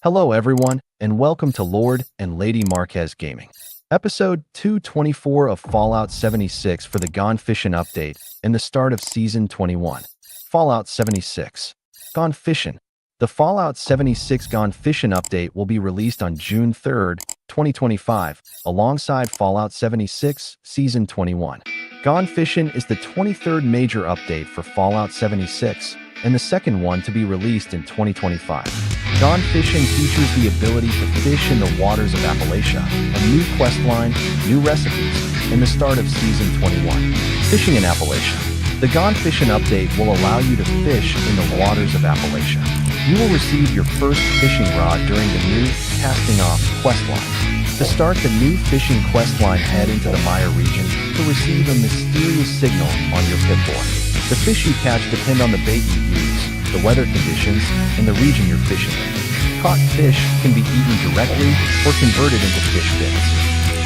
Hello everyone, and welcome to Lord and Lady Marquez Gaming. Episode 224 of Fallout 76 for the Gone Fission update and the start of Season 21. Fallout 76. Gone Fission. The Fallout 76 Gone Fission update will be released on June 3rd, 2025, alongside Fallout 76 Season 21. Gone Fission is the 23rd major update for Fallout 76, and the second one to be released in 2025. Gone Fission features the ability to fish in the waters of Appalachia, a new questline, new recipes, and the start of Season 21. Fishing in Appalachia. The Gone Fission update will allow you to fish in the waters of Appalachia. You will receive your first fishing rod during the new Casting Off questline. To start the new fishing questline, head into the Mire region to receive a mysterious signal on your Pip-Boy. The fish you catch depend on the bait you use, the weather conditions, and the region you're fishing in. Caught fish can be eaten directly or converted into fish bits.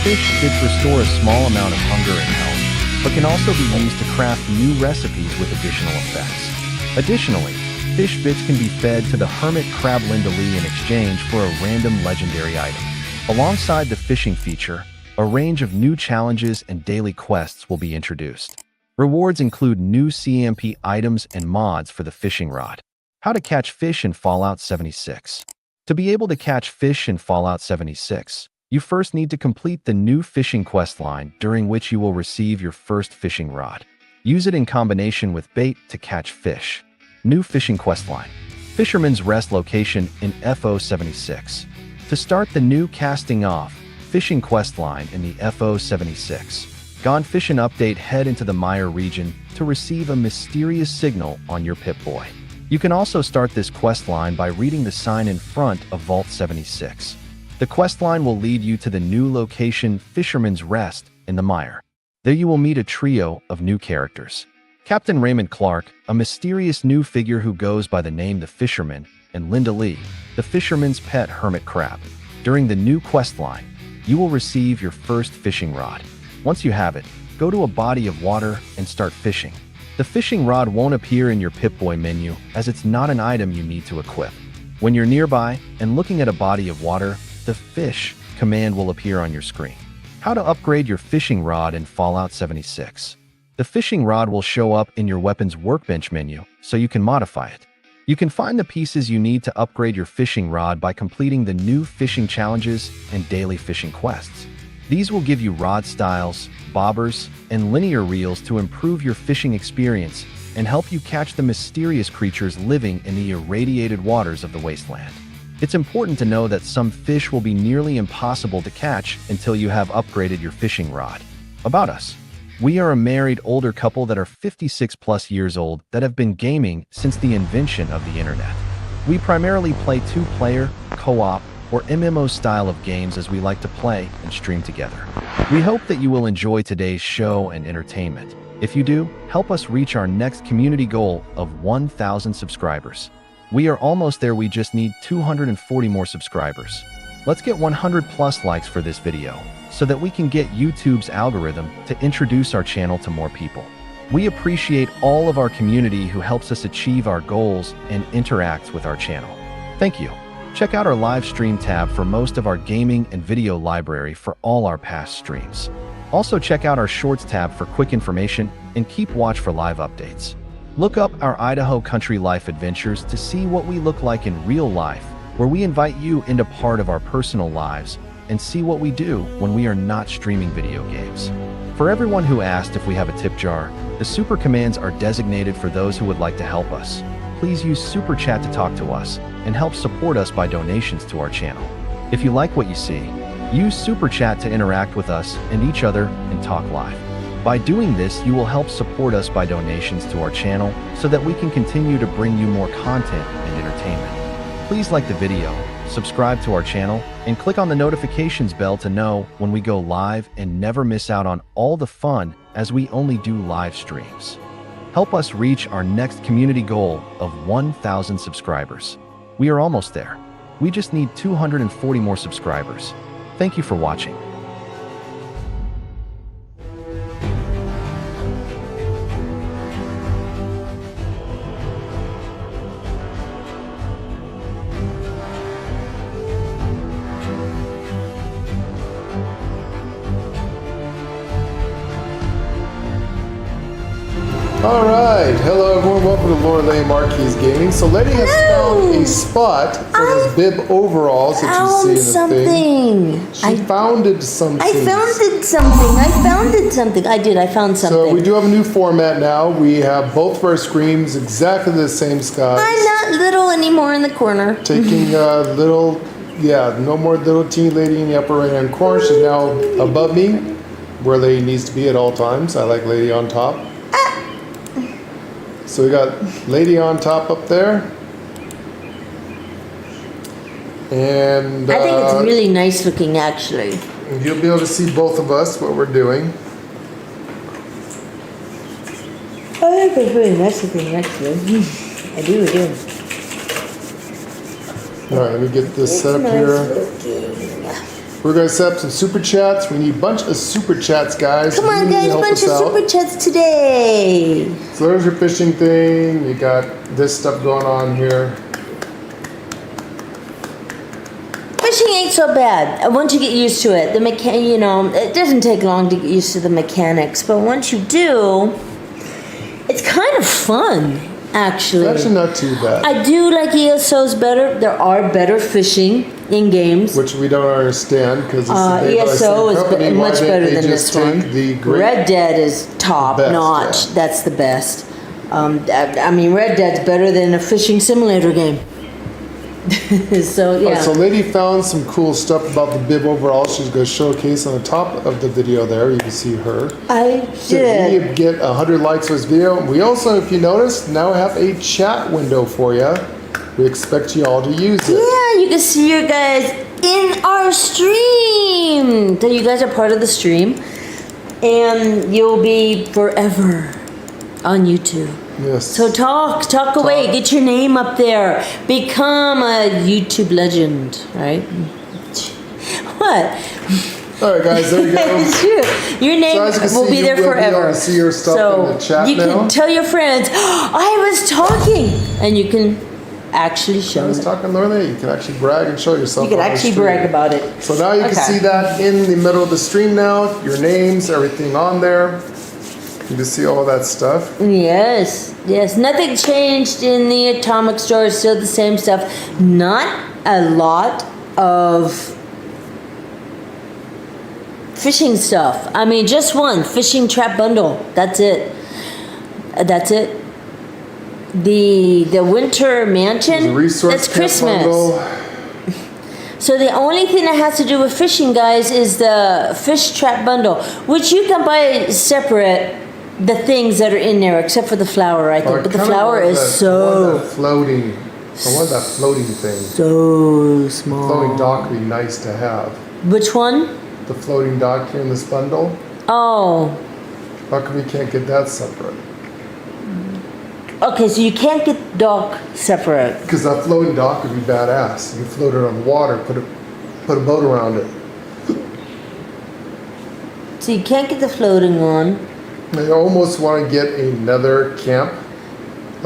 Fish bits restore a small amount of hunger and health, but can also be used to craft new recipes with additional effects. Additionally, fish bits can be fed to the hermit crab Linda Lee in exchange for a random legendary item. Alongside the fishing feature, a range of new challenges and daily quests will be introduced. Rewards include new CMP items and mods for the fishing rod. How to catch fish in Fallout 76. To be able to catch fish in Fallout 76, you first need to complete the new fishing questline, during which you will receive your first fishing rod. Use it in combination with bait to catch fish. New fishing questline. Fisherman's Rest location in FO76. To start the new Casting Off fishing questline in the FO76, Gone Fission update, head into the Mire region to receive a mysterious signal on your Pip-Boy. You can also start this questline by reading the sign in front of Vault 76. The questline will lead you to the new location Fisherman's Rest in the Mire. There you will meet a trio of new characters. Captain Raymond Clark, a mysterious new figure who goes by the name the Fisherman, and Linda Lee, the fisherman's pet hermit crab. During the new questline, you will receive your first fishing rod. Once you have it, go to a body of water and start fishing. The fishing rod won't appear in your Pip-Boy menu, as it's not an item you need to equip. When you're nearby and looking at a body of water, the fish command will appear on your screen. How to upgrade your fishing rod in Fallout 76. The fishing rod will show up in your weapon's workbench menu, so you can modify it. You can find the pieces you need to upgrade your fishing rod by completing the new fishing challenges and daily fishing quests. These will give you rod styles, bobbers, and linear reels to improve your fishing experience and help you catch the mysterious creatures living in the irradiated waters of the wasteland. It's important to know that some fish will be nearly impossible to catch until you have upgraded your fishing rod. About us. We are a married older couple that are 56 plus years old that have been gaming since the invention of the internet. We primarily play two-player, co-op, or MMO style of games as we like to play and stream together. We hope that you will enjoy today's show and entertainment. If you do, help us reach our next community goal of 1,000 subscribers. We are almost there, we just need 240 more subscribers. Let's get 100 plus likes for this video, so that we can get YouTube's algorithm to introduce our channel to more people. We appreciate all of our community who helps us achieve our goals and interacts with our channel. Thank you. Check out our live stream tab for most of our gaming and video library for all our past streams. Also check out our shorts tab for quick information and keep watch for live updates. Look up our Idaho Country Life adventures to see what we look like in real life, where we invite you into part of our personal lives and see what we do when we are not streaming video games. For everyone who asked if we have a tip jar, the super commands are designated for those who would like to help us. Please use Super Chat to talk to us and help support us by donations to our channel. If you like what you see, use Super Chat to interact with us and each other and talk live. By doing this, you will help support us by donations to our channel so that we can continue to bring you more content and entertainment. Please like the video, subscribe to our channel, and click on the notifications bell to know when we go live and never miss out on all the fun, as we only do live streams. Help us reach our next community goal of 1,000 subscribers. We are almost there. We just need 240 more subscribers. Thank you for watching. All right, hello everyone, welcome to Lord Lady Marquis Gaming. So Lady has found a spot for those bib overalls that you see in the thing. She founded something. I founded something. I found something. So we do have a new format now. We have both of our screens exactly the same size. I'm not little anymore in the corner. Taking little, no more little teeny lady in the upper right hand corner. She's now above me, where Lady needs to be at all times. I like Lady on top. So we got Lady on top up there. And I think it's really nice looking, actually. You'll be able to see both of us, what we're doing. I think it's really nice looking, actually. I do. All right, let me get this set up here. We're going to set up some super chats. We need a bunch of super chats, guys. Come on, guys, a bunch of super chats today. So there's your fishing thing. You got this stuff going on here. Fishing ain't so bad once you get used to it. It doesn't take long to get used to the mechanics, but once you do, it's kind of fun. Actually, it's actually not too bad. I do like ESOs better. There are better fishing in games, which we don't understand because ESO is much better than this one. Red Dead is top notch. Yeah. That's the best. I mean, Red Dead's better than a fishing simulator game. So yeah. So Lady found some cool stuff about the bib overall. She's going to showcase on the top of the video there. You can see her. I did. We get 100 likes for this video. We also, if you notice, now have a chat window for you. We expect you all to use it. Yeah, you can see your guys in our stream. So you guys are part of the stream, and you'll be forever on YouTube. Yes. So talk away. Get your name up there. Become a YouTube legend, right? What? All right, guys. There you go. It's true. Your name will be there forever. Be see your stuff in the chat you can tell your friends, I was talking, and you can actually show. I was talking earlier. You can actually brag and show yourself. You can actually brag about it. So now you can see that in the middle of the stream now. Your names, everything on there. You can see all that stuff. Yes. Nothing changed in the Atomic Store. It's still the same stuff. Not a lot of fishing stuff. I mean, just one fishing trap bundle. That's it. The Winter Mansion. That's Christmas. Bundle. So the only thing that has to do with fishing, guys, is the fish trap bundle, which you can buy separate. The things that are in there, except for the flower, I think. But the flower is so floating. I want that floating thing. So small. The floating dock would be nice to have. Which one? The floating dock here in this bundle. Oh. How come we can't get that separate? Okay, so you can't get dock separate. Because that floating dock would be badass. You can float it on the water, put a boat around it. So you can't get the floating one. I almost want to get another camp.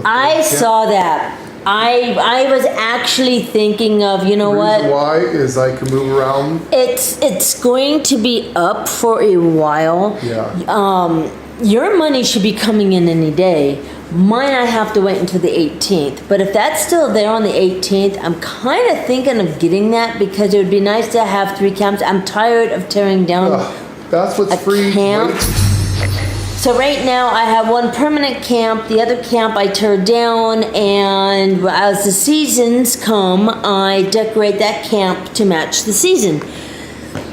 I saw that. I was actually thinking of, you know what? The reason why is I can move around. It's going to be up for a while. Yeah. Your money should be coming in any day. Mine, I have to wait until the 18th. But if that's still there on the 18th, I'm kind of thinking of getting that because it would be nice to have 3 camps. I'm tired of tearing down that's what's free. Camp. So right now I have one permanent camp, the other camp I tear down, and as the seasons come, I decorate that camp to match the season.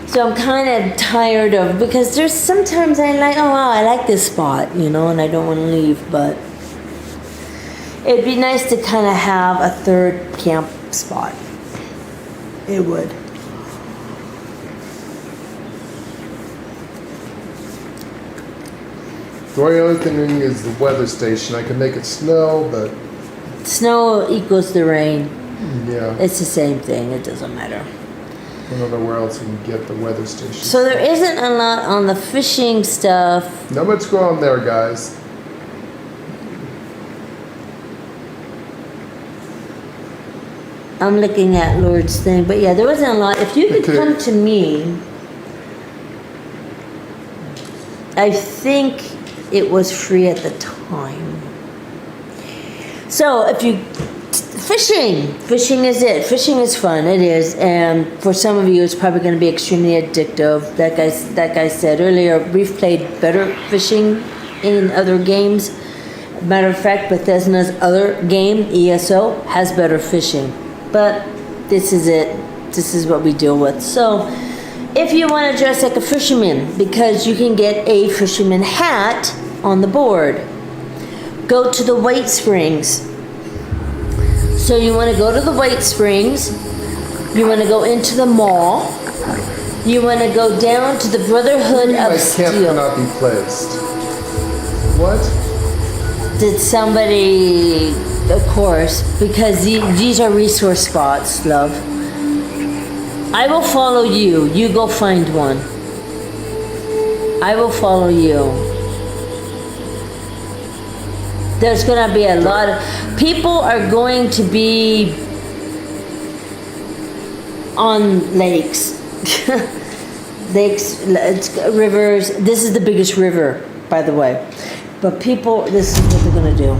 So I'm kind of tired of, because there's sometimes I like this spot, and I don't want to leave, but it'd be nice to kind of have a 3rd camp spot. It would. The only other thing is the weather station. I can make it snow, but... Snow equals the rain. Yeah. It's the same thing. It doesn't matter. I don't know where else you can get the weather station. So there isn't a lot on the fishing stuff. Not much going on there, guys. I'm looking at Lord's thing, but yeah, there wasn't a lot. If you could come to me, I think it was free at the time. So if you fishing is it. Fishing is fun. It is, and for some of you, it's probably going to be extremely addictive. That guy said earlier, we've played better fishing in other games. Matter of fact, Bethesda's other game, ESO, has better fishing. But this is it. This is what we deal with. So, if you want to dress like a fisherman, because you can get a fisherman hat on the board, go to the White Springs. So you want to go to the White Springs. You want to go into the mall. You want to go down to the Brotherhood of Steel. My camp cannot be placed. What? Did somebody, of course, because these are resource spots, love. I will follow you. You go find one. I will follow you. There's going to be a lot of people are going to be on lakes. Lakes, rivers. This is the biggest river, by the way. But people, this is what they're going to do.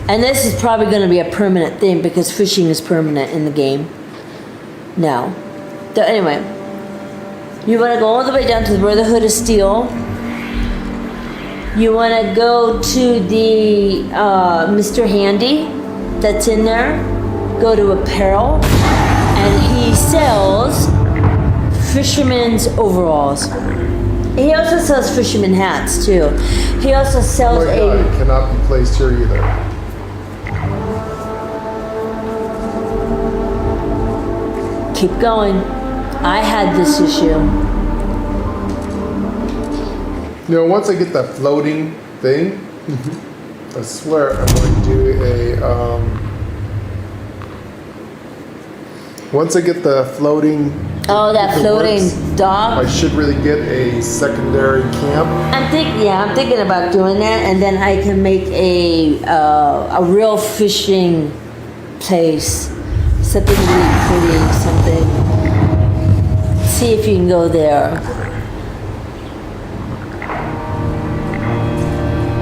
And this is probably going to be a permanent thing because fishing is permanent in the game now. So anyway, you want to go all the way down to the Brotherhood of Steel. You want to go to the Mr. Handy that's in there. Go to apparel. And he sells fisherman's overalls. He also sells fisherman hats too. He also sells Oh my God, it cannot be placed here either. Keep going. I had this issue. You know, once I get that floating thing, I swear I'm going to do a. Once I get the floating. Oh, that floating dock. I should really get a secondary camp. I'm thinking about doing that, and then I can make a real fishing place, something really pretty, something. See if you can go there.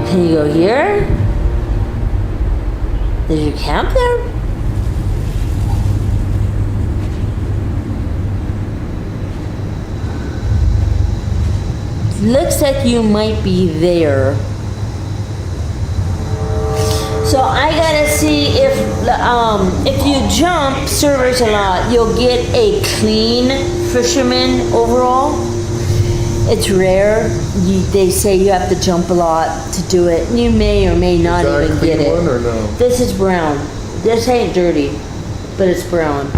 Can you go here? Did you camp there? Looks like you might be there. So I gotta see if you jump servers a lot, you'll get a clean fisherman overall. It's rare. They say you have to jump a lot to do it. You may or may not even get it. One or no? This is brown. This ain't dirty, but it's brown.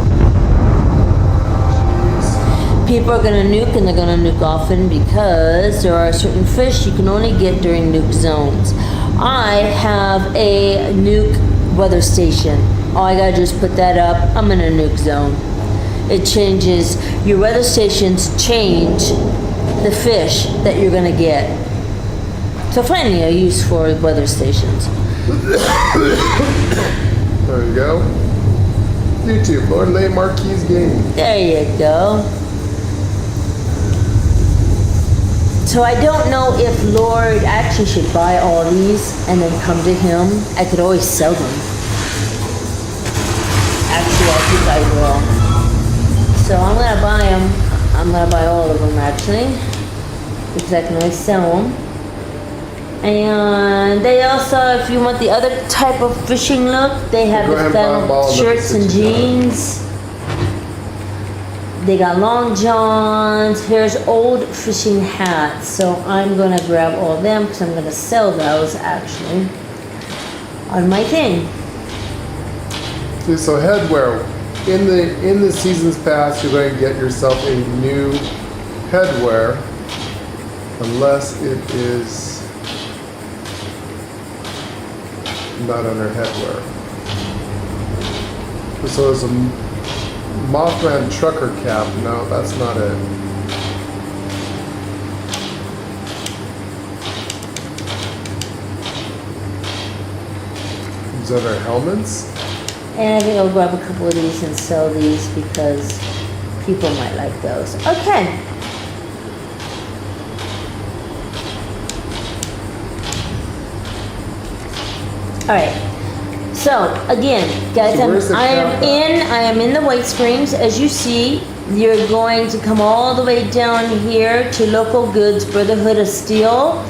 People are gonna nuke, and they're gonna nuke often because there are certain fish you can only get during nuke zones. I have a nuke weather station. All I gotta do is put that up. I'm in a nuke zone. It changes, your weather stations change the fish that you're gonna get. So finally a use for weather stations. There you go. YouTube, Lord Lay Marquis Gaming. There you go. So I don't know if Lord actually should buy all these and then come to him. I could always sell them. Actually, I think I will. So I'm gonna buy them. I'm gonna buy all of them actually, because I can always sell them. And they also, if you want the other type of fishing look, they have the flannel shirts and jeans. They got long johns. Here's old fishing hats. So I'm gonna grab all of them because I'm gonna sell those actually on my thing. Okay, so headwear. In the seasons past, you're going to get yourself a new headwear, unless it is not under headwear. So there's a Mothman trucker cap. No, that's not it. Is that our helmets? And I think I'll grab a couple of these and sell these because people might like those. Okay. All right. So again, guys, So where's the I camp am in the White Springs. As you see, you're going to come all the way down here to Local Goods Brotherhood of Steel.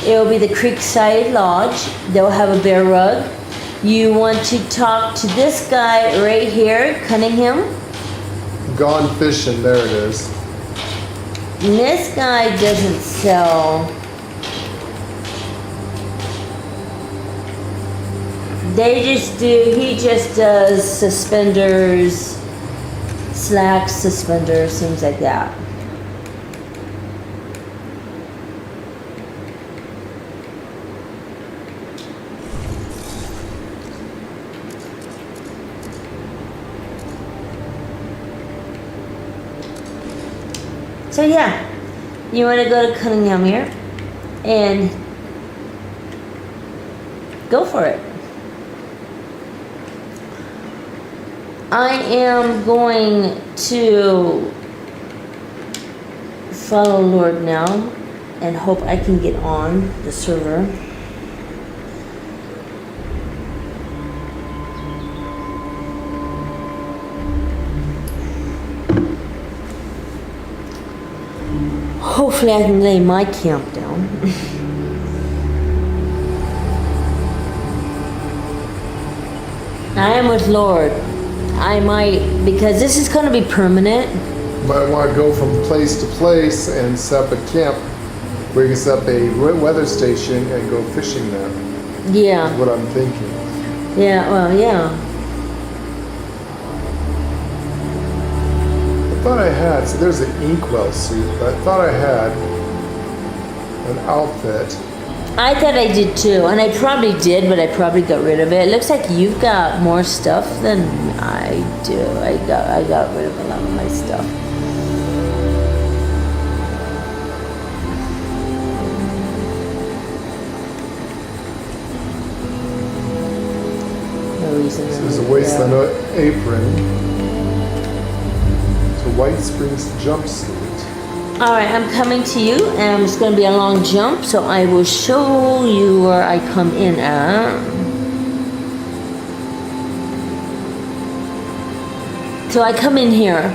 It will be the Creekside Lodge. They'll have a bear rug. You want to talk to this guy right here, Cunningham. Gone Fission, there it is. And this guy doesn't sell. He just does suspenders, slacks, suspenders, things like that. So yeah, you want to go to Cunningham here and go for it. I am going to follow Lord now and hope I can get on the server. Hopefully I can lay my camp down. I am with Lord. I might, because this is going to be permanent. Might want to go from place to place and set up a camp where you can set up a weather station and go fishing there. Yeah. That's what I'm thinking. Yeah, well, yeah. I thought I had, so there's an inkwell suit, but I thought I had an outfit. I thought I did too, and I probably did, but I probably got rid of it. It looks like you've got more stuff than I do. I got rid of a lot of my stuff. No reason. So there's a waistline apron. It's a White Springs jumpsuit. All right, I'm coming to you, and it's going to be a long jump, so I will show you where I come in at. So I come in here.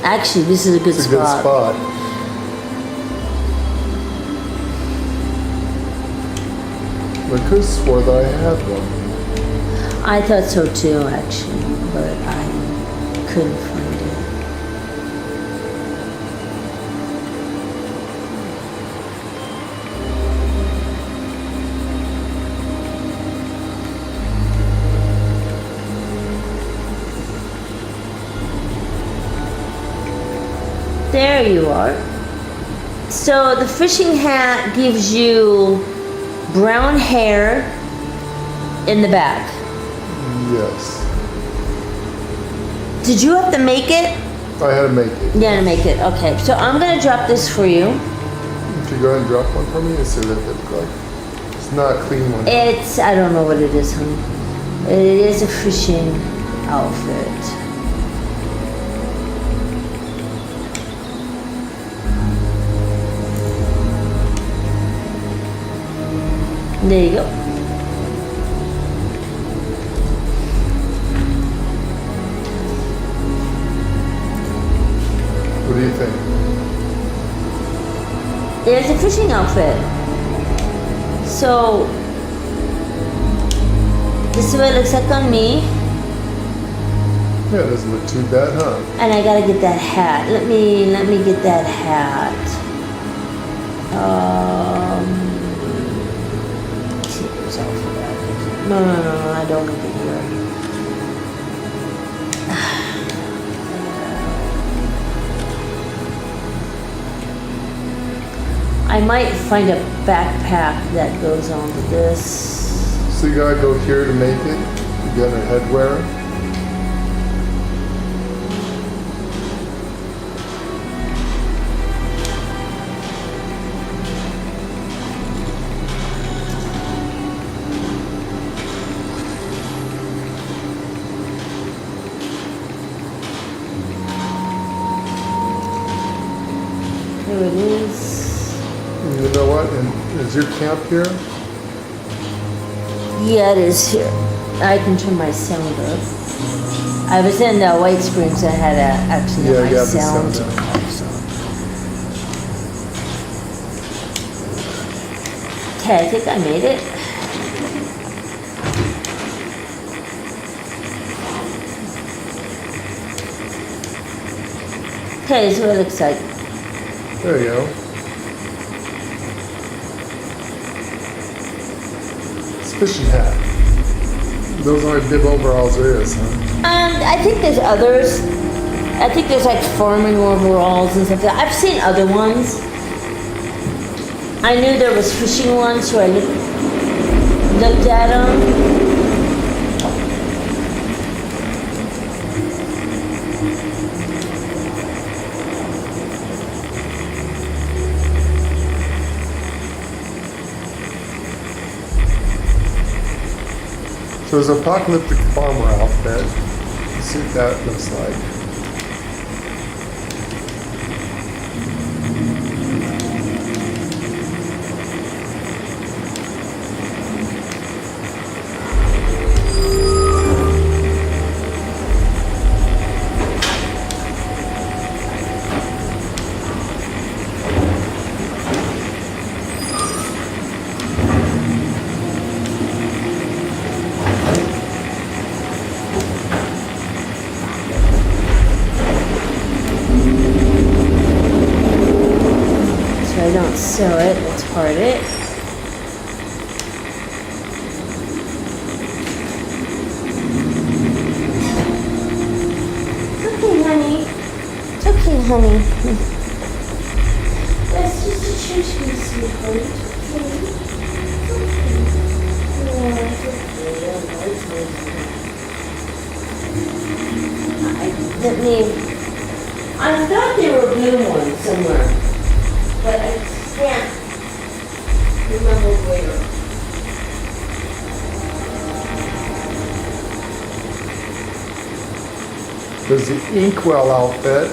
Actually, this is a good It's a spot. good spot. I could have swore that I had one. I thought so too, actually, but I couldn't find it. There you are. So the fishing hat gives you brown hair in the back. Yes. Did you have to make it? I had to make it. Yeah, to make it. Okay, so I'm gonna drop this for you. Could you go ahead and drop one for me and see what it looks like? It's not a clean one. I don't know what it is, honey. It is a fishing outfit. There you go. What do you think? It's a fishing outfit. So this is what it looks like on me. Yeah, it doesn't look too bad, huh? And I gotta get that hat. Let me get that hat. Let's see if there's outfit. No, I don't need it here. I might find a backpack that goes on to this. So you gotta go here to make it? You got a headwear? Here it is. You know what? And is your camp here? Yeah, it is here. I can turn my sound up. I was in White Springs. I had to actually Yeah, have my the sound. sound down. Okay, I think I made it. Okay, this is what it looks like. There you go. It's fishing hat. Those aren't bib overalls there is, huh? I think there's others. I think there's like farming overalls and stuff. I've seen other ones. I knew there was fishing ones, so I looked at them. So there's an apocalyptic farmer outfit. Let's see what that looks like. I don't sew it, let's part it. Okay, honey. It's okay, honey. That's just a church piece, sweetheart. I thought there were blue ones somewhere. But I can't remember where. There's the Inkwell outfit.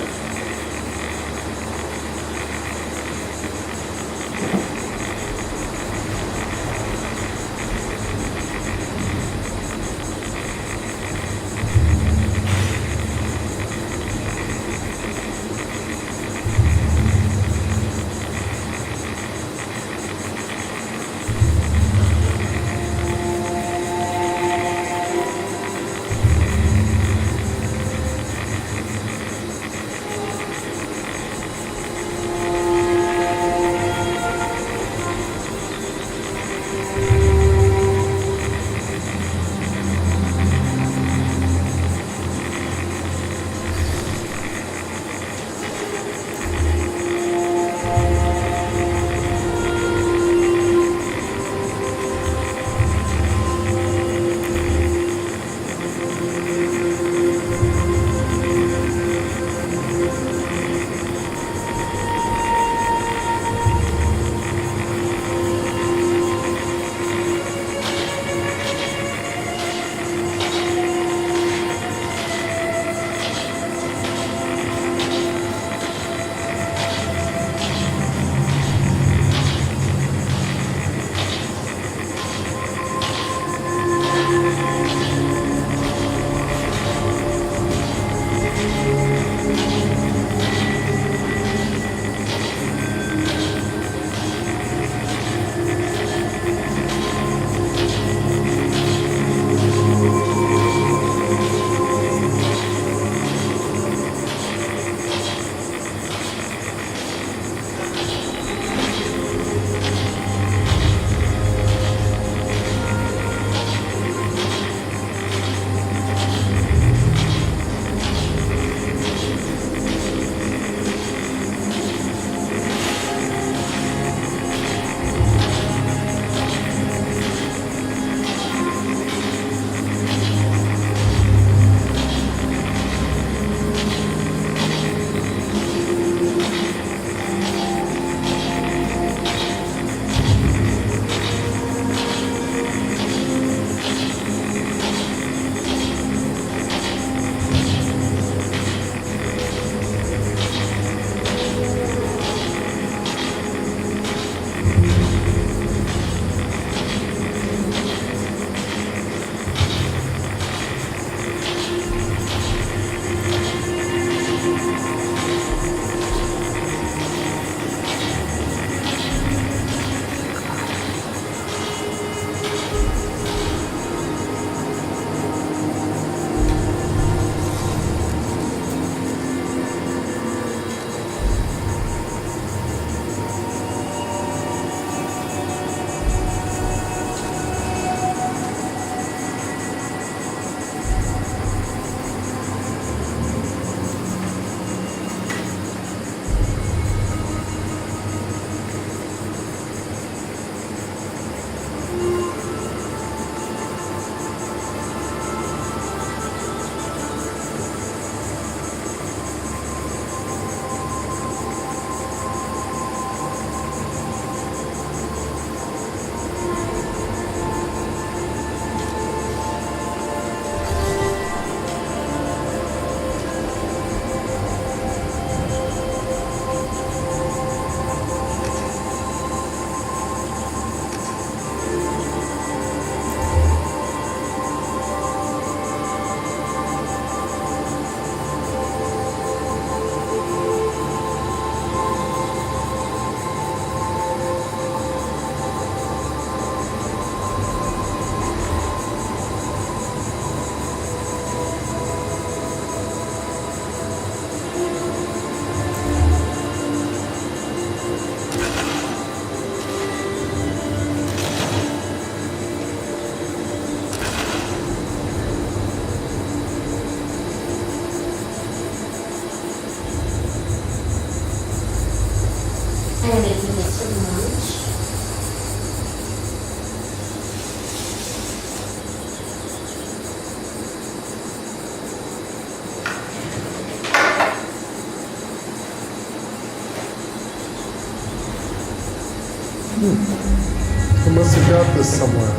I must have got this somewhere.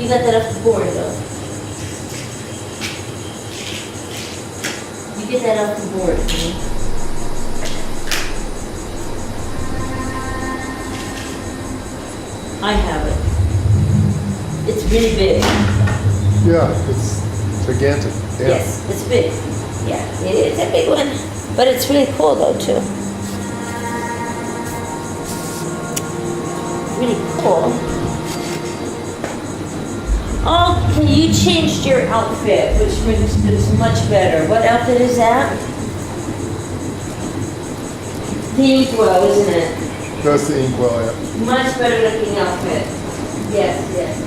You got that off the board, though. You get that off the board. I have it. It's really big. Yeah, it's gigantic. Yeah. Yes, it's big. Yeah, it is a big one. But it's really cool though too. Really cool. Okay, you changed your outfit, which is much better. What outfit is that? The Inkwell, isn't it? That's the Inkwell, yeah. Much better looking outfit. Yes, yes.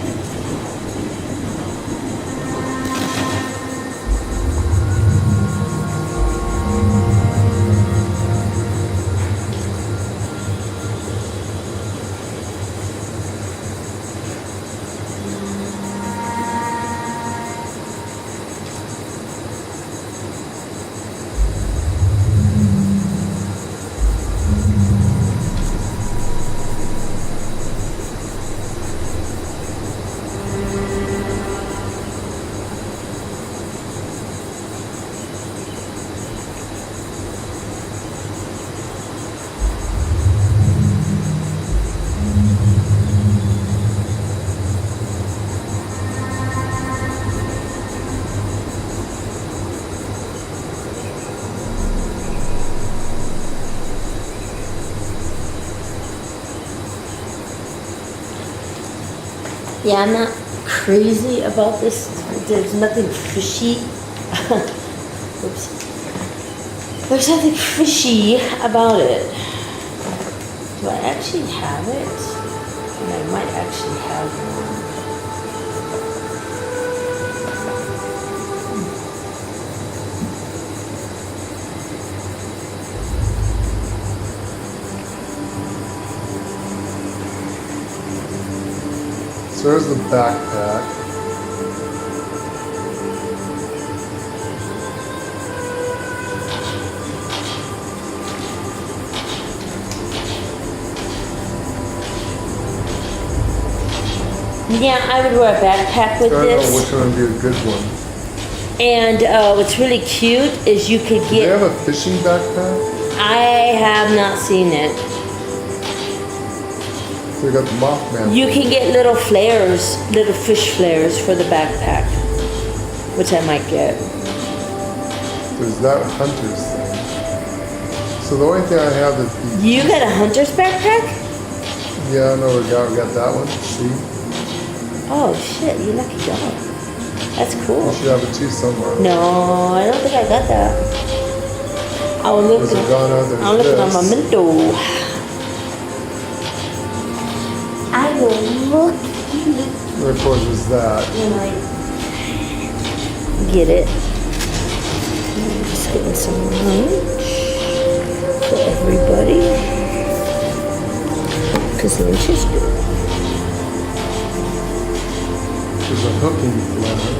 Yeah, I'm not crazy about this. There's nothing fishy. Oops. There's nothing fishy about it. Do I actually have it? And I might actually have one. So there's the backpack. Yeah, I would wear a backpack with I don't know this. which one would be a good one. And what's really cute is you could Do they get. have a fishing backpack? I have not seen it. So they got the Mothman. You can get little flares, little fish flares for the backpack, which I might get. There's that hunter's thing. So the only thing I have is the... You got a hunter's backpack? Yeah, I know we got that one. See? Oh shit, you lucky dog. That's cool. You should have it too somewhere. No, I don't think I got that. I will look. There's a gun out there. I'll look on my window. I will look. And of course, there's that. When I get it. I'm just getting some lunch for everybody. Because lunch is good. There's a hooking flare.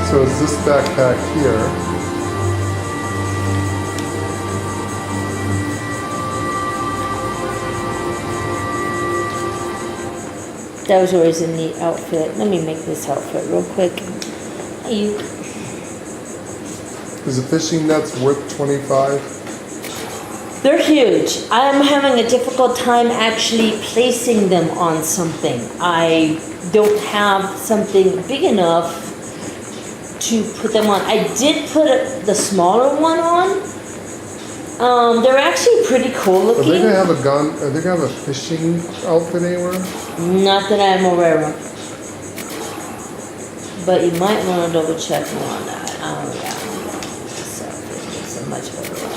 So is this backpack here? That was always a neat outfit. Let me make this outfit real quick. You. Is the fishing nets worth 25? They're huge. I'm having a difficult time actually placing them on something. I don't have something big enough to put them on. I did put the smaller one on. They're actually pretty cool Are they looking. gonna have a gun? Are they gonna have a fishing outfit anywhere? Not that I'm aware of. But you might want to double check more on that. Oh yeah. So it's a much better one.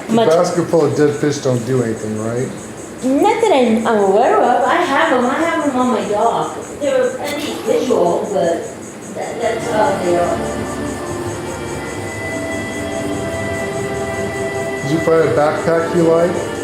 The basket full of dead fish don't do anything, right? Not that I'm aware of. I have them on my dock. They're pretty visual, but that's how they are. Did you find a backpack you like?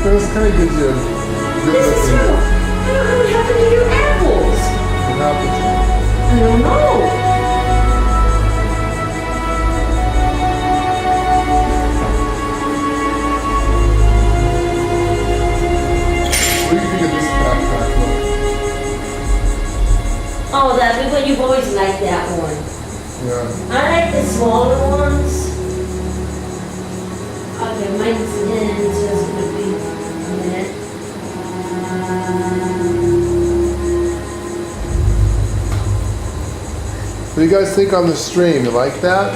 This kind of gives you a good This is looking. true. I don't know what happened to your apples. What happened to I don't know. What do you think of this backpack look? Oh, that but you've always liked that one. Yeah. I like the smaller ones. Okay, mine's in, so it's gonna be a minute. What do you guys think on the stream? You like that?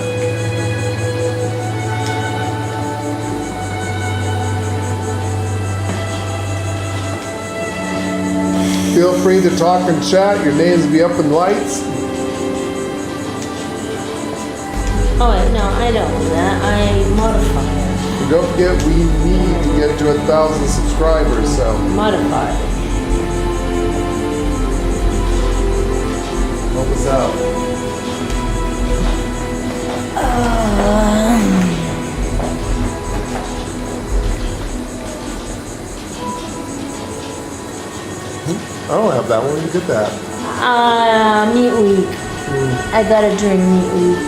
Feel free to talk and chat. Your names will be up in lights. Oh, wait, no, I don't do that. I modify it. And don't forget, we need to get to 1,000 subscribers, so. Modify. this out. I don't have that one. Where did you get that? Meat week. I got it during meat week.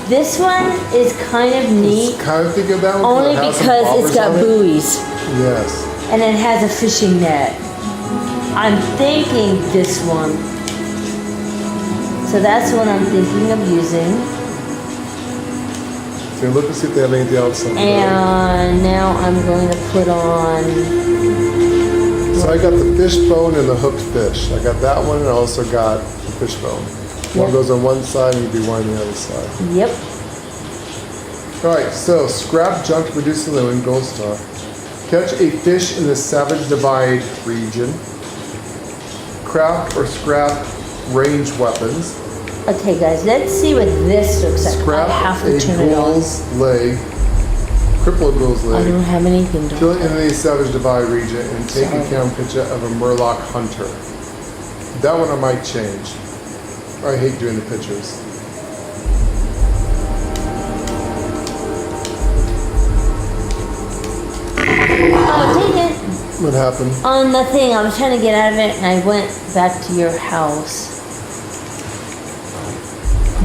This one is kind of neat. Kind of think of that one. Only because it's got buoys. Yes. And it has a fishing net. I'm thinking this one. So that's what I'm thinking of using. So look and see if they have anything else. And now I'm going to put on. So I got the fish bone and the hooked fish. I got that one and I also got the fish bone. One goes on one side and you do one on the other side. Yep. Alright, so scrap junk to produce a lemon, gold star. Catch a fish in the Savage Divide region. Craft or scrap ranged weapons. Okay, guys, let's see what this looks like. Scrap I have to a turn it on. ghoul's leg. Cripple a ghoul's I leg. don't have anything to Kill it in the Savage Divide region and take a cam picture of a Murloc hunter. That one I might change. I hate doing the pictures. Oh, dang it. What happened? On the thing, I was trying to get out of it and I went back to your house.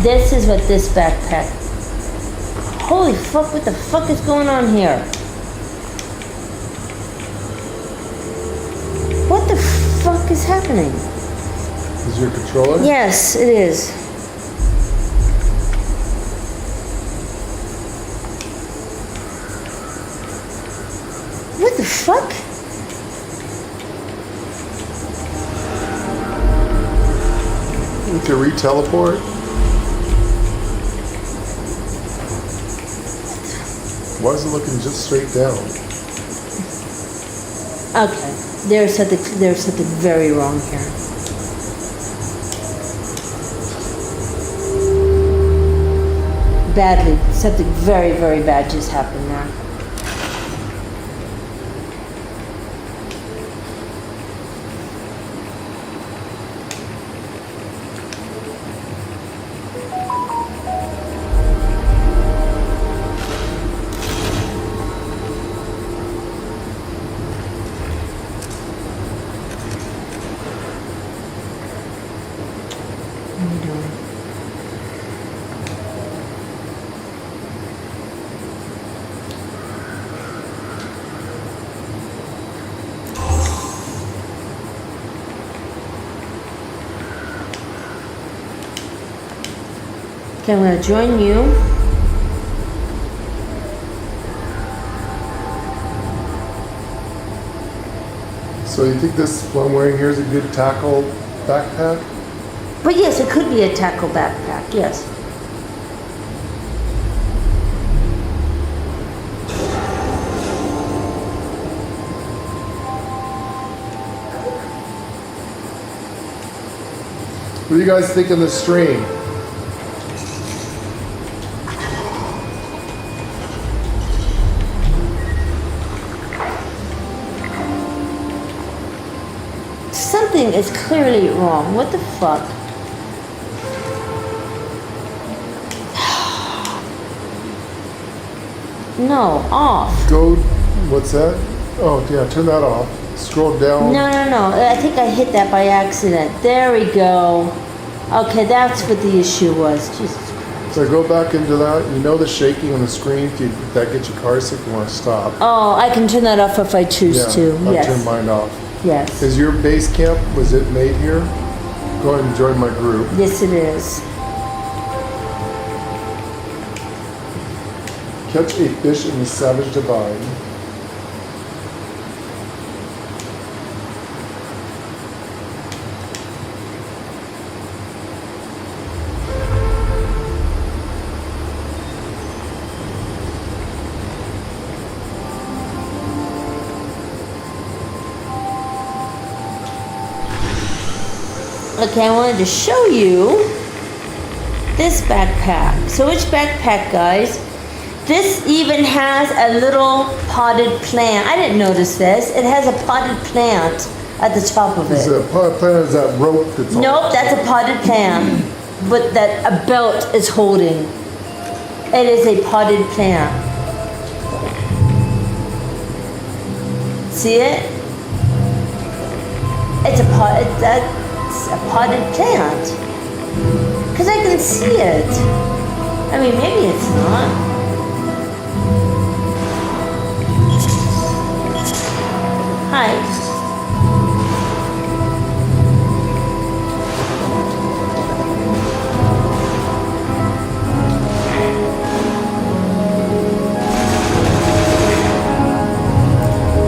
This is what this backpack. Holy fuck, what the fuck is going on here? What the fuck is happening? Is your controller? Yes, it is. What the fuck? You can re-teleport? Why is it looking just straight down? Okay, there's something very wrong here. Badly, something very, very bad just happened there. What are you doing? Okay, I'm going to join you. So you think this one I'm wearing here is a good tackle backpack? But yes, it could be a tackle backpack, yes. What do you guys think of the stream? Something is clearly wrong. What the fuck? No, off. Go, what's that? Oh yeah, turn that off. Scroll down. No. I think I hit that by accident. There we go. Okay, that's what the issue was. Jesus Christ. So go back into that. You know the shaking on the screen, if that gets you car sick, you want to stop. Oh, I can turn that off if I choose to. I'll Yes. turn mine off. Yes. Is your base camp, was it made here? Go ahead and join my group. Yes, it is. Catch a fish in the Savage Divide. Okay, I wanted to show you this backpack. So which backpack, guys? This even has a little potted plant. I didn't notice this. It has a potted plant at the top of Is it. it a pot plant or is that rope that's on? Nope, that's a potted plant, but that a belt is holding. It is a potted plant. See it? It's a that's a potted plant. Cause I can see it. I mean, maybe it's not. Hi.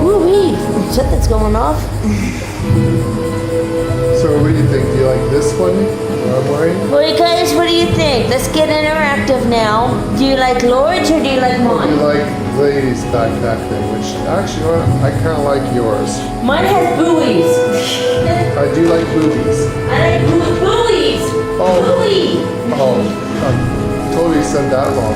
Woo-wee. Something's going off. So what do you think? Do you like this one? What I'm wearing? Well, you guys, what do you think? Let's get interactive now. Do you like Lord's or do you like Or do you mine? like Lady's backpack thing? Which actually, you know what? I kind of like yours. Mine has buoys. I do like boobies. I like buoys. Oh. Buoy. Oh, I totally said that wrong.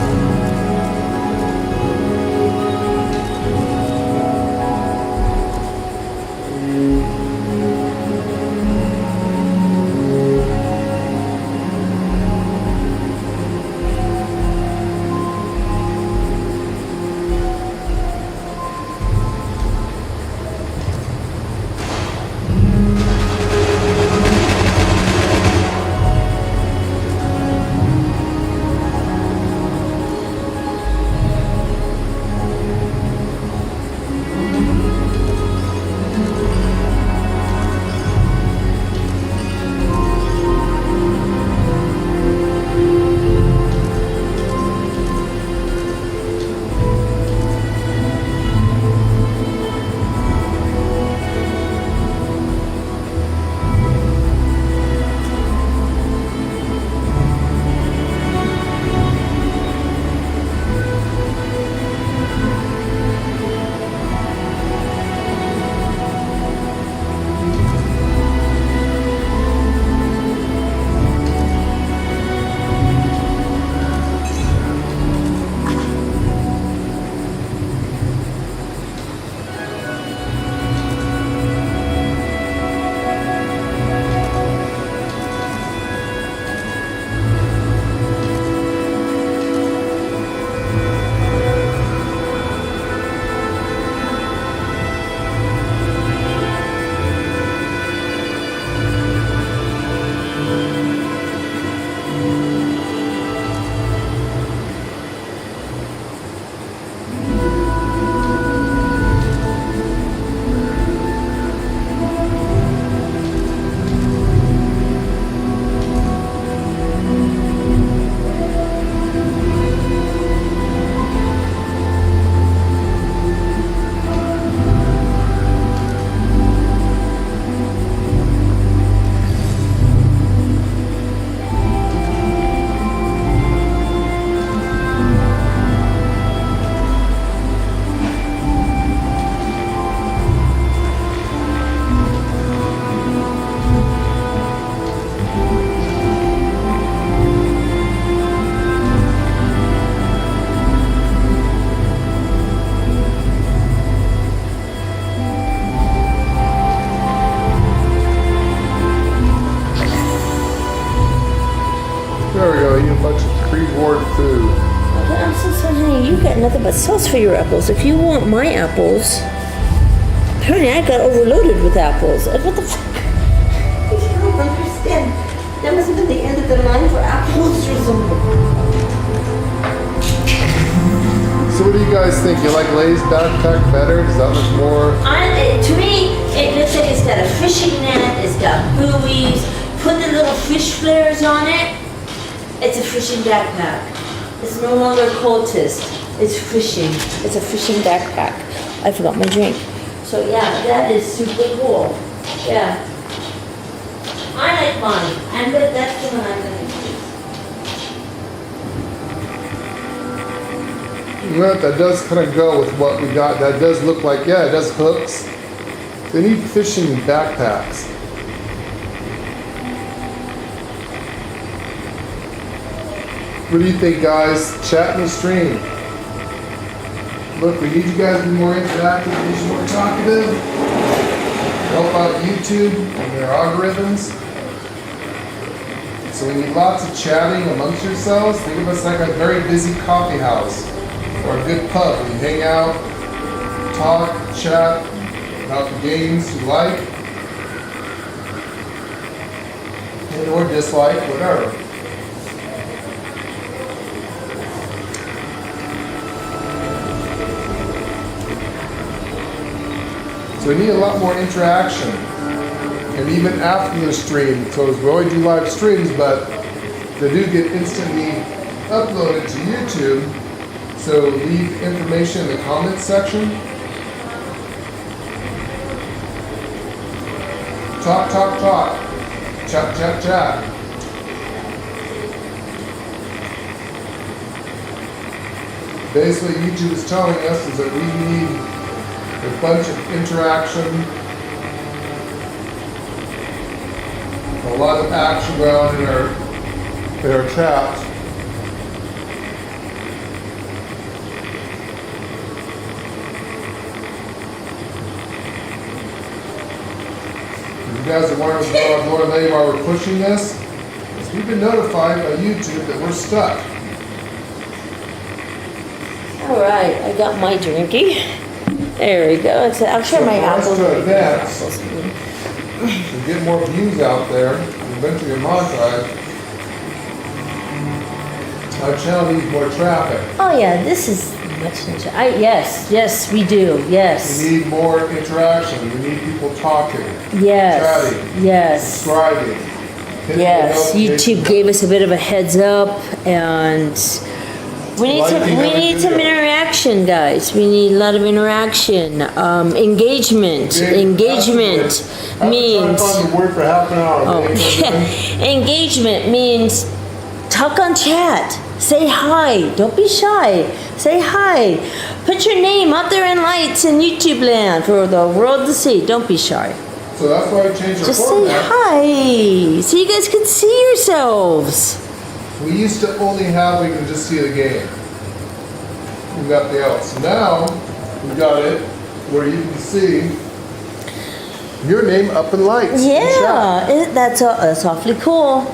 There we go, eat a bunch of pre-board food. I'm so sorry, honey. You got nothing but sauce for your apples. If you want my apples, honey, I got overloaded with apples. What the fuck? I don't understand. That must have been the end of the line for apples or something. So what do you guys think? You like Lay's backpack better? Does that look more? To me, it looks like it's got a fishing net. It's got buoys. Put the little fish flares on it. It's a fishing backpack. It's no longer cultist. It's fishing. It's a fishing backpack. I forgot my drink. So yeah, that is super cool. Yeah. I like mine. That's the one I'm gonna use. You know what? That does kind of go with what we got. That does look like, yeah, it does hooks. They need fishing backpacks. What do you think, guys? Chat in the stream. Look, we need you guys to be more interactive, be more talkative. help out YouTube and their algorithms. So we need lots of chatting amongst yourselves. Think of us like a very busy coffee house or a good pub. We hang out, talk, chat about the games you like and or dislike, whatever. So we need a lot more interaction. And even after the stream, so we always do live streams, but they do get instantly uploaded to YouTube. So leave information in the comments section. Talk, talk, talk. Chat, chat, chat. Basically, what YouTube is telling us is that we need a bunch of interaction, a lot of action going on in our chat. If you guys are wondering why we're pushing this, is we've been notified by YouTube that we're stuck. All right, I got my drinky. There we go. I'll share my apples. To advance, to get more views out there, and eventually monetize, our channel needs more traffic. Oh yeah, this is much. Yes, we do. Yes. We need more interaction. We need people talking, Yes. chatting, Yes. subscribing. hitting the Yes. notification YouTube gave us a bit of a heads up, and we need Liking every some video. interaction, guys. We need a lot of interaction. Engagement. Engagement means. I'm trying to find the word for half an hour. Oh. Engagement means talk on chat. Say hi. Don't be shy. Say hi. Put your name out there in lights in YouTube land for the world to see. Don't be shy. So that's why we changed our Just say format. hi so you guys can see yourselves. We used to only have, we can just see the game. We got the else. Now, we got it where you can see your name up in lights. in chat. Yeah, that's awfully cool.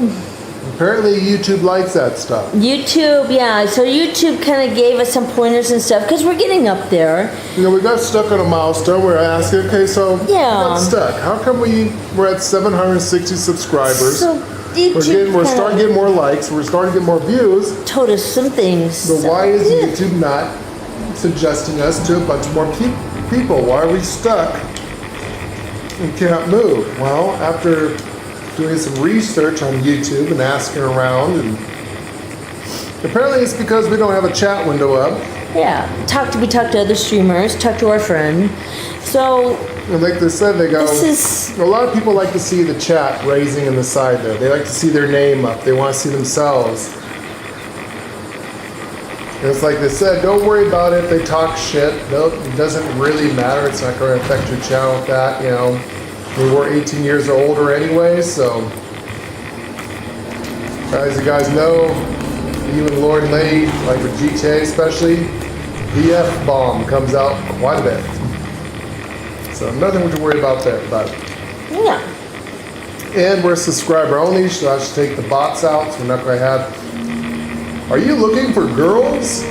Apparently YouTube likes that stuff. YouTube, yeah. So YouTube kind of gave us some pointers and stuff because we're getting up there. You know, we got stuck on a milestone. We're asking, okay, so we Yeah. got stuck. How come we're at 760 subscribers? So YouTube We're kinda starting to get more likes. We're starting to get more views. told us some things. But So, why is yeah. YouTube not suggesting us to a bunch more people? Why are we stuck and can't move? Well, after doing some research on YouTube and asking around, and apparently it's because we don't have a chat window up. Yeah, we talked to other streamers, talked to our friend. So And like they said, they go, This is- a lot of people like to see the chat raising in the side there. They like to see their name up. They want to see themselves. And it's like they said, don't worry about it if they talk shit. No, it doesn't really matter. It's not going to affect your channel with that, you know. I mean, we're 18 years or older anyway, so. As you guys know, even Lord and Lady, like with GTA especially, the F-bomb comes out quite a bit. So nothing to worry about there. But yeah, and we're subscriber only, so I should take the bots out. So we're not going to have. Are you looking for girls?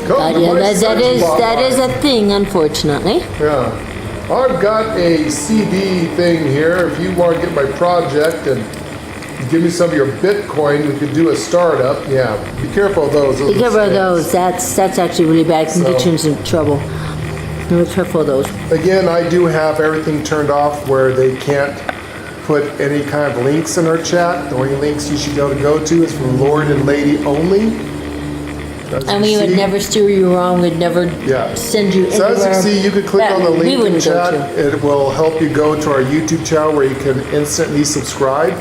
Come to yeah, my that sex bot is line. a thing, unfortunately. Yeah. I've got a CD thing here. If you want to get my project and give me some of your Bitcoin, we could do a startup. Yeah. Be careful of those. Be careful of those. That's actually really bad. Can get you in some trouble. Be careful of those. Again, I do have everything turned off where they can't put any kind of links in our chat. The only links you should be able to go to is from Lord and Lady only. And we would never steer you wrong. We'd never send you So anywhere. as you see, you could click that on the we link in the wouldn't go chat. to. It will help you go to our YouTube channel where you can instantly subscribe.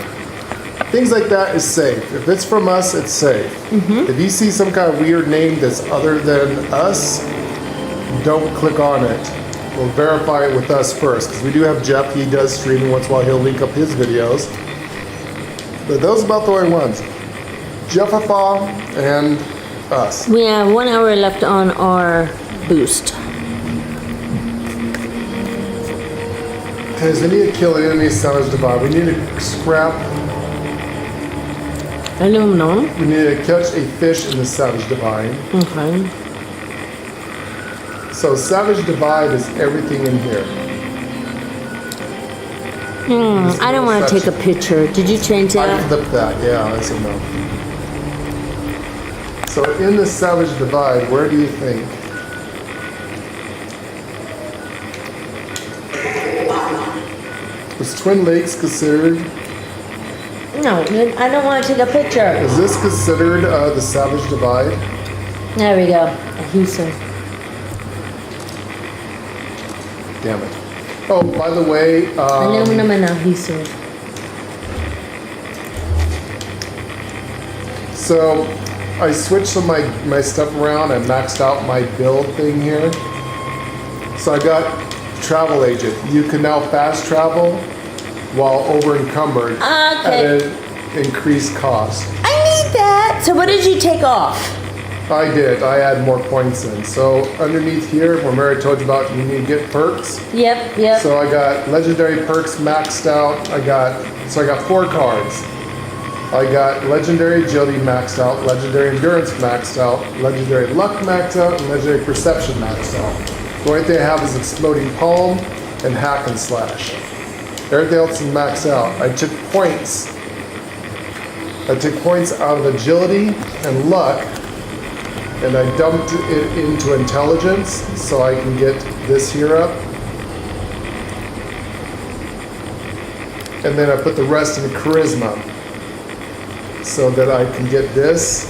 Things like that is safe. If it's from us, it's safe. Mm-hmm. If you see some kind of weird name that's other than us, don't click on it. We'll verify it with us first, because we do have Jeff. He does streaming once in a while. He'll link up his videos. But those are about the only ones. Jeffafa and us. We have 1 hour left on our boost. There's a need to kill an enemy savage divide. We need to scrap. Aluminum. We need to catch a fish in the savage divide. Okay. So savage divide is everything in here. I don't want to take a picture. Did you change I that? flipped that. Yeah, that's a no. So in the savage divide, where do you think? Was Twin Lakes considered? No, I don't want to take a picture. Is this considered the savage divide? There we go. Adhesive. Damn it. Oh, by the way, Aluminum and adhesive. so I switched some of my stuff around and maxed out my build thing here. So I got travel agent. You can now fast travel while over encumbered at Okay. an increased cost. I need that. So what did you take off? I did. I add more points in. So underneath here, where Mary told you about, you need to get perks. Yep. So I got legendary perks maxed out. I got 4 cards. I got legendary agility maxed out, legendary endurance maxed out, legendary luck maxed out, and legendary perception maxed out. The only thing I have is exploding palm and hack and slash. Everything else is maxed out. I took points. I took points out of agility and luck, and I dumped it into intelligence so I can get this here up. And then I put the rest in charisma so that I can get this.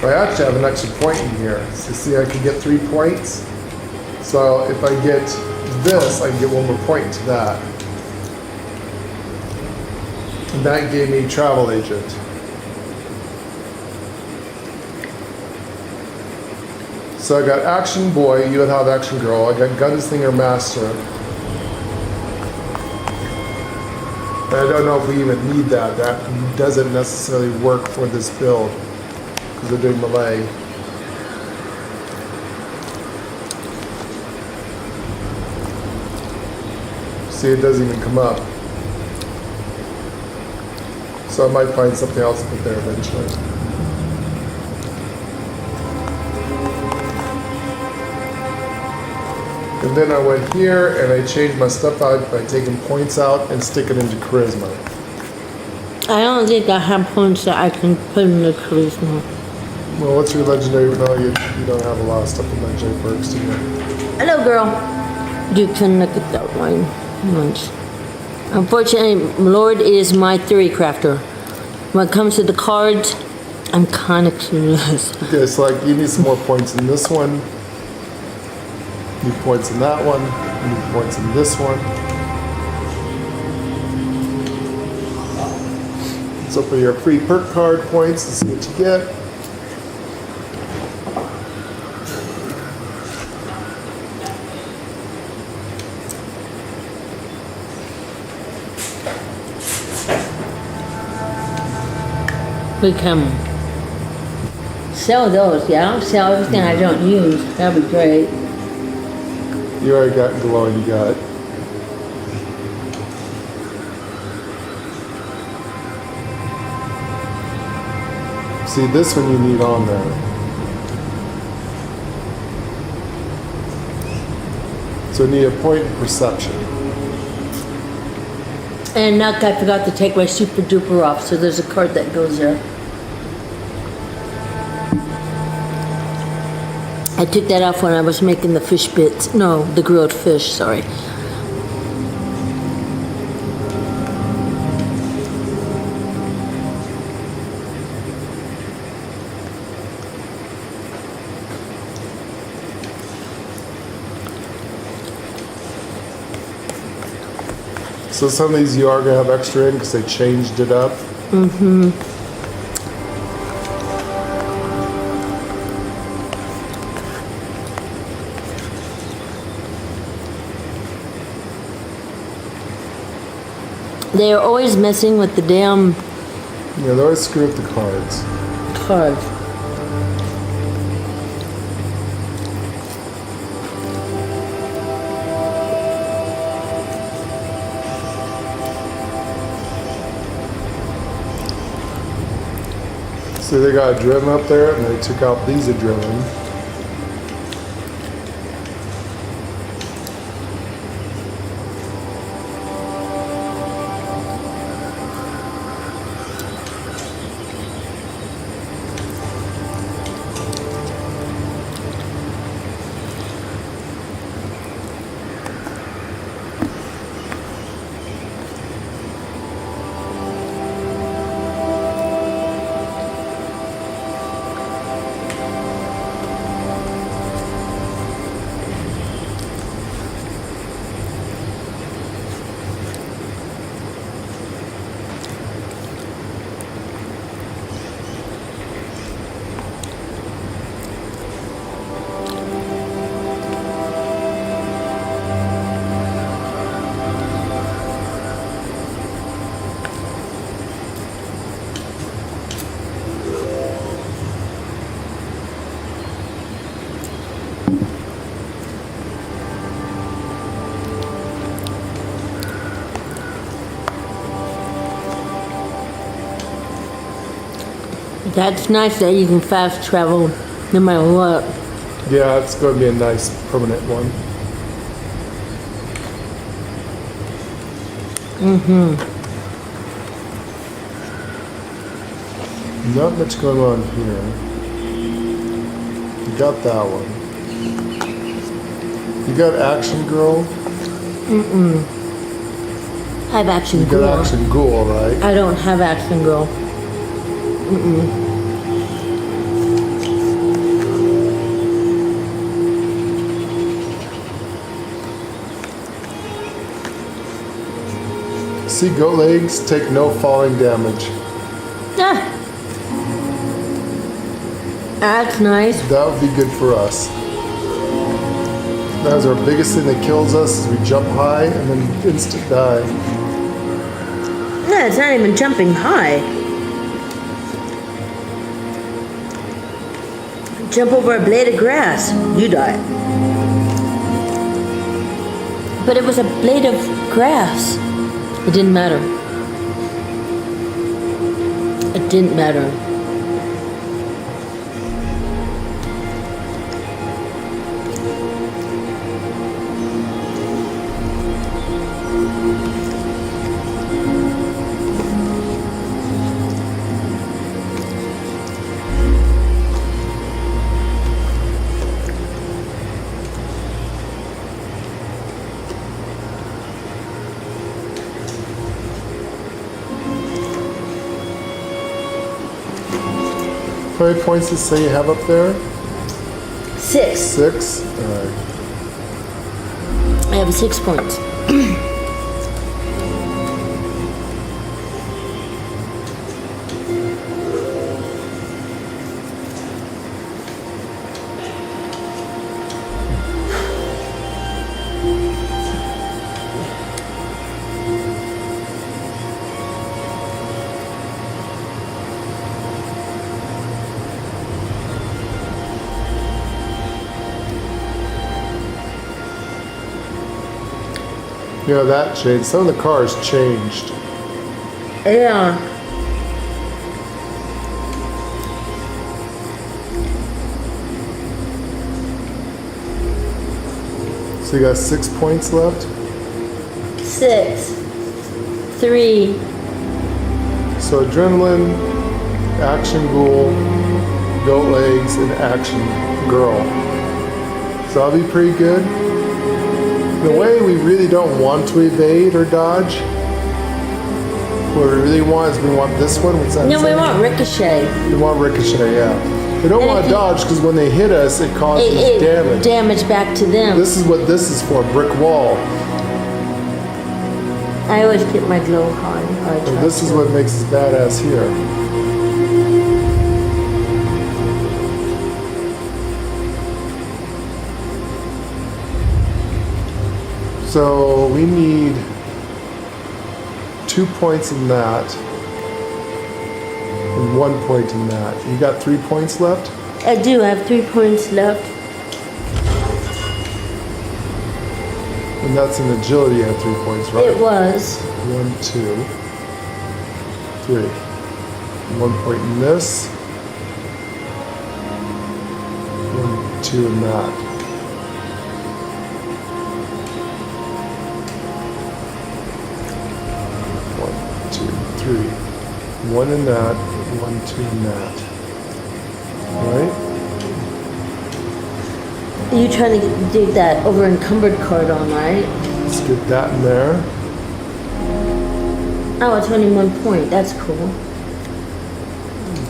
I actually have an extra point in here. So see, I can get 3 points. So if I get this, I can get 1 more point to that. And that gave me travel agent. So I got action boy, you would have action girl. I got gunslinger master. I don't know if we even need that. That doesn't necessarily work for this build because we're doing melee. See, it doesn't even come up. So I might find something else to put there eventually. And then I went here and I changed my stuff out by taking points out and stick it into charisma. I don't think I have points that I can put in the charisma. Well, what's your legendary? No, you don't have a lot of stuff in legendary perks, do you? Hello, girl. You can look at that one once. Unfortunately, Lord is my theory crafter. When it comes to the cards, I'm kind of clueless. Okay, so like you need some more points in this one. You need points in that one. You need points in this one. So for your free perk card points, this is what you get. We can sell those, yeah? Sell everything I don't use. That'd be great. You already got glowing, you got it. See, this one you need on there. So you need a point in perception. And Nuck, I forgot to take my super duper off, so there's a card that goes there. I took that off when I was making the fish bits. No, the grilled fish, sorry. So some of these you are gonna have extra in because they changed it up. Mm-hmm. They are always messing with the damn Yeah, they always screw up the cards. cards. So they got adrenaline up there, and they took out these adrenaline. That's nice that you can fast travel no matter what. Yeah, it's going to be a nice permanent one. Not much going on here. You got that one. You got Action Girl. I have Action You Girl. got Action Ghoul, right? I don't have Action Girl. See, goat legs take no falling damage. Ah. That's nice. That would be good for us. That's our biggest thing that kills us is we jump high and then instant die. No, it's not even jumping high. Jump over a blade of grass, you die. But it was a blade of grass. It didn't matter. It didn't matter. How many points does it say you have up there? 6. 6? Alright. I have 6 points. You know, that changed. Some of the cars changed. Yeah. So you got 6 points left? 6. 3. So Adrenaline, Action Ghoul, Goat Legs, and Action Girl. So that'll be pretty good. The way we really don't want to evade or dodge, what we really want is we want this one. What's that? No, we say? want Ricochet. We want Ricochet, yeah. We don't And want if to you- dodge because when they hit us, it causes damage. Damage back to them. This is what this is for, brick wall. I always keep my glow high. So this is what makes us badass here. So we need 2 points in that and 1 point in that. You got 3 points left? I do have 3 points left. And that's in agility, you have 3 points, right? It was. 1, 2, 3. 1 point in this. 1, 2 in that. One, two, three. 1 in that, 1, 2 in that. Right? You trying to dig that over encumbered card on, right? Let's get that in there. Oh, it's only 1 point. That's cool.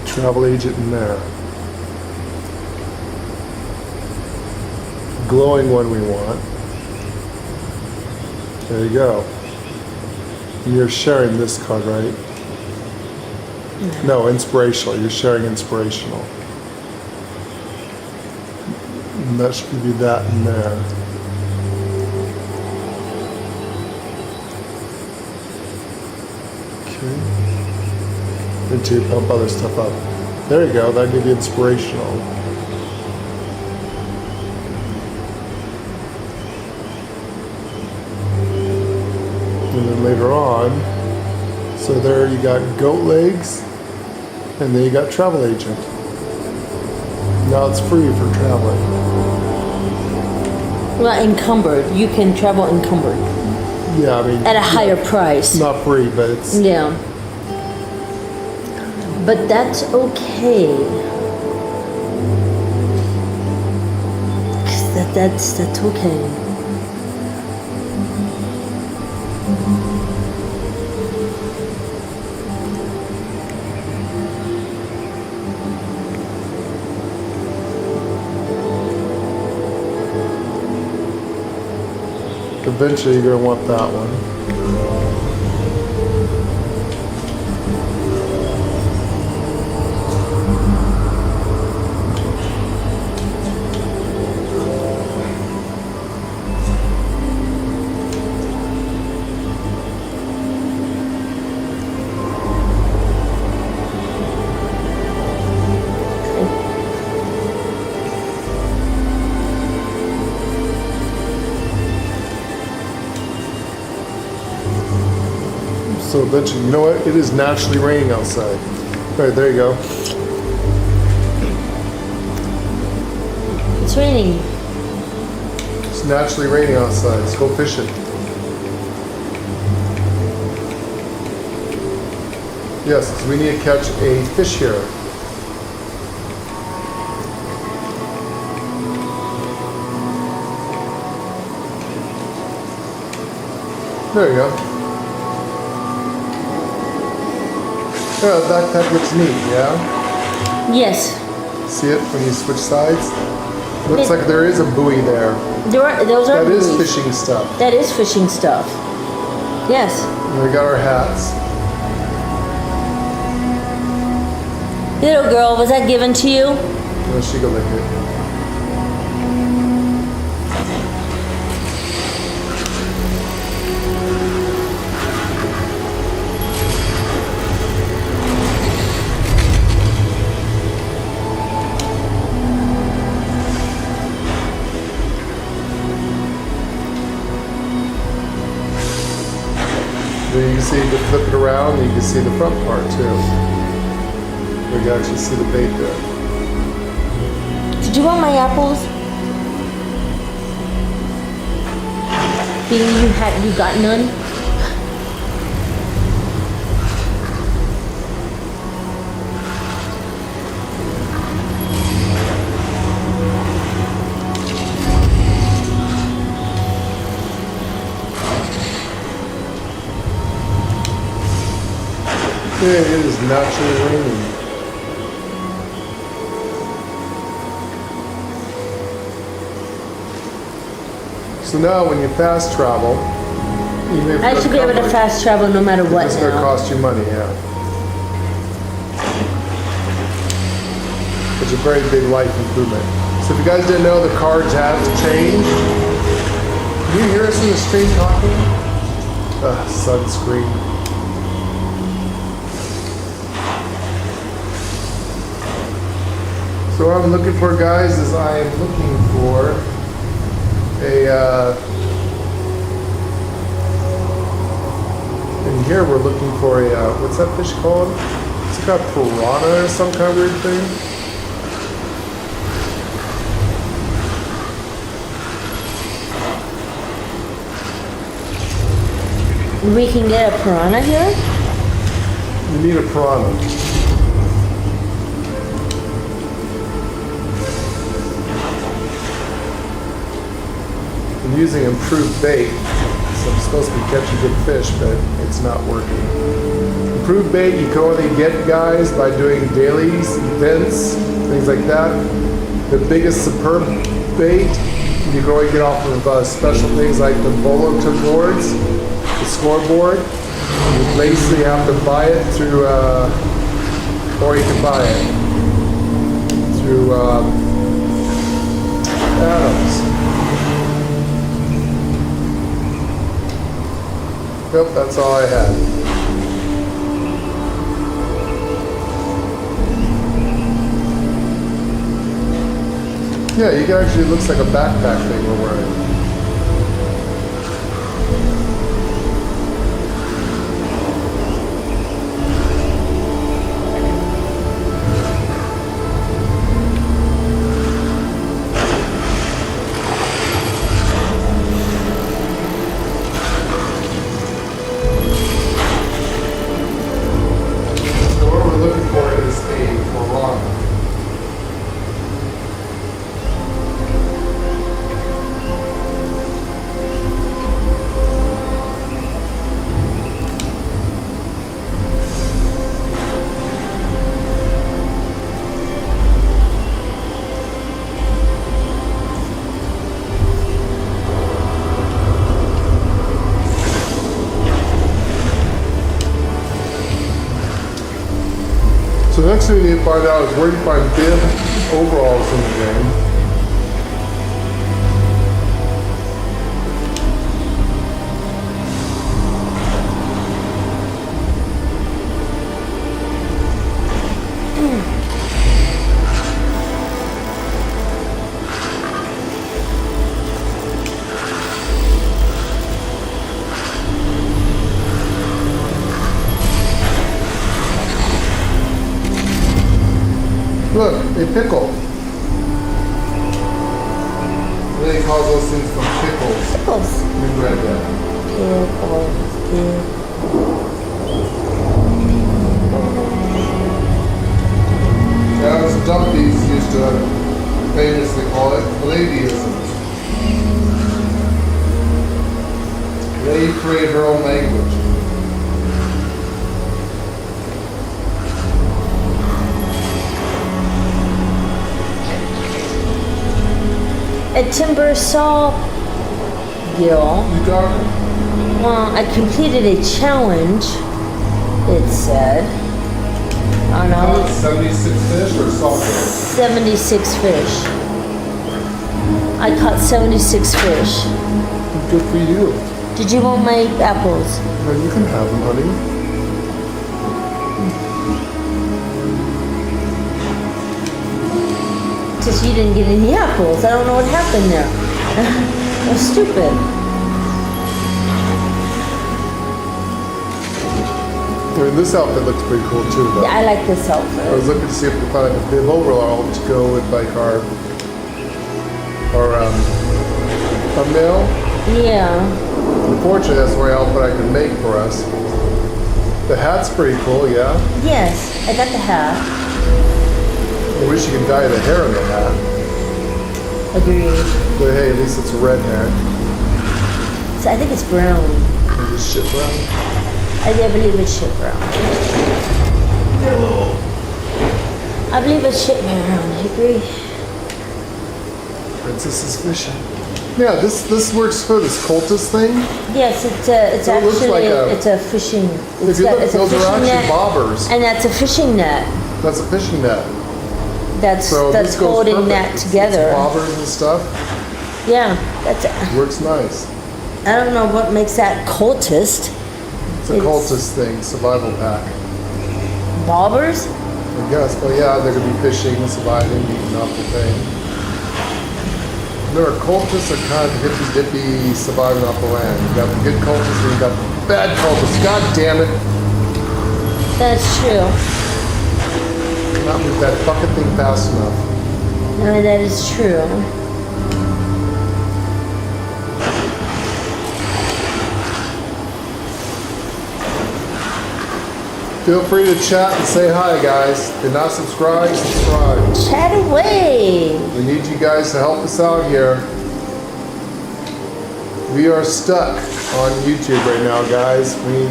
Travel agent in there. Glowing one we want. There you go. And you're sharing this card, right? No, inspirational. You're sharing inspirational. And that should give you that in there. Okay. Until you pump other stuff up. There you go. That'll give you inspirational. And then later on, so there you got goat legs, and then you got travel agent. Now it's free for traveling. Well, encumbered. You can travel encumbered. Yeah, I mean. At a higher price. Not free, but it's. Yeah. But that's okay. 'Cause that's okay. Eventually you're going to want that one. So eventually, you know what? It is naturally raining outside. All right, there you go. It's raining. It's naturally raining outside. Let's go fishing. Yes, 'cause we need to catch a fish here. There you go. Yeah, that backpack looks neat, yeah? Yes. See it when you switch sides? Looks like there is a buoy there. Those are That is buoys. fishing stuff. That is fishing stuff. Yes. And we got our hats. Little girl, was that given to you? No, she go lick it. Then you can see, you can flip it around, and you can see the front part too. We can actually see the bait there. Did you want my apples? Being you got none? Yeah, it is naturally raining. So now when you fast travel, even if I you're should be able to covered, fast travel no matter what it's going to now. cost you money, yeah. It's a very big life improvement. So if you guys didn't know, the cards have changed. Can you hear us in the stream talking? Sunscreen. So what I'm looking for, guys, is I am looking for in here we're looking for a, what's that fish called? It's like a piranha or some kind of weird thing. We can get a piranha here? You need a piranha. I'm using improved bait, so I'm supposed to be catching good fish, but it's not working. Improved bait, you can only get guys by doing dailies, events, things like that. The biggest superb bait, you can only get off of special things like the bulletin boards, the scoreboard. You basically have to buy it through, or you can buy it through Adams. Yep, that's all I had. Yeah, you can actually, it looks like a backpack thing we're wearing. So what we're looking for is a piranha. So the next thing we need to find out is where you find bib overalls in the game. Look, a pickle. They call those things from pickles. Pickles. We read that. Yeah, those dumpies used to famously call it palladiism. They create her own language. A timber saw gill. You got it? Well, I completed a challenge, it said. On all Caught 76 fish or salt fish? 76 fish. I caught 76 fish. Good for you. Did you want my apples? Well, you can have them, honey. Just you didn't get any apples. I don't know what happened there. That was stupid. I mean, this outfit looks pretty cool too, though. Yeah, I like this I outfit. was looking to see if we could find a bib overall to go with like our thumbnail. Yeah. Unfortunately, that's the only outfit I can make for us. The hat's pretty cool, yeah. Yes, I got the hat. I wish you could dye the hair in the hat. Agreed. But hey, at least it's a red hat. So I think it's brown. And just shit brown. I believe it's shit brown. I believe it's shit brown. I agree. Princess is fishing. Yeah, this works for this cultist thing. Yes, it's So it looks actually like it's a fishing. If you look, It's a those are fishing actually net, bobbers. and that's a fishing net. That's a fishing net. That's So that's this goes holding perfect. that It's together. bobbers and stuff. Yeah, that's. Works nice. I don't know what makes that cultist. It's a cultist thing, survival pack. Bobbers? I guess, but yeah, they're gonna be fishing, surviving, eating off the thing. There are cultists that kind of hippy-dippy surviving off the land. You got the good cultists and you got the bad cultists. God damn it! That's true. Not move that fucking thing fast enough. I mean, that is true. Feel free to chat and say hi, guys. If you're not subscribed, subscribe. Chat away. We need you guys to help us out here. We are stuck on YouTube right now, guys. We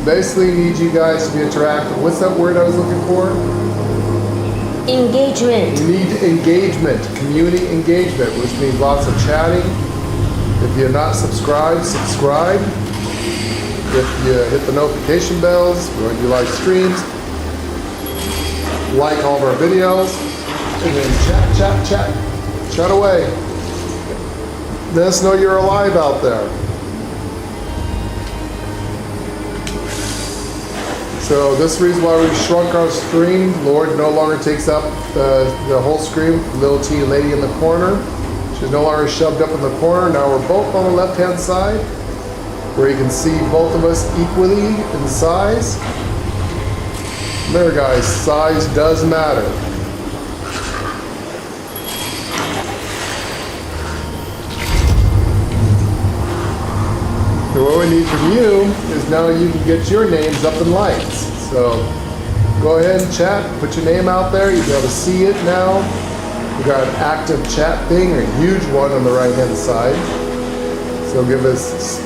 basically need you guys to be interactive. What's that word I was looking for? Engagement. We need engagement, community engagement, which means lots of chatting. If you're not subscribed, subscribe. If you hit the notification bells, we're going to do live streams. Like all of our videos. And then chat away. Let us know you're alive out there. So this is the reason why we shrunk our screen. Lord no longer takes up the whole screen. Little teeny lady in the corner. She's no longer shoved up in the corner. Now we're both on the left-hand side, where you can see both of us equally in size. There, guys, size does matter. So what we need from you is now you can get your names up in lights. So go ahead and chat, put your name out there. You'll be able to see it now. We got an active chat thing, a huge one on the right-hand side. So give us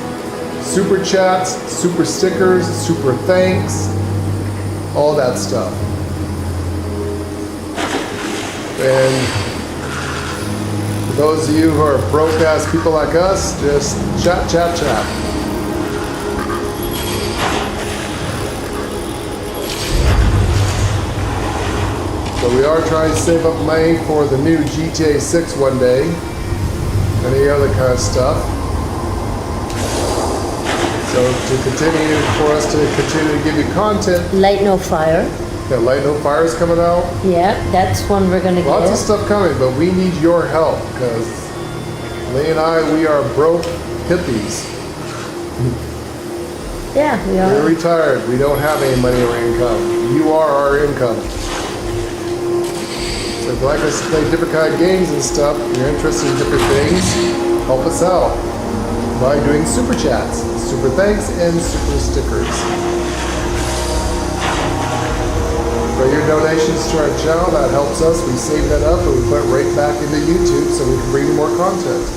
super chats, super stickers, super thanks, all that stuff. And for those of you who are broke-ass people like us, just chat. So we are trying to save up money for the new GTA 6 one day, and any other kind of stuff. So for us to continue to give you content. Light no fire. Yeah, Light No Fire is coming out. Yeah, that's one we're gonna Lots get. of stuff coming, but we need your help because Lee and I, we are broke hippies. Yeah, we We're are. retired. We don't have any money or income. You are our income. So if you like us to play different kind of games and stuff, you're interested in different things, help us out by doing super chats, super thanks, and super stickers. For your donations to our channel, that helps us. We save that up and we put it right back into YouTube so we can bring you more content.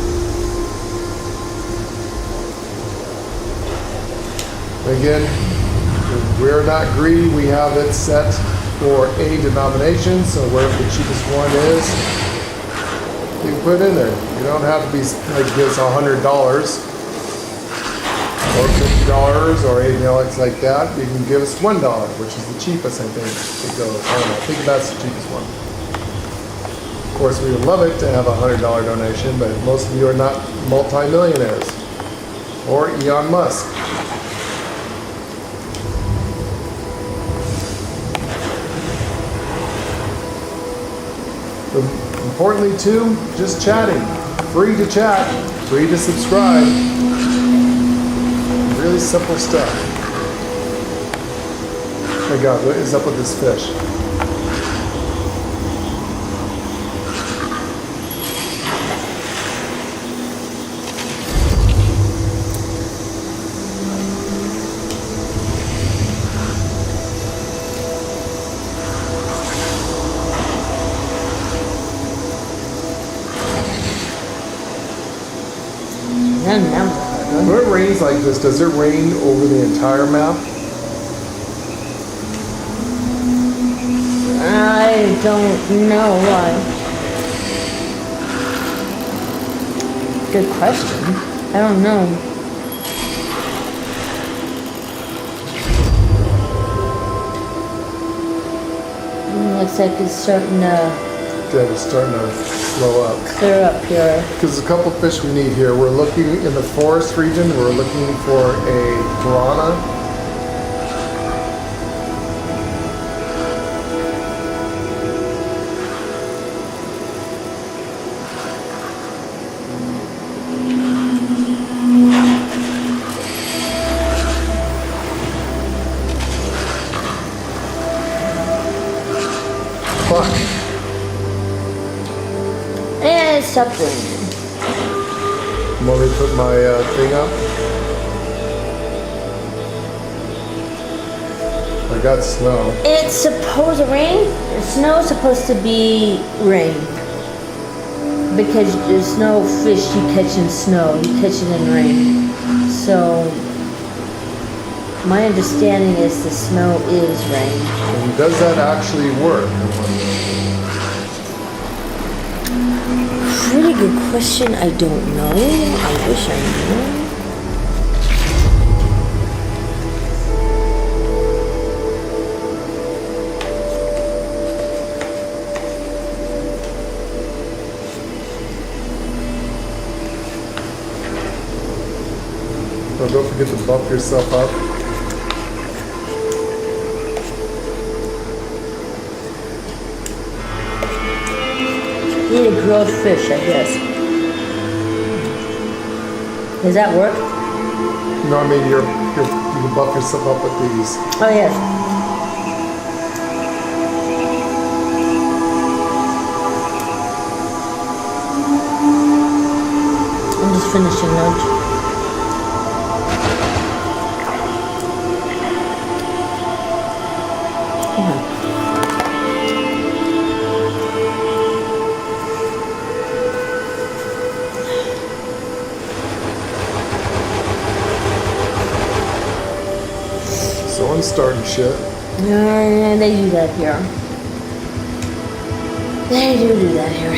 Again, we're not greedy. We have it set for a denomination, so wherever the cheapest one is, you can put it in there. You don't have to be like this $100 or $50 or anything else like that. You can give us $1, which is the cheapest, I think. It goes. I don't know. I think that's the cheapest one. Of course, we would love it to have a $100 donation, but most of you are not multi-millionaires or Elon Musk. But importantly too, just chatting. Free to chat, free to subscribe. Really simple stuff. Oh my God, what is up with this fish? When it rains like this, does it rain over the entire map? I don't know why. Good question. I don't know. Looks like it's starting to Yeah, it's starting to slow up. clear up here. Because there's a couple fish we need here. We're looking in the forest region. We're looking for a piranha. Fuck. And it's something. Want me to put my thing up? got snow. It's supposed to rain. Snow's supposed to be rain. Because there's no fish you catch in snow. You catch it in rain. So, my understanding is the snow is rain. And does that actually work? Pretty good question. I don't know. I wish I knew. So don't forget to bump yourself up. Eat a grilled fish, I guess. Does that work? No, I mean you can bump yourself up with these. Oh, yes. I'm just finishing lunch. Someone's starting shit. Yeah, they do that here. They do that here.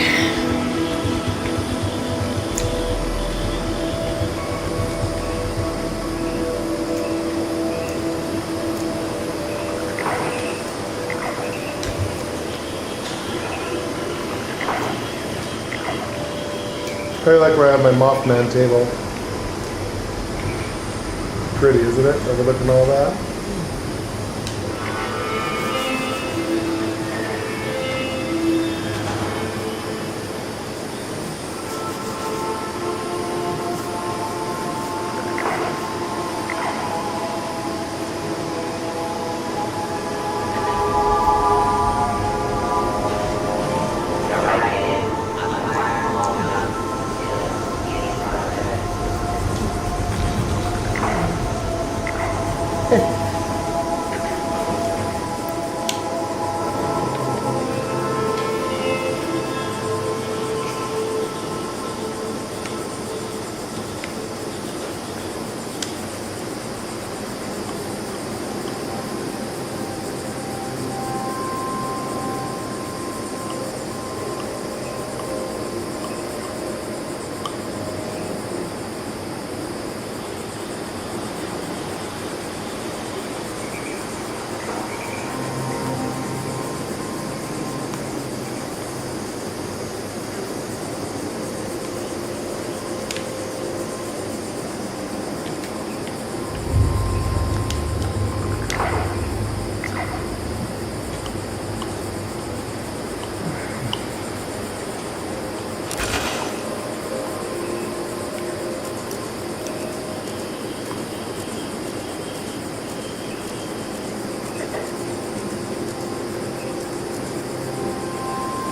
Kind of like where I have my Mothman table. Pretty, isn't it? Overlooking all that.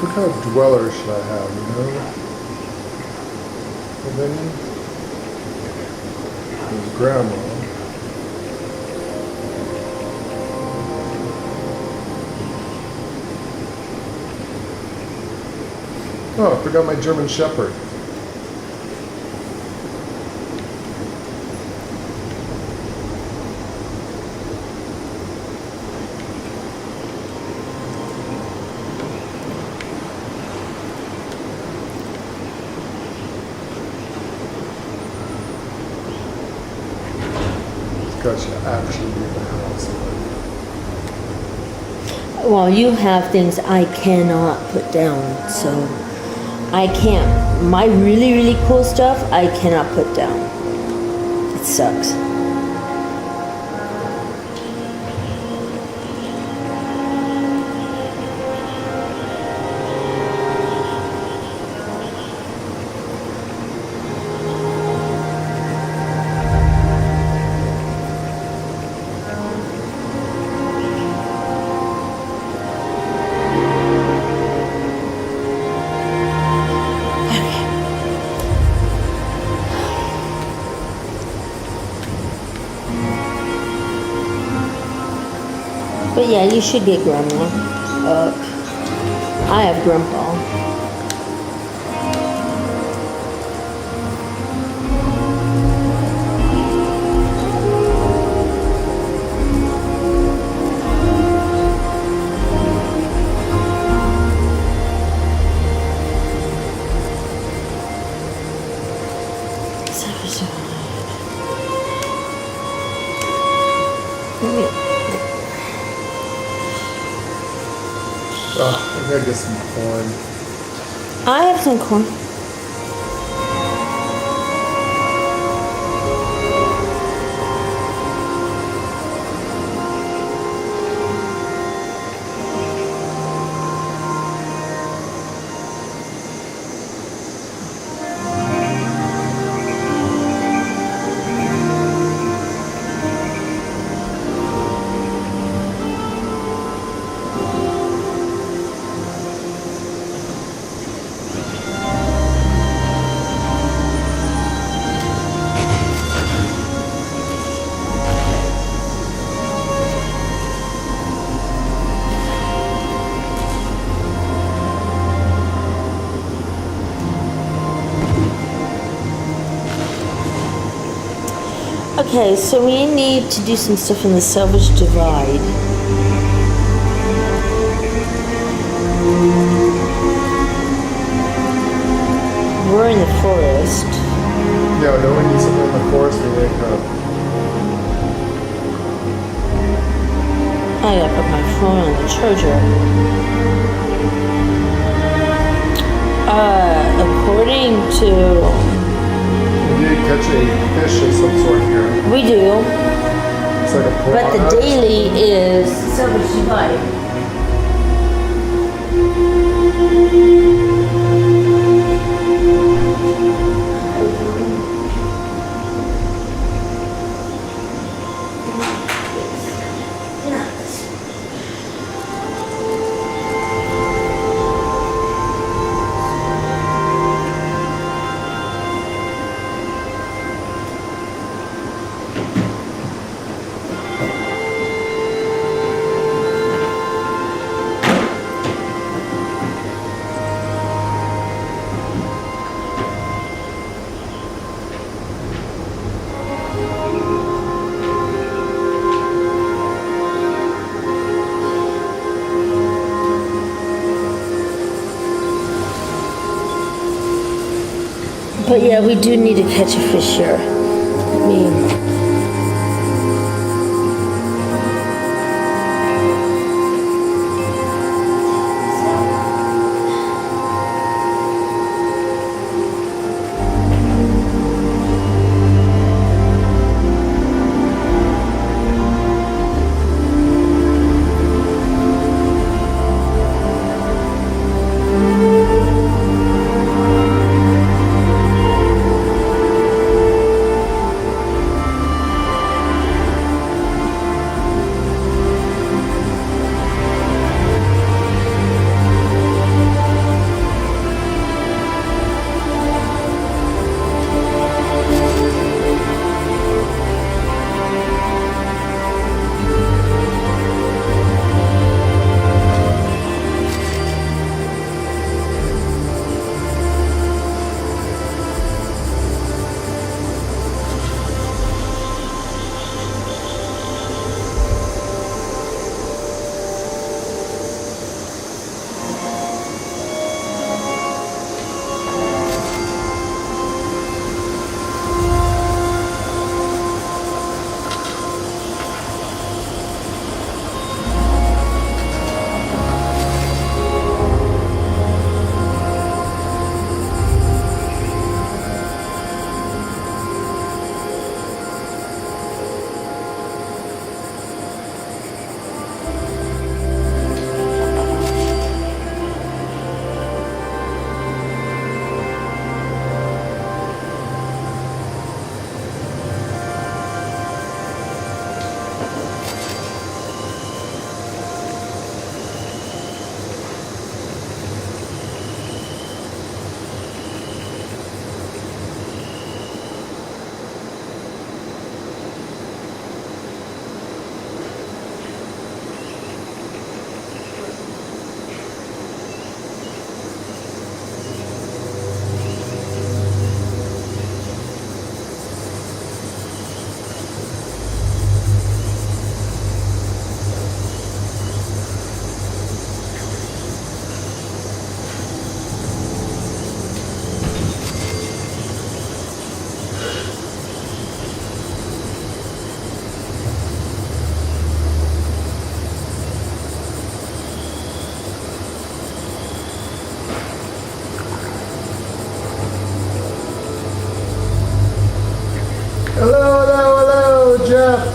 What kind of dweller should I have, you know? And then there's grandma. Oh, I forgot my German Shepherd. Got you actually leave the house. Well, you have things I cannot put down, so I can't. My really, really cool stuff, I cannot put down. It sucks. But yeah, you should get Grandma up. I have Grandpa. I gotta get some corn. I have some corn. Okay, so we need to do some stuff in the Salvage Divide. We're in the forest. Yeah, no one needs something in the forest to make up. I gotta put my phone on the charger. According to... We need to catch a fish of some sort here. We do. It's like a But the piranha. daily is Salvage Divide. But yeah, we do need to catch a fish here. I mean,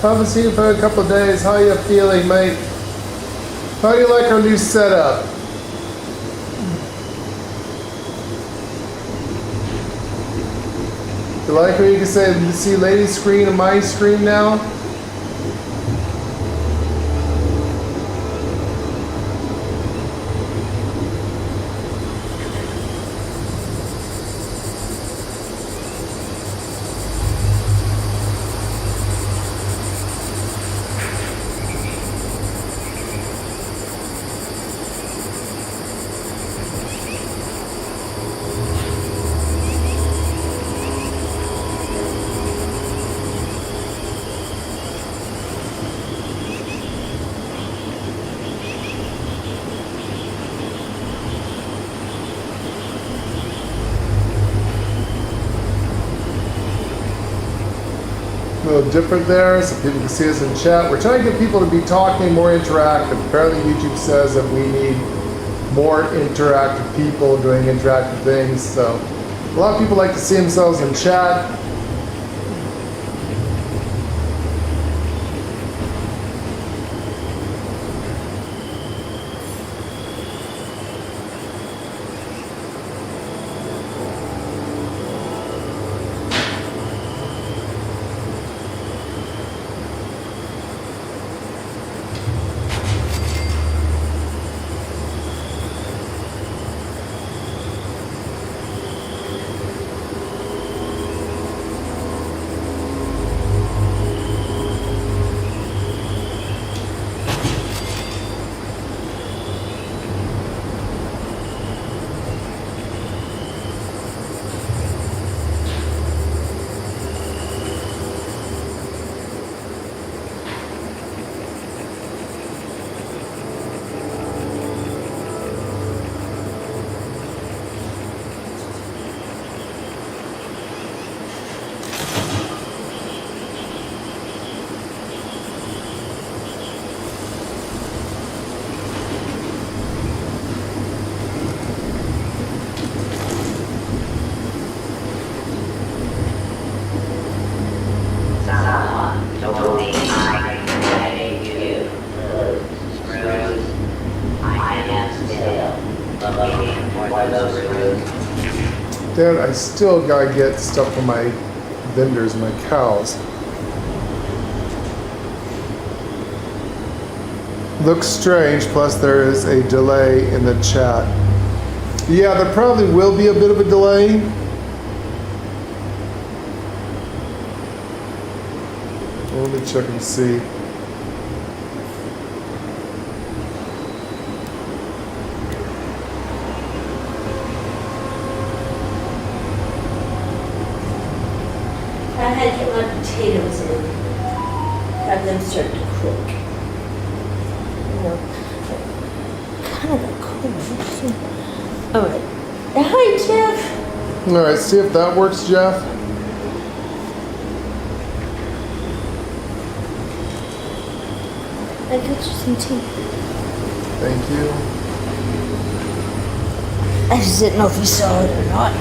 Haven't seen you for a couple of days. How you feeling, mate? How do you like our new setup? You like when you can say, see lady's screen and my screen now? A little different there so people can see us in chat. We're trying to get people to be talking more interactive. Apparently YouTube says that we need more interactive people doing interactive things. So a lot of people like to see themselves in chat. Dad, I still gotta get stuff from my vendors, my cows. Looks strange, plus there is a delay in the chat. Yeah, there probably will be a bit of a delay. Let me check and see. I had to get my potatoes in, have them start to cook. You know, kind of a cool. All right. Hi, Jeff. All right, see if that works, Jeff. I got you some tea. Thank you. I just didn't know if you saw it or not.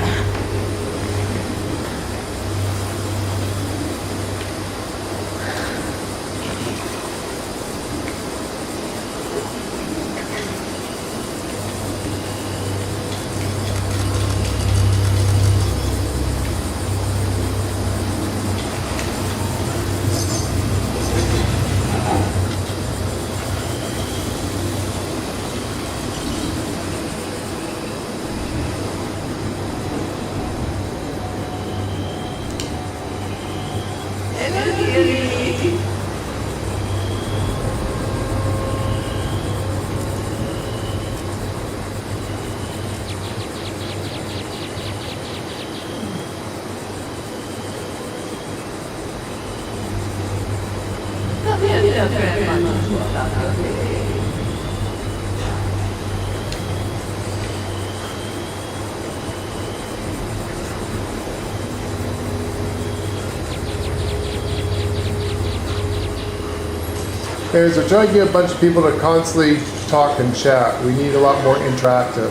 Anyways, we're trying to get a bunch of people to constantly talk and chat. We need a lot more interactive.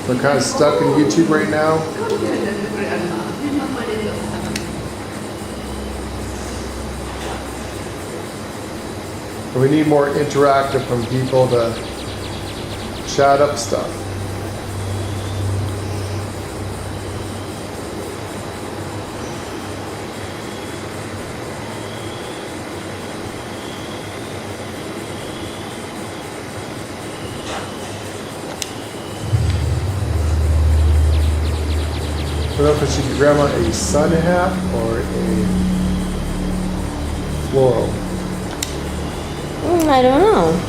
We're kind of stuck in YouTube right now. We need more interactive from people to chat up stuff. I don't know if I should give Grandma a sun hat or a floral. I don't know.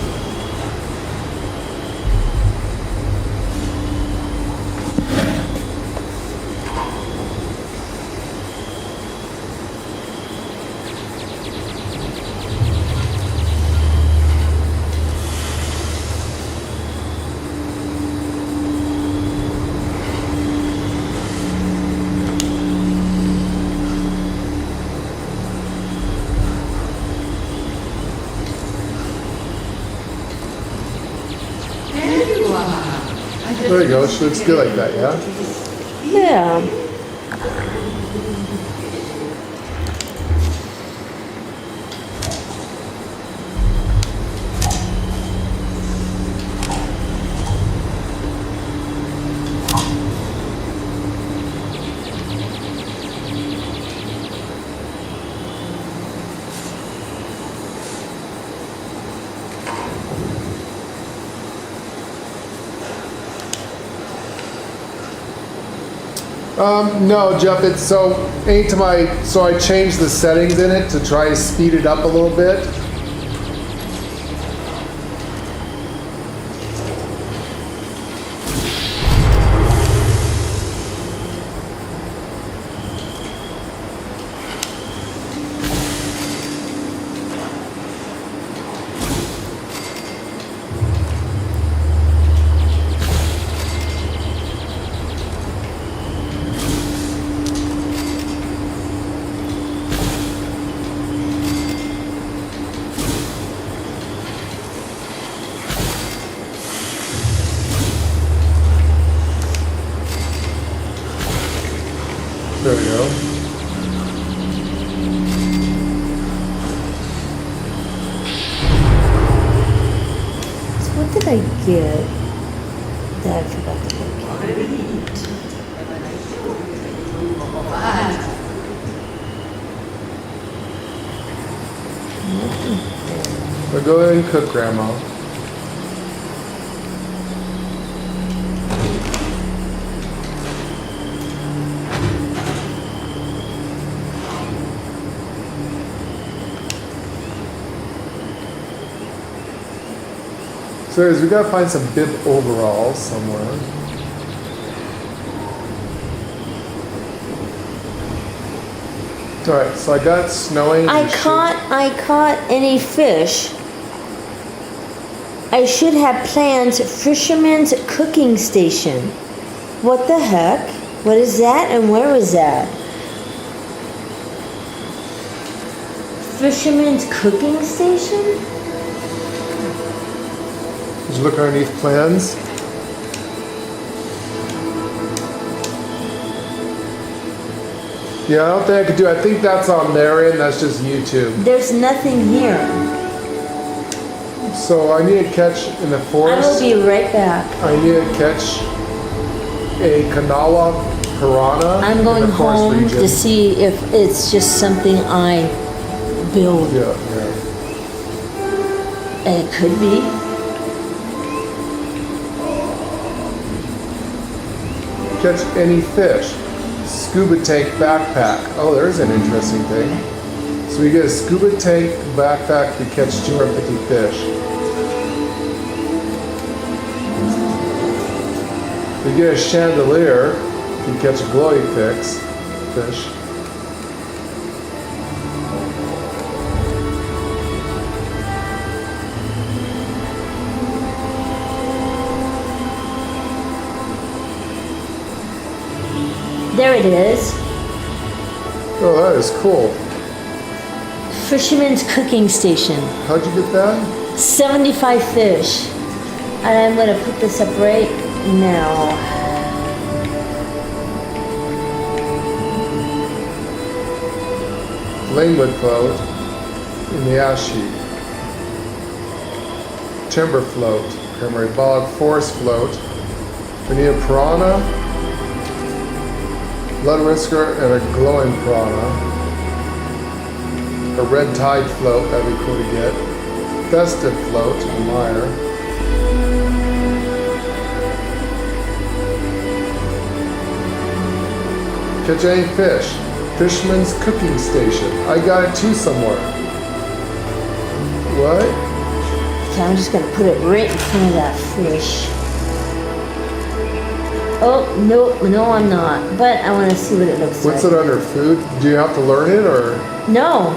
There you go. She looks good like that, yeah? Yeah. No, Jeff, it's so anytime I changed the settings in it to try to speed it up a little bit. There we go. So what did I get that I forgot to look at? Well, go ahead and cook, Grandma. So we gotta find some bib overalls somewhere. All right, so I got snowing. I caught any fish. I should have plans. Fisherman's cooking station. What the heck? What is that and where is that? Fisherman's cooking station? Did you look underneath plans? Yeah, I don't think I could do it. I think that's on their end. That's just YouTube. There's nothing here. So I need to catch in the I forest. will be right back. I need to catch a Kanawha piranha. I'm going in the forest home region. to see if it's just something I build. Yeah. And it could be. Catch any fish. Scuba tank backpack. Oh, there's an interesting thing. So we get a scuba tank backpack to catch 250 fish. We get a chandelier to catch a glowy fish. There it is. Oh, that is cool. Fisherman's cooking station. How'd you get that? 75 fish. And I'm going to put this up right now. Flamewood float in the ash heap. timber float. Primary bog forest float. We need a piranha, blood whisker, and a glowing piranha. A red tide float, that'd be cool to get. Festive float, a Mire. Catch any fish. Fisherman's cooking station. I got it too somewhere. What? Okay, I'm just gonna put it right in front of that fish. Oh, no, I'm not. But I want to see what it looks What's like. it under? Food? Do you have to learn it or? No.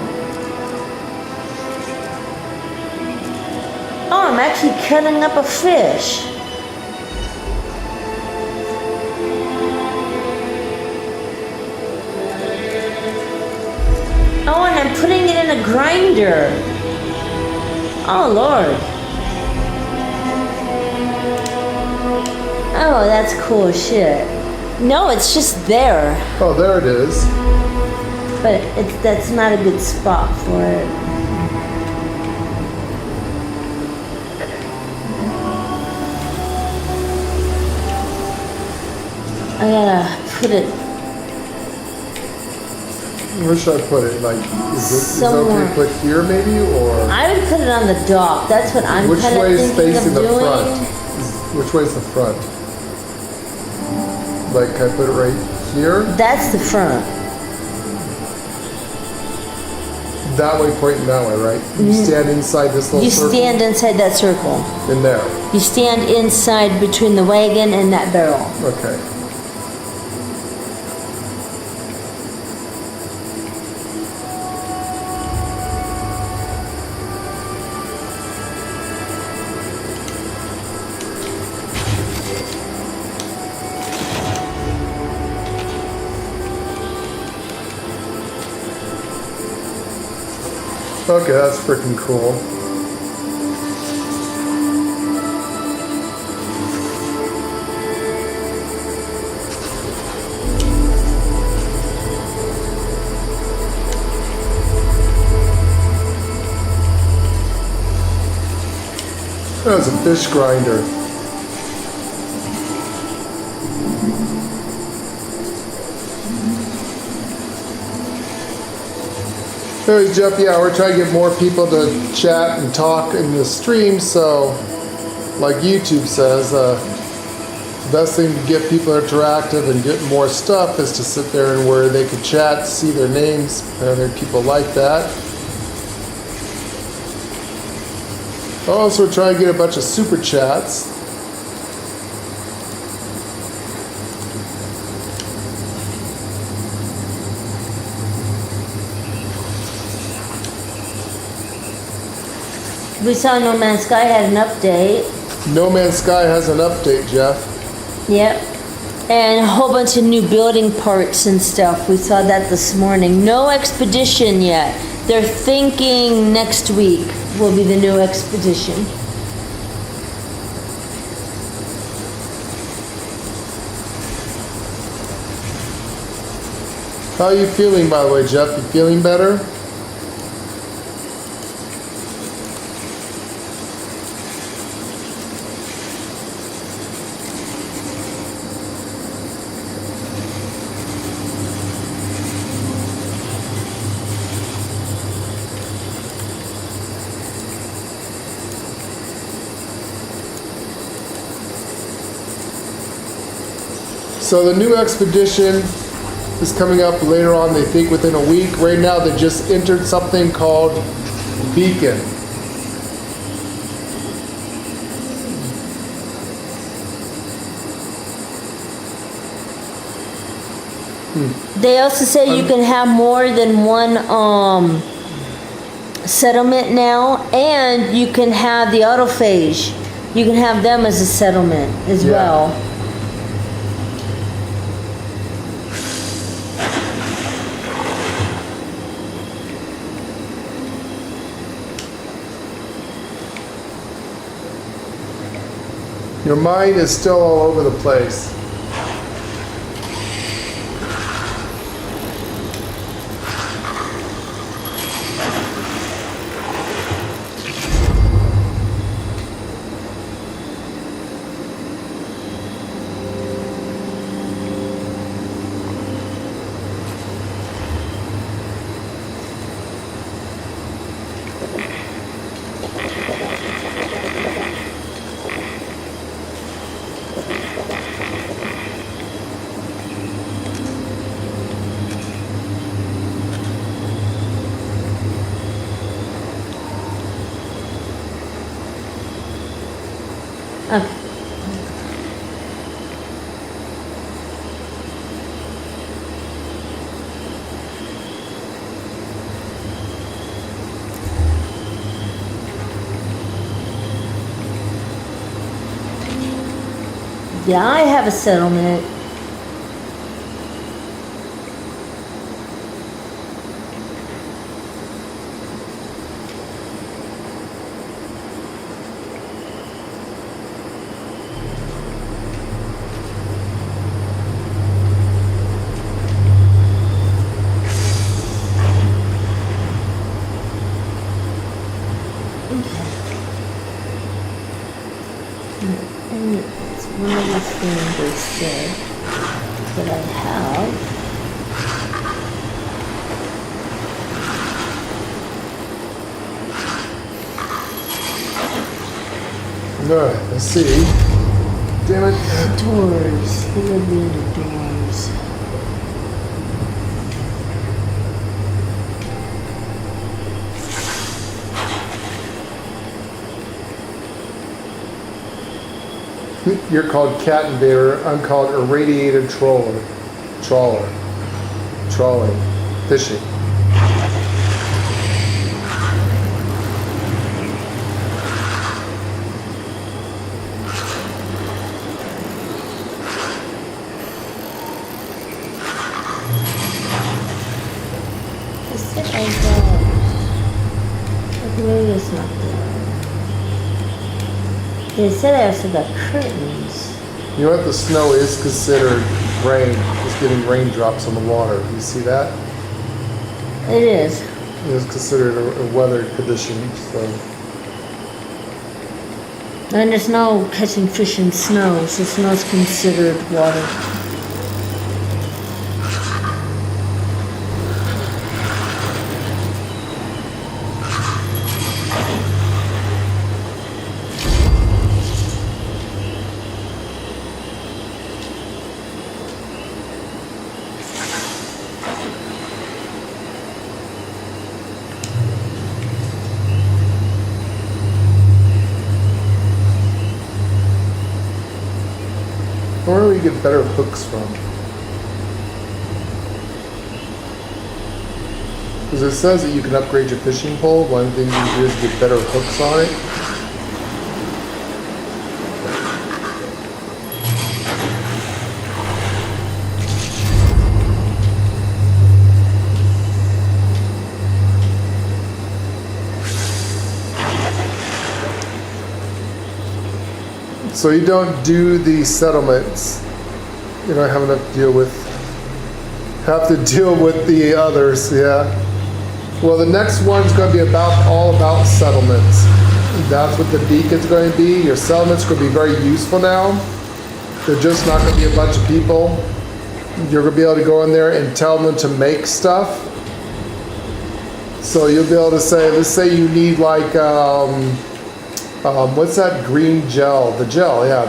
Oh, I'm actually cutting up a fish. Oh, and I'm putting it in a grinder. Oh, Lord. Oh, that's cool shit. No, it's just there. Oh, there it is. But that's not a good spot for it. I gotta put it Where should I put it? Like, is it okay somewhere. to put here maybe, or? I would put it on the dock. That's what I'm Which kind way of is thinking facing of the doing. front? Which way is the front? Like, can I put it right here? That's the front. That way, pointing that way, right? You stand inside this little You circle? stand inside that circle. In there. You stand inside between the wagon and that barrel. Okay. Okay, that's freaking cool. That's a fish grinder. Hey Jeff, yeah, we're trying to get more people to chat and talk in the stream, so like YouTube says, the best thing to get people interactive and get more stuff is to sit there and where they could chat, see their names, and people like that. Also, we're trying to get a bunch of super chats. We saw No Man's Sky had an update. No Man's Sky has an update, Jeff. Yep. And a whole bunch of new building parts and stuff. We saw that this morning. No expedition yet. They're thinking next week will be the new expedition. How are you feeling, by the way, Jeff? You feeling better? So the new expedition is coming up later on, they think within a week. Right now they just entered something called Beacon. They also say you can have more than one settlement now, and you can have the autophage. You can have them as a settlement as Yeah. well. Your mind is still all over the place. Yeah, I have a settlement. And it's one of the things they said that I have. Alright, let's see. Damn it. Doors. What are the other doors? You're called cat invader. I'm called irradiated trawler. Trawling. Fishing. I said I don't. But maybe it's not there. They said I also got curtains. You know what? The snow is considered rain. It's getting raindrops on the water. You see that? It is. It is considered a weather condition. So And there's no catching fish in snow, so snow's considered water. where do we get better hooks from? Because it says that you can upgrade your fishing pole. One of the things you can do is get better hooks on it. So you don't do the settlements. You don't have enough to deal with. Have to deal with the others, yeah. Well, the next one's going to be all about settlements. That's what the beacon's going to be. Your settlements are going to be very useful now. They're just not going to be a bunch of people. You're going to be able to go in there and tell them to make stuff. So you'll be able to say, let's say you need like, what's that green gel? The gel, yeah,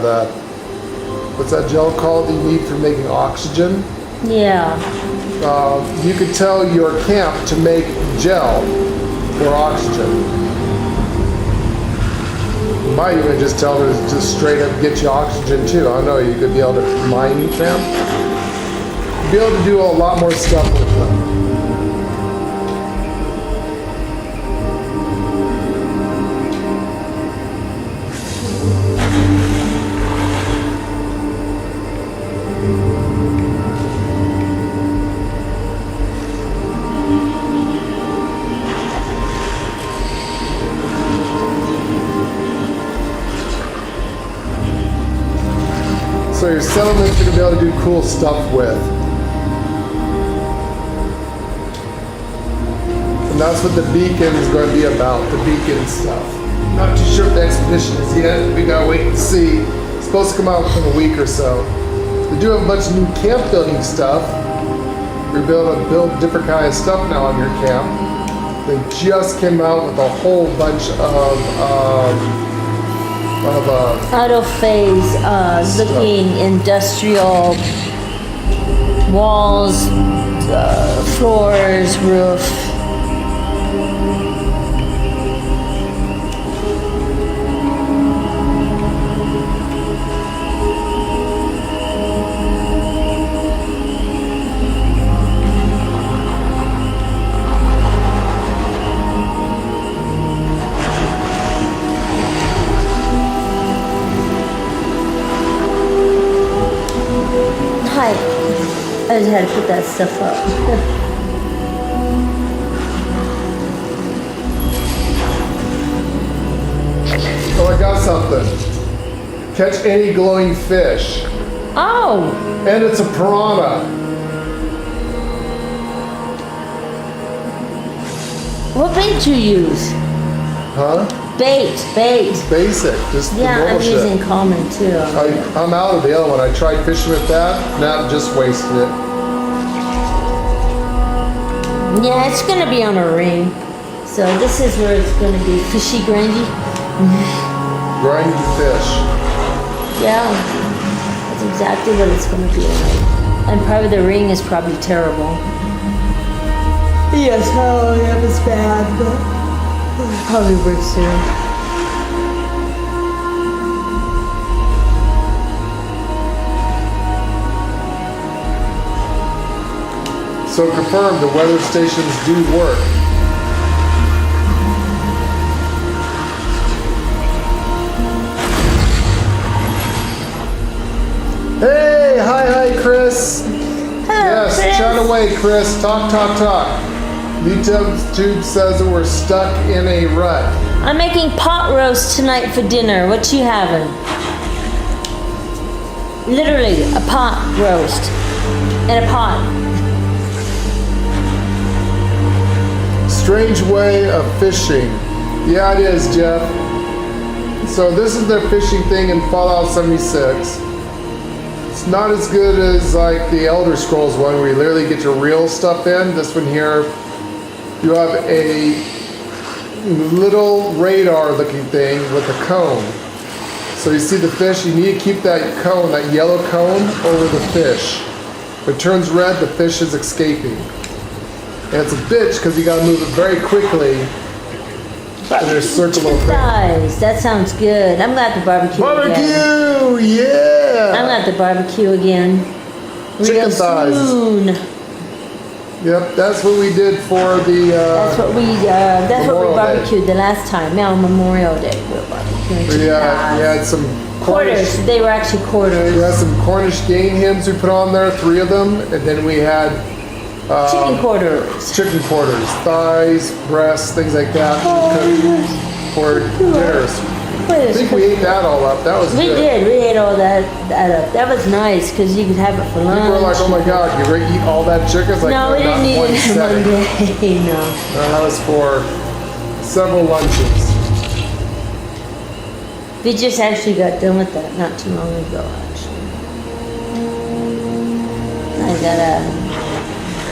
what's that gel called that you need for making oxygen? Yeah. You could tell your camp to make gel for oxygen. You might even just tell them to just straight up get you oxygen too. I don't know, you could be able to mine them. You'd be able to do a lot more stuff with them. So your settlements you're going to be able to do cool stuff with. And that's what the beacon is going to be about, the beacon stuff. Not too sure what the expedition is yet. We got to wait and see. It's supposed to come out within a week or so. They do have a bunch of new camp building stuff. You're able to build different kind of stuff now on your camp. They just came out with a whole bunch of auto phase looking industrial walls, floors, roof. I just had to put that stuff up. Oh, I got something. Catch any glowing fish. Oh, And it's a piranha. what bait you use? Huh? Bait. Basic. Just the Yeah, normal I'm shit. using common too. I'm out of the other one. I tried fishing with that. Nah, just wasted it. Yeah, it's gonna be on a ring. So this is where it's gonna be fishy grindy. Grind fish. Yeah, that's exactly what it's gonna be like. And probably the ring is probably terrible. Yes, oh yeah, it's bad, but probably works soon. So confirmed, the weather stations do work. Hey, hi, Chris. Hello, Yes, Chris. chat away, Chris. Talk. YouTube says that we're stuck in a rut. I'm making pot roast tonight for dinner. What you having? Literally, a pot roast. In a pot. Strange way of fishing. Yeah, it is, Jeff. So this is their fishing thing in Fallout 76. It's not as good as like the Elder Scrolls one where you literally get your real stuff in. This one here, you have a little radar looking thing with a cone. So you see the fish, you need to keep that cone, that yellow cone, over the fish. If it turns red, the fish is escaping. And it's a bitch because you gotta move it very quickly. And there's a circle Chicken of thing. thighs. That sounds good. I'm glad to barbecue again. Barbecue! Yeah! I'm glad to barbecue again. Chicken Real thighs. soon. Yep, that's what we did for the, That's what we Memorial Day. barbecued the last time. Now Memorial Day we were barbecuing chicken we thighs. had some Quarters. They were actually quarters. We had some Cornish game hens we put on there, 3 of them, and then we had Chicken quarters. chicken quarters, thighs, breasts, things like that, cooked for dinners. I think we ate that all up. That was We good. did. We ate all that up. That was nice because you could have it for lunch. People were like, "Oh my God, you ready to eat all that chicken?" It's like, No, we not didn't eat one it in setting. one day. No. That was for several lunches. We just actually got done with that not too long ago, actually.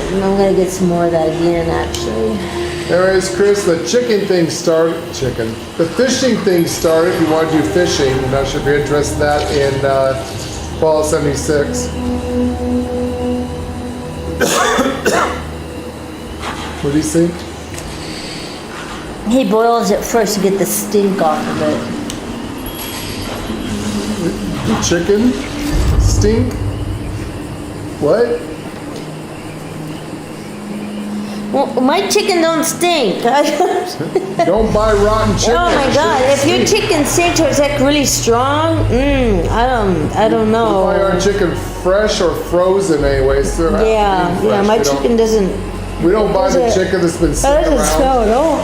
I'm gonna get some more of that again, actually. Anyways, Chris, the chicken thing started. The fishing thing started. If you want to do fishing, I'm not sure if you're interested in that in Fallout 76. What do you think? He boils it first to get the stink off of it. The chicken stink? What? Well, my chicken don't stink. Don't buy rotten chicken. Oh my God! If your chicken stinks or it's like really strong, I don't We buy our know. chicken fresh or frozen anyway. So it has to be Yeah, fresh. my We don't- chicken doesn't. We don't buy the doesn't- chicken that's been That sitting doesn't around. smell at all.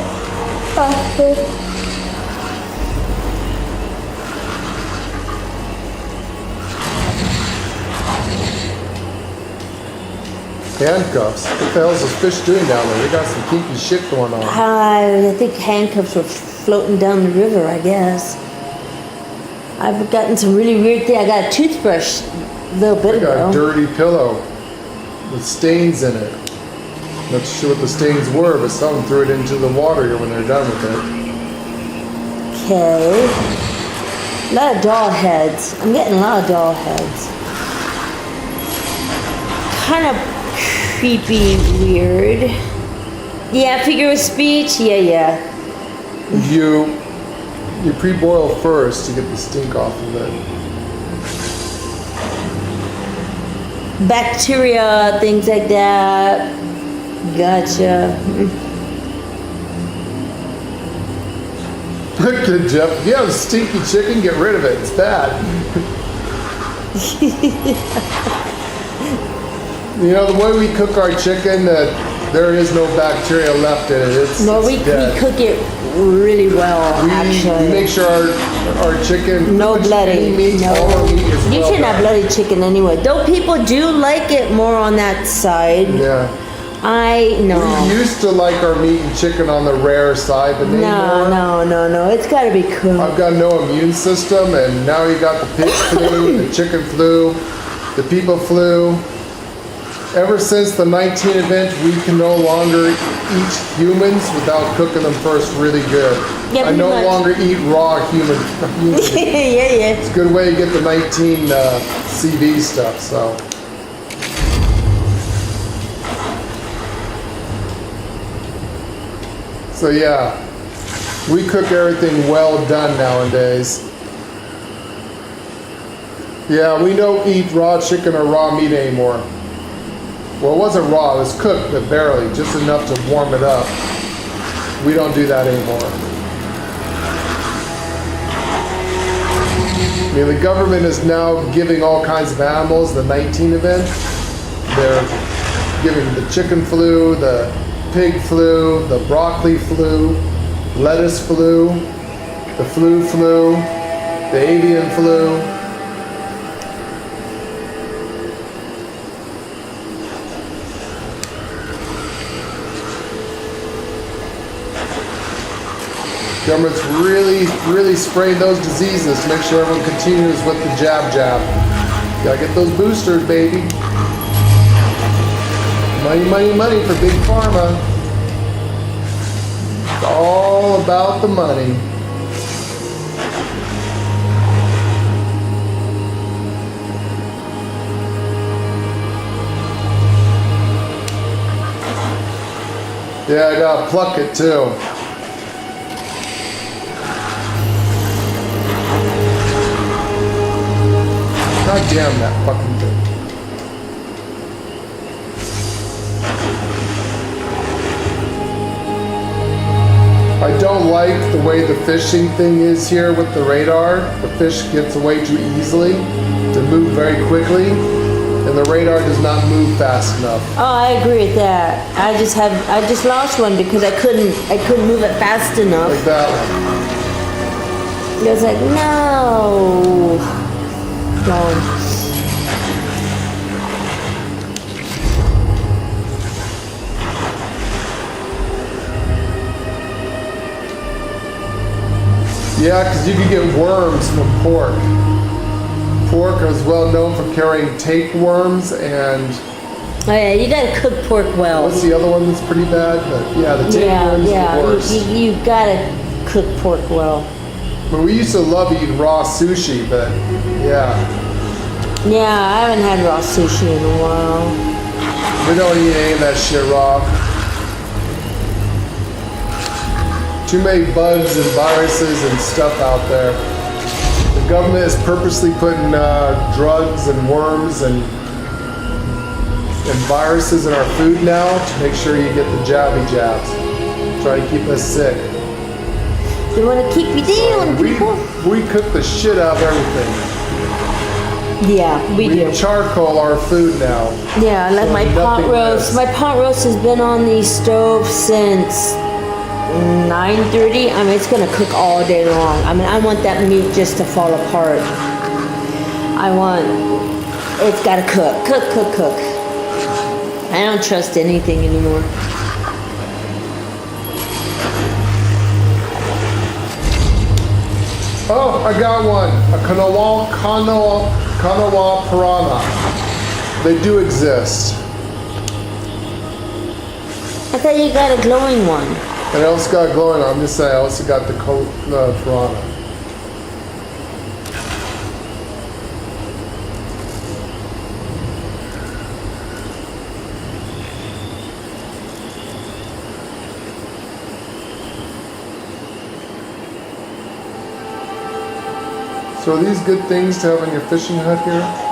Handcuffs. What the hell's those fish doing down there? They got some kinky shit going on. I think handcuffs were floating down the river, I guess. I've gotten some really weird things. I got a toothbrush a little bit They got a ago. dirty pillow with stains in it. Not sure what the stains were, but someone threw it into the water here when they're done with it. Okay. A lot of doll heads. I'm getting a lot of doll heads. Kind of creepy, weird. Yeah, figure of speech. Yeah. You pre-boil first to get the stink off of it. Bacteria, things like that. Gotcha. Look at Jeff. If you have stinky chicken, get rid of it. It's bad. You know, the way we cook our chicken, there is no bacteria left in it. We cook it really well, actually. We make sure our chicken... No bloody. Meat, no. All our meat is You well shouldn't have done. bloody chicken anyway. Though people do like it more on that side. Yeah. I know. We used to like our meat and chicken on the rare side, but anymore... No. It's got to be cooked. I've got no immune system, and now you got the pig flu, the chicken flu, the people flu. Ever since the 19 event, we can no longer eat humans without cooking them first really good. Yeah, I no pretty much. longer eat raw human. yeah. It's a good way to get the 19 CV stuff, so. So yeah, we cook everything well done nowadays. Yeah, we don't eat raw chicken or raw meat anymore. Well, it wasn't raw, it was cooked, but barely, just enough to warm it up. We don't do that anymore. I mean, the government is now giving all kinds of animals the 19 event. They're giving the chicken flu, the pig flu, the broccoli flu, lettuce flu, the flu, the avian flu. Government's really spraying those diseases to make sure everyone continues with the jab. Gotta get those boosters, baby. Money for big pharma. It's all about the money. Yeah, I gotta pluck it too. God damn that fucking thing. I don't like the way the fishing thing is here with the radar. The fish gets away too easily to move very quickly, and the radar does not move fast enough. Oh, I agree with that. I just lost one because I couldn't move it fast enough. Like that one. I was like, no. Gone. Yeah, because you can get worms from pork. Pork is well known for carrying tapeworms, and Oh yeah, you gotta cook pork well. what's the other one that's pretty bad? But yeah, the tapeworms are the worst. You gotta cook pork well. I mean, we used to love eating raw sushi, but yeah, Yeah, I haven't had raw sushi in a while. we don't eat any of that shit raw. Too many bugs and viruses and stuff out there. The government is purposely putting drugs and worms and viruses in our food now to make sure you get the jabs. Try to keep us sick. They wanna keep you down, people. We cook the shit out of everything. Yeah, we do. We charcoal our food now. Yeah, like So my pot nothing roast. less. My pot roast has been on the stove since 9:30. I mean, it's gonna cook all day long. I mean, I want that meat just to fall apart. It's gotta cook. Cook. I don't trust anything anymore. Oh, I got one. A Kanawa piranha. They do exist. I thought you got a glowing one. And I also got glowing. I'm just saying, I also got the piranha. So are these good things to have in your fishing hut here?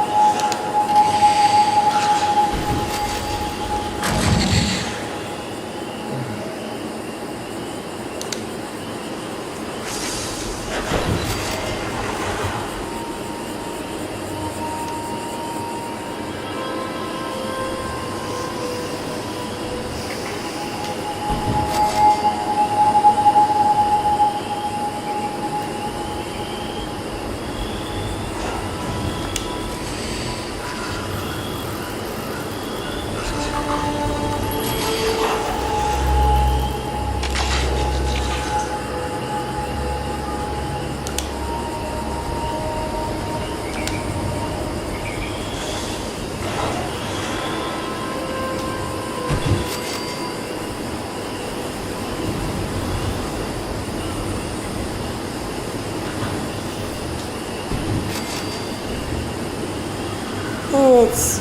let's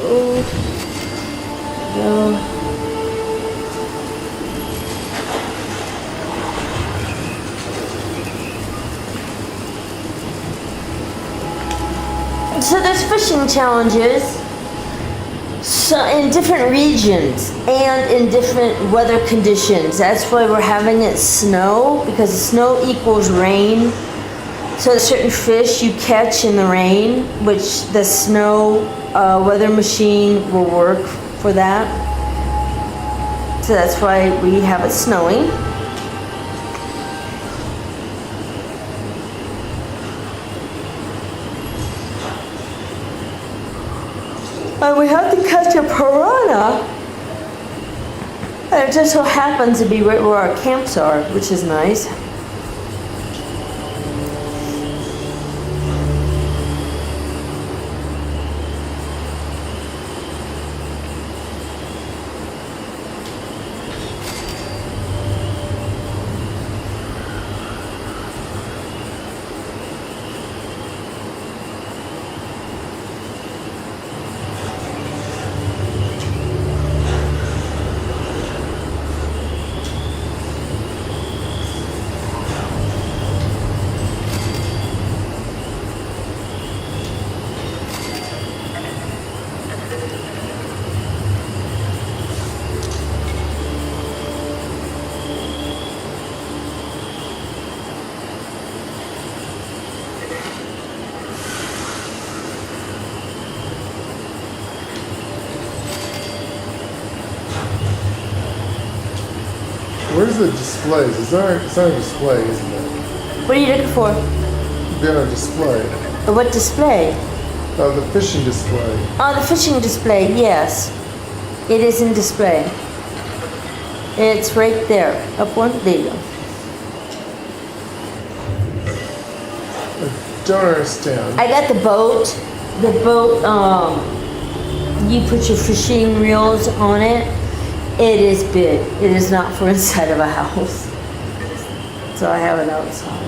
go. So there's fishing challenges in different regions and in different weather conditions. That's why we're having it snow, because snow equals rain. So there's certain fish you catch in the rain, which the snow weather machine will work for that. So that's why we have it snowing. And we have to catch a piranha. And it just so happens to be right where our camps are, which is nice. Where's the displays? It's not a display, isn't it? What are you looking for? Be on a display. What display? The fishing display. Oh, the fishing display, yes. It is in display. It's right there. Up one, there you go. I don't understand. I got the boat. The boat, you put your fishing reels on it. It is big. It is not for inside of a house. So I have it outside.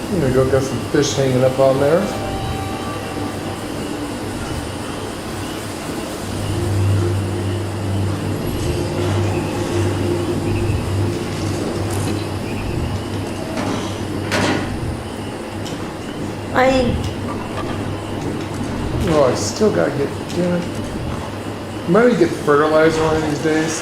I'm gonna go get some fish hanging up on there. Oh, I still gotta get, damn it. Might need to get fertilizer one of these days.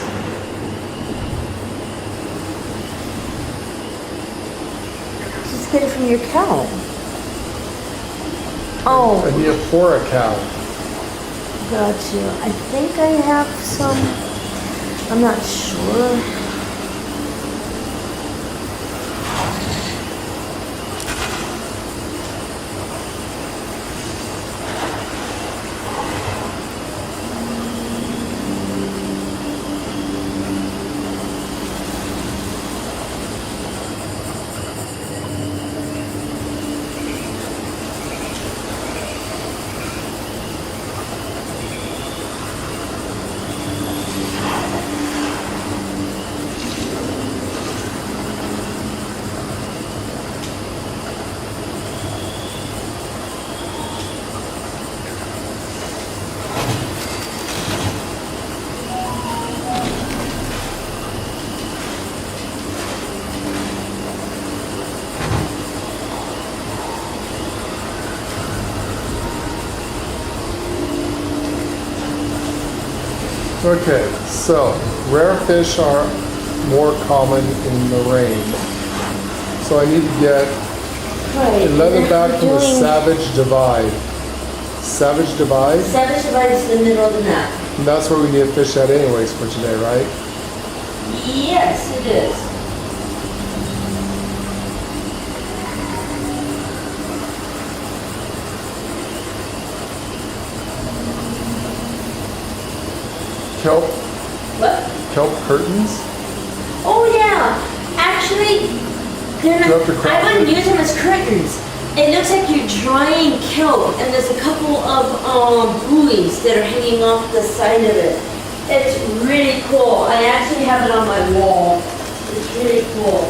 Just get it from your cow. Oh, I need it for a cow. got you. I think I have some. I'm not sure. Okay, so rare fish are more common in the rain. So I need to get Right. a leatherback from the Doing- Savage Divide. Savage Divide? Savage Divide is the middle of the map. And that's where we need to fish at anyways for today, right? Yes, it is. Kelp, What? kelp curtains? Oh yeah. Actually, they're Do you have to not. craft I wouldn't it? use them as curtains. It looks like you're drying kelp, and there's a couple of buoys that are hanging off the side of it. It's really cool. I actually have it on my wall. It's really cool.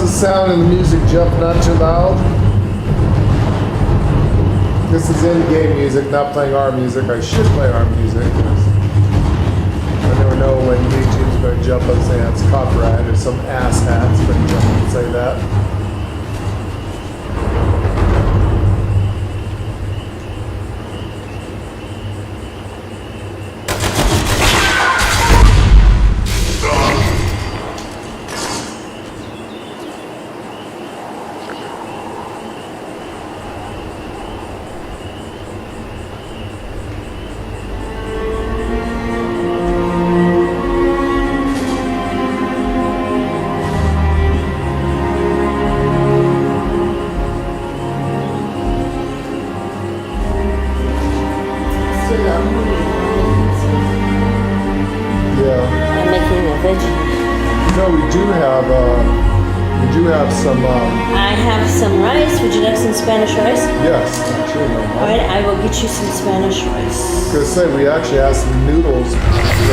the sound and the music, Jeff? Not too loud? This is in-game music, not playing our music. I should play our music. I never know when YouTube's going to jump up and say that's copyright or some ass hats, but you don't say that. I'm making a veggie. No, we do have some. I have some rice. Would you like some Spanish rice? Yes, actually, no. All right, I will get you some Spanish rice. I was gonna say we actually have some noodles. To be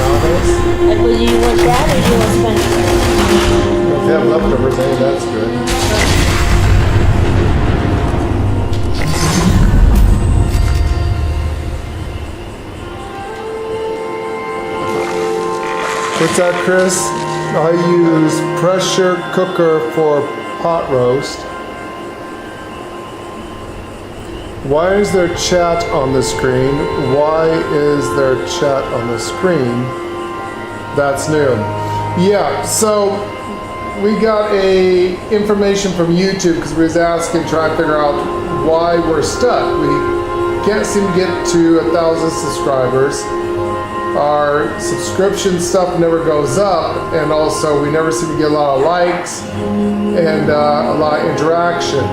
honest, Well, do you want that or do you want Spanish rice? if they have leftovers, hey, that's good. What's that, Chris? I use pressure cooker for pot roast. Why is there chat on the screen? Why is there chat on the screen? That's new. Yeah, so we got a information from YouTube because we was asking, trying to figure out why we're stuck. We can't seem to get to 1,000 subscribers. Our subscription stuff never goes up, and also we never seem to get a lot of likes and a lot of interaction.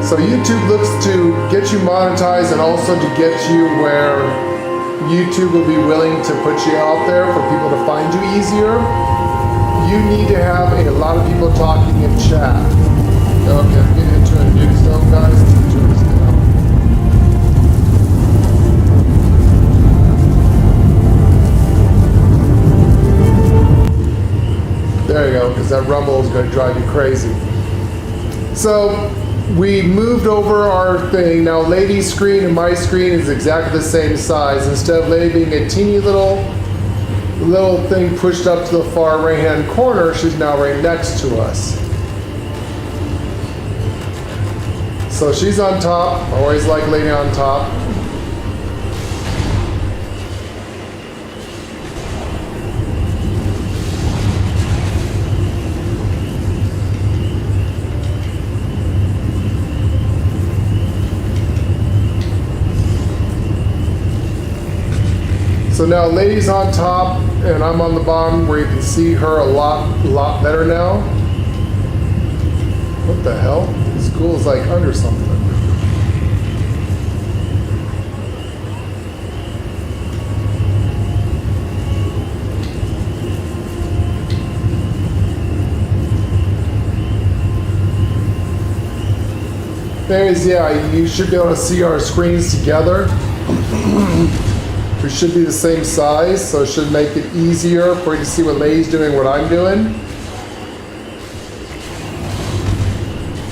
So YouTube looks to get you monetized and also to get you where YouTube will be willing to put you out there for people to find you easier. You need to have a lot of people talking in chat. Okay, I'm getting into a new stuff, guys. There you go, because that rumble is going to drive you crazy. So we moved over our thing. Now Lady's screen and my screen is exactly the same size. Instead of Lady being a teeny little thing pushed up to the far right hand corner, she's now right next to us. So she's on top. I always like Lady on top. So now Lady's on top and I'm on the bottom where you can see her a lot better now. What the hell? This school's like under something. Anyways, yeah, you should be able to see our screens together. We should be the same size, so it should make it easier for you to see what Lady's doing, what I'm doing.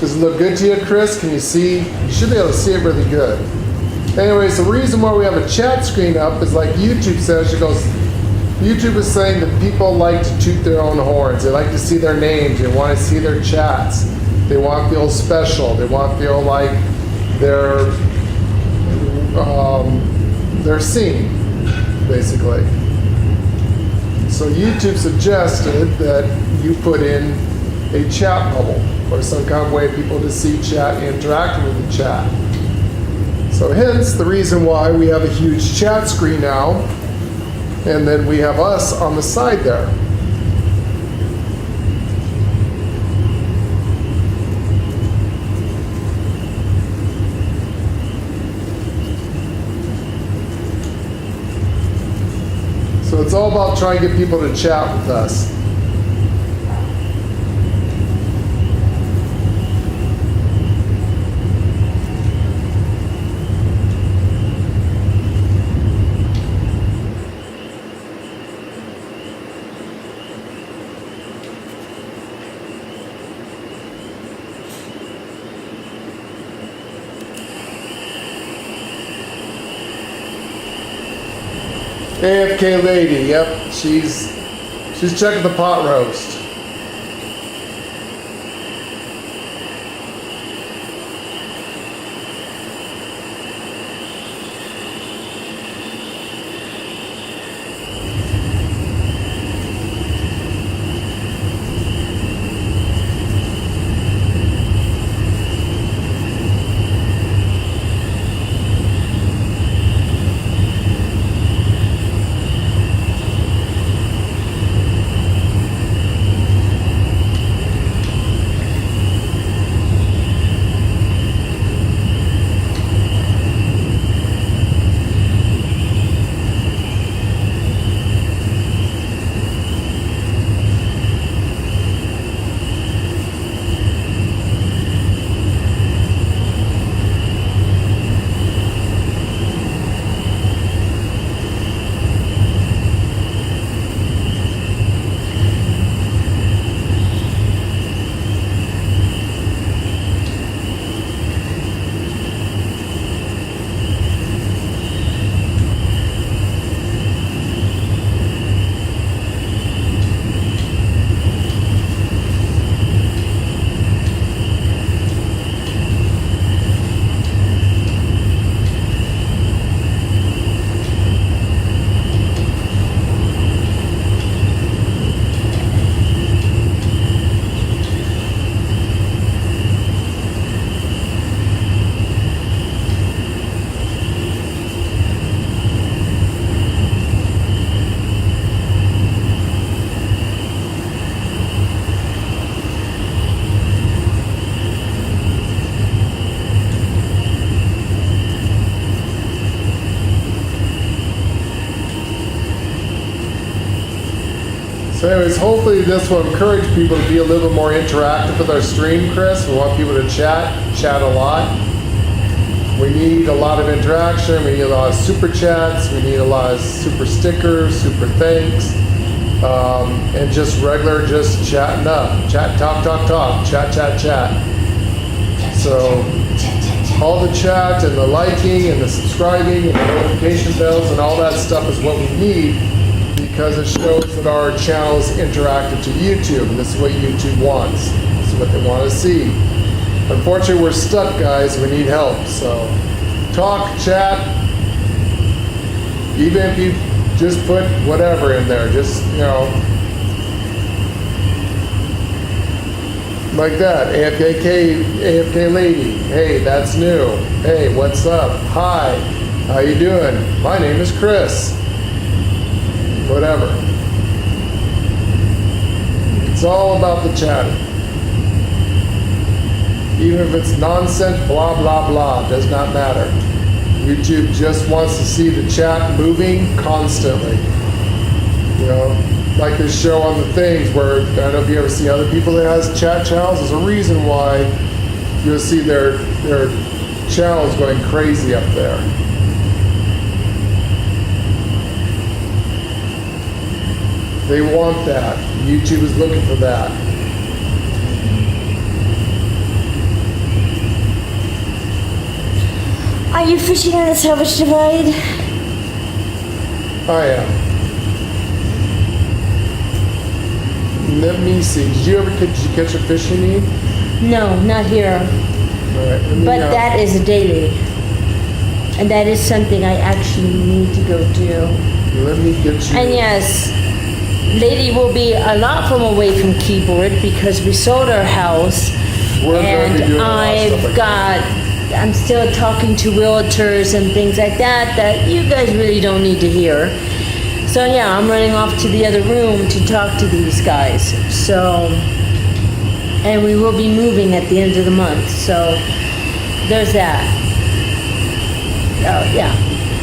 Does it look good to you, Chris? Can you see? You should be able to see it really good. Anyways, the reason why we have a chat screen up is like YouTube says, it goes, YouTube is saying that people like to toot their own horns. They like to see their names. They want to see their chats. They want to feel special. They want to feel like they're seen, basically. So YouTube suggested that you put in a chat bubble or some kind of way for people to see chat and interact with the chat. So hence the reason why we have a huge chat screen now, and then we have us on the side there. So it's all about trying to get people to chat with us. AFK lady, yep, she's checking the pot roast. So anyways, hopefully this will encourage people to be a little more interactive with our stream, Chris. We want people to chat a lot. We need a lot of interaction. We need a lot of super chats. We need a lot of super stickers, super thanks, and just regular, just chatting up. Chat, talk, chat, chat, chat. So all the chat and the liking and the subscribing and the notification bells and all that stuff is what we need, because it shows that our channel is interactive to YouTube, and this is what YouTube wants. This is what they want to see. Unfortunately, we're stuck, guys. We need help. So talk, chat, even if you just put whatever in there, just, you know, like that. AFK lady. Hey, that's new. Hey, what's up? Hi. How you doing? My name is Chris. Whatever. It's all about the chatting. Even if it's nonsense, blah, blah, blah, does not matter. YouTube just wants to see the chat moving constantly. You know, like this show on the things where, I don't know if you ever see other people that has chat channels, there's a reason why you'll see their channels going crazy up there. They want that. YouTube is looking for that. Are you fishing in the Savage Divide? I am. Let me see. Did you catch a fish you need? No, not here. All right. But that is a daily. And that is something I actually need to go do. Let me get you. And yes, Lady will be a lot from away from keyboard because we sold our house. We're going to be doing a lot of stuff like that. I'm still talking to realtors and things like that you guys really don't need to hear. So yeah, I'm running off to the other room to talk to these guys. So, and we will be moving at the end of the month. So there's that. Oh yeah,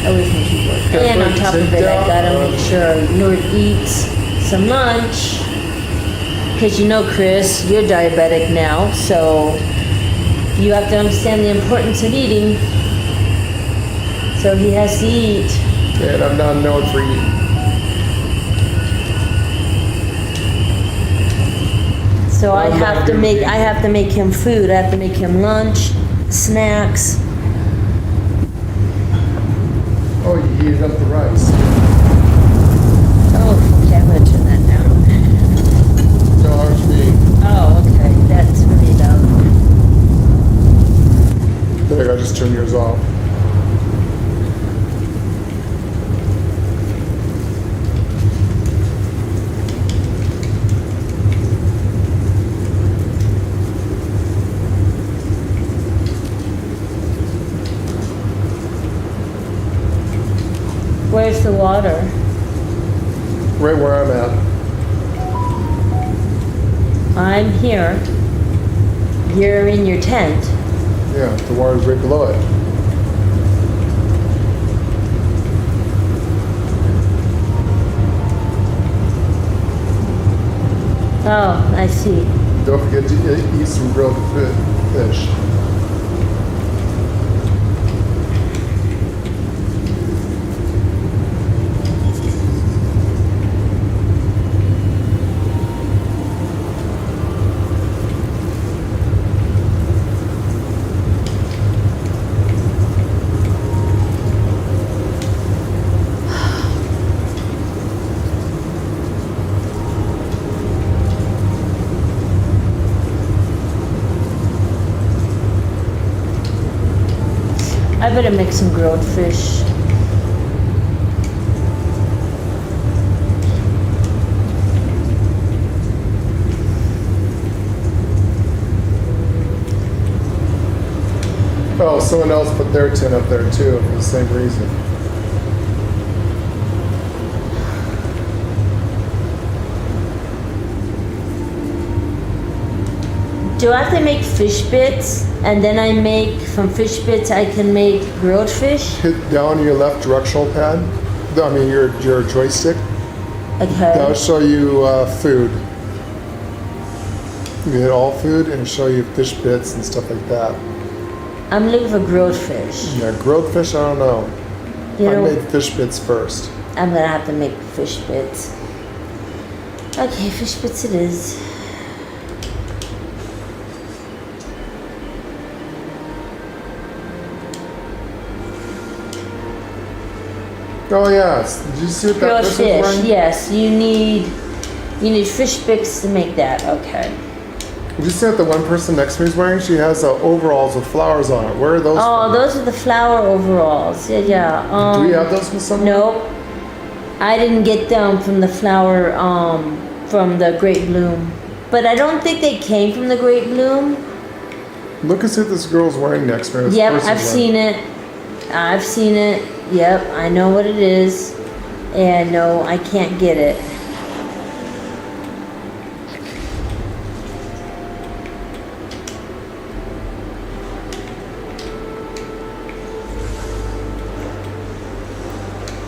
away from keyboard. And on top of it, I gotta make sure Nord eats some lunch. Because you know, Chris, you're diabetic now, so you have to understand the importance of eating. So he has to eat. And I'm not known for eating. So I have to make him food. I have to make him lunch, snacks. Oh, you heated up the rice. me. Oh, okay. That's really loud. There you go, just turn yours off. Where's the water? Right where I'm at. I'm here. You're in your tent. Yeah, the water's right below it. Oh, I see. Don't forget to eat some grilled fish. I better make some grilled fish. Oh, someone else put their tent up there too for the same reason. Do I have to make fish bits? And then I make, from fish bits, I can make grilled fish? Hit down your left directional pad. I mean your joystick. Okay. That'll show you food. You hit all food and it'll show you fish bits and stuff like that. I'm looking for grilled fish. Yeah, grilled fish, I don't know. You I know, made fish bits first. I'm gonna have to make fish bits. Okay, fish bits it is. Oh yeah, did you see what that Grilled person's fish, wearing? yes. You need fish bits to make that. Okay. Did you see what the one person next to me is wearing? She has overalls with flowers on it. Where are those Oh, from? those are the flower overalls. Yeah, yeah. Do we have those with someone? Nope. I didn't get them from the flower, from the Great Bloom. But I don't think they came from the Great Bloom. Look and see what this girl's wearing next to me. This Yep, person's I've wearing. seen it. I've seen it. Yep, I know what it is. And no, I can't get it.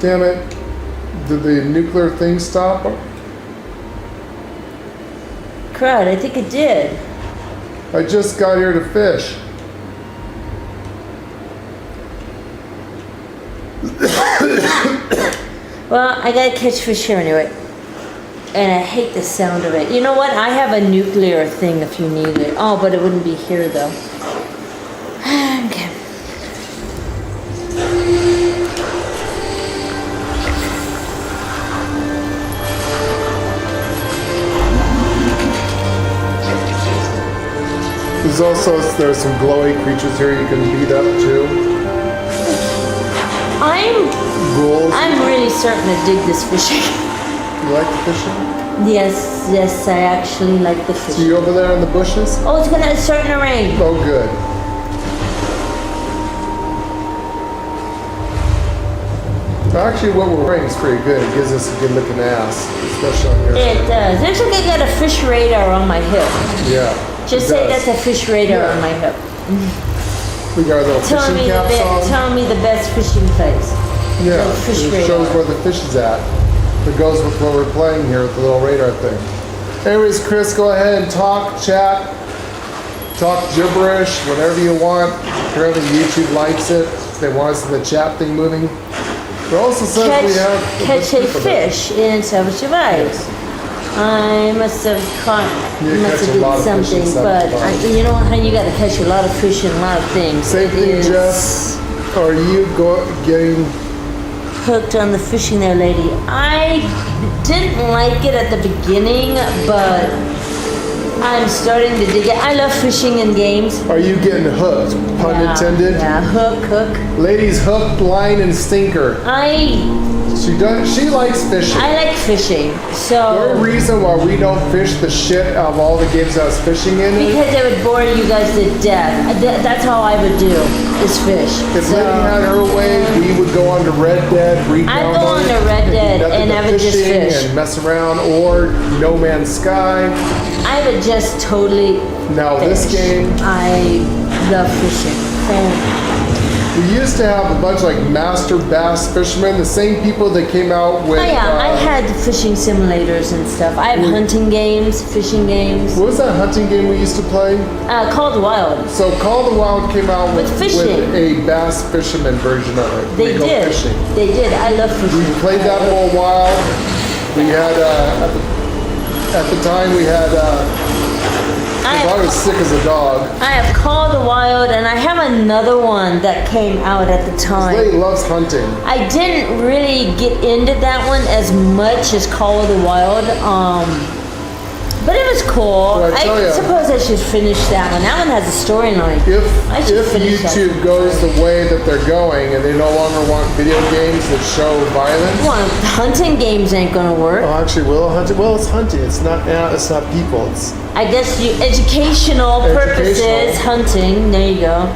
Damn it. Did the nuclear thing stop? Crud, I think it did. I just got here to fish. Well, I gotta catch fish here anyway. And I hate the sound of it. You know what? I have a nuclear thing if you need it. Oh, but it wouldn't be here though. Okay. There's some glowy creatures here you can beat up too. Ghouls. I'm really starting to dig this fishing. You like the fishing? Yes, I actually like the See fishing. you over there in the bushes? Oh, it's starting to rain. Oh, good. Actually, what we're wearing is pretty good. It gives us a good looking ass, especially on your It does. Looks like I got a fish radar on my hip. Yeah. Just it say does. that's a fish radar Yeah. on my hip. We got our little fishing caps on. Tell me the best fishing place. Yeah, little fish it radar. shows where the fish is at. It goes with what we're playing here with the little radar thing. Anyways, Chris, go ahead and talk, chat, talk gibberish, whatever you want. Apparently YouTube likes it. They want us in the chat thing moving. It also says we have Catch a people there. fish in Seven Survives. I must have caught, You must catch have a lot did of fish in something, Seven but Survives. you know how you got to catch a lot of fish and a lot of things. Same It thing, is Jeff. Are you getting? hooked on the fishing there, lady. I didn't like it at the beginning, but I'm starting to dig it. I love fishing in games. Are you getting hooked? Pun Yeah, intended. Yeah, hook. Ladies, hook, line, and sinker. She likes fishing. I like fishing. The So reason why we don't fish the shit out of all the games I was fishing in is because it would bore you guys to death. That's how I would do is fish. if So, Lady had her way, we would go on to Red Dead, I'd go on to Red Dead and I would just fish. and mess around, or No Man's Sky. I would just totally Now this fish. game, I love fishing. we used to have a bunch of like master bass fishermen, the same people that came out with. Oh yeah, I had fishing simulators and stuff. I have hunting games, fishing games. What was that hunting game we used to play? Called Wild. So Call of the Wild came out With fishing. with a bass fisherman version of it. They We go did. Fishing. They did. I love fishing. We played that for a while. We had at the time we had. I was sick as a dog. I have Call of the Wild, and I have another one that came out at the This time. lady loves hunting. I didn't really get into that one as much as Call of the Wild, but it was cool. Well, I tell ya. suppose I should finish that one. That one has a storyline. I should If finish that. YouTube goes the way that they're going and they no longer want video games that show violence. Well, hunting games ain't gonna work. Oh, actually, will hunting? Well, it's hunting. It's not people. It's I guess educational purposes, hunting. There you go.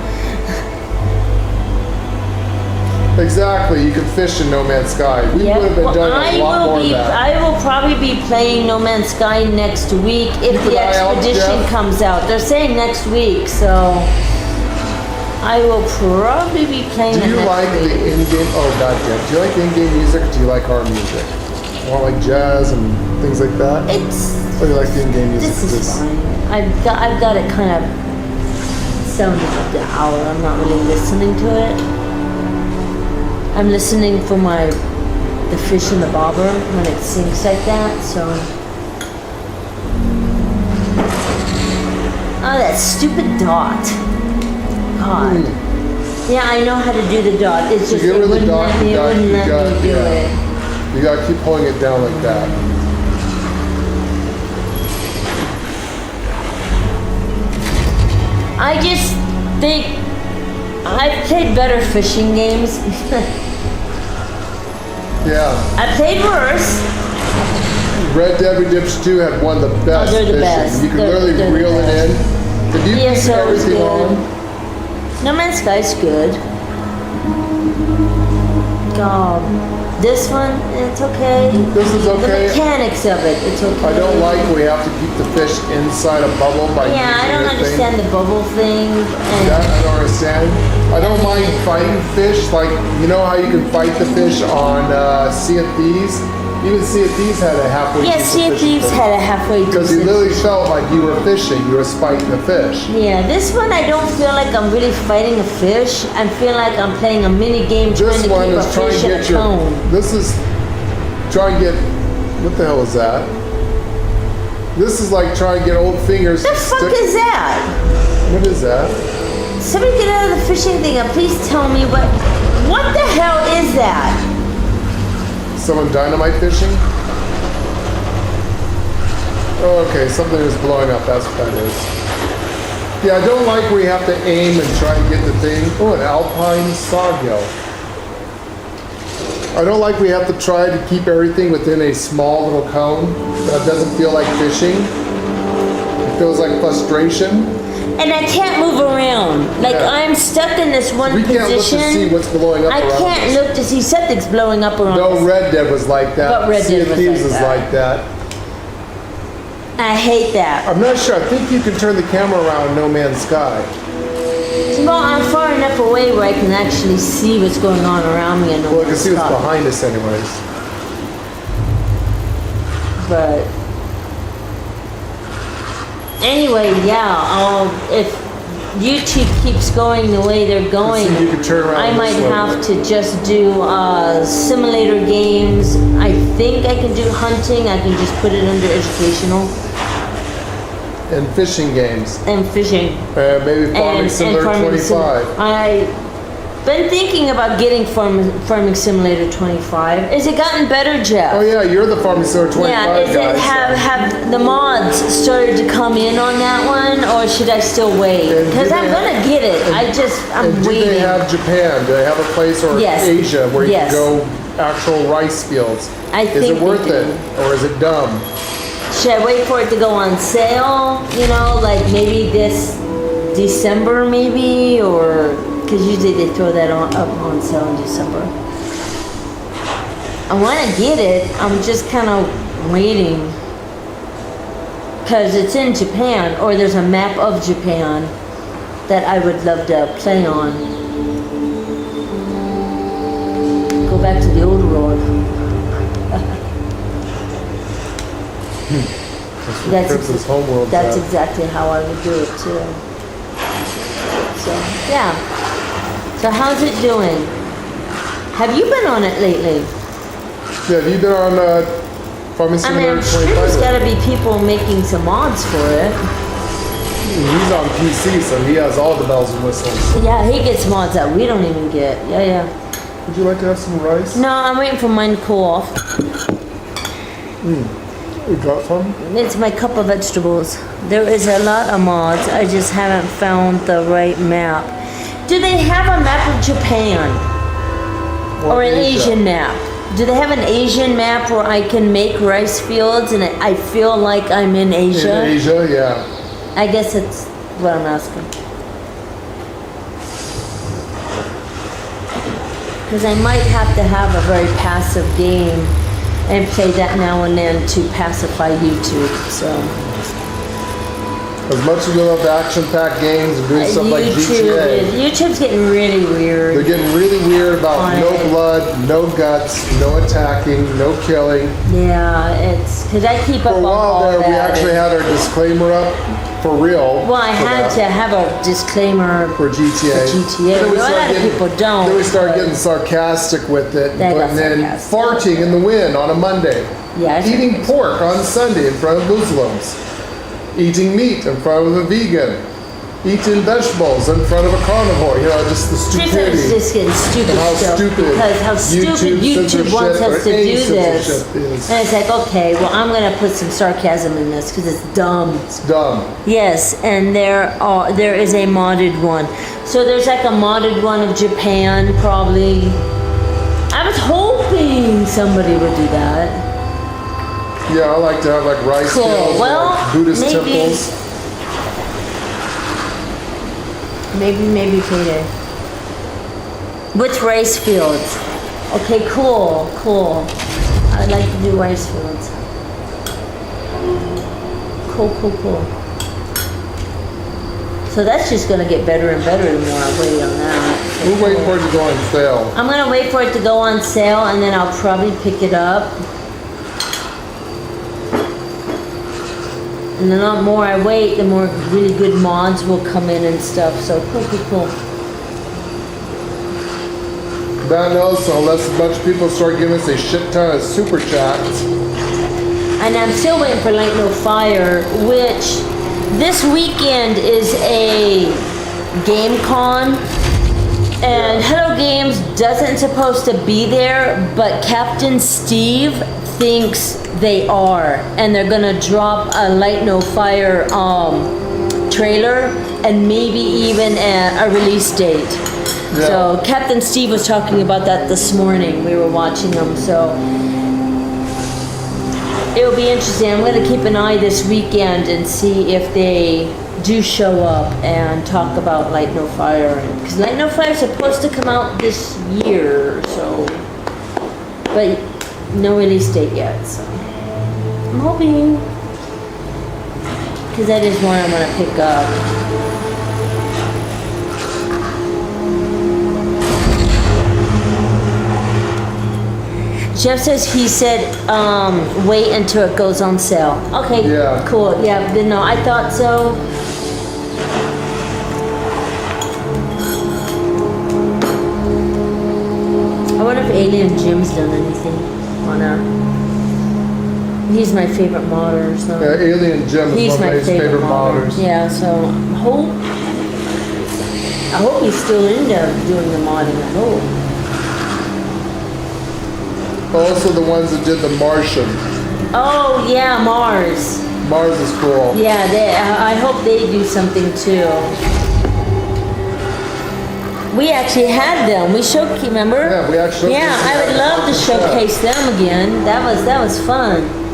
exactly. You can fish in No Man's Sky. We would have been well, done a lot more of that. I will probably be playing No Man's Sky next week if Keep the an eye out, expedition Jeff. comes out. They're saying next week, so I will probably be playing Do it you next like week. the in-game? Oh God, Jeff. Do you like the in-game music or do you like our music? More like jazz and things like that. Or do you like the in-game music? This is fine. I've got it kind of sounding like the hour. I'm not really listening to it. I'm listening for the fish in the bobber when it sinks like that. So. Oh, that stupid dot. God. Yeah, I know how to do the dot. It's just get it rid of the wouldn't dot, let me. It wouldn't let me do it. You gotta keep pulling it down like that. I just think I've played better fishing games. Yeah. I played worse. Red Dead Redemption 2 had one of the best they're the fishing. best. You could They're literally the reel best. it in. If you keep ESO is everything good. on, No Man's Sky's good. God, this one, it's okay. this is The okay. mechanics of it, it's okay. I don't like we have to keep the fish inside a bubble by Yeah, I using don't a thing. understand the bubble thing. That And I don't understand. I don't mind fighting fish. Like, you know how you can fight the fish on Sea of Thieves? Even Sea of Thieves had a halfway yeah, decent Sea of fishing Thieves thing. had a halfway Because you decent. literally felt like you were fishing. You were fighting the fish. Yeah, this one I don't feel like I'm really fighting a fish. I feel like I'm playing a mini game trying This to one keep a is trying fish to in a get your. cone. This is trying to get. What the hell is that? This is like trying to get old fingers. The to fuck stick- is that? What is that? Somebody get out of the fishing thing and please tell me what the hell is that? Someone dynamite fishing? Oh, okay, something is blowing up. That's what that is. Yeah, I don't like where you have to aim and try to get the thing. Oh, an alpine sawgill. I don't like we have to try to keep everything within a small little cone. That doesn't feel like fishing. It feels like frustration. And I can't move around. Like Yeah. I'm stuck in this one We can't look position. to see what's blowing up I around can't us. look to see something's blowing up around No, us. Red Dead was like that. But Red Sea Dead of was Thieves like is that. like that. I hate that. I'm not sure. I think you can turn the camera around No Man's Sky. Well, I'm far enough away where I can actually see what's going on around me. And Well, I can see what's behind us anyways. But anyway, yeah. If YouTube keeps going the way they're going, See, you can turn around I this might way. have to just do simulator games. I think I can do hunting. I can just put it under educational And fishing games. and fishing. Maybe Farming And Simulator Farming 25. Been thinking about getting Farming Simulator 25. Is it gotten better, Jeff? Oh yeah, you're the Farming Simulator 25 Yeah, is guy. it have the mods started to come in on that one, or should I still wait? And Because do I'm they gonna get it. I'm And do waiting. they have Japan? Do they have a place or Yes. Asia where you Yes. can go actual rice fields? I Is think it worth they it do. or is it dumb? Should I wait for it to go on sale? You know, like maybe this December, maybe, or because usually they throw that up on sale in December. I want to get it. I'm just kind of waiting because it's in Japan, or there's a map of Japan that I would love to play on. Go back to the old world. That's Princess Homeworld. That's exactly how I would do it too. So yeah. So how's it doing? Have you been on it lately? Yeah, have you been on Farming I mean, Simulator I'm sure 25? there's got to be people making some mods for it. He's on PC, so he has all the bells and whistles. Yeah, he gets mods that we don't even get. Yeah, yeah. Would you like to have some rice? No, I'm waiting for mine to cool off. We got some? It's my cup of vegetables. There is a lot of mods. I just haven't found the right map. Do they have a map of Japan? Or an Asia? Asian map? Do they have an Asian map where I can make rice fields and I feel like I'm in Asia? In Asia, yeah. I guess that's what I'm asking. Because I might have to have a very passive game and play that now and then to pacify YouTube. So As much as we love action-packed games and doing stuff like GTA, YouTube's getting really they're weird. getting really weird about On no it. blood, no guts, no attacking, no killing. Yeah, it's because I keep For up a on all while there, we that. actually had our disclaimer up for real. Well, I for had that, to have a disclaimer. for GTA. For GTA. Then we A lot started of people don't, Then we started but- getting sarcastic with it, They got and then sarcastic. farting in the wind on a Monday. Yeah, I Eating think- pork on Sunday in front of Muslims. Eating meat in front of a vegan. Eating vegetables in front of a carnivore. You know, just the It's stupidity. just getting stupid And how stuff stupid because how stupid YouTube censorship wants or us to any do this. censorship is. And it's like, okay, well, I'm gonna put some sarcasm in this because it's dumb. It's dumb. Yes, and there is a modded one. So there's like a modded one of Japan, probably. I was hoping somebody would do that. Yeah, I like to have like rice Cool. fields, or, Well, like Buddhist maybe- temples. Maybe payday. Which rice fields? Okay, cool. I like to do rice fields. Cool. So that's just gonna get better and better the more I wait on that. We're waiting for it to go on sale. I'm gonna wait for it to go on sale and then I'll probably pick it up. And the more I wait, the more really good mods will come in and stuff. So cool. God knows, so unless a bunch of people start giving us a shit ton of super chats. And I'm still waiting for Light No Fire, which this weekend is a game con. And Hello Games doesn't supposed to be there, but Captain Steve thinks they are. And they're gonna drop a Light No Fire trailer and maybe even a release date. Yeah. So Captain Steve was talking about that this morning. We were watching them, so it'll be interesting. I'm going to keep an eye this weekend and see if they do show up and talk about Light No Fire. Because Light No Fire is supposed to come out this year, so, but no release date yet. So I'm hoping, because that is one I'm going to pick up. Jeff says he said, wait until it goes on sale. Okay, Yeah. cool. Yeah, but no, I thought so. I wonder if Alien Jim's done anything on he's my favorite modder, so. Yeah, Alien Jim is He's one of my his favorite modder. modders. Yeah, so hope I hope he's still in there doing the modding, I hope. Also the ones that did the Martian. Oh, yeah, Mars. Mars is cool. Yeah, I hope they do something too. We actually had them. We remember? Yeah, we actually. Yeah, I would love to showcase them again. That was fun.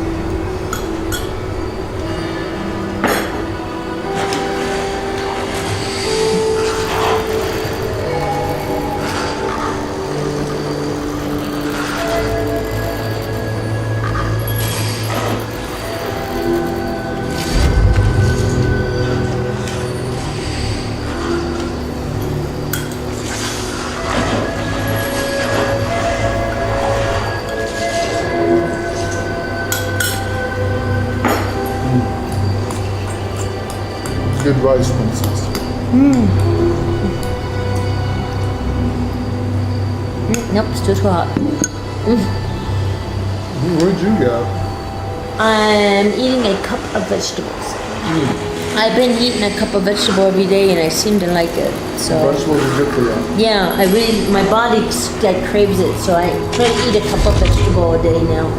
Good rice, princess. Nope, it's too hot. Where'd you go? I'm eating a cup of vegetables. I've been eating a cup of vegetable every day and I seem to like it. So Vegetables are good for you. yeah, my body craves it, so I try to eat a cup of vegetable a day now.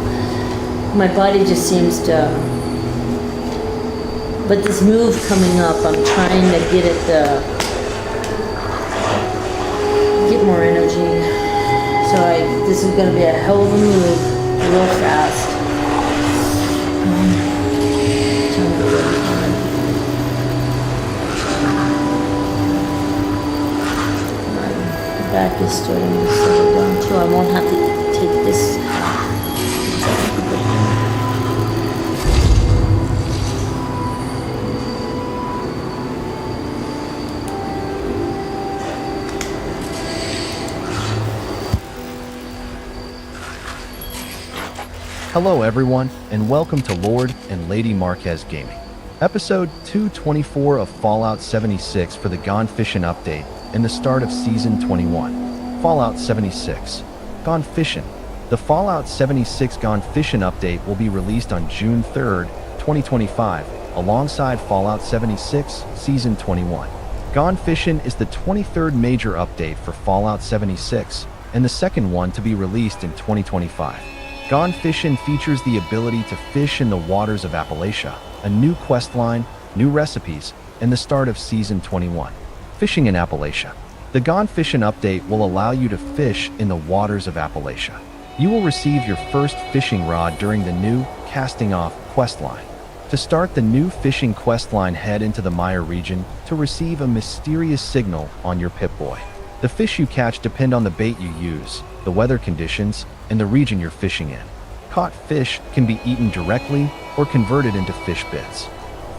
My body just seems to. But this move coming up, I'm trying to get it get more energy. So this is gonna be a hell of a move, real fast. My back is starting to settle down too. I won't have to take this. Hello everyone, and welcome to Lord and Lady Marquez Gaming. Episode 224 of Fallout 76 for the Gone Fission update and the start of Season 21. Fallout 76. Gone Fission. The Fallout 76 Gone Fission update will be released on June 3rd, 2025, alongside Fallout 76 Season 21. Gone Fission is the 23rd major update for Fallout 76, and the second one to be released in 2025. Gone Fission features the ability to fish in the waters of Appalachia, a new questline, new recipes, and the start of Season 21. Fishing in Appalachia. The Gone Fission update will allow you to fish in the waters of Appalachia. You will receive your first fishing rod during the new Casting Off questline. To start the new fishing questline, head into the Mire region to receive a mysterious signal on your Pip-Boy. The fish you catch depend on the bait you use, the weather conditions, and the region you're fishing in. Caught fish can be eaten directly or converted into fish bits.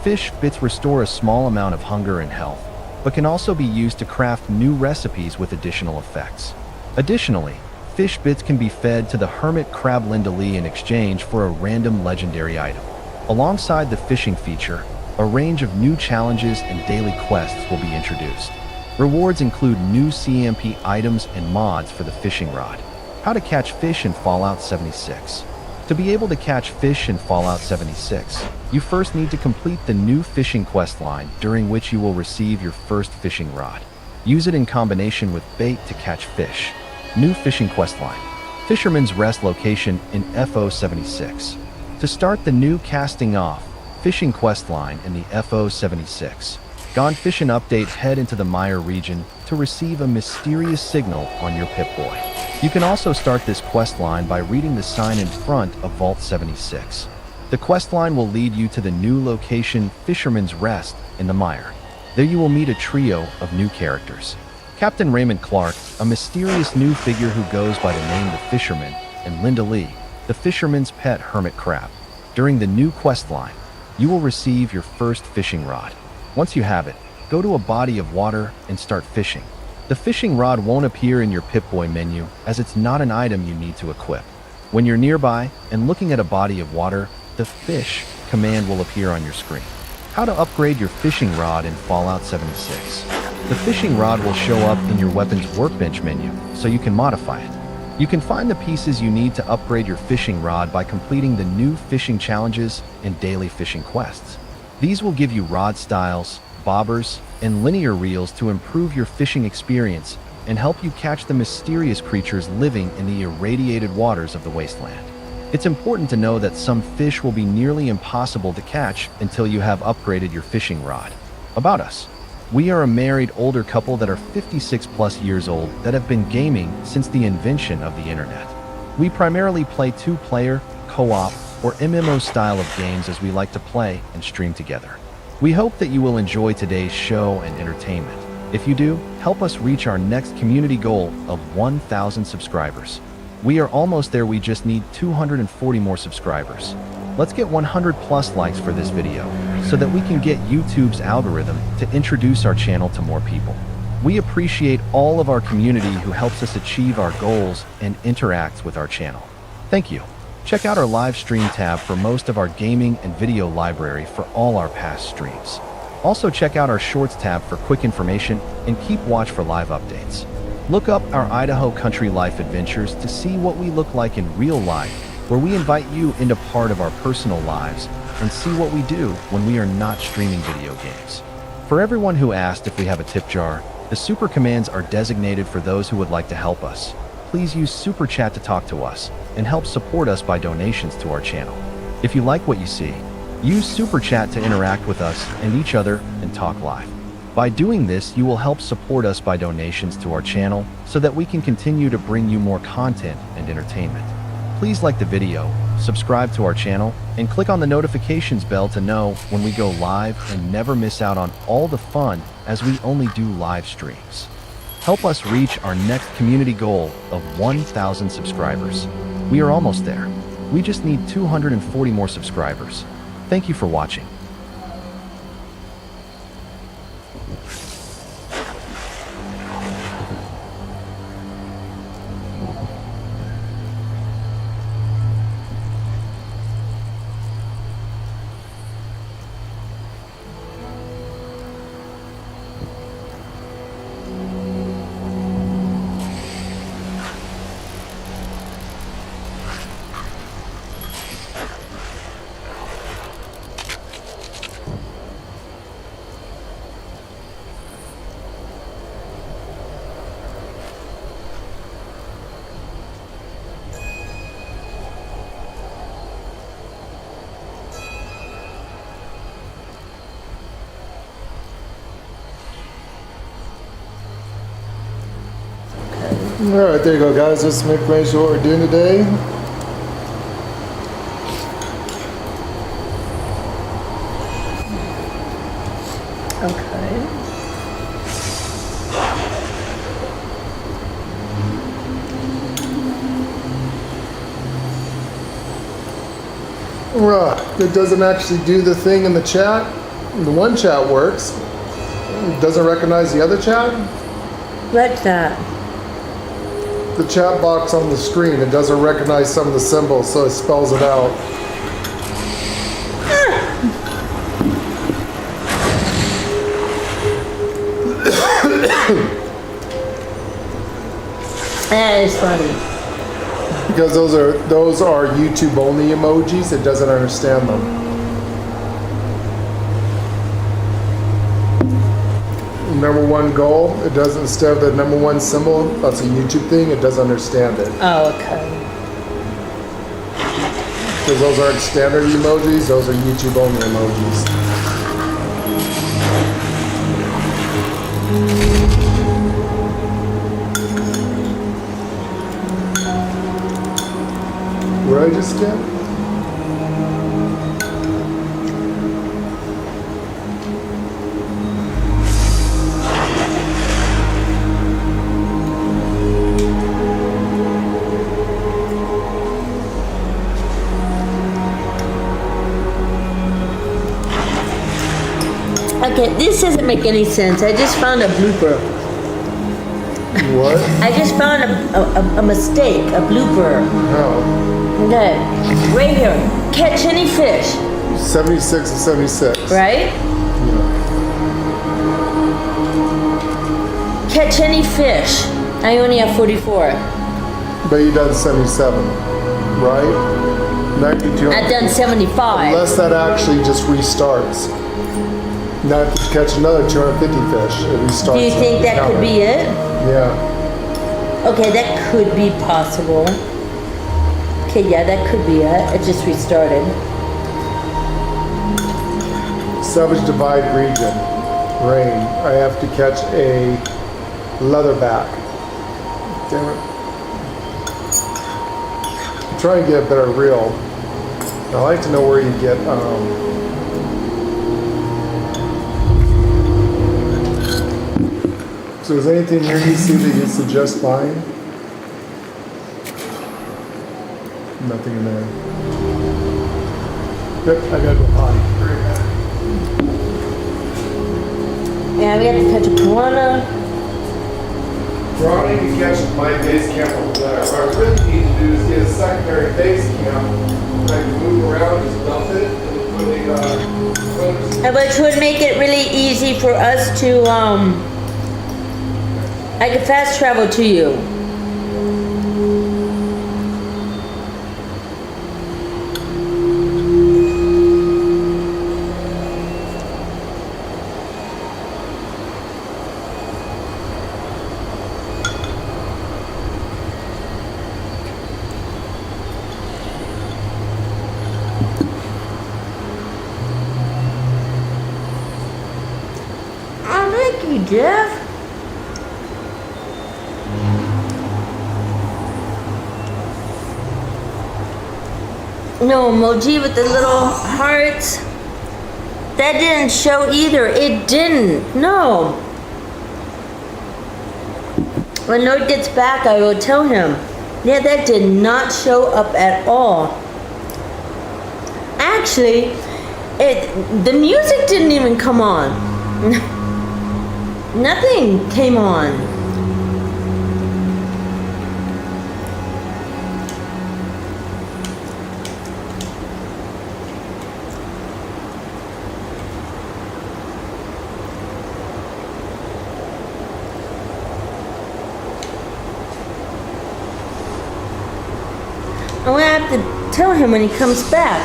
Fish bits restore a small amount of hunger and health, but can also be used to craft new recipes with additional effects. Additionally, fish bits can be fed to the hermit crab Linda-Lee in exchange for a random legendary item. Alongside the fishing feature, a range of new challenges and daily quests will be introduced. Rewards include new CMP items and mods for the fishing rod. How to catch fish in Fallout 76. To be able to catch fish in Fallout 76, you first need to complete the new fishing questline, during which you will receive your first fishing rod. Use it in combination with bait to catch fish. New fishing questline. Fisherman's Rest location in FO76. To start the new Casting Off fishing questline in the FO76. Gone Fission update, head into the Mire region to receive a mysterious signal on your Pip-Boy. You can also start this questline by reading the sign in front of Vault 76. The questline will lead you to the new location Fisherman's Rest in the Mire. There you will meet a trio of new characters. Captain Raymond Clark, a mysterious new figure who goes by the name the Fisherman, and Linda-Lee, the fisherman's pet hermit crab. During the new questline, you will receive your first fishing rod. Once you have it, go to a body of water and start fishing. The fishing rod won't appear in your Pip-Boy menu, as it's not an item you need to equip. When you're nearby and looking at a body of water, the fish command will appear on your screen. How to upgrade your fishing rod in Fallout 76. The fishing rod will show up in your weapon's workbench menu, so you can modify it. You can find the pieces you need to upgrade your fishing rod by completing the new fishing challenges and daily fishing quests. These will give you rod styles, bobbers, and linear reels to improve your fishing experience and help you catch the mysterious creatures living in the irradiated waters of the wasteland. It's important to know that some fish will be nearly impossible to catch until you have upgraded your fishing rod. About us. We are a married older couple that are 56 plus years old that have been gaming since the invention of the internet. We primarily play two-player, co-op, or MMO style of games as we like to play and stream together. We hope that you will enjoy today's show and entertainment. If you do, help us reach our next community goal of 1,000 subscribers. We are almost there, we just need 240 more subscribers. Let's get 100 plus likes for this video so that we can get YouTube's algorithm to introduce our channel to more people. We appreciate all of our community who helps us achieve our goals and interacts with our channel. Thank you. Check out our live stream tab for most of our gaming and video library for all our past streams. Also check out our shorts tab for quick information and keep watch for live updates. Look up our Idaho Country Life Adventures to see what we look like in real life, where we invite you into part of our personal lives and see what we do when we are not streaming video games. For everyone who asked if we have a tip jar, the super commands are designated for those who would like to help us. Please use Super Chat to talk to us and help support us by donations to our channel. If you like what you see, use Super Chat to interact with us and each other and talk live. By doing this, you will help support us by donations to our channel so that we can continue to bring you more content and entertainment. Please like the video, subscribe to our channel, and click on the notifications bell to know when we go live and never miss out on all the fun as we only do live streams. Help us reach our next community goal of 1,000 subscribers. We are almost there. We just need 240 more subscribers. Thank you for watching. Alright, there you go, guys. Just some information on what we're doing today. Okay. It doesn't actually do the thing in the chat. The one chat works. It doesn't recognize the other chat. What's that? The chat box on the screen, it doesn't recognize some of the symbols, so it spells it out. That is funny. Because those are YouTube only emojis, it doesn't understand them. Number one goal, it doesn't, instead of the number one symbol, that's a YouTube thing, it doesn't understand it. Oh, okay. Because those aren't standard emojis, those are YouTube only emojis. What did I just get? Okay, this doesn't make any sense. I just found a blooper. What? I just found a mistake, a blooper. Oh. Okay, right here. Catch any fish, 76 and 76. right? Yeah. Catch any fish. I only have 44. But you done 77, right? 92. I've done 75. Unless that actually just restarts. Now I have to catch another 250 fish if we start. Do you think that could be it? Yeah. Okay, that could be possible. Okay, yeah, that could be it. It just restarted. Savage Divide region. Rain. I have to catch a leatherback. Damn it. I'm trying to get a better reel. I like to know where you get So is anything here you see that you suggest buying? Nothing in there. Yep, I gotta go potty. Yeah, we have to catch a piranha. Piranha you can catch my base camp over there. What I really need to do is get a secondary base camp. I can move around, just dump it, and then put a Which would make it really easy for us to, I could fast travel to you. Oh, thank you, Jeff. No emoji with the little hearts. That didn't show either. It didn't. No. When Nord gets back, I will tell him. Yeah, that did not show up at all. Actually, the music didn't even come on. Nothing came on. I'm gonna have to tell him when he comes back.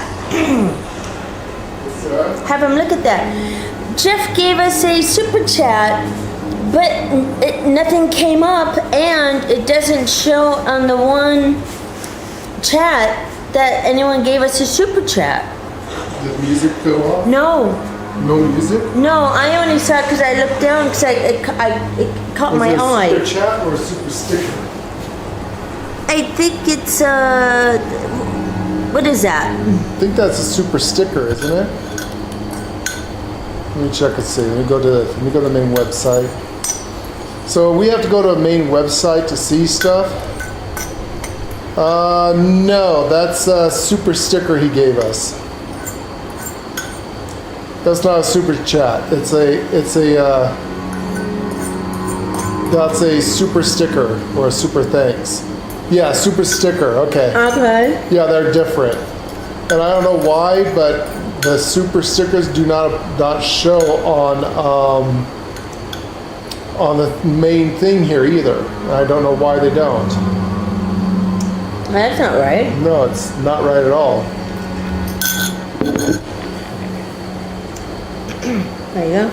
Have him look at that. Jeff gave us a super chat, but nothing came up, and it doesn't show on the one chat that anyone gave us a super chat. Did music go off? No. No music? No, I only saw it because I looked down because it caught my eye. Is it a super chat or a super sticker? I think it's what is that? I think that's a super sticker, isn't it? Let me check and see. Let me go to the main website. So we have to go to a main website to see stuff. No, that's a super sticker he gave us. That's not a super chat. That's a super sticker or a super thanks. Yeah, super sticker. Okay. Okay. Yeah, they're different, and I don't know why, but the super stickers do not show on the main thing here either. I don't know why they don't. That's not right. No, it's not right at all. There you go.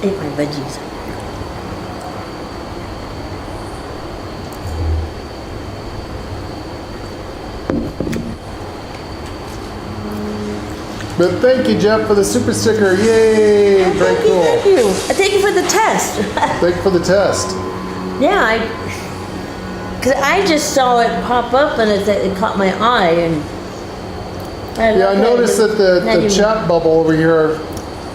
Ate my veggies. But thank you, Jeff, for the super sticker. Yay! Very cool. Thank you. Thank you for the test. Thank you for the test. Yeah, because I just saw it pop up and it caught my eye and. Yeah, I noticed that the chat bubble over here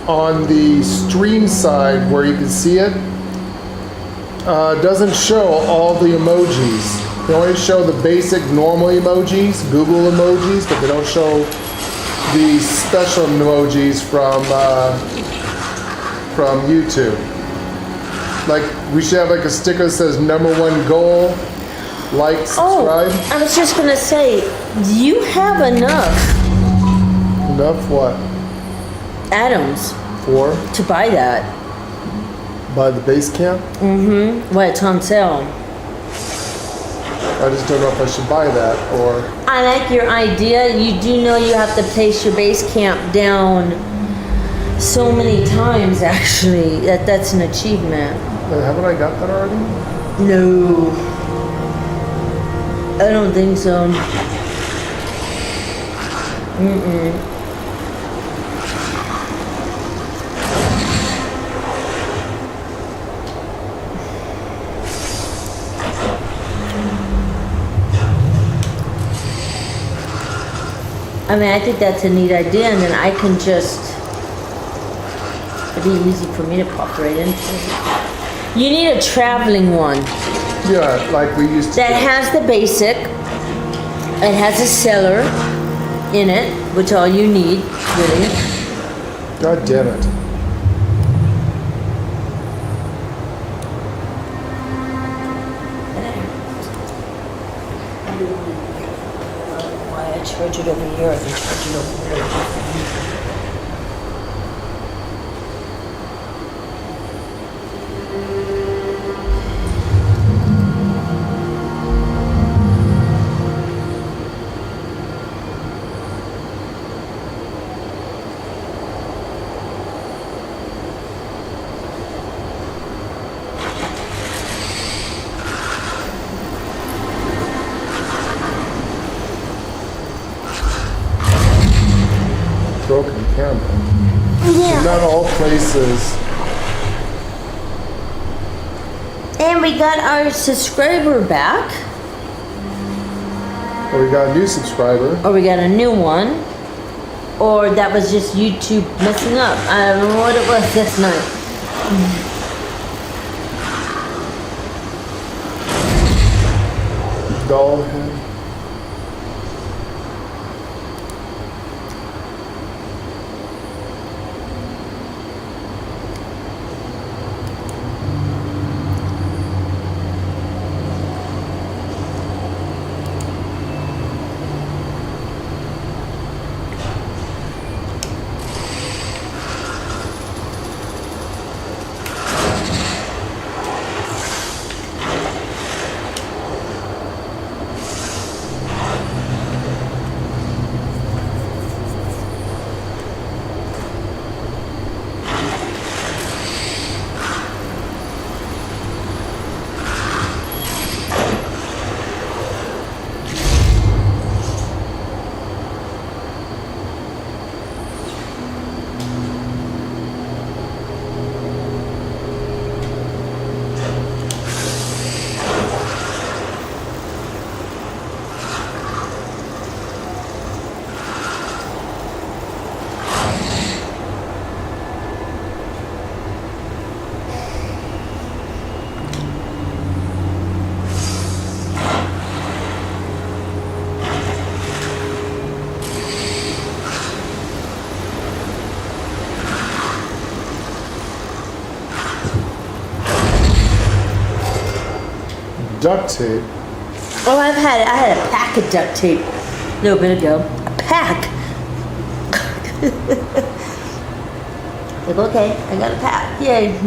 on the stream side where you can see it doesn't show all the emojis. They only show the basic normal emojis, Google emojis, but they don't show the special emojis from YouTube. Like we should have like a sticker that says #1 goal, like, subscribe. Oh, I was just gonna say, you have enough Enough what? atoms For? to buy that. By the base camp? Mm-hmm. Well, it's on sale. I just don't know if I should buy that or. I like your idea. You do know you have to place your base camp down so many times, actually. That's an achievement. Haven't I got that already? No. I don't think so. I mean, I think that's a neat idea, and then I can just, it'd be easy for me to pop right into it. You need a traveling one Yeah, like we used to. that has the basic, it has a cellar in it, which all you need, really. God damn it. Why I charge it over here, I can charge it over there. Broken camera. Yeah. Not all places. And we got our subscriber back, Or we got a new subscriber. or we got a new one, or that was just YouTube messing up. I don't know what it was this night. Doll head. Duct tape. Oh, I had a pack of duct tape a little bit ago. A pack. Like, okay, I got a pack. Yay.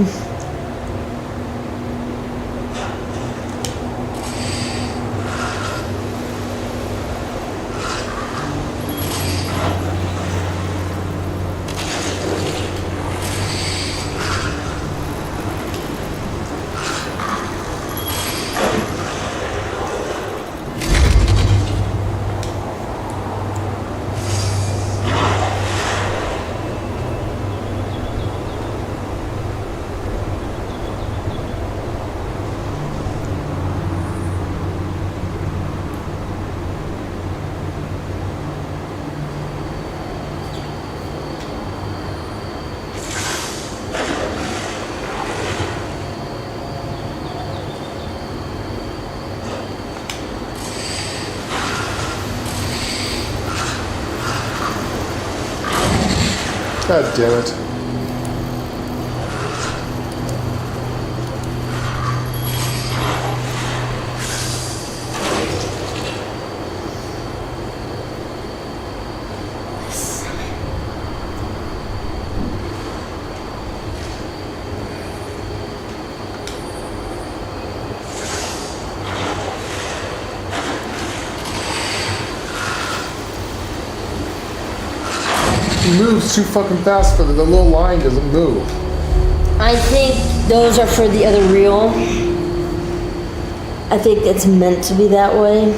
God damn it. moves too fucking fast for the little line doesn't move. I think those are for the other reel. I think it's meant to be that way.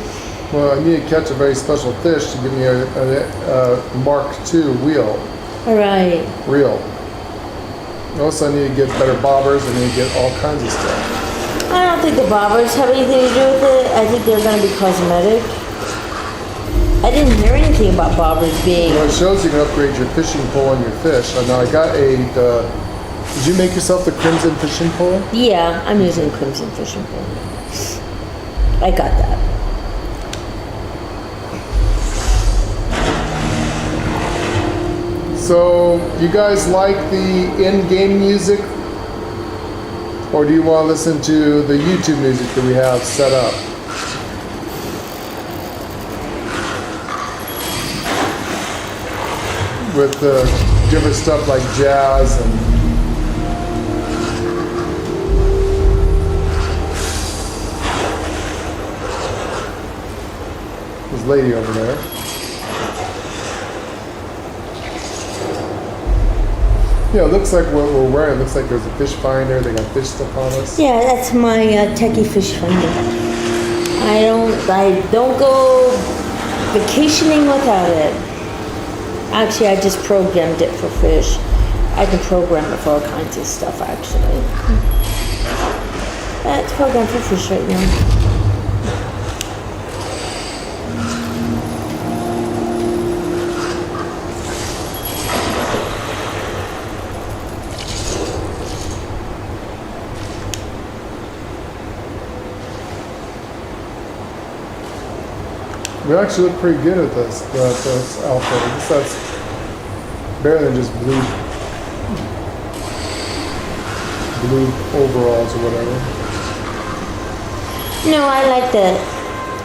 Well, I need to catch a very special fish to give me a Mark II wheel. Reel. Also, I need to get better bobbers. I need to get all kinds of stuff. I don't think the bobbers have anything to do with it. I think they're going to be cosmetic. I didn't hear anything about bobbers being... Well, it shows you can upgrade your fishing pole and your fish. Now, I got did you make yourself the Crimson fishing pole? Yeah, I'm using Crimson fishing pole. I got that. So, you guys like the in-game music? Or do you want to listen to the YouTube music that we have set up? With the different stuff like jazz and this lady over there. Yeah, it looks like what we're wearing. It looks like there's a fish finder. They got fish stuff on us. Yeah, that's my techie fish finder. I don't go vacationing without it. Actually, I just programmed it for fish. I can program it for all kinds of stuff, actually. It's programmed for fish right now. We actually look pretty good at this outfit. I guess that's better than just blue overalls or whatever. No, I like that.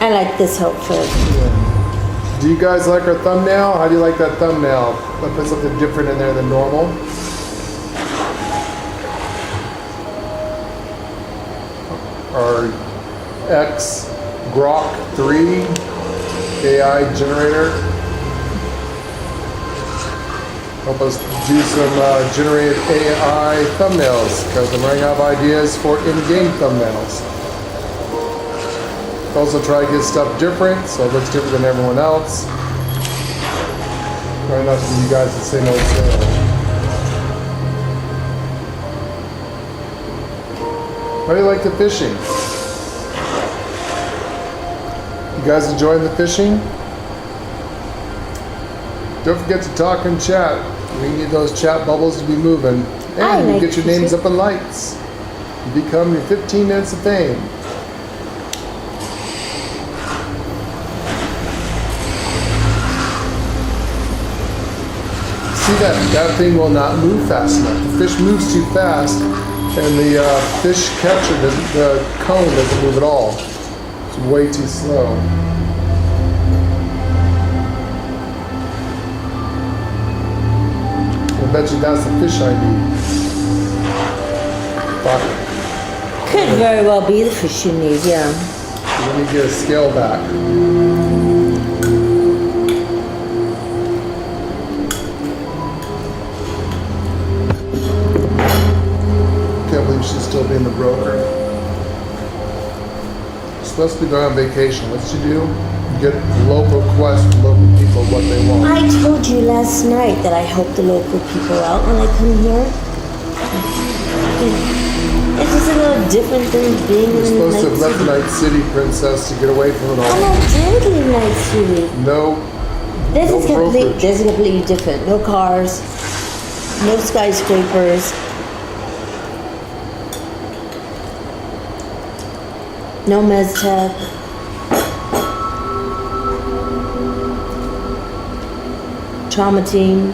I like this outfit. Yeah. Do you guys like our thumbnail? How do you like that thumbnail? I put something different in there than normal. Our X Grok 3 AI generator. Help us do some generated AI thumbnails because I'm running out of ideas for in-game thumbnails. Also try to get stuff different so it looks different than everyone else. Try not to give you guys the same old sale. How do you like the fishing? You guys enjoying the fishing? Don't forget to talk and chat. We need those chat bubbles to be moving. And you get your names up in lights. You become your 15 minutes of fame. See that thing will not move fast enough. The fish moves too fast and the fish catcher the cone doesn't move at all. It's way too slow. I bet you that's the fish I need. Fuck. Could very well be the fish you need, yeah. Let me get a scale back. Can't believe she's still being the broker. Supposed to be going on vacation. What's she do? Get local requests from local people what they want. I told you last night that I help the local people out when I come here. It's just a little different than being You're in supposed to have Night left City. Night City, princess, to get away from it I'm all. not did leave Night City. No. This No is brokerage. completely different. No cars, no skyscrapers, no Meztec. Trauma team,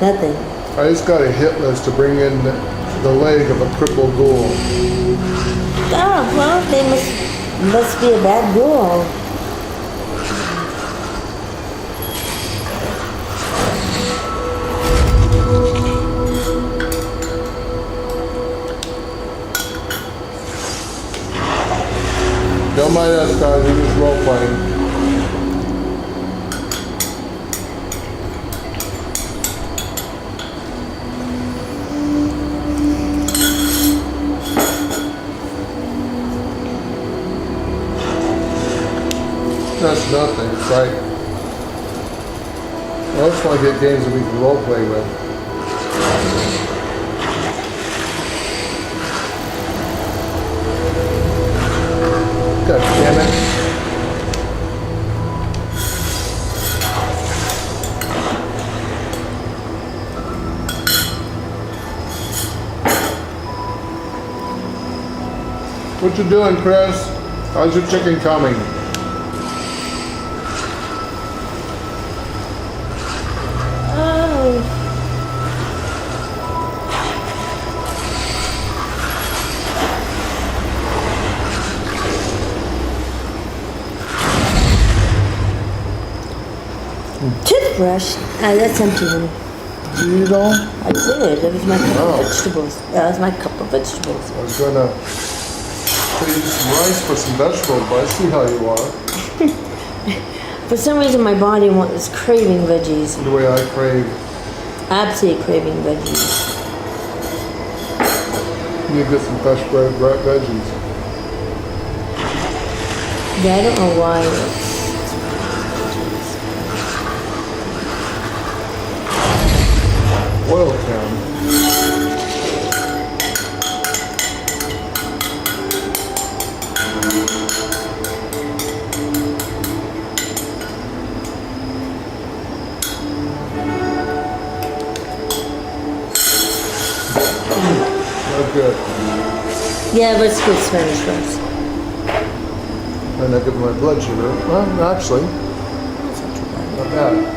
nothing. I just got a hit list to bring in the leg of a crippled ghoul. Oh, well, they must be a bad girl. Don't mind us guys, we're just role playing. That's nothing, it's like, I just want to get games that we can role play with. God damn it. What you doing, Chris? How's your chicken coming? Oh. Toothbrush. That's empty, honey. You know? I did. That was my cup Oh. of vegetables. That was my cup of vegetables. I was gonna pay you some rice for some vegetables, but I see how you are. For some reason, my body is craving veggies. The way I crave. Absolutely craving veggies. You need to get some fresh veggies. Yeah, I don't know why. It's Oil can. Not good. Yeah, let's get Spanish rice. And I give my blood sugar. Well, actually, That's not too bad. not bad.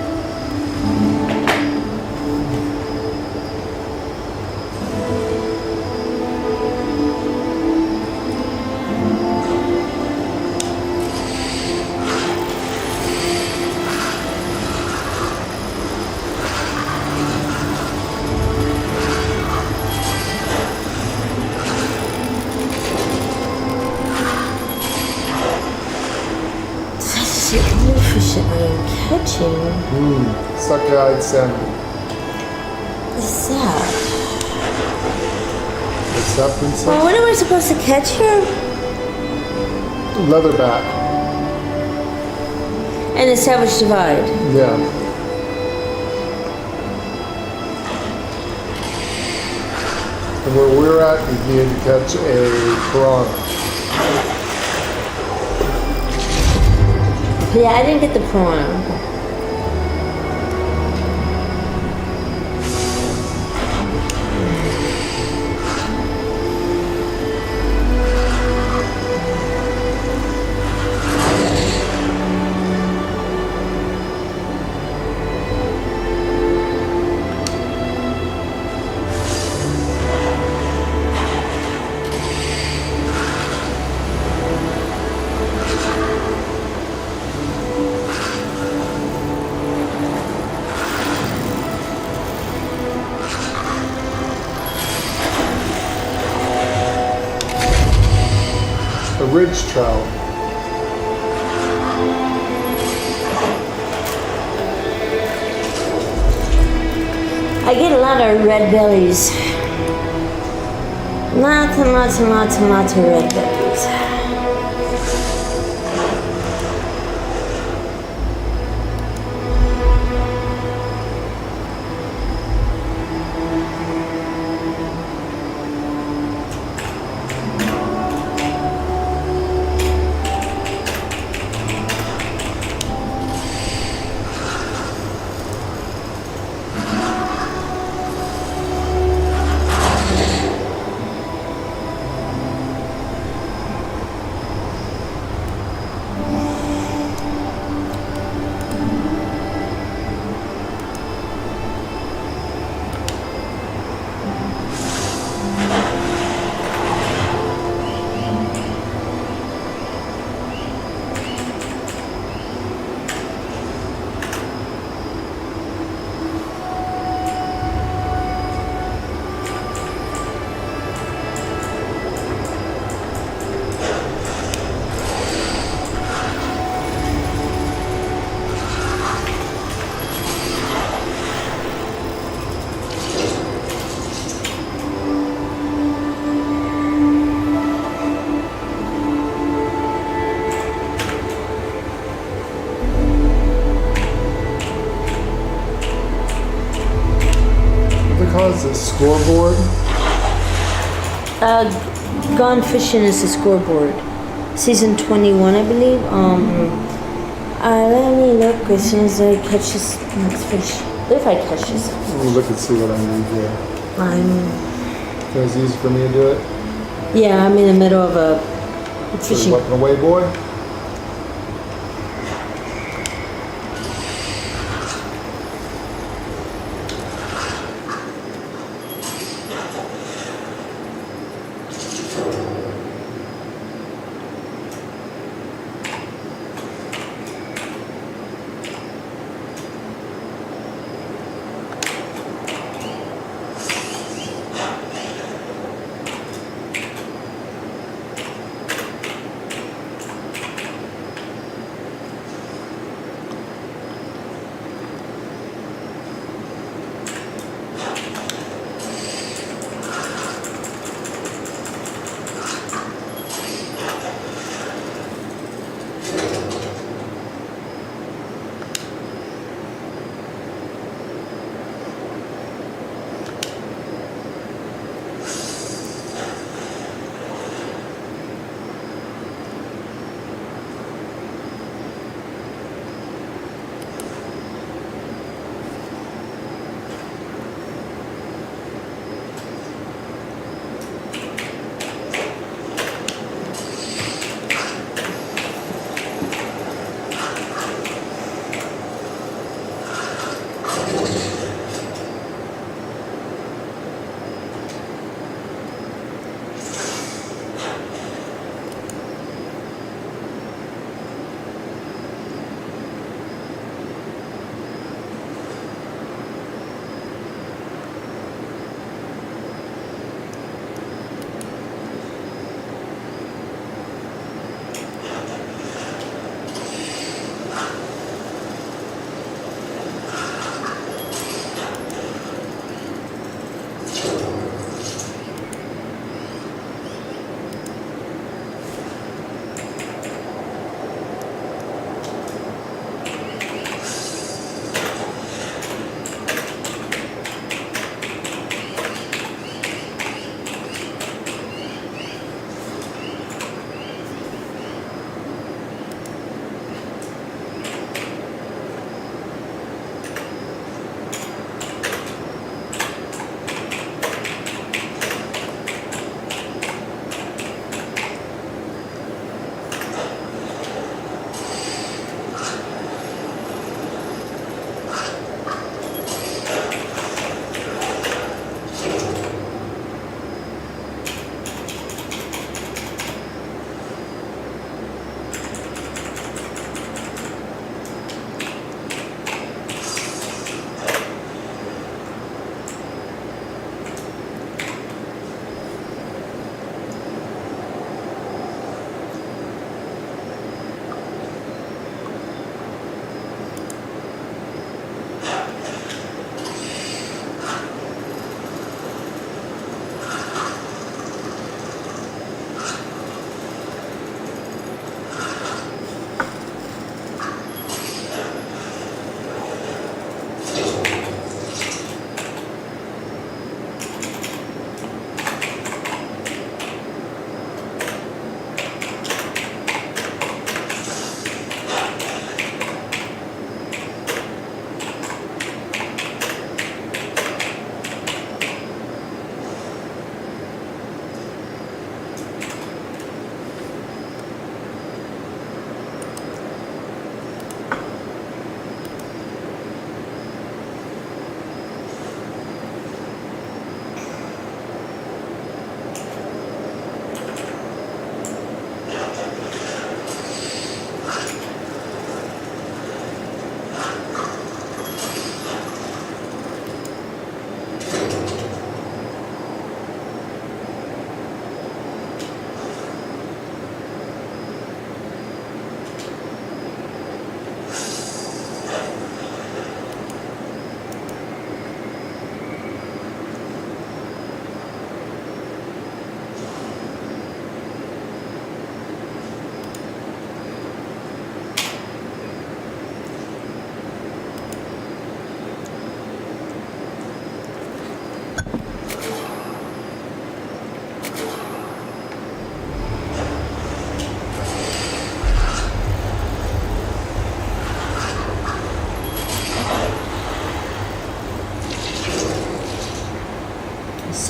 Such a Gone Fission I am catching. Suck-eyed salmon. What's that? What's that, princess? Well, what am I supposed to catch here? Leatherback. And the Savage Divide. Yeah. And where we're at, we need to catch a piranha. Yeah, I didn't get the prawn. A ridge trout. I get a lot of red bellies. Lots and lots and lots and lots of red bellies. scoreboard. Gone Fission is the scoreboard. Season 21, I believe. Let me look as soon as I catch this next fish. If I catch this. Let me look and see what I need here. It's easy for me to do it. Yeah, I'm in the middle of a So fishing. you're whipping away, boy.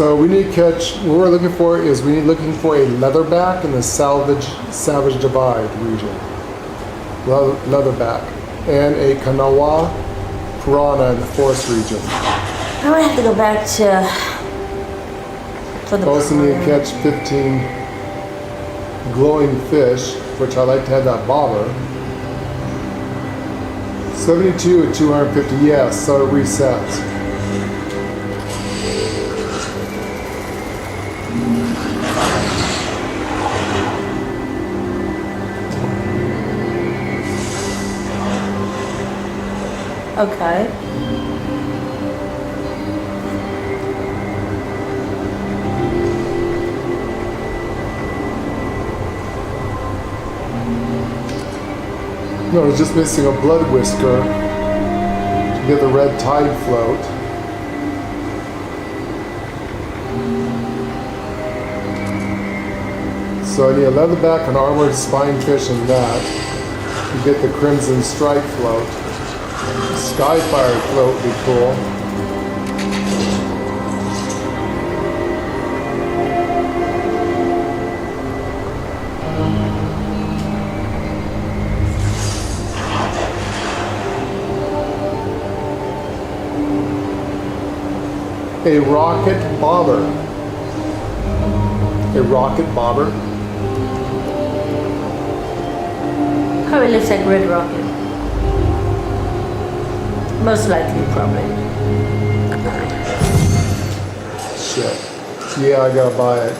So we need to catch, what we're looking for is looking for a leatherback in the Savage Divide region. Leatherback. And a Kanawha piranha in the forest region. I would have to go back to for the Also need to catch 15 glowing fish, which I like to have that bobber. 72 at 250, yes, so it resets. Okay. No, it's just missing a blood whisker to get the red tide float. So I need a leatherback, an armored spinefish, and that to get the crimson stripe float. Skyfire float would be cool. A rocket bobber. A rocket bobber. Probably looks like Red Rocket. Most likely, probably. Shit. Yeah, I gotta buy it.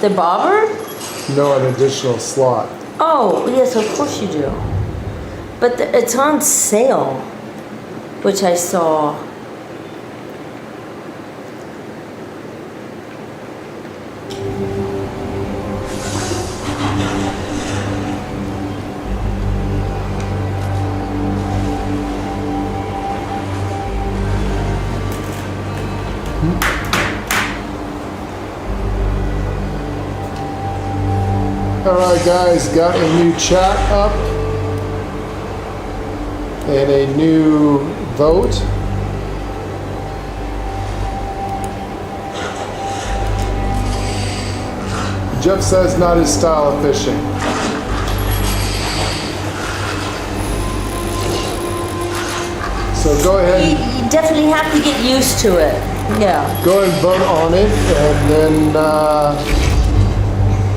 The bobber? No, an additional slot. Oh, yes, of course you do. But it's on sale, which I saw. Alright guys, got a new chat up and a new vote. Jeff says not his style of fishing. So go ahead. You definitely have to get used to it. Yeah. Go ahead and vote on it, and then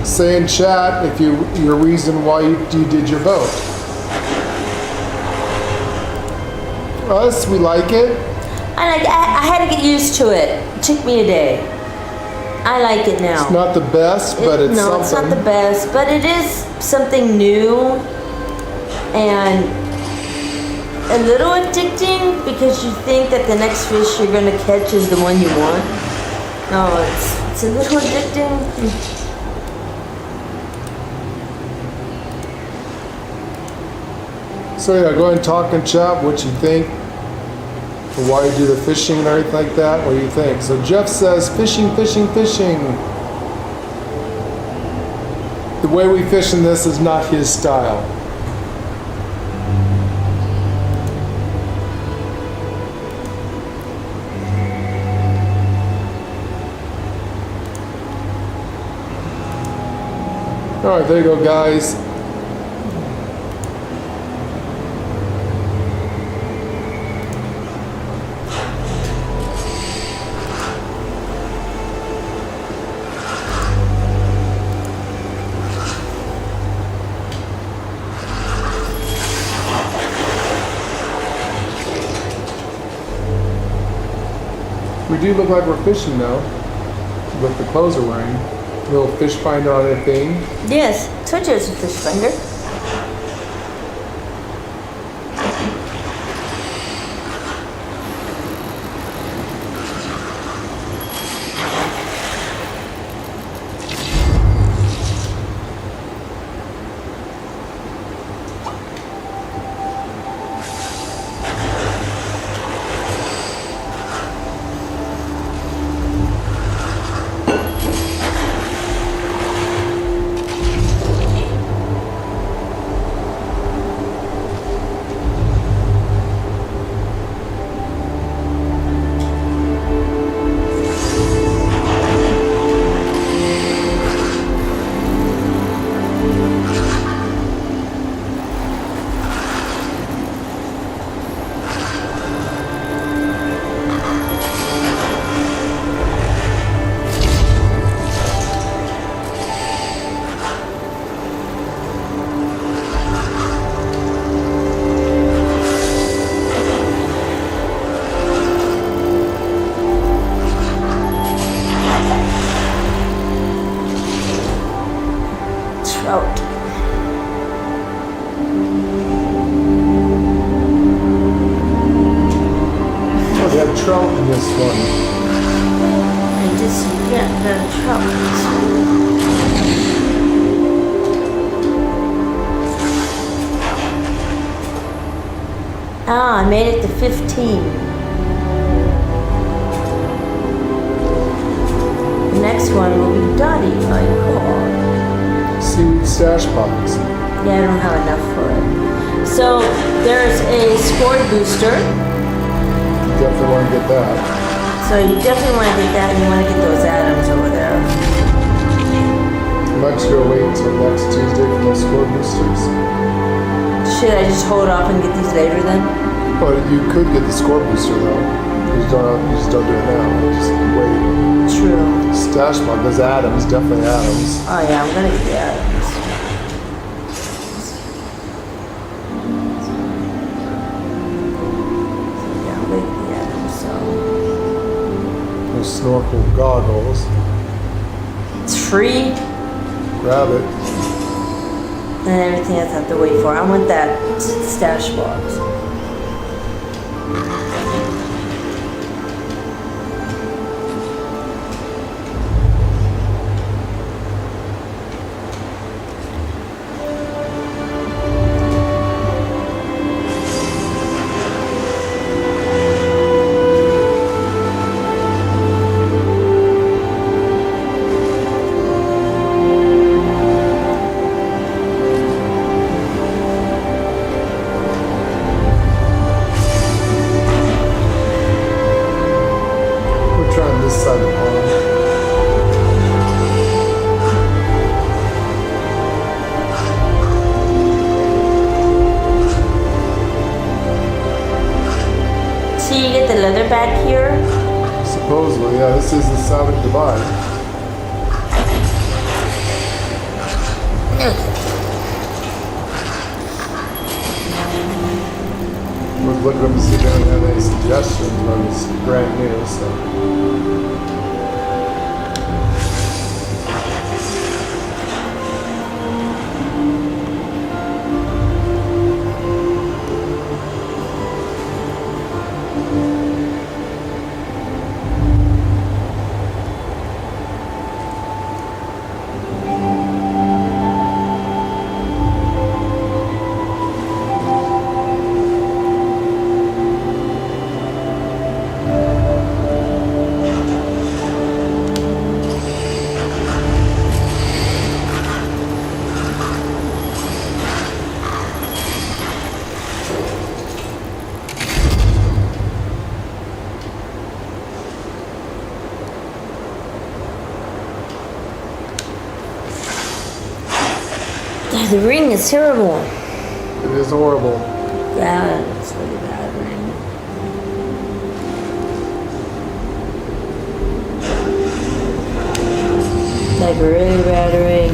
say in chat if your reason why you did your vote. Us, we like it. I had to get used to it. It took me a day. I like it now. It's not the best, but it's no, something. it's not the best, but it is something new and a little addicting because you think that the next fish you're going to catch is the one you want. No, it's a little addicting. So yeah, go ahead and talk in chat what you think, or why you do the fishing and everything like that. What do you think? So Jeff says fishing, fishing, fishing. The way we fish in this is not his style. All right, there you go, guys. We do look like we're fishing though, with the clothes we're wearing. Little fish finder on that thing. Yes, told you it's a fish finder. trout. Oh, they have trout in this one. I just get the trout. Ah, I made it to 15. The next one will be Dottie, I call. Seaweed stash box. Yeah, I don't have enough for it. So there's a score booster. Definitely want to get that. So you definitely want to get that, and you want to get those atoms over there. I'm actually going to wait until next Tuesday for those score boosters. Should I just hold off and get these later then? But you could get the score booster though. You just don't do it now. Just wait. True. Stash box. There's atoms. Definitely atoms. Oh yeah, I'm gonna get the atoms. Yeah, I'm gonna get the atoms, so. Those snorkel goggles. It's free, Grab it. and everything else I have to wait for. I want that stash box. We're trying this side of the pond. So you get the leather back here. Supposedly, yeah. This is the Savage Divide. Was looking up to see if anyone had any suggestions, but it's brand new, so. The ring is terrible. It is horrible. Yeah, it's really bad ring. Like a really bad ring.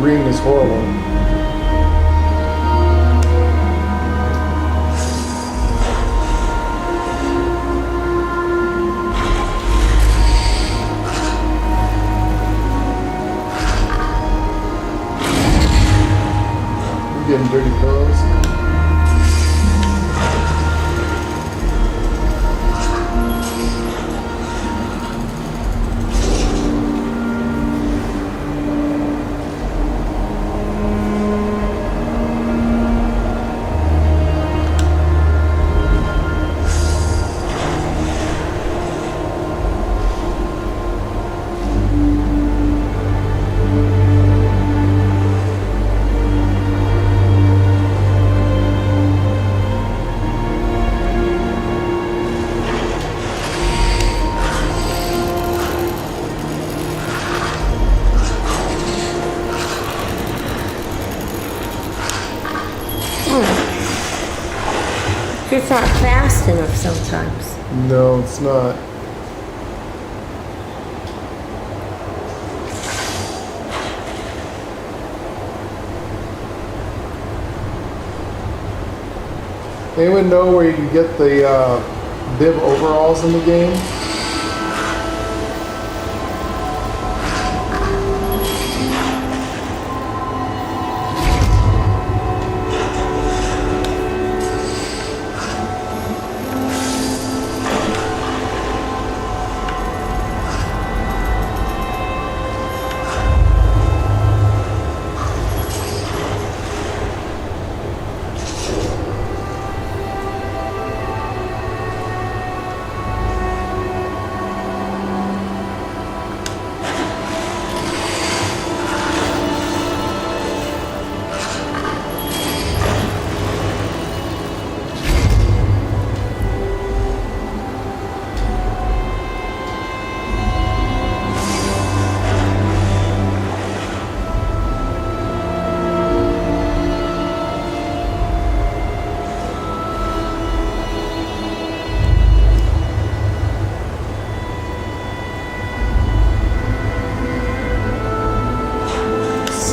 green is horrible. You're getting dirty pillows. It's not fast enough sometimes. No, it's not. Anyone know where you can get the bib overalls in the game?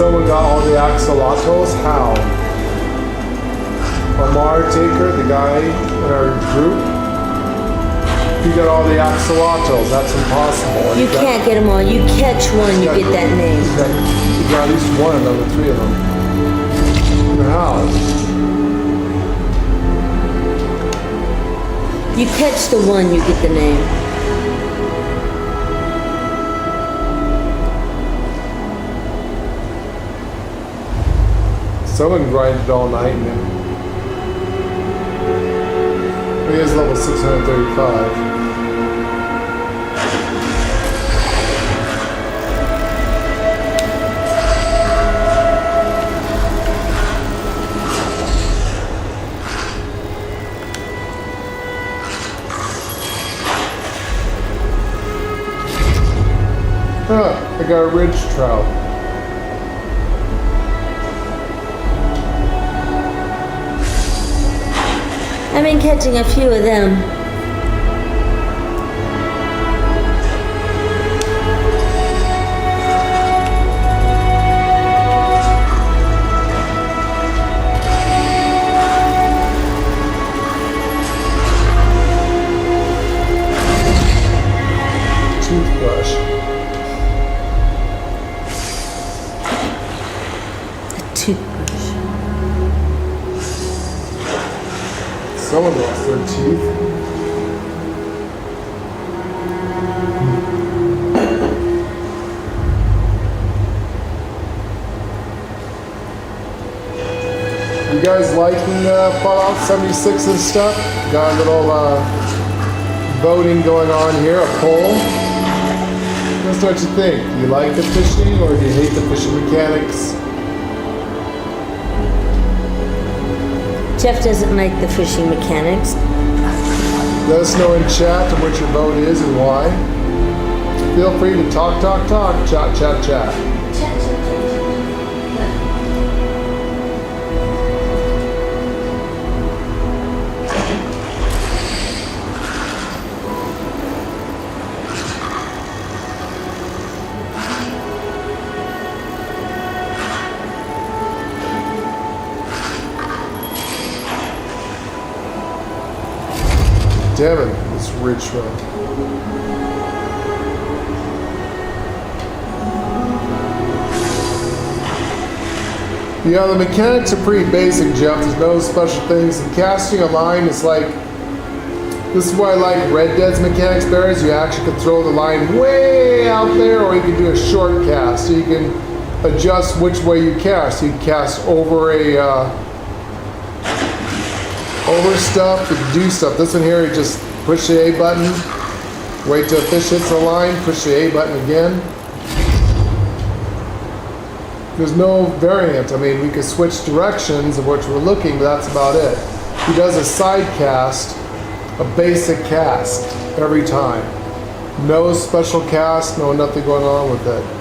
Someone got all the axolotls? How? Amar Taker, the guy in our group, he got all the axolotls. That's impossible. You can't get them all. You catch one, you get that name. He got at least one of the three of them. How? You catch the one, you get the name. Someone grinded all night and he is level 635. I got a ridge trout. I've been catching a few of them. Toothbrush. A toothbrush. Someone lost their teeth. You guys liking Fallout 76 and stuff? Got a little voting going on here, a poll. That's what you think. Do you like the fishing or do you hate the fishing mechanics? Jeff doesn't like the fishing mechanics. Let us know in chat what your vote is and why. Feel free to talk, chat. damn it, this ridge road. Yeah, the mechanics are pretty basic, Jeff. There's no special things. And casting a line is like, this is why I like Red Dead's mechanics better, is you actually can throw the line way out there, or you can do a short cast. So you can adjust which way you cast. You can cast over over stuff, you can do stuff. This one here, you just push the A button, wait till a fish hits the line, push the A button again. There's no variant. I mean, we could switch directions of which we're looking, but that's about it. He does a side cast, a basic cast, every time. No special cast, no nothing going on with it.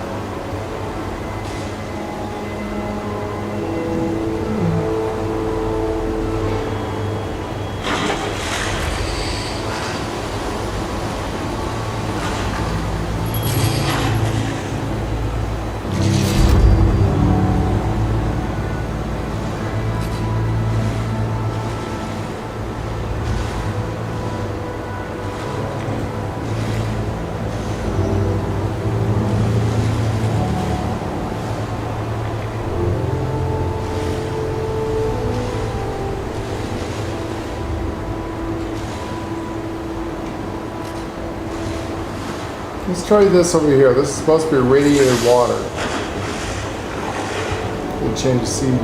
Let's try this over here. This is supposed to be radiated water. We'll change the seed.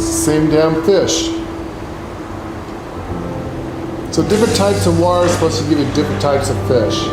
Same damn fish. So different types of water are supposed to give you different types of fish.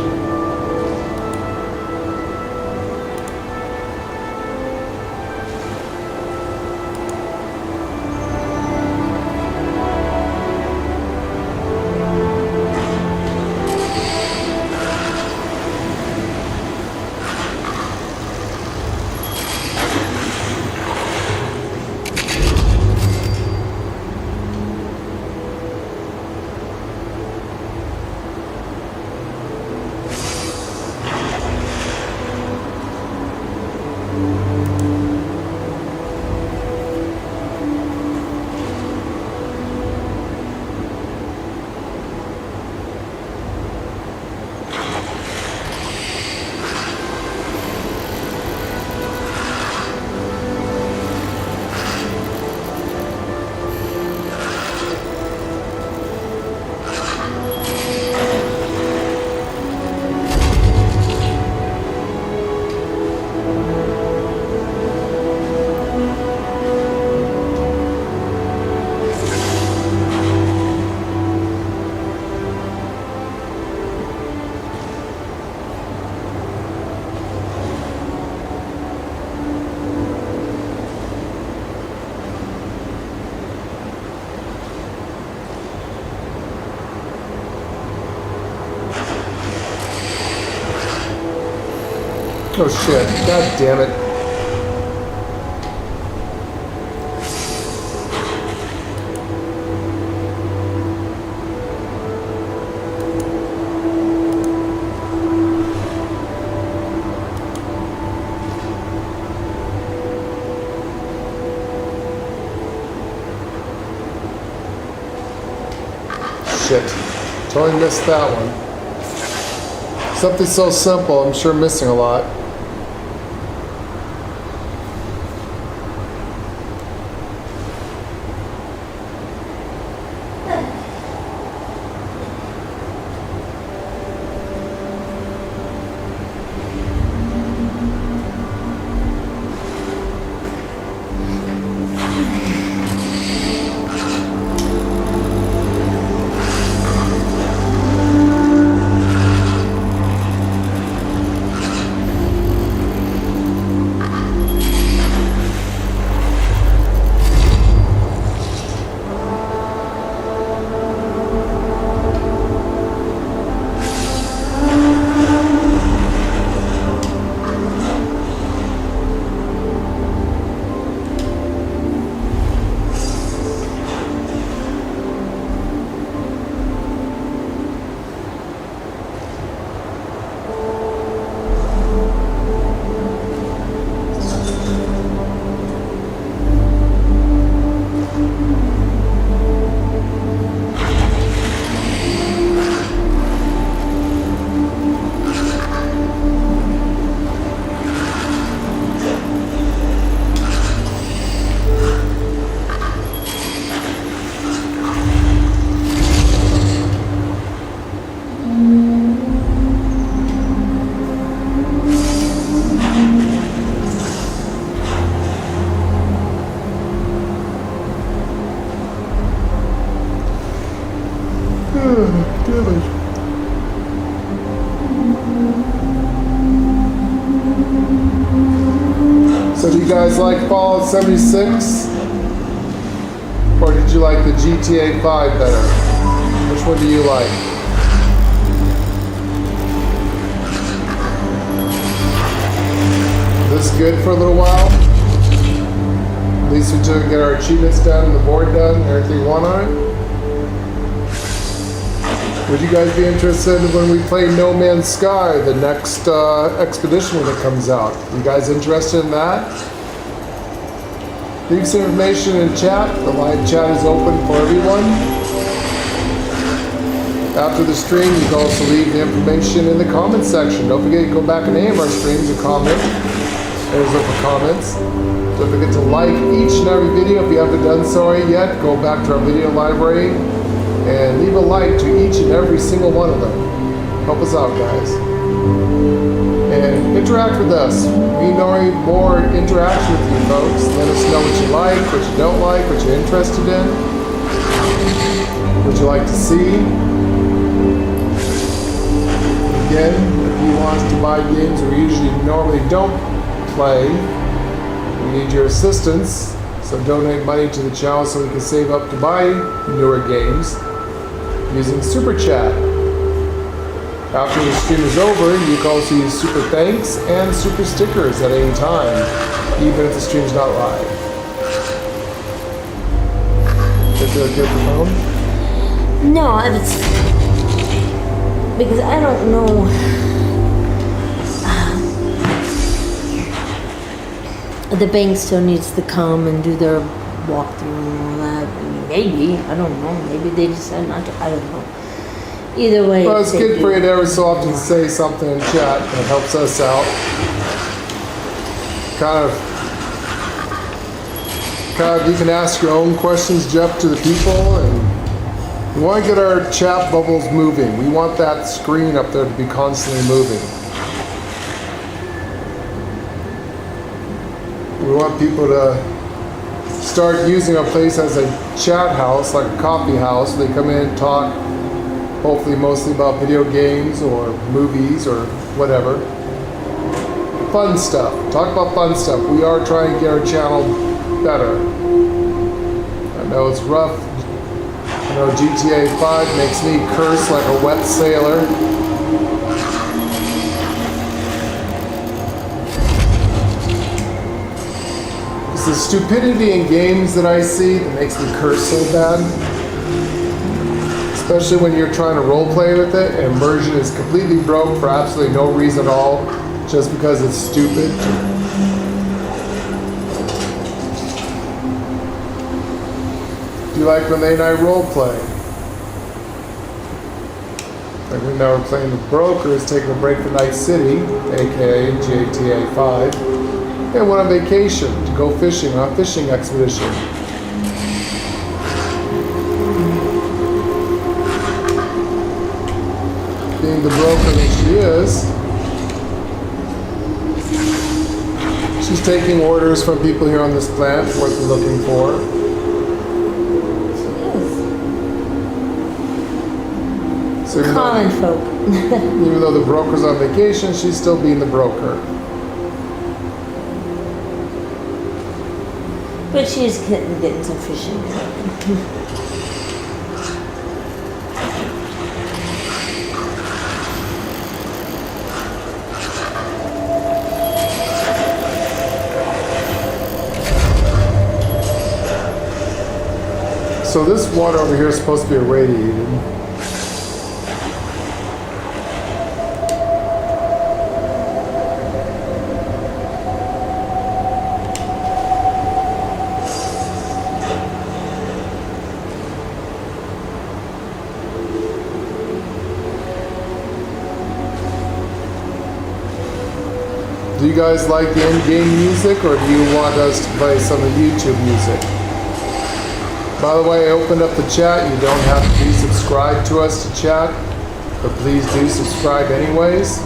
Oh shit, god damn it. Shit, totally missed that one. Something so simple, I'm sure missing a lot. you guys like Fallout 76? Or did you like the GTA 5 better? Which one do you like? This good for a little while? At least until we get our achievements done and the board done, everything we want on it? Would you guys be interested when we play No Man's Sky, the next expedition when it comes out? You guys interested in that? Leave some information in chat. The live chat is open for everyone. After the stream, you can also leave the information in the comment section. Don't forget to go back and name our streams and comment. There's up for comments. Don't forget to like each and every video if you haven't done so yet. Go back to our video library and leave a like to each and every single one of them. Help us out, guys. And interact with us. We need more interaction with you folks. Let us know what you like, what you don't like, what you're interested in, what you like to see. Again, if you want us to buy games we usually normally don't play, we need your assistance. So donate money to the channel so we can save up to buy newer games using Super Chat. After the stream is over, you can also use Super Thanks and Super Stickers at any time, even if the stream's not live. Is it okay for phone? No, it's because I don't know. The bank still needs to come and do their walkthrough and all that. Maybe, I don't know. Maybe they decide not to. I don't know. Either way. Well, it's good for you to every so often say something in chat that helps us out. Kind of, you can ask your own questions, Jeff, to the people, and we want to get our chat bubbles moving. We want that screen up there to be constantly moving. We want people to start using our place as a chat house, like a coffee house. They come in and talk, hopefully mostly about video games or movies or whatever. Fun stuff. Talk about fun stuff. We are trying to get our channel better. I know it's rough. I know GTA 5 makes me curse like a wet sailor. It's the stupidity in games that I see that makes me curse so bad. Especially when you're trying to role play with it and immersion is completely broke for absolutely no reason at all, just because it's stupid. Do you like when they and I role play? Like we now we're playing the Brokers, taking a break for Night City, aka GTA 5, and went on vacation to go fishing on a fishing expedition. Being the broker that she is, she's taking orders from people here on this planet for what they're looking for. So Common folk. even though the broker's on vacation, she's still being the broker. But she's getting some fishing. So this water over here is supposed to be irradiated. Do you guys like the in-game music, or do you want us to play some of YouTube music? By the way, I opened up the chat. You don't have to be subscribed to us to chat, but please do subscribe anyways.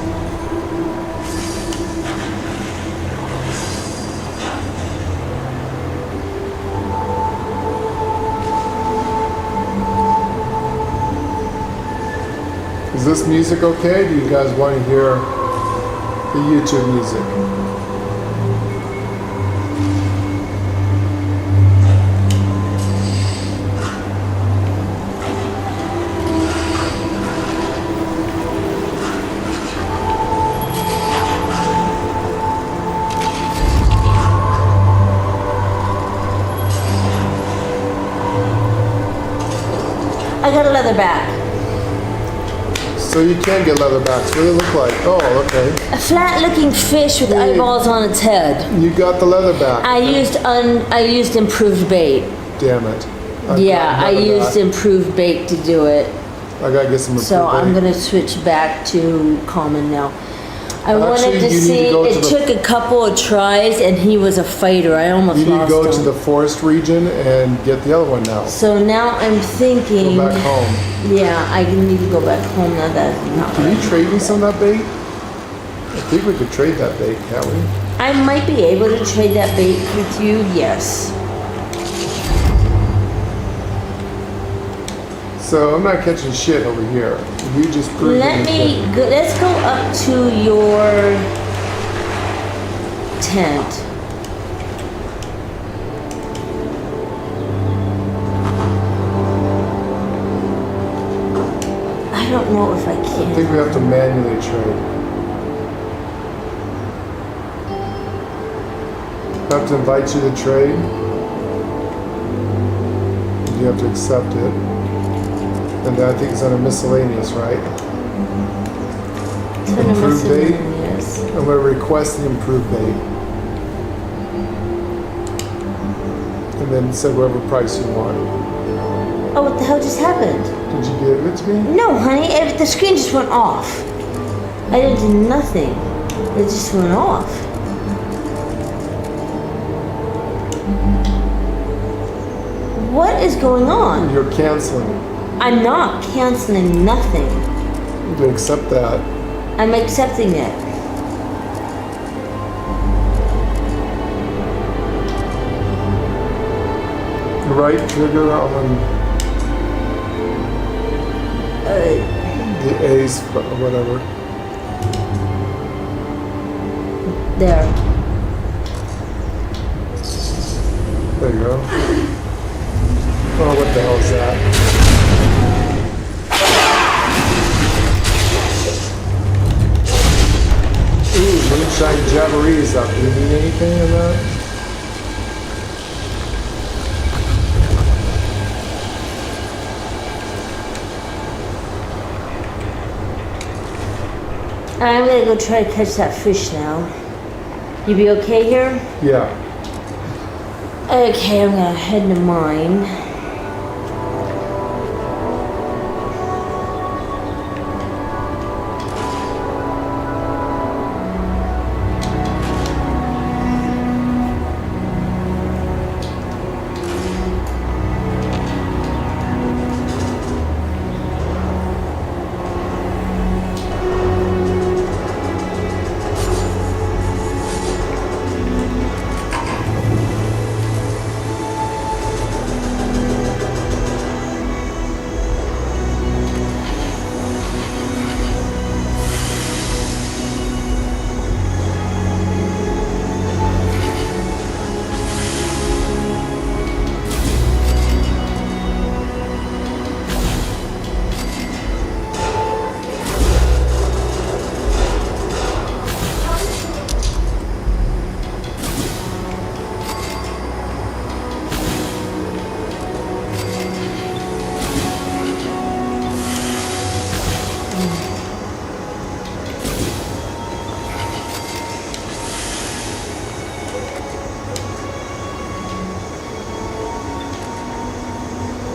Is this music okay? Do you guys want to hear the YouTube music? leatherback. So you can get leatherbacks. What do they look like? Oh, okay. A flat-looking fish with Hey. eyeballs on its head. You got the leatherback. I used improved bait. Damn it. Yeah, I used improved bait to do it. I gotta get some improved So I'm bait. gonna switch back to common now. I wanted Actually, to you need to see, go to it the- took a couple of tries and he was a fighter. I almost You need to lost go him. to the forest region and get the other one now. So now I'm thinking, Go back home. yeah, I need to go back home now. That's not Can right. you trade me some of that bait? I think we could trade that bait, can't we? I might be able to trade that bait with you, yes. So I'm not catching shit over here. You just proved Let's go up to your tent. I don't know if I I think can. we have to manually trade. I have to invite you to trade. You have to accept it. And then I think it's under miscellaneous, right? Improved bait? Yes. I'm going to request the improved bait. And then say whatever price you want. Oh, what the hell just happened? Did you give it to me? No, honey, the screen just went off. I didn't do nothing. It just went off. What is going on? You're canceling. I'm not canceling nothing. You can accept that. I'm accepting it. Right trigger on the A's, whatever. There. There you go. Oh, what the hell is that? Ooh, moonshine jamboree is up. Do you need anything in that? I'm gonna go try to catch that fish now. You be okay here? Yeah. Okay, I'm gonna head to mine.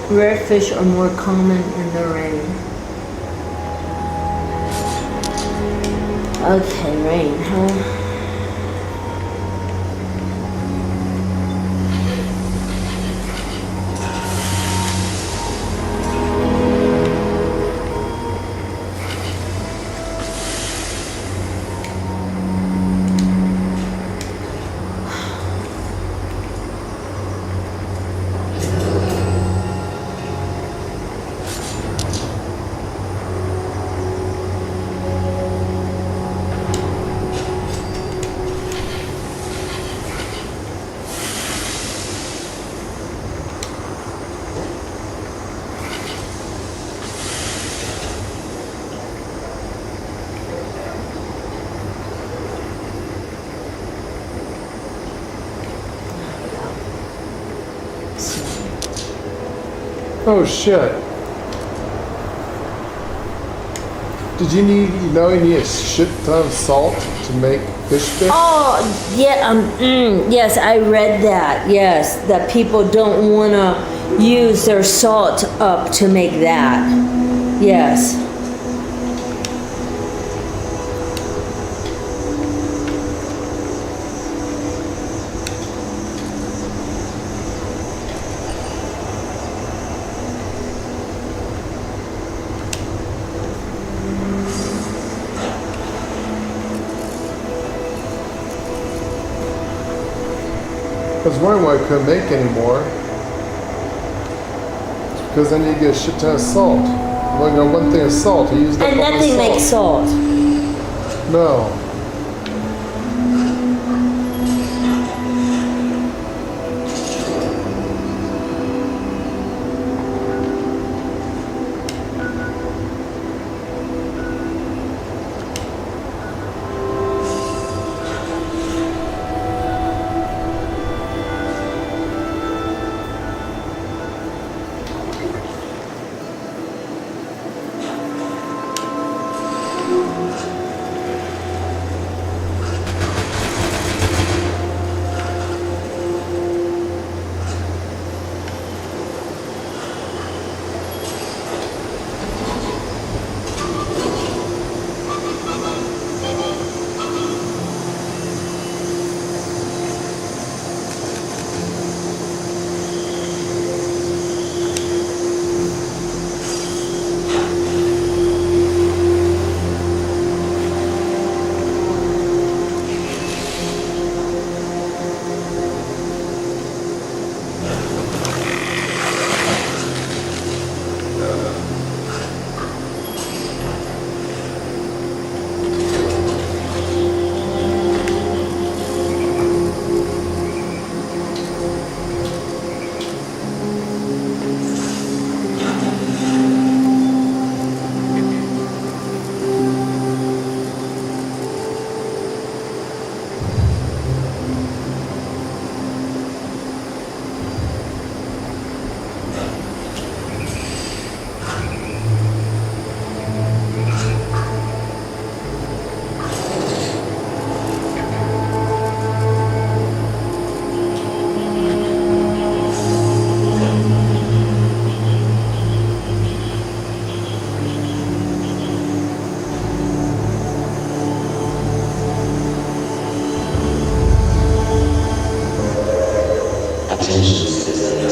Rare fish are more common in the rain. Okay, rain, huh? Oh shit. Did you need a shit ton of salt to make fish? Oh, yeah, yes, I read that, yes, that people don't want to use their salt up to make that, yes. I was wondering why I couldn't make any more. It's because I need to get a shit ton of salt. I've only got one thing of salt. I used up And all the nothing makes salt. No.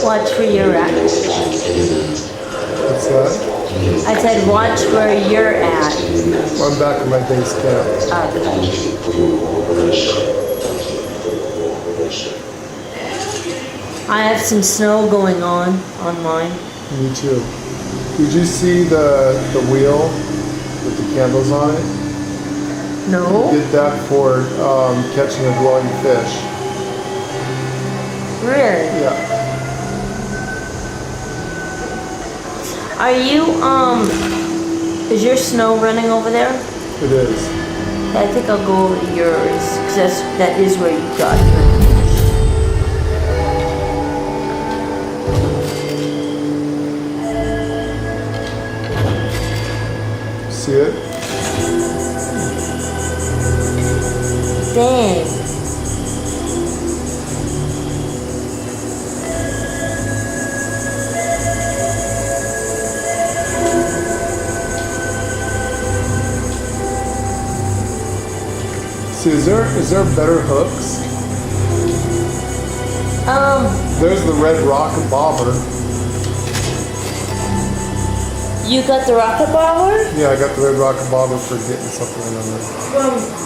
Watch where you're at. What's that? I said watch where you're at. Well, I'm back at my base camp. I have some snow going on mine. Me too. Did you see the wheel with the candles on it? No? Did that for catching a glowing fish. Really? Yeah. Are you, is your snow running over there? It is. I think I'll go over to yours, because that is where you got your fish. See it? Dang. See, is there better hooks? There's the red rocket bobber. You got the rocket bobber? Yeah, I got the red rocket bobber for getting something on there.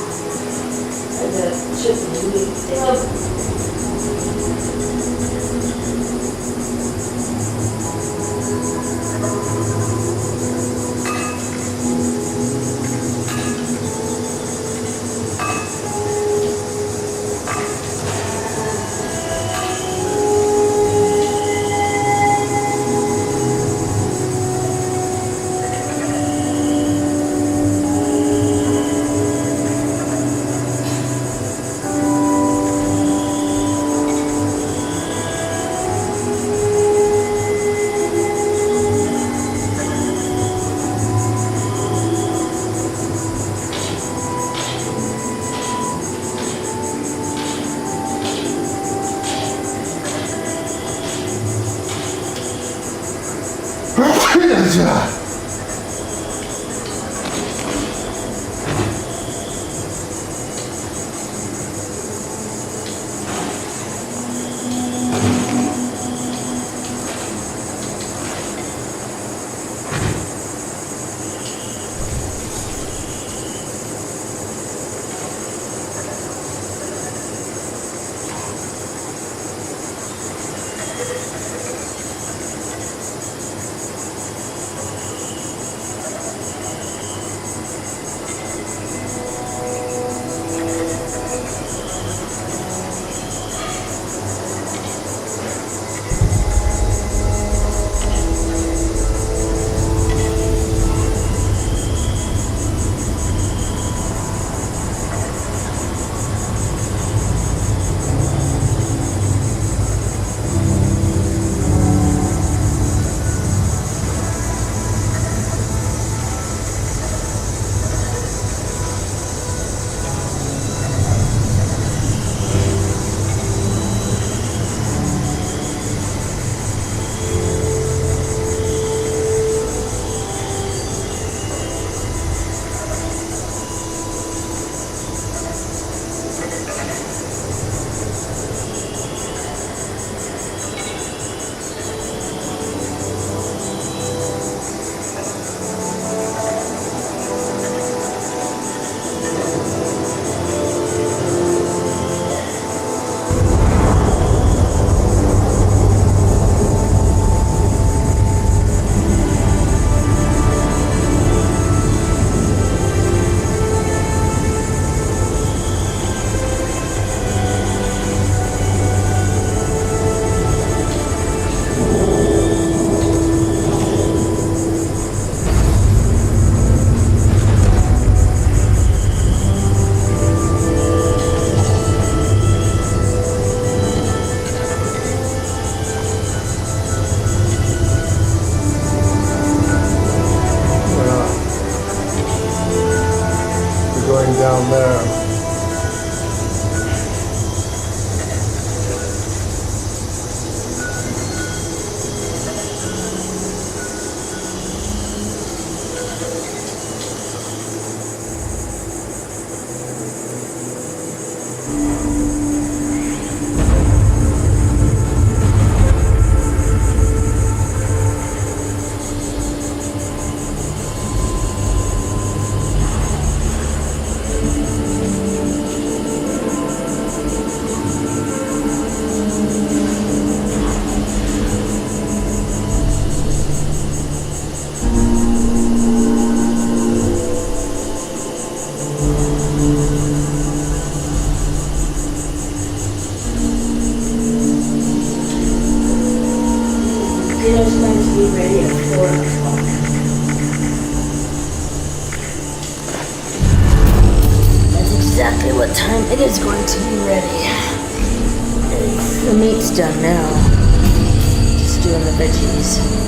and down there. Dinner's going to be ready at 4 o'clock. That's exactly what time it is going to be ready. The meat's done now. Just doing the veggies.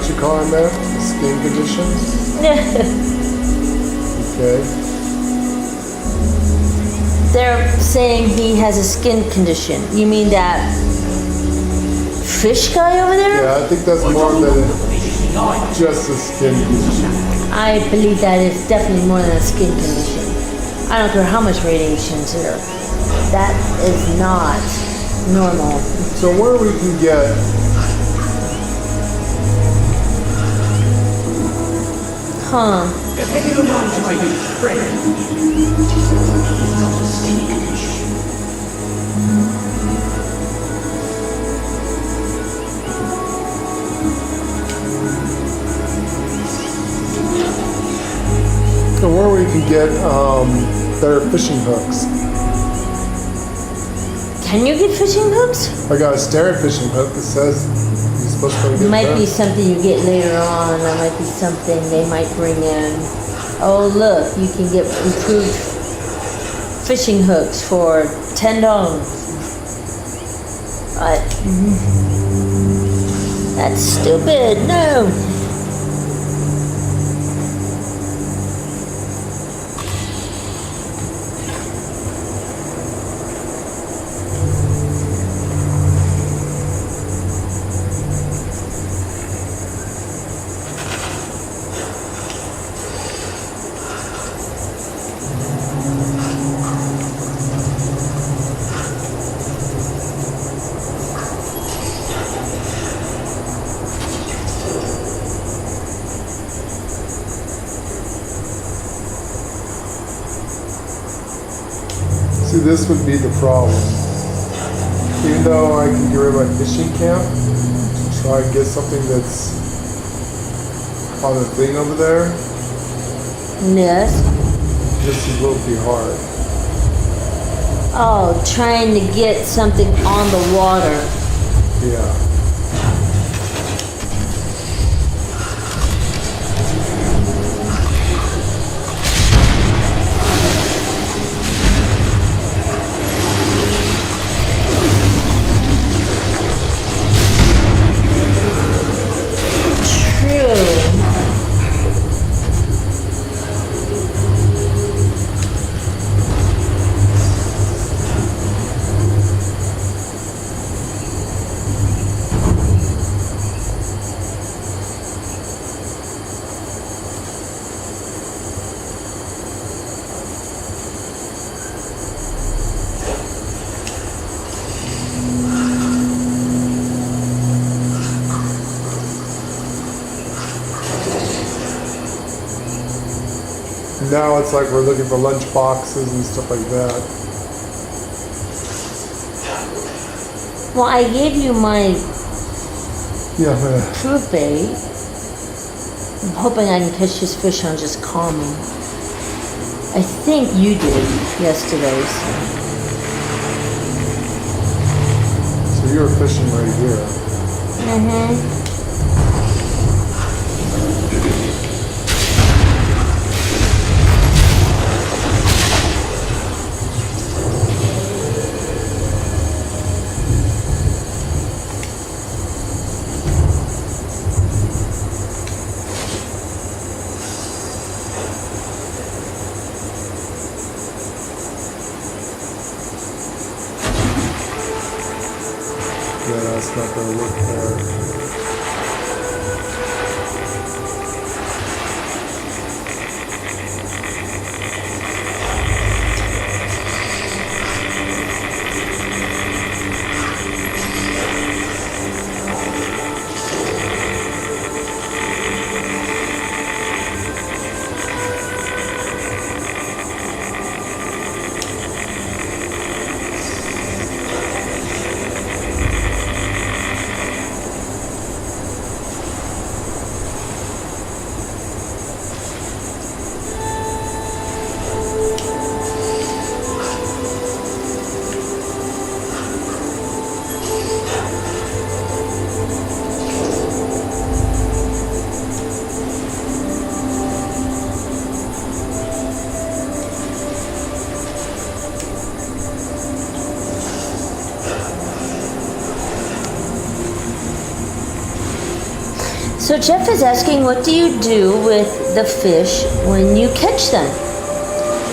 What you calling that? The skin condition? Okay. They're saying he has a skin condition. You mean that fish guy over there? Yeah, I think that's more than just a skin condition. I believe that is definitely more than a skin condition. I don't care how much radiation's here. That is not normal. So where we can get Huh. So where we can get better fishing hooks. Can you get fishing hooks? I got a standard fishing hook that says you're supposed to It get might that. be something you get later on. That might be something they might bring in. Oh look, you can get improved fishing hooks for $10. That's stupid. No. See, this would be the problem. Even though I can get rid of my fishing camp, to try and get something that's on the thing over there, Yes. this will be hard. Oh, trying to get something on the water. Yeah. Now it's like we're looking for lunch boxes and stuff like that. Well, I gave you my Yeah. proof bait. I'm hoping I can catch this fish on just calming. I think you did yesterday's. So you were fishing right here. Mm-hmm. Yeah, that's not going to look there. So Jeff is asking, what do you do with the fish when you catch them?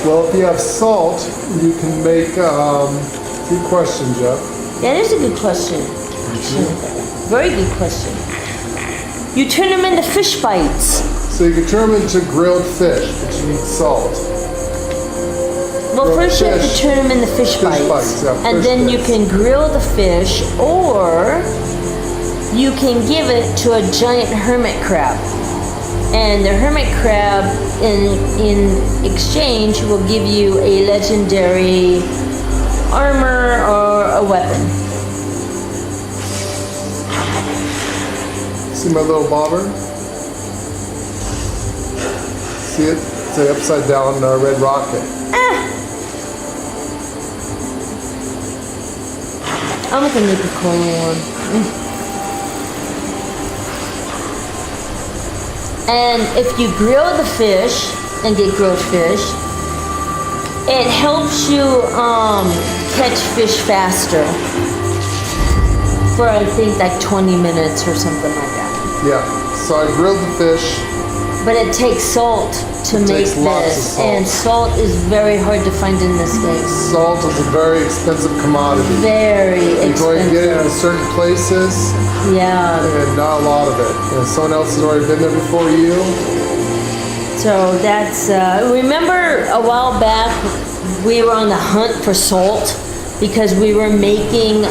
Well, if you have salt, you can make, good question, Jeff. That is a good question. Very good question. You turn them into fish bites. So you can turn them into grilled fish, but you need salt. Well, Grilled first you have to fish. turn them into fish bites. Yeah, And fish then you bits. can grill the fish, or you can give it to a giant hermit crab. And the hermit crab, in exchange, will give you a legendary armor or a weapon. See my little bobber? See it? It's an upside down red rocket. I'm gonna make a cool one. And if you grill the fish and get grilled fish, it helps you catch fish faster for I think like 20 minutes or something like that. Yeah. So I grilled the fish. But it takes salt to make takes lots of this, salt. and salt is very hard to find in this game. Salt is a very expensive commodity. Very You're going to get it in expensive. certain places Yeah. and not a lot of it. And someone else has already been there before you. So that's, remember a while back, we were on the hunt for salt because we were making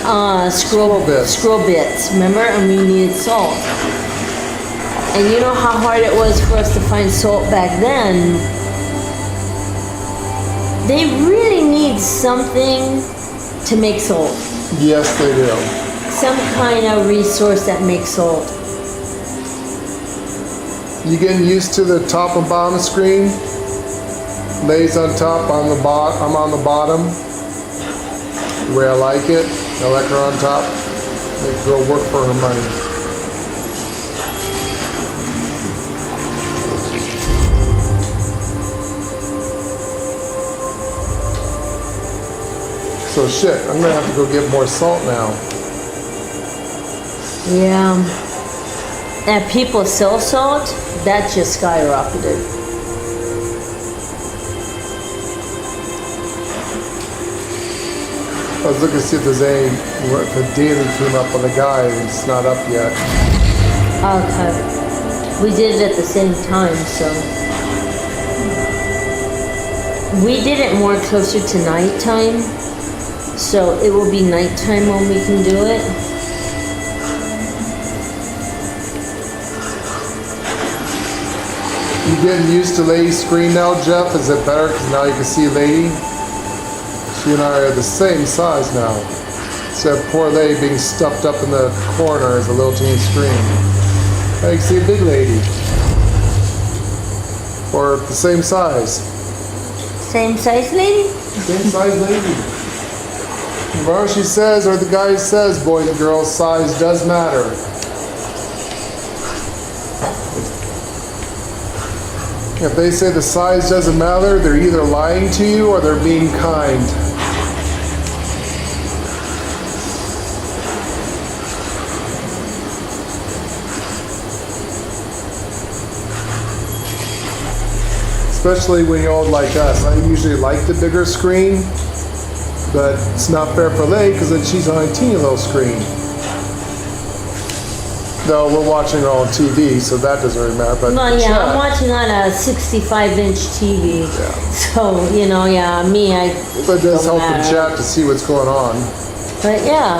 Squirrel bits. squirrel bits, remember? And we needed salt. And you know how hard it was for us to find salt back then. They really need something to make salt. Yes, they do. Some kind of resource that makes salt. You getting used to the top and bottom screen? Lays on top, on the bottom. I'm on the bottom. The way I like it. I like her on top. Make girl work for her money. So shit, I'm gonna have to go get more salt now. Yeah. And people sell salt, that just skyrocketed. I was looking to see if there's if a daily came up on the guy, and it's not up yet. Okay. We did it at the same time, so. We did it more closer to nighttime, so it will be nighttime when we can do it. You getting used to Lady's screen now, Jeff? Is it better because now you can see Lady? She and I are the same size now. Except poor Lady being stuffed up in the corner as a little teeny screen. Now you can see a big lady. Or the same size. Same size lady? Same size lady. Whatever she says or the guy says, boys and girls, size does matter. If they say the size doesn't matter, they're either lying to you or they're being kind. Especially when you're old like us. I usually like the bigger screen, but it's not fair for Lay because then she's on a teeny little screen. No, we're watching it on TV, so that doesn't really matter. But Well, yeah, chat, I'm watching on a 65-inch TV. Yeah. So, you know, yeah, me, I. But it does don't help in matter. chat to see what's going on. But yeah,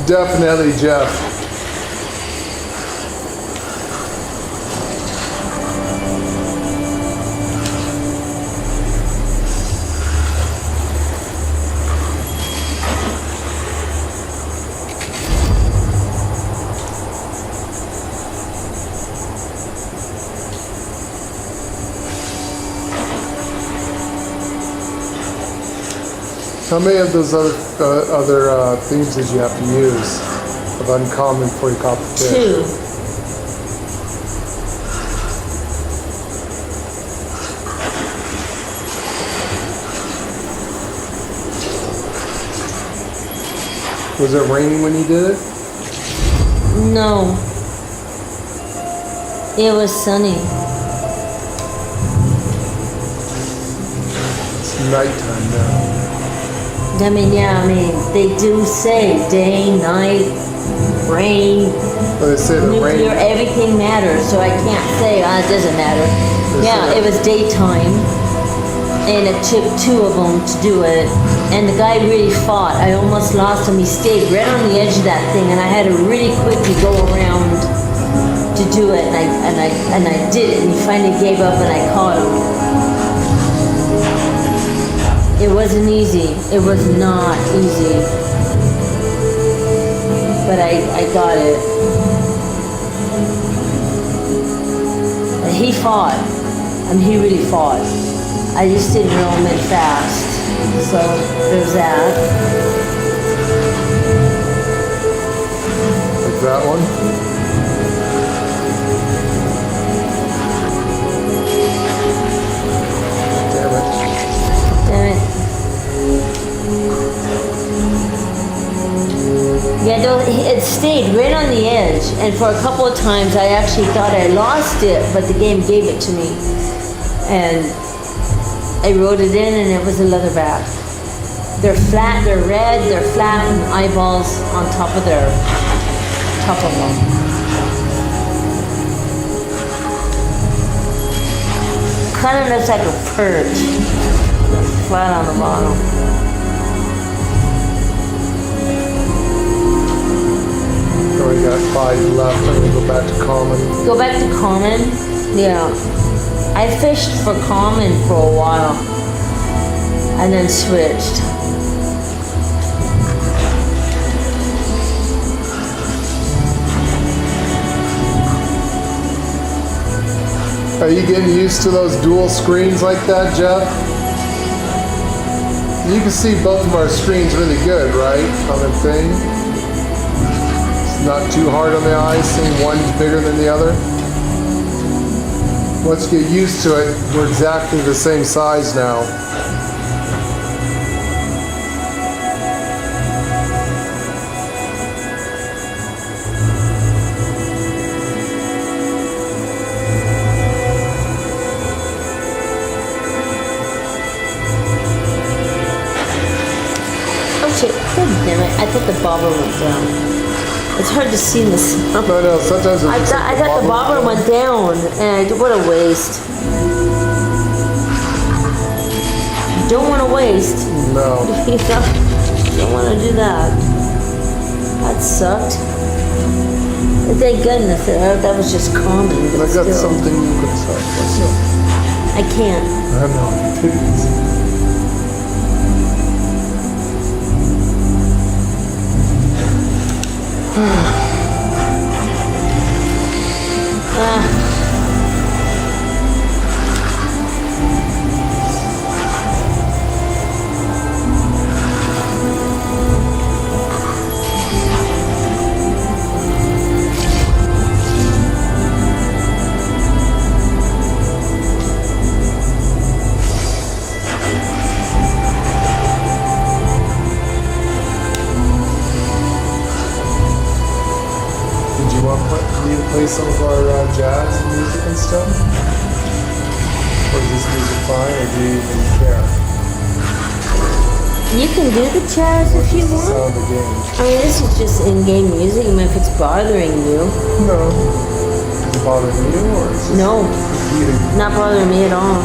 Definitely, Jeff. How many of those other things did you have to use of uncommon before you caught the fish? 2. Was it raining when you did it? No. It was sunny. It's nighttime now. I mean, yeah, they do say day, night, rain, But they say the nuclear, rain. everything matters, so I can't say, it doesn't matter. They Yeah, say- it was daytime, and it took 2 of them to do it, and the guy really fought. I almost lost him. He stayed right on the edge of that thing, and I had to really quickly go around to do it, and I did it, and he finally gave up, and I caught him. It wasn't easy. It was not easy. But I got it. And he fought. And he really fought. I just didn't reel him in fast. So there's that. Like that one. Damn it. Damn it. Yeah, no, it stayed right on the edge, and for a couple of times I actually thought I lost it, but the game gave it to me. And I wrote it in, and it was a leatherback. They're flat, they're red, they're flat, and eyeballs on top of them. Kind of looks like a perch, flat on the bottom. 5 left. I'm gonna go back to common. Go back to common? Yeah. I fished for common for a while. And then switched. Are you getting used to those dual screens like that, Jeff? You can see both of our screens really good, right? On the thing. It's not too hard on the eyes, seeing one's bigger than the other. Once you get used to it, we're exactly the same size now. God damn it, I thought the bobber went down. It's hard to see in the snow. No, sometimes I thought the bobber went down, and what a waste. Don't want to waste. No. Don't want to do that. That sucked. Thank goodness, that was just common. I got still. something you could say. What's up? I can't. I know. Me to play some of our jazz music and stuff? Or is this music fine, or do you even care? You can do the jazz Or if you just the want. sound of the game? I mean, this is just in-game music. I mean, if it's bothering you. No. Is it bothering you, or is it No. eating? Not bothering me at all.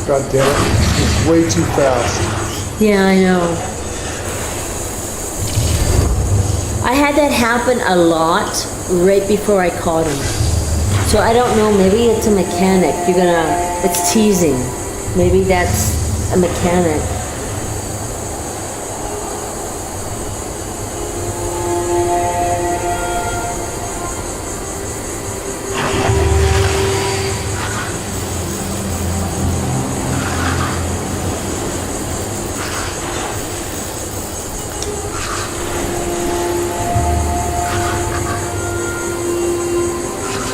God damn it. It's way too fast. Yeah, I know. I had that happen a lot right before I caught him. So I don't know, maybe it's a mechanic. It's teasing. Maybe that's a mechanic.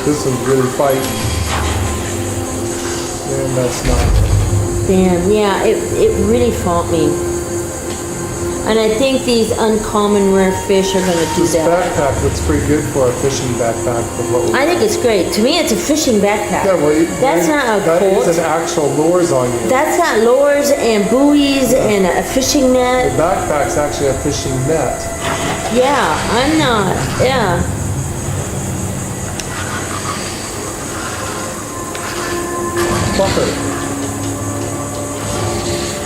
This one's really fighting. And that's not. Damn, yeah, it really fought me. And I think these uncommon rare fish are gonna do This that. backpack looks pretty good for a fishing backpack. With what we I think it's great. To me, it's a fishing backpack. Yeah, well, That's not a that Colt. is an actual lures on you. That's got lures and buoys and a fishing The net. backpack's actually a fishing net. Yeah, I'm not. Yeah. Fucker.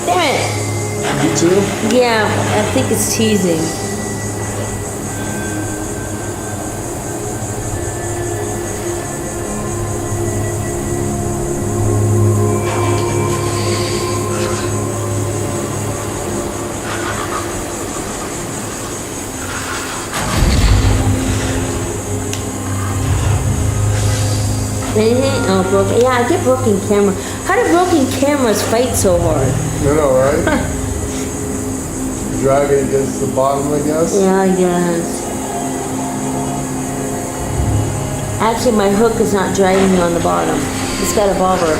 Damn it. You too? Yeah, I think it's teasing. Anything? Oh, broken. Yeah, I get broken camera. How do broken cameras fight so hard? You know, right? Drag it against the bottom, I guess. Yeah, I guess. Actually, my hook is not dragging me on the bottom. It's got a bobber.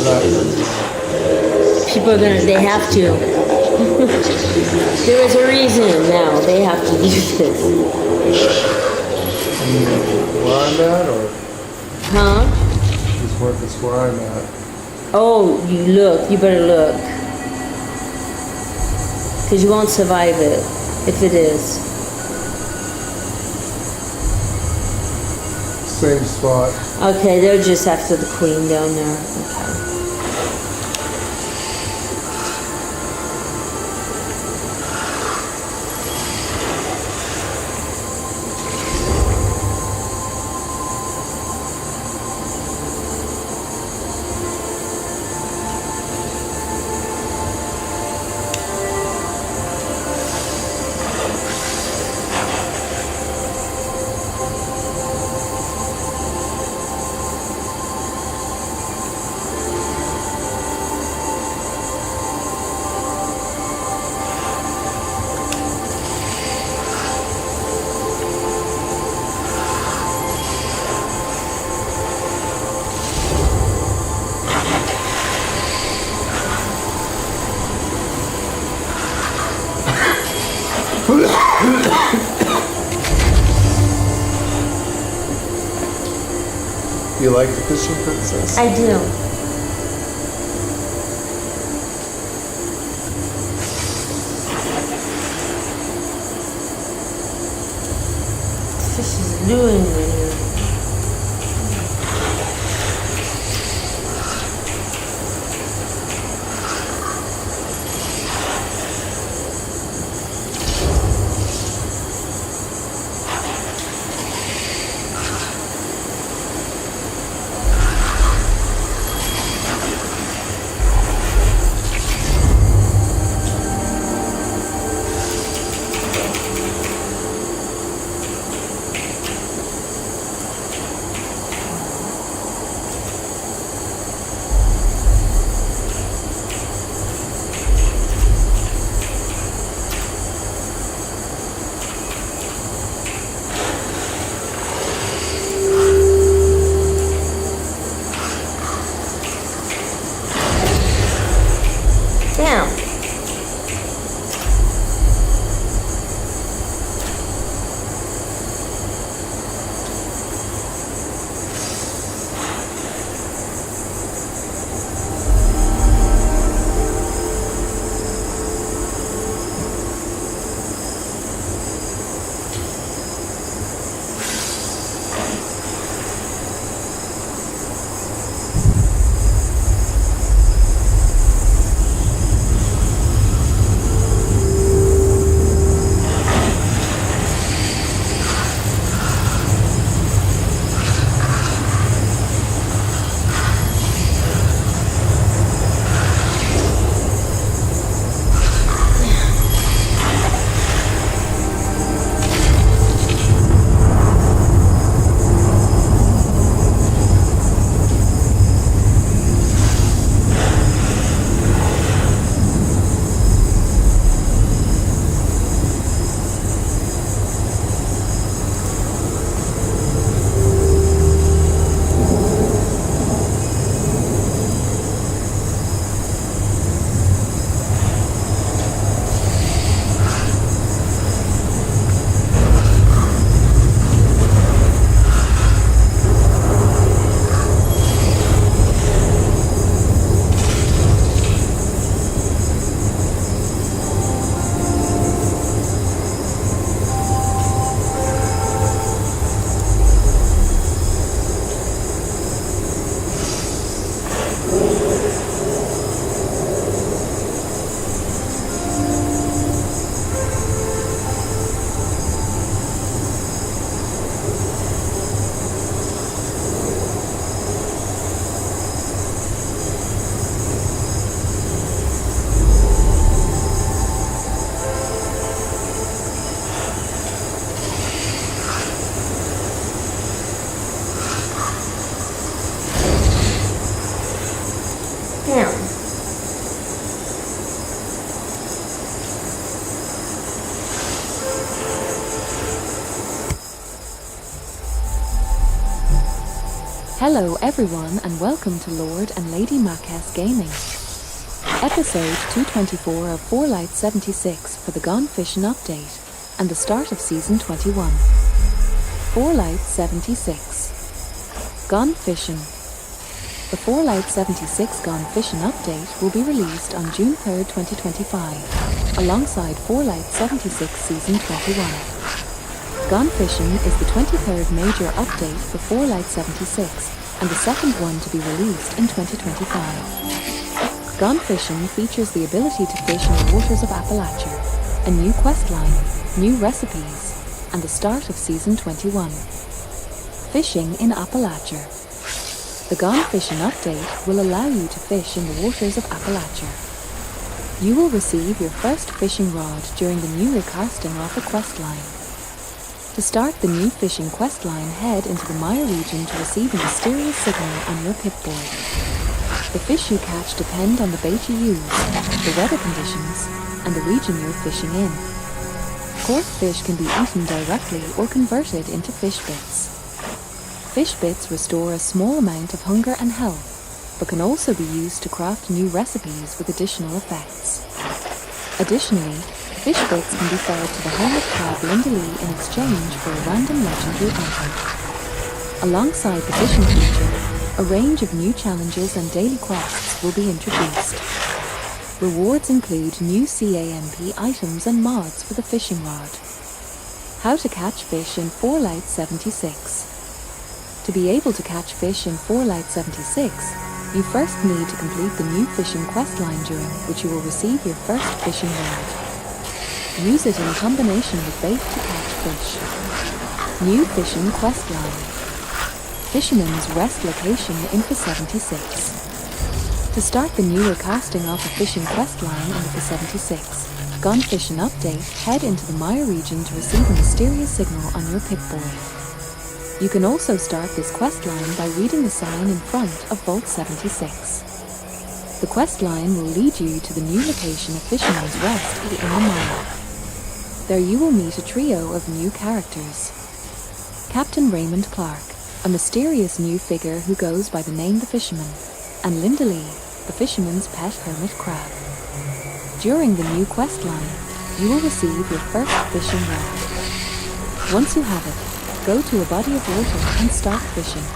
that. People are gonna, they have to. There is a reason now they have to do this. Where I'm at, or Huh? this where I'm at? Oh, you better look. Because you won't survive it, if it is. Same spot. Okay, they're just after the queen down there. Okay. Do you like the fishing princess? I do. This fish is doing right here. Down. Down. Hello everyone and welcome to Lord and Lady Marquez Gaming. Episode 224 of 4 Light 76 for the Gone Fission update and the start of Season 21. 4 Light 76. Gone Fission. The 4 Light 76 Gone Fission update will be released on June 3rd, 2025, alongside 4 Light 76 Season 21. Gone Fission is the 23rd major update for 4 Light 76 and the second one to be released in 2025. Gone Fission features the ability to fish in the waters of Appalachia, a new questline, new recipes, and the start of Season 21. Fishing in Appalachia. The Gone Fission update will allow you to fish in the waters of Appalachia. You will receive your first fishing rod during the new recasting off a questline. To start the new fishing questline, head into the Mire region to receive a mysterious signal on your Pip-Boy. The fish you catch depend on the bait you use, the weather conditions, and the region you're fishing in. Caught fish can be eaten directly or converted into fish bits. Fish bits restore a small amount of hunger and health, but can also be used to craft new recipes with additional effects. Additionally, fish bits can be fed to the hermit crab Linda Lee in exchange for a random legendary item. Alongside the fishing feature, a range of new challenges and daily quests will be introduced. Rewards include new CAMP items and mods for the fishing rod. How to catch fish in 4 Light 76. To be able to catch fish in 4 Light 76, you first need to complete the new fishing questline, during which you will receive your first fishing rod. Use it in combination with bait to catch fish. New fishing questline. Fisherman's Rest location Info 76. To start the new recasting off a fishing questline in Info 76, Gone Fission update, head into the Mire region to receive a mysterious signal on your Pip-Boy. You can also start this questline by reading the sign in front of Vault 76. The questline will lead you to the new location of Fisherman's Rest in the Mire. There you will meet a trio of new characters. Captain Raymond Clark, a mysterious new figure who goes by the name The Fisherman, and Linda Lee, the fisherman's pet hermit crab. During the new questline, you will receive your first fishing rod. Once you have it, go to a body of water and start fishing.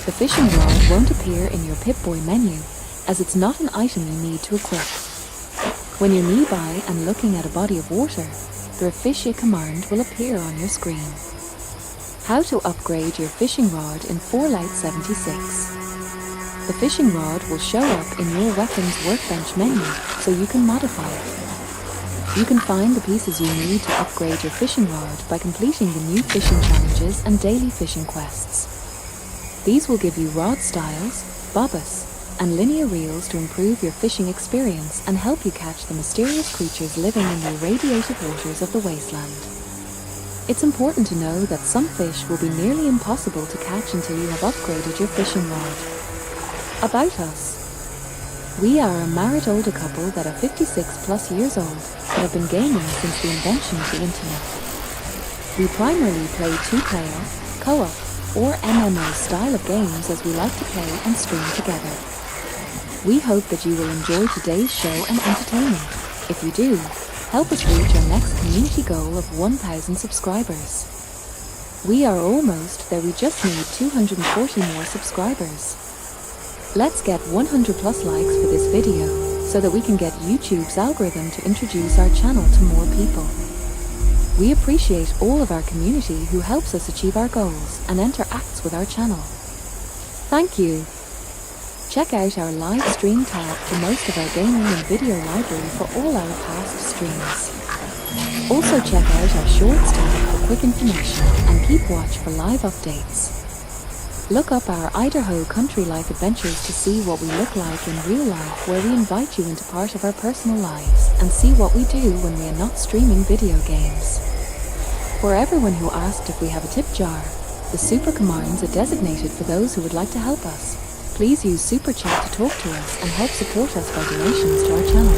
The fishing rod won't appear in your Pip-Boy menu, as it's not an item you need to equip. When you're nearby and looking at a body of water, the fish command will appear on your screen. How to upgrade your fishing rod in 4 Light 76. The fishing rod will show up in your weapons workbench menu, so you can modify it. You can find the pieces you need to upgrade your fishing rod by completing the new fishing challenges and daily fishing quests. These will give you rod styles, bobbas, and linear reels to improve your fishing experience and help you catch the mysterious creatures living in the irradiated waters of the wasteland. It's important to know that some fish will be nearly impossible to catch until you have upgraded your fishing rod. About us. We are a married older couple that are 56 plus years old that have been gaming since the invention of the internet. We primarily play two-player, co-op, or MMO style of games as we like to play and stream together. We hope that you will enjoy today's show and entertainment. If you do, help us reach our next community goal of 1,000 subscribers. We are almost there, we just need 240 more subscribers. Let's get 100 plus likes for this video, so that we can get YouTube's algorithm to introduce our channel to more people. We appreciate all of our community who helps us achieve our goals and interacts with our channel. Thank you. Check out our live stream tab for most of our gaming and video library for all our past streams. Also check out our shorts tab for quick information and keep watch for live updates. Look up our Idaho Country Life Adventures to see what we look like in real life, where we invite you into part of our personal lives and see what we do when we are not streaming video games. For everyone who asked if we have a tip jar, the super commands are designated for those who would like to help us. Please use Super Chat to talk to us and help support us by donations to our channel.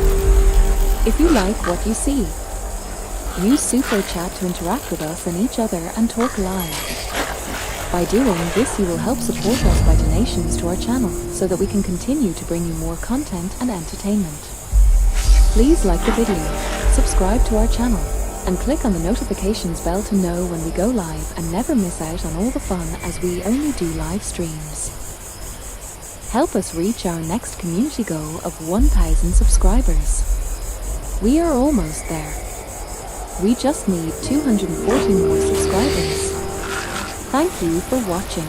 If you like what you see, use Super Chat to interact with us and each other and talk live. By doing this, you will help support us by donations to our channel so that we can continue to bring you more content and entertainment. Please like the video, subscribe to our channel, and click on the notifications bell to know when we go live and never miss out on all the fun, as we only do live streams. Help us reach our next community goal of 1,000 subscribers. We are almost there. We just need 240 more subscribers. Thank you for watching.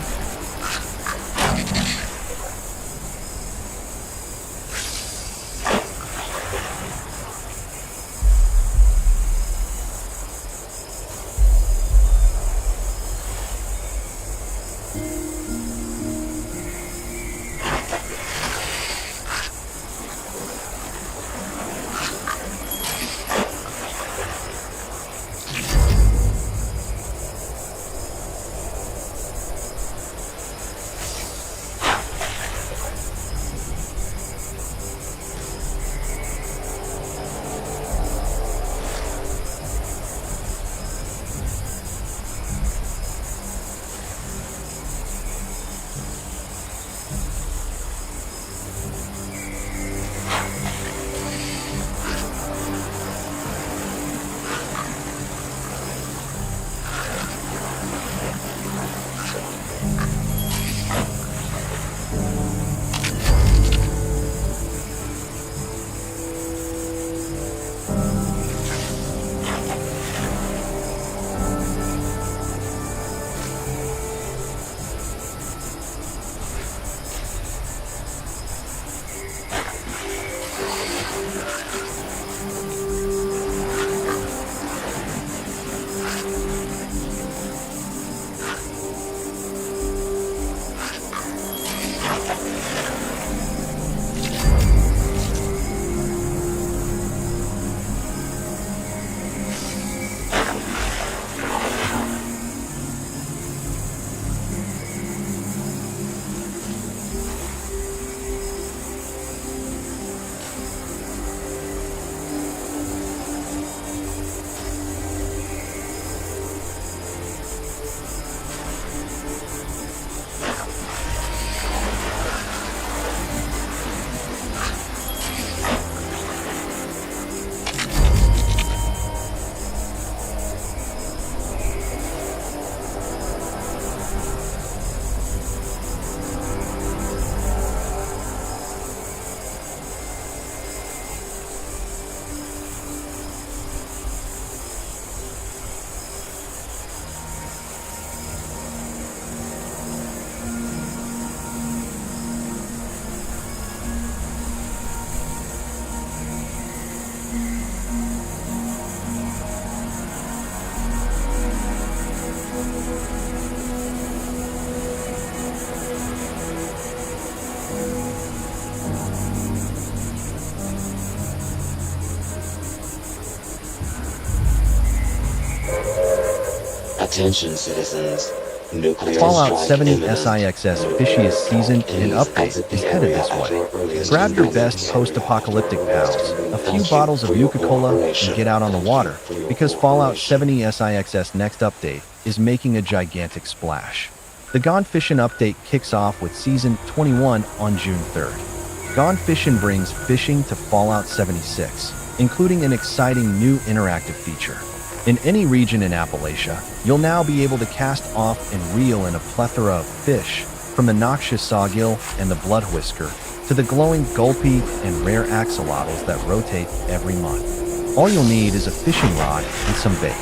Attention citizens, nuclear Fallout strike 70 imminent. SIX's fishiest season and update is headed this way. Grab your best post-apocalyptic pals, a few bottles of Nuka-Cola, and get out on the water, because Fallout 70 SIX's next update is making a gigantic splash. The Gone Fission update kicks off with Season 21 on June 3rd. Gone Fission brings fishing to Fallout 76, including an exciting new interactive feature. In any region in Appalachia, you'll now be able to cast off and reel in a plethora of fish, from the noxious sawgill and the blood whisker to the glowing gulpy and rare axolotls that rotate every month. All you'll need is a fishing rod and some bait.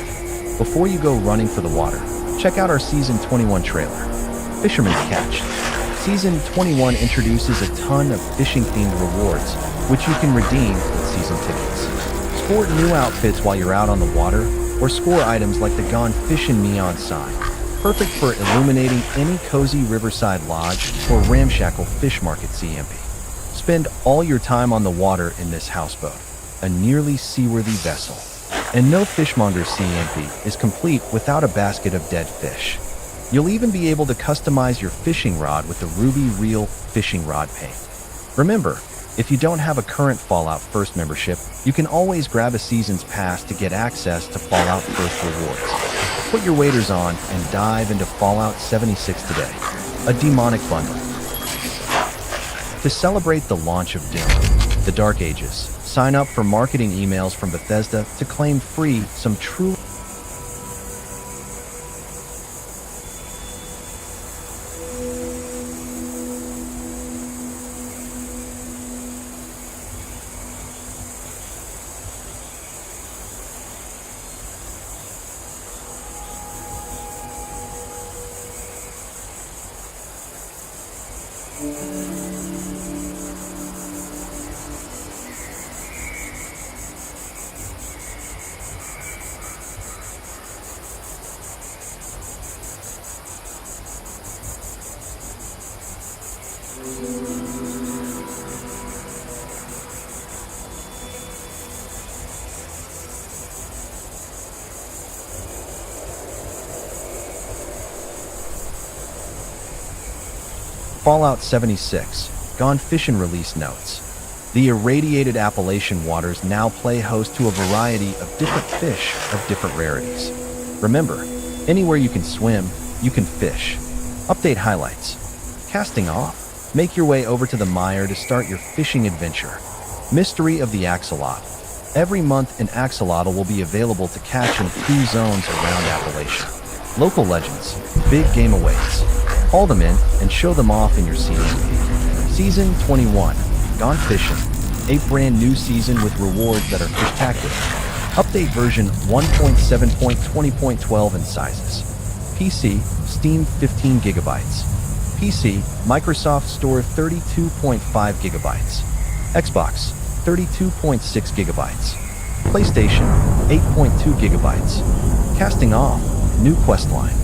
Before you go running for the water, check out our Season 21 trailer, Fisherman's Catch. Season 21 introduces a ton of fishing-themed rewards, which you can redeem with season tickets. Sport new outfits while you're out on the water, or score items like the Gone Fission neon sign, perfect for illuminating any cozy riverside lodge or ramshackle fish market CMP. Spend all your time on the water in this houseboat, a nearly seaworthy vessel. And no fishmonger's CMP is complete without a basket of dead fish. You'll even be able to customize your fishing rod with the Ruby Reel fishing rod paint. Remember, if you don't have a current Fallout First membership, you can always grab a season's pass to get access to Fallout First rewards. Put your waders on and dive into Fallout 76 today, a demonic bundle. To celebrate the launch of Doom, The Dark Ages, sign up for marketing emails from Bethesda to claim free some true Fallout 76, Gone Fission release notes. The irradiated Appalachian waters now play host to a variety of different fish of different rarities. Remember, anywhere you can swim, you can fish. Update highlights. Casting off. Make your way over to the Mire to start your fishing adventure. Mystery of the Axolotl. Every month an axolotl will be available to catch in 2 zones around Appalachia. Local legends. Big game awaits. Haul them in and show them off in your season. Season 21, Gone Fission, a brand new season with rewards that are fish-tacular. Update version 1.7.20.12 in sizes. PC, Steam 15 gigabytes. PC, Microsoft Store 32.5 gigabytes. Xbox, 32.6 gigabytes. PlayStation, 8.2 gigabytes. Casting off, new questline.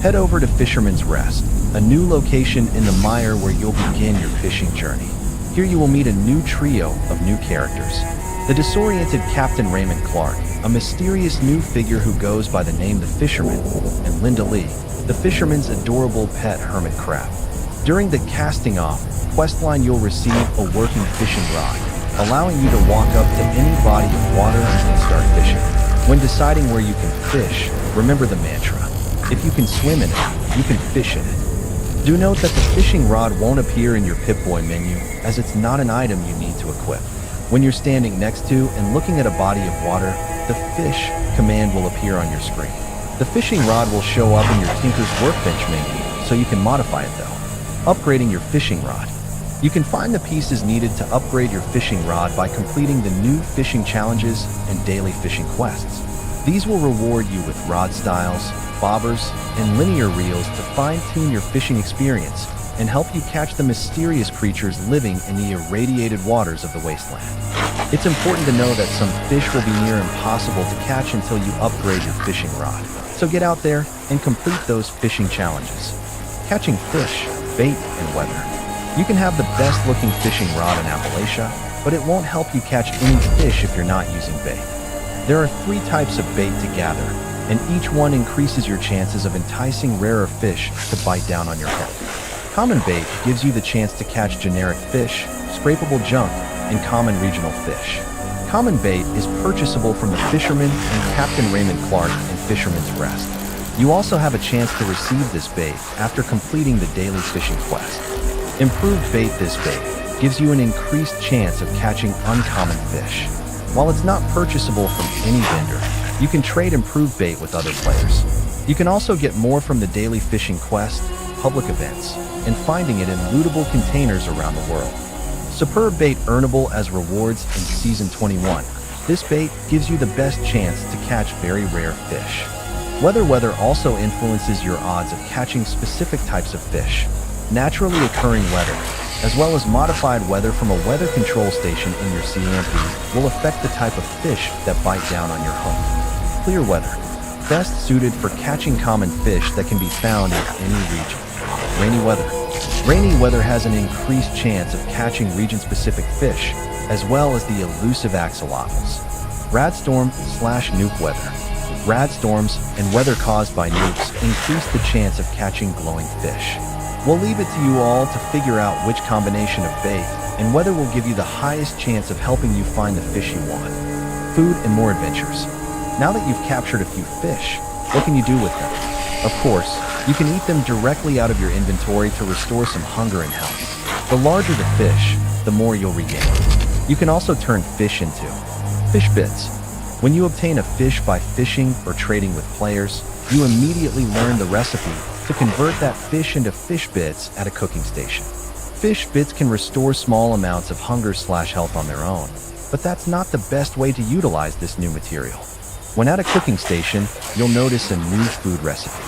Head over to Fisherman's Rest, a new location in the Mire where you'll begin your fishing journey. Here you will meet a new trio of new characters. The disoriented Captain Raymond Clark, a mysterious new figure who goes by the name The Fisherman, and Linda Lee, the fisherman's adorable pet hermit crab. During the casting off questline, you'll receive a working fishing rod, allowing you to walk up to any body of water and start fishing. When deciding where you can fish, remember the mantra. If you can swim in it, you can fish in it. Do note that the fishing rod won't appear in your Pip-Boy menu, as it's not an item you need to equip. When you're standing next to and looking at a body of water, the fish command will appear on your screen. The fishing rod will show up in your Tinker's Workbench menu, so you can modify it though. Upgrading your fishing rod. You can find the pieces needed to upgrade your fishing rod by completing the new fishing challenges and daily fishing quests. These will reward you with rod styles, bobbers, and linear reels to fine-tune your fishing experience and help you catch the mysterious creatures living in the irradiated waters of the wasteland. It's important to know that some fish will be near impossible to catch until you upgrade your fishing rod. So get out there and complete those fishing challenges. Catching fish, bait, and weather. You can have the best-looking fishing rod in Appalachia, but it won't help you catch any fish if you're not using bait. There are 3 types of bait to gather, and each one increases your chances of enticing rarer fish to bite down on your hook. Common bait gives you the chance to catch generic fish, scrapable junk, and common regional fish. Common bait is purchasable from the Fisherman and Captain Raymond Clark in Fisherman's Rest. You also have a chance to receive this bait after completing the daily fishing quest. Improved bait. This bait gives you an increased chance of catching uncommon fish. While it's not purchasable from any vendor, you can trade improved bait with other players. You can also get more from the daily fishing quest, public events, and finding it in lootable containers around the world. Superb bait earnable as rewards in Season 21. This bait gives you the best chance to catch very rare fish. Weather also influences your odds of catching specific types of fish. Naturally occurring weather, as well as modified weather from a weather control station in your CMP, will affect the type of fish that bite down on your hook. Clear weather, best suited for catching common fish that can be found in any region. Rainy weather. Rainy weather has an increased chance of catching region-specific fish, as well as the elusive axolotls. Radstorm/nuke weather. Radstorms and weather caused by nukes increase the chance of catching glowing fish. We'll leave it to you all to figure out which combination of bait and weather will give you the highest chance of helping you find the fish you want. Food and more adventures. Now that you've captured a few fish, What can you do with them? Of course, you can eat them directly out of your inventory to restore some hunger and health. The larger the fish, the more you'll regain. You can also turn fish into fish bits. When you obtain a fish by fishing or trading with players, you immediately learn the recipe to convert that fish into fish bits at a cooking station. Fish bits can restore small amounts of hunger/health on their own, but that's not the best way to utilize this new material. When at a cooking station, you'll notice a new food recipe.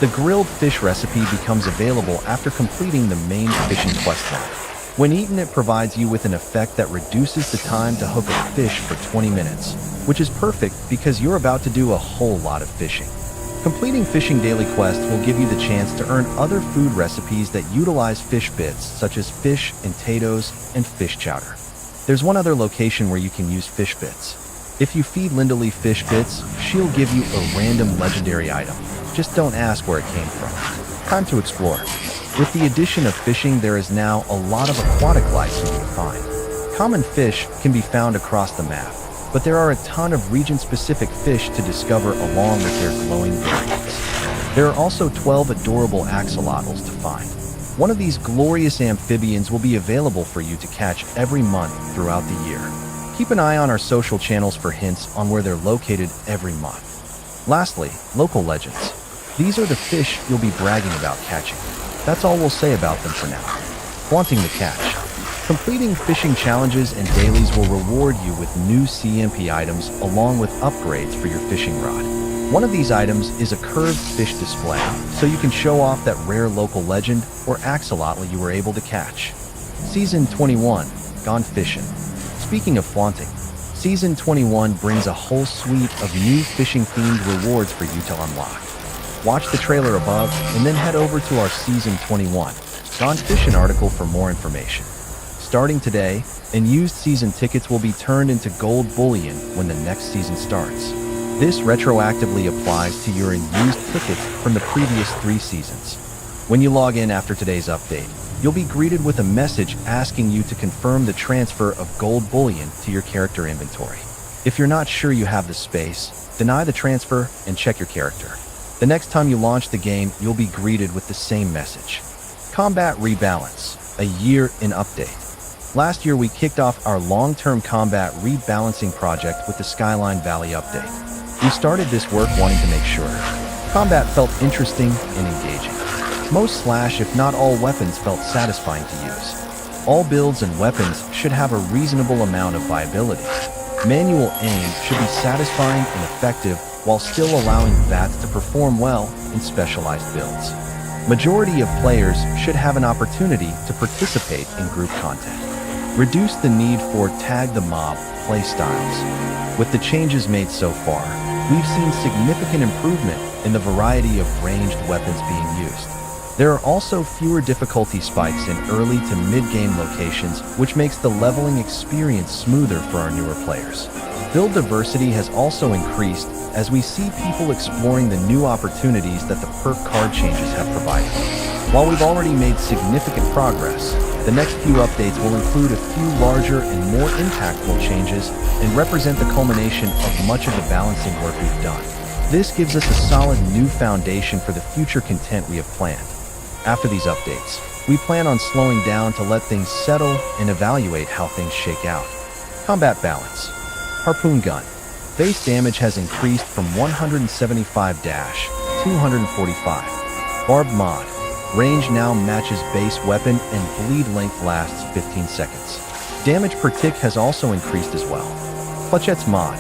The grilled fish recipe becomes available after completing the main fishing questline. When eaten, it provides you with an effect that reduces the time to hook a fish for 20 minutes, which is perfect because you're about to do a whole lot of fishing. Completing fishing daily quests will give you the chance to earn other food recipes that utilize fish bits, such as fish and potatoes and fish chowder. There's one other location where you can use fish bits. If you feed Lindalee fish bits, she'll give you a random legendary item. Just don't ask where it came from. Time to explore. With the addition of fishing, there is now a lot of aquatic life you can find. Common fish can be found across the map, but there are a ton of region-specific fish to discover along with their glowing variants. There are also 12 adorable axolotls to find. One of these glorious amphibians will be available for you to catch every month throughout the year. Keep an eye on our social channels for hints on where they're located every month. Lastly, local legends. These are the fish you'll be bragging about catching. That's all we'll say about them for now. Flaunting the catch. Completing fishing challenges and dailies will reward you with new CMP items along with upgrades for your fishing rod. One of these items is a curved fish display, so you can show off that rare local legend or axolotl you were able to catch. Season 21, Gone Fission. Speaking of flaunting, Season 21 brings a whole suite of new fishing-themed rewards for you to unlock. Watch the trailer above and then head over to our Season 21 Gone Fission article for more information. Starting today, unused season tickets will be turned into gold bullion when the next season starts. This retroactively applies to your unused tickets from the previous 3 seasons. When you log in after today's update, you'll be greeted with a message asking you to confirm the transfer of gold bullion to your character inventory. If you're not sure you have the space, deny the transfer and check your character. The next time you launch the game, you'll be greeted with the same message. Combat Rebalance, a year in update. Last year, we kicked off our long-term combat rebalancing project with the Skyline Valley update. We started this work wanting to make sure combat felt interesting and engaging. Most if not all weapons felt satisfying to use. All builds and weapons should have a reasonable amount of viability. Manual aim should be satisfying and effective while still allowing VATs to perform well in specialized builds. Majority of players should have an opportunity to participate in group content. Reduce the need for tag the mob playstyles. With the changes made so far, we've seen significant improvement in the variety of ranged weapons being used. There are also fewer difficulty spikes in early to mid-game locations, which makes the leveling experience smoother for our newer players. Build diversity has also increased as we see people exploring the new opportunities that the perk card changes have provided. While we've already made significant progress, the next few updates will include a few larger and more impactful changes and represent the culmination of much of the balancing work we've done. This gives us a solid new foundation for the future content we have planned. After these updates, we plan on slowing down to let things settle and evaluate how things shake out. Combat Balance. Harpoon Gun. Base damage has increased from 175 to 245. Barbed Mod. Range now matches base weapon and bleed length lasts 15 seconds. Damage per tick has also increased as well. Fletchettes Mod.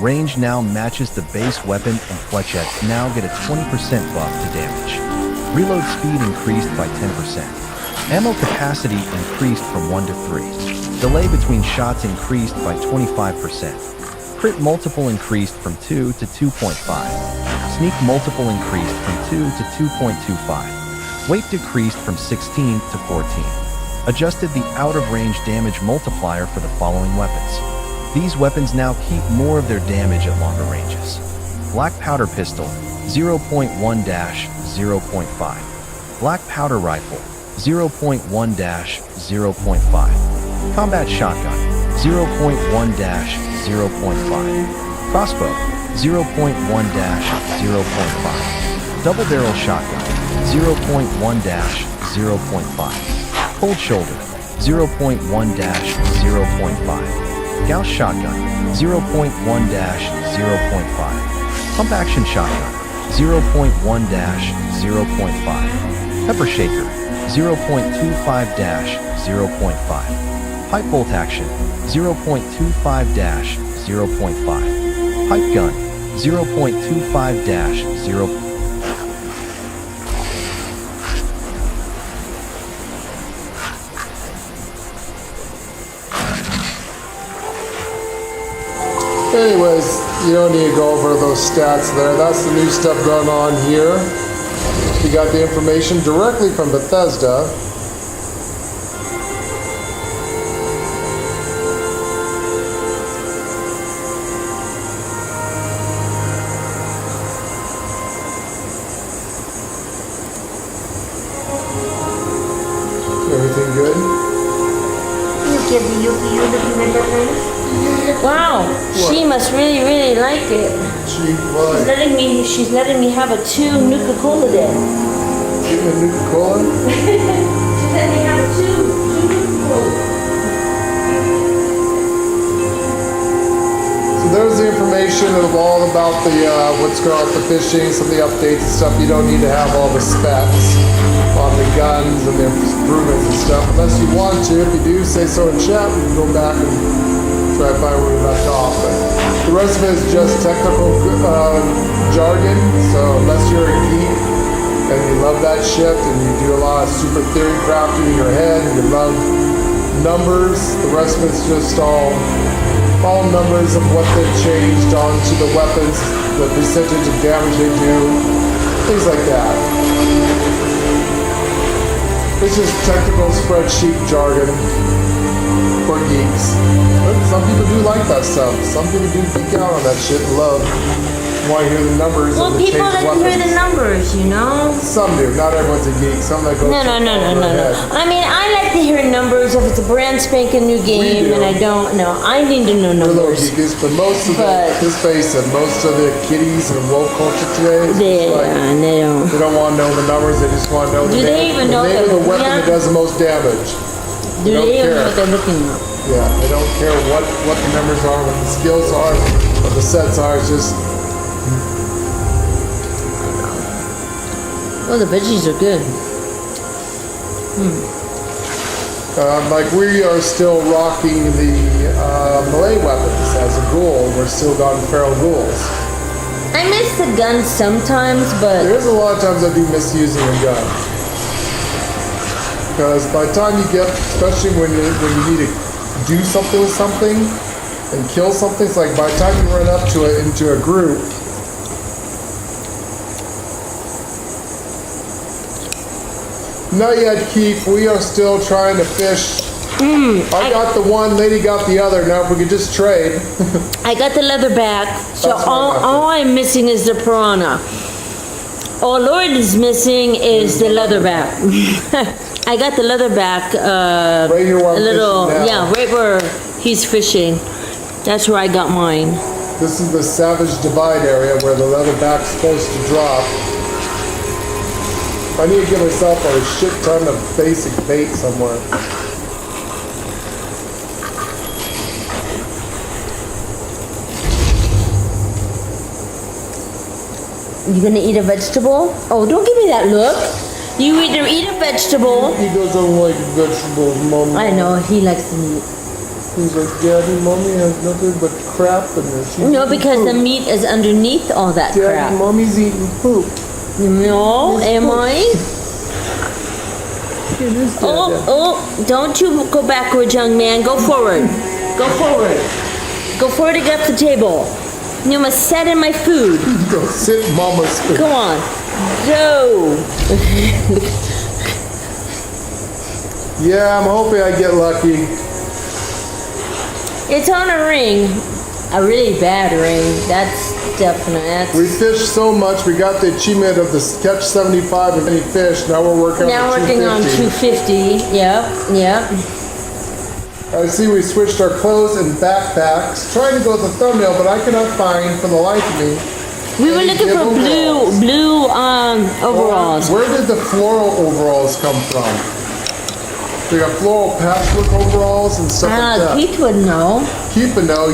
Range now matches the base weapon and fletchettes now get a 20% buff to damage. Reload speed increased by 10%. Ammo capacity increased from 1 to 3. Delay between shots increased by 25%. Crit multiple increased from 2 to 2.5. Sneak multiple increased from 2 to 2.25. Weight decreased from 16 to 14. Adjusted the out-of-range damage multiplier for the following weapons. These weapons now keep more of their damage at longer ranges. Black Powder Pistol, 0.1-0.5. Black Powder Rifle, 0.1-0.5. Combat Shotgun, 0.1-0.5. Crossbow, 0.1-0.5. Double barrel shotgun, 0.1-0.5. Cold shoulder, 0.1-0.5. Gauss shotgun, 0.1-0.5. Pump action shotgun, 0.1-0.5. Pepper shaker, 0.25-0.5. Pipe bolt action, 0.25-0.5. Pipe gun, 0.25-0. Anyways, you don't need to go over those stats there. That's the new stuff going on here. You got the information directly from Bethesda. Everything good? You give the Yuki the commander. Wow, she must really, really like it. She was. She's letting me have a 2 Nuka-Cola day. Getting a Nuka-Cola? She's letting me have a 2 Nuka-Cola. So there's the information of all about the what's going on with the fishing, some of the updates and stuff. You don't need to have all the specs on the guns and the improvements and stuff unless you want to. If you do, say so in chat. We can go back and try to find where we left off. But the rest of it is just technical jargon. So unless you're a geek and you love that shit and you do a lot of super theory crafting in your head and you love numbers, the rest of it's just all numbers of what they've changed onto the weapons, the percentage of damage they do, things like that. It's just technical spreadsheet jargon for geeks. But some people do like that stuff. Some people do geek out on that shit and want to hear the numbers Well, of the people changed like to hear weapons. the numbers, you know? Some do. Not everyone's a geek. Some that go No. I mean, I like to hear numbers if it's a brand spanking new game do. and I don't know. I need to know We're little numbers. geekies, but most of let's face it, most of the kiddies and woke culture today is They, just like, they don't. they don't want to know the numbers, they just want to know Do the they name, even the know name of the weapon yeah. that does the most damage. Do don't they even care. know what they're looking at? Yeah, they don't care what the numbers are, what the skills are, what the sets are. It's just Oh, the veggies are good. like we are still rocking the melee weapons as a ghoul. We're still Gone Feral ghouls. I miss the guns sometimes, but There's a lot of times I do miss using a gun. Because by the time you get, especially when you need to do something with something and kill something, it's like by the time you run up to it into a group, not yet, Keith. We are still trying to fish. I got the one, lady got the other. Now if we could just trade. I got the leatherback. So That's what I got. all I'm missing is the piranha. All Lord is missing is the leatherback. I got the leatherback. Right here where I'm a little, fishing now. yeah, right where he's fishing. That's where I got mine. This is the Savage Divide area where the leatherback's supposed to drop. I need to give myself a shit ton of basic bait somewhere. You gonna eat a vegetable? Oh, don't give me that look. You either eat a vegetable. He doesn't like vegetables, Mommy. I know he likes the meat. He's like, Daddy, Mommy has nothing but crap in there. She's No, eating because the poop. meat is underneath all that Daddy, crap. Mommy's eating poop. No, It's am poop. I? It is, Dad. Oh, don't you go backwards, young man. Go forward. Go forward. Go forward against the table. You must set in my food. Go sit in Mama's food. Go on. Go. Yeah, I'm hoping I get lucky. It's on a ring. A really bad ring. That's definite. We fished so much, we got the achievement of the catch 75 of any fish. Now we're working Now on the working on 250. Yep. I see we switched our clothes and backpacks. Trying to go with the thumbnail, but I cannot find for the life of me. We were looking for blue overalls. Where did the floral overalls come from? We got floral patchwork overalls and stuff like that. Keith would know. Keith would know.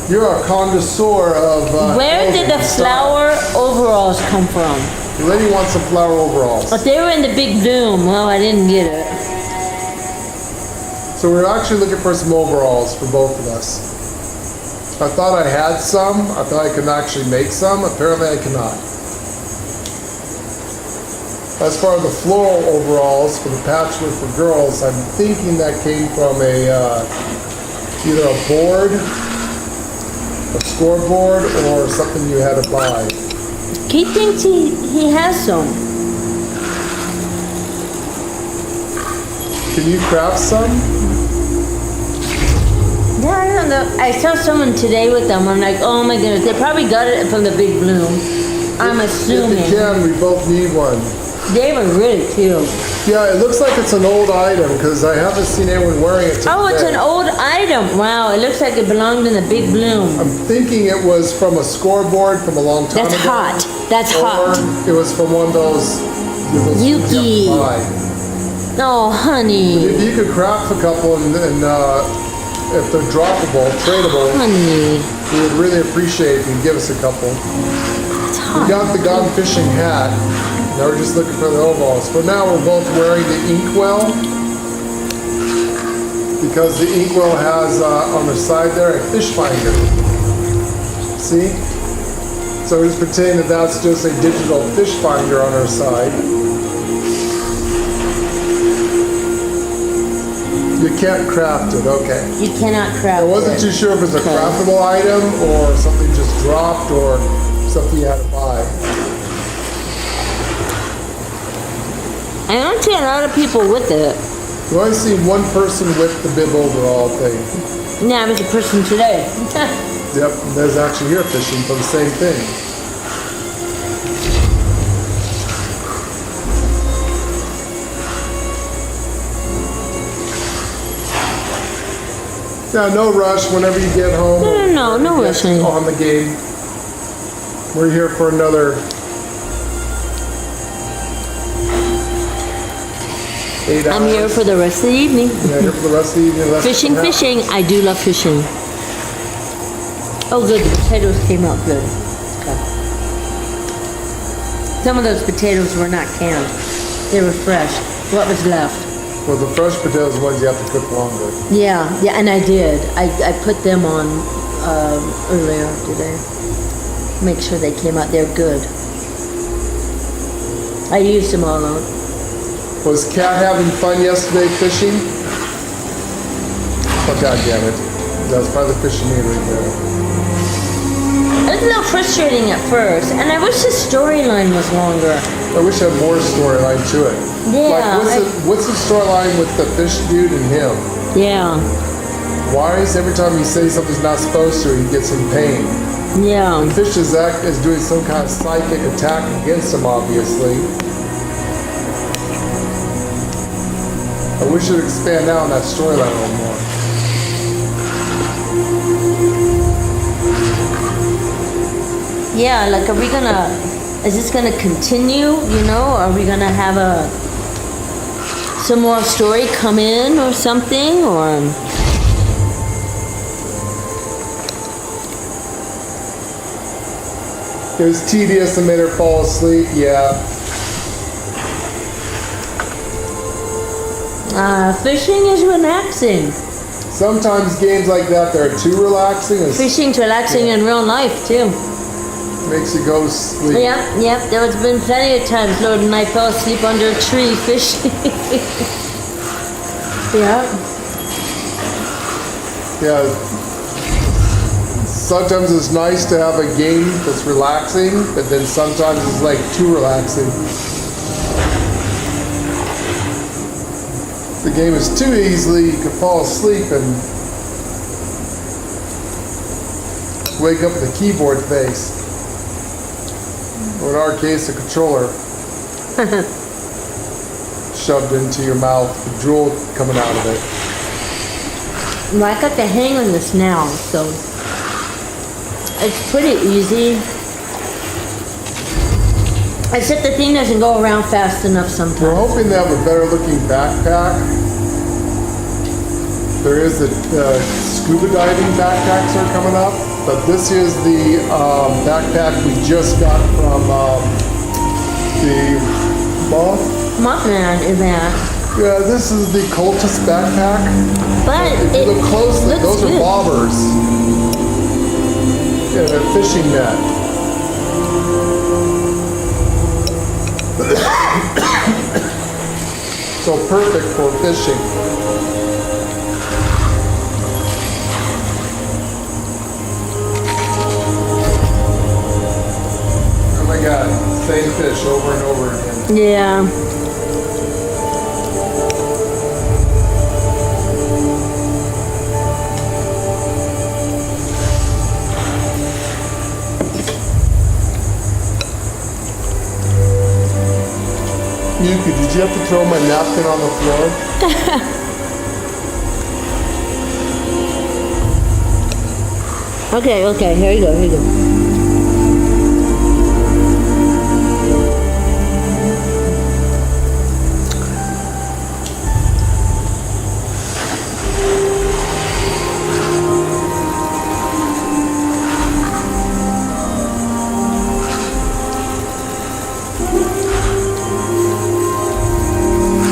You're a connoisseur of. Where did the flower overalls come from? The lady wants some flower overalls. But they were in the big bloom. Well, I didn't get it. So we're actually looking for some overalls for both of us. I thought I had some. I thought I could actually make some. Apparently I cannot. As far as the floral overalls for the patchwork for girls, I'm thinking that came from either a board, a scoreboard, or something you had to buy. He thinks he has some. Can you craft some? Yeah, I don't know. I saw someone today with them. I'm like, oh my goodness, they probably got it from the big bloom. I'm assuming. If you can, we both need one. They were really cute. Yeah, it looks like it's an old item because I haven't seen anyone wearing it today. Oh, it's an old item. Wow, it looks like it belonged in the big bloom. I'm thinking it was from a scoreboard from a long time That's ago. hot. That's hot. It was from one of those Yuki. you have to buy. Oh, honey. If you could craft a couple and if they're droppable, tradable, Honey. we would really appreciate if you'd give us a couple. It's We hot. got the Gone Fishing hat. Now we're just looking for the overalls. For now, we're both wearing the inkwell because the inkwell has on the side there a fish finder. See? So we're just pretending that that's just a digital fish finder on our side. You can't craft it, okay. You cannot craft I wasn't it. too sure if it's a craftable item or something just dropped or something you had to buy. I don't see a lot of people with it. I've only seen one person with the bib overall thing. Yeah, it was a person today. Yep, and there's actually here fishing for the same thing. Yeah, no rush whenever you get home. No rushing. On the game. We're here for another 8 hours. I'm here for the rest of the evening. Yeah, here for the rest of the evening. Fishing. I do love fishing. Oh, good. The potatoes came out good. Okay. Some of those potatoes were not canned. They were fresh. What was left? Well, the fresh potatoes are the ones you have to cook longer. Yeah, and I did. I put them on earlier today. Make sure they came out. They're good. I used them all out. Was Kat having fun yesterday fishing? Oh, God damn it. That's probably the fishing meter right there. It was a little frustrating at first, and I wish the storyline was longer. I wish I had more storyline to it. Yeah. Like, what's the storyline with the fish dude and him? Yeah. Why is every time he says something's not supposed to, he gets in pain? Yeah. And Fish is doing some kind of psychic attack against him, obviously. I wish it would expand out on that storyline a little more. Yeah, like is this gonna continue, Are we gonna have some more story come in or something, or? It was tedious and made her fall asleep, yeah. Fishing is relaxing. Sometimes games like that, they're too relaxing. Fishing's relaxing in real life, too. Makes you go to sleep. Yep. There has been plenty of times Lord and I fell asleep under a tree fishing. Yeah. Yeah. Sometimes it's nice to have a game that's relaxing, but then sometimes it's like too relaxing. If the game is too easily, you can fall asleep and wake up with a keyboard face. Or in our case, a controller shoved into your mouth, the drool coming out of it. Well, I got the hang on this now, so it's pretty easy. Except the thing doesn't go around fast enough We're sometimes. hoping to have a better looking backpack. There is the scuba diving backpacks are coming up, but this is the backpack we just got from the Mothman event. Yeah, this is the cultist backpack. But If it you look closely, looks those good. are bobbers. Yeah, they're fishing net. So perfect for fishing. Oh my god, same fish over and over again. Yeah. Yuki, did you have to throw my napkin on the floor? Okay, here you go.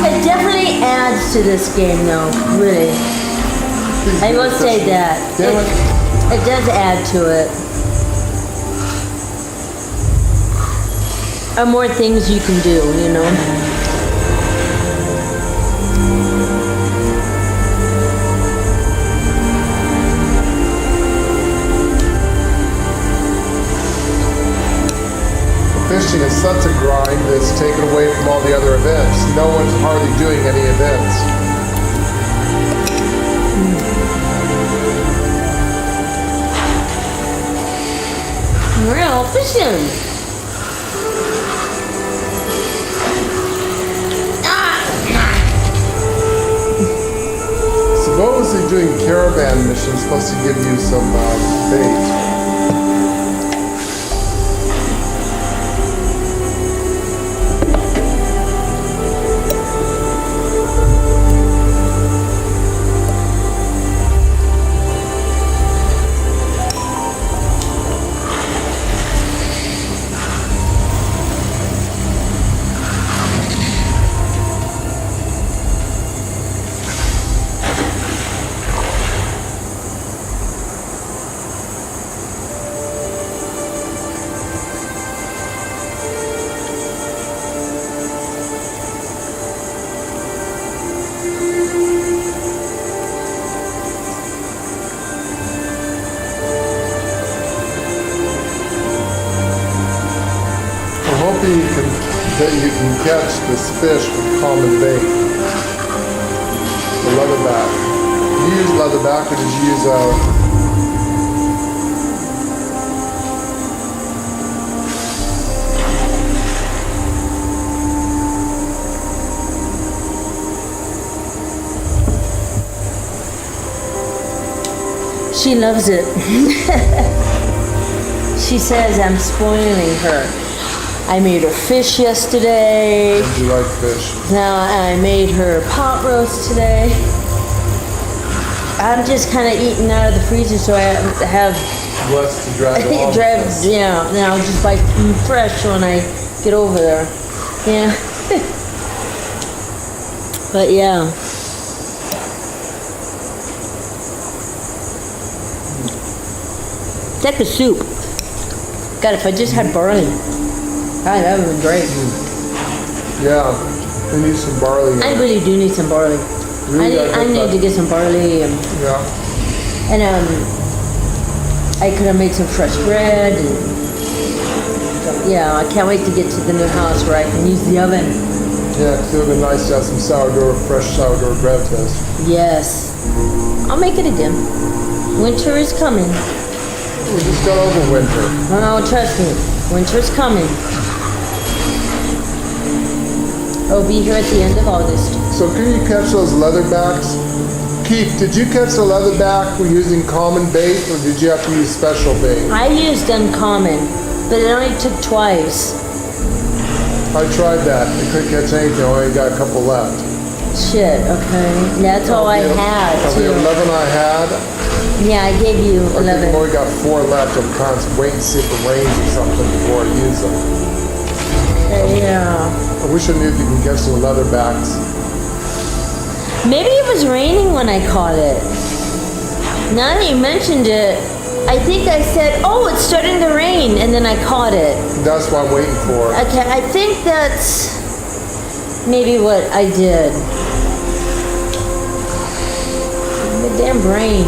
It definitely adds to this game though, really. I will say that. Damn it. It does add to it. Or more things you can do, you know? Fishing is such a grind that it's taken away from all the other events. No one's hardly doing any events. Real fishing. Supposedly doing caravan missions supposed to give you some bait. That you can catch this fish with common bait. The leatherback. Do you use leatherback or did you use She loves it. She says I'm spoiling her. I made her fish yesterday. do you like fish? Now I made her pot roast today. I'm just kind of eating out of the freezer, so I have Blessed to drag along. yeah. Now just buy fresh when I get over there. Yeah. But yeah. It's like a soup. God, if I just had barley. God, that would have been great. Yeah, we need some barley. I really do need some barley. Really I need to get some barley and Yeah. I could have made some fresh bread and yeah, I can't wait to get to the new house where I can use the oven. Yeah, 'cause it would have been nice to have some fresh sourdough bread toast. Yes. I'll make it again. Winter is coming. We just got over winter. Oh, trust me. Winter's coming. It'll be here at the end of August. So can you catch those leatherbacks? Keith, did you catch the leatherback using common bait, or did you have to use special bait? I used uncommon, but it only took twice. I tried that. I couldn't catch anything. I only got a couple left. Shit, okay. That's all I had, Of the too. 11 I had, Yeah, I gave you I think I've 11. only got 4 left. I'm kind of waiting to see if it rains or something before I use them. Yeah. I wish I knew if you can catch the leatherbacks. Maybe it was raining when I caught it. Now that you mentioned it, I think I said, oh, it's starting to rain, and then I caught it. That's what I'm waiting for. Okay, I think that's maybe what I did. The damn brain.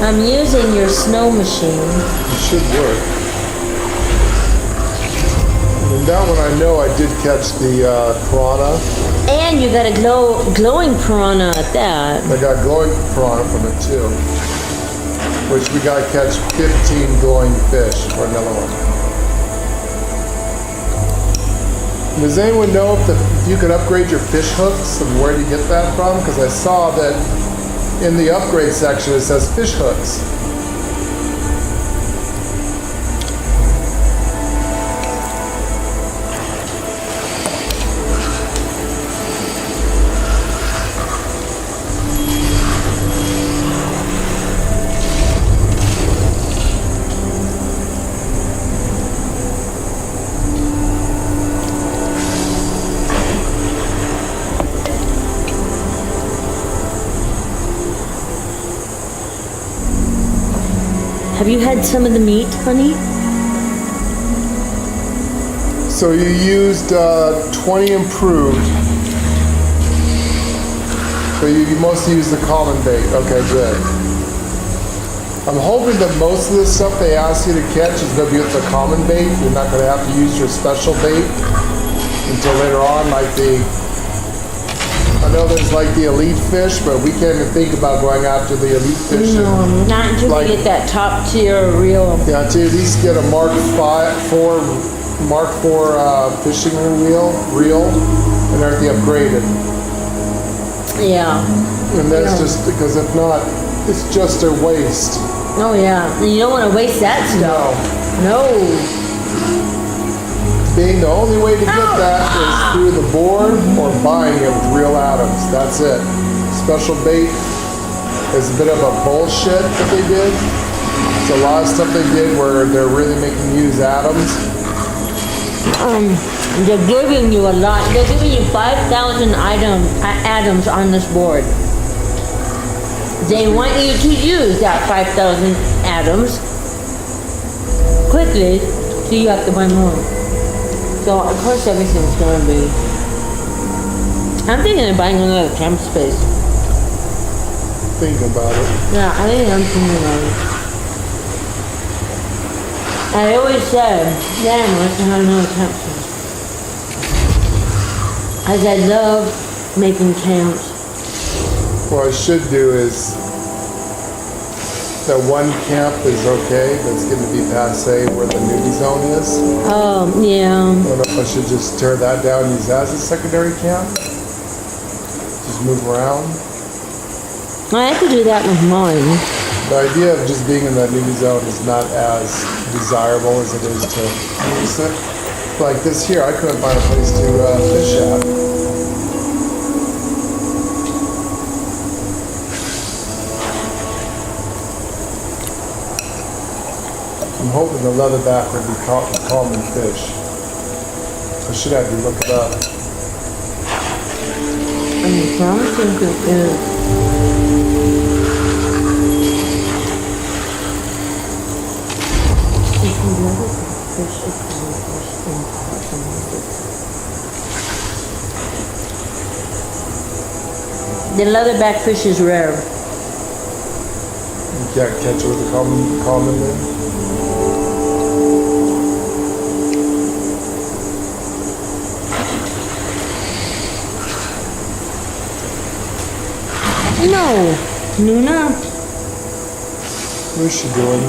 I'm using your snow machine. It should work. And that one I know I did catch the piranha. And you got a glowing piranha at that. I got glowing piranha from it too. Which we gotta catch 15 glowing fish for another one. Does anyone know if you could upgrade your fish hooks and where do you get that from? Because I saw that in the upgrade section it says fish hooks. Have you had some of the meat, honey? So you used 20 improved. So you mostly use the common bait. Okay, good. I'm hoping that most of the stuff they ask you to catch is going to be with the common bait. You're not going to have to use your special bait until later on, like I know there's like the elite fish, but we can't even think about going after the elite fish. No, not until Like- we get that top tier reel. Yeah, to at least get a Mark 4 fishing reel, and everything upgraded. Yeah. And that's Yeah. just because if not, it's just a waste. Oh yeah. And you don't want to waste that stuff. No. No. Being the only way to get that is through the board or buying it with real atoms. That's it. Special bait is a bit of a bullshit that they did. It's a lot of stuff they did where they're really making you use atoms. They're giving you a lot. They're giving you 5,000 atoms on this board. They want you to use that 5,000 atoms quickly, so you have to buy more. So of course everything's gonna be. I'm thinking of buying another camp space. Think about it. Yeah, I think I'm thinking about it. I always said, damn, I have to have another camp space. As I love making camps. What I should do is that one camp is okay, that's going to be passe where the nudie zone is. Oh, yeah. I don't know if I should just tear that down and use that as a secondary camp. Just move around. I have to do that with mine. The idea of just being in that nudie zone is not as desirable as it is to use it. Like this here, I couldn't find a place to fish at. I'm hoping the leatherback would be common fish. I should have to look it up. I don't think it is. The leatherback fish is rare. You can't catch it with the common then. No, Nuna. What is she doing?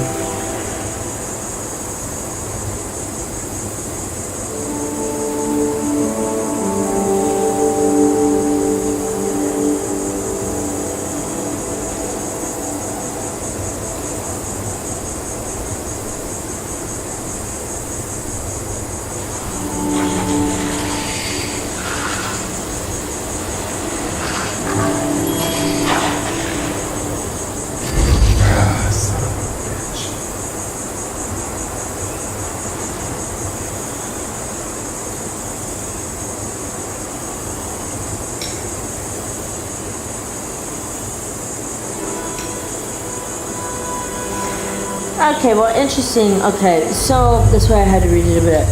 Okay, well, interesting. Okay, so that's why I had to read it a bit.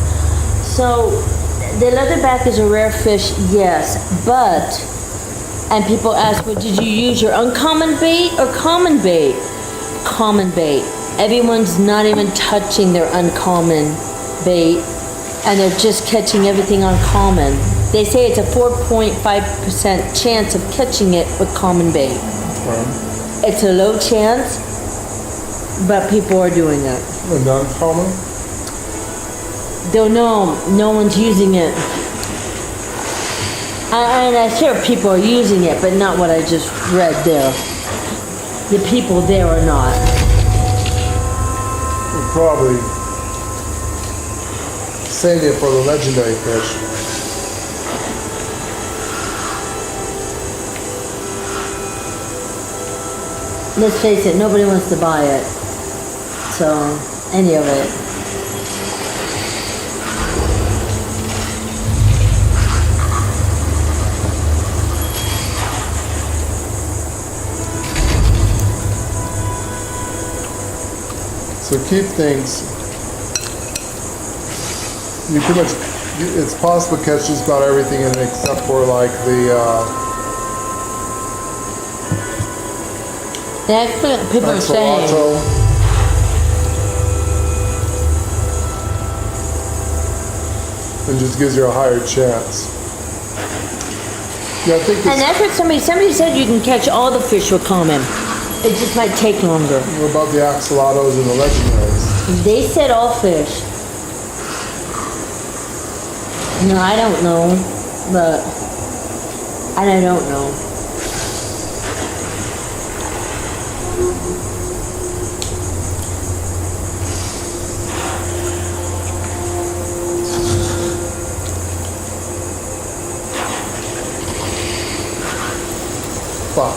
So, the leatherback is a rare fish, yes, but, and people ask, well, did you use your uncommon bait or common bait? Common bait. Everyone's not even touching their uncommon bait, and they're just catching everything on common. They say it's a 4.5% chance of catching it with common bait. It's a low chance, but people are doing it. And uncommon? Don't know. No one's using it. And I'm sure people are using it, but not what I just read there. The people there are not. We're probably saving it for the legendary fish. Let's face it, nobody wants to buy it. So, any of it. So keep things. You pretty much. It's possible to catch just about everything in it except for like the. That's what people are saying. Axolotl. It just gives you a higher chance. Yeah, I think And it's. that's what somebody said you can catch all the fish with common. It just might take longer. What about the axolotls and the legendaries? They said all fish. No, I don't know, but I don't know. Fuck.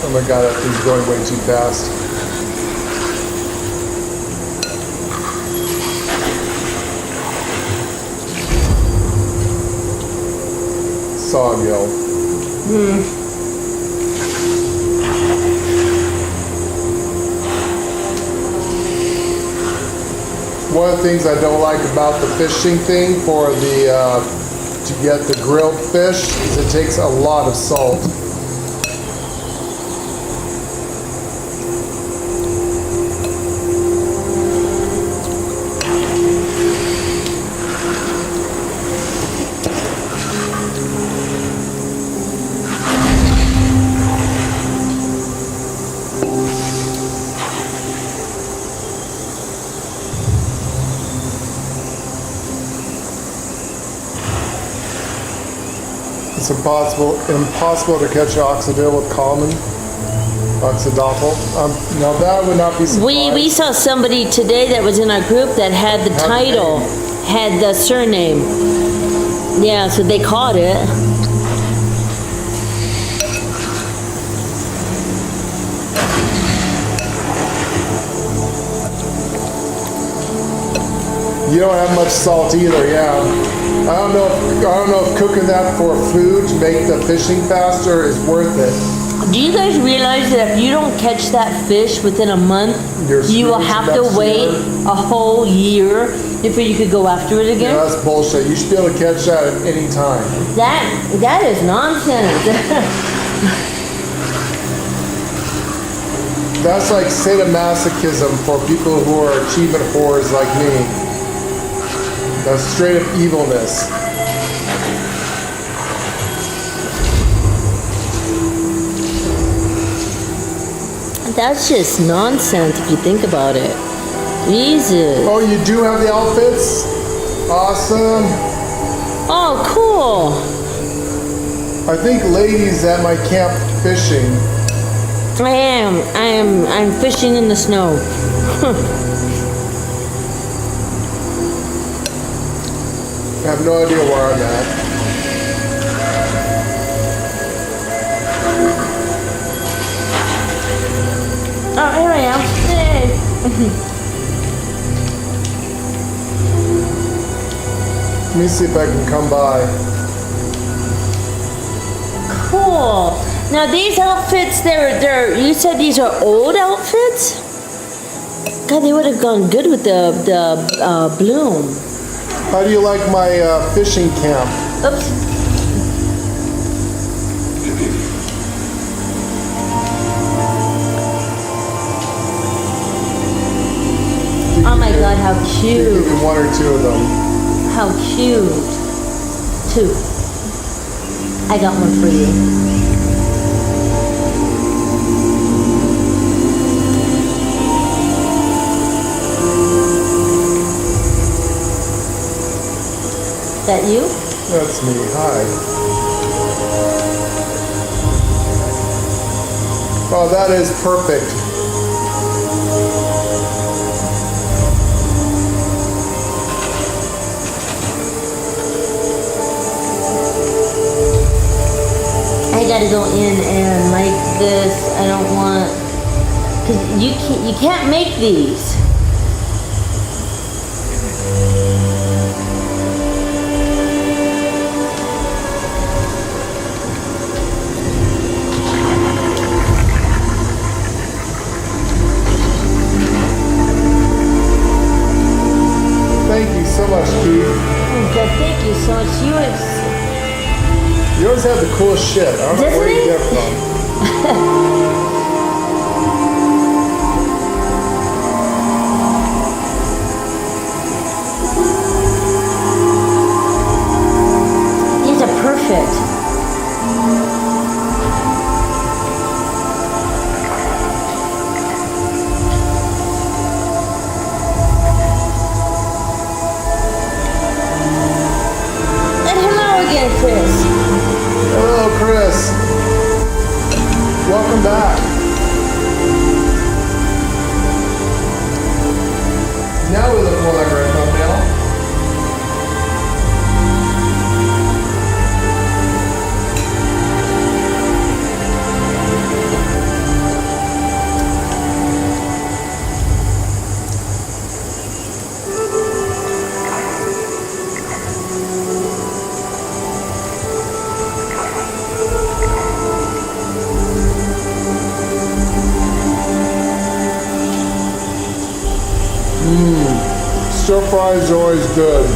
Oh my god, that thing's going way too fast. Sawgill. One of the things I don't like about the fishing thing for the to get the grilled fish is it takes a lot of salt. It's impossible to catch oxidil with common. Oxidopple. Now that would not be surprised. We saw somebody today that was in our group that had the title, had the surname. Yeah, so they caught it. You don't have much salt either, yeah. I don't know if cooking that for food to make the fishing faster is worth it. Do you guys realize that if you don't catch that fish within a month, You're you will screwed have next to wait year. a whole year before you could go after it Yeah, again? that's bullshit. You should be able to catch that at any time. That is nonsense. That's like sadomasochism for people who are achievement whores like me. That's straight up evilness. That's just nonsense if you think about it. Jesus. Oh, you do have the outfits? Awesome. Oh, cool. I think ladies at my camp fishing. I'm fishing in the snow. I have no idea where I'm at. Oh, here I am. Yay. Let me see if I can come by. Cool. Now these outfits, they're you said these are old outfits? God, they would have gone good with the bloom. How do you like my fishing camp? Oops. Oh my God, how cute. Maybe one or two of them. How cute. 2. I got one for you. Is that you? That's me. Hi. Oh, that is perfect. I gotta go in and make this. I don't want, cause you can't make these. Thank you so much, Keith. Oh God, thank you so much. You always have the coolest shit. I don't know where you get Doesn't from. These are perfect. And hello again, Chris. Hello, Chris. Welcome back. Now we look more like our thumbnail. Stir fries are always good.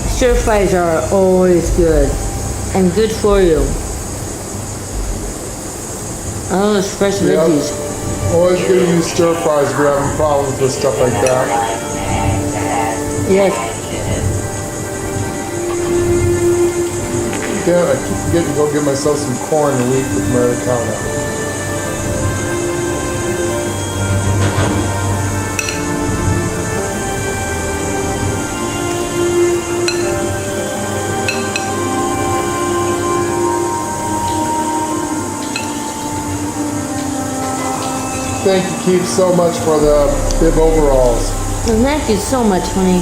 Stir fries are always good and good for you. Oh, those fresh Yep. veggies. Always good to use stir fries if you're having problems with stuff like that. Yes. Damn, I keep forgetting to go get myself some corn and wheat with Americana. Thank you, Keith, so much for the bib overalls. And thank you so much, honey.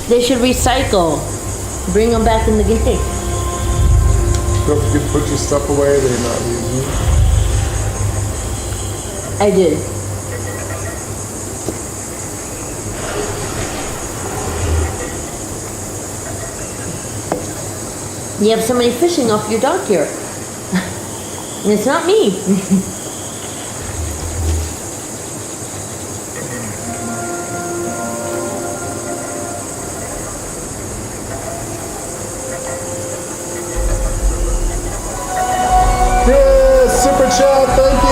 They should recycle. Bring them back in the game. Don't forget to put your stuff away. They're not using it. I did. You have somebody fishing off your dock here. And it's not me. Chris, super chat, thank you.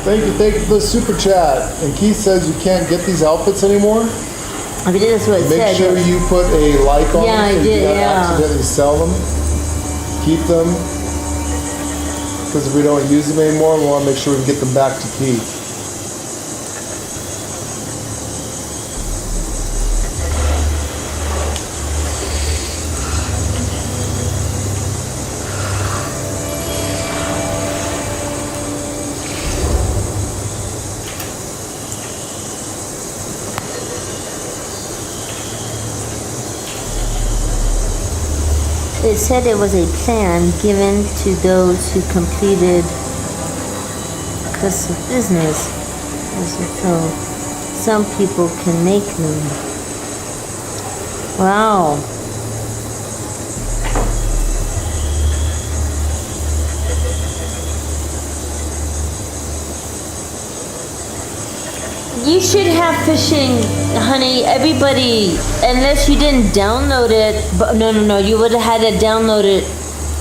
Thank you for the super chat. And Keith says you can't get these outfits anymore. I mean, that's what it said. Make sure you put a like on Yeah, them I so did, you don't yeah. accidentally sell them. Keep them. Because if we don't use them anymore, we want to make sure we can get them back to Keith. It said it was a plan given to those who completed custom business. So some people can make them. Wow. You should have fishing, honey. Everybody, unless you didn't download it. But no. You would have had to download it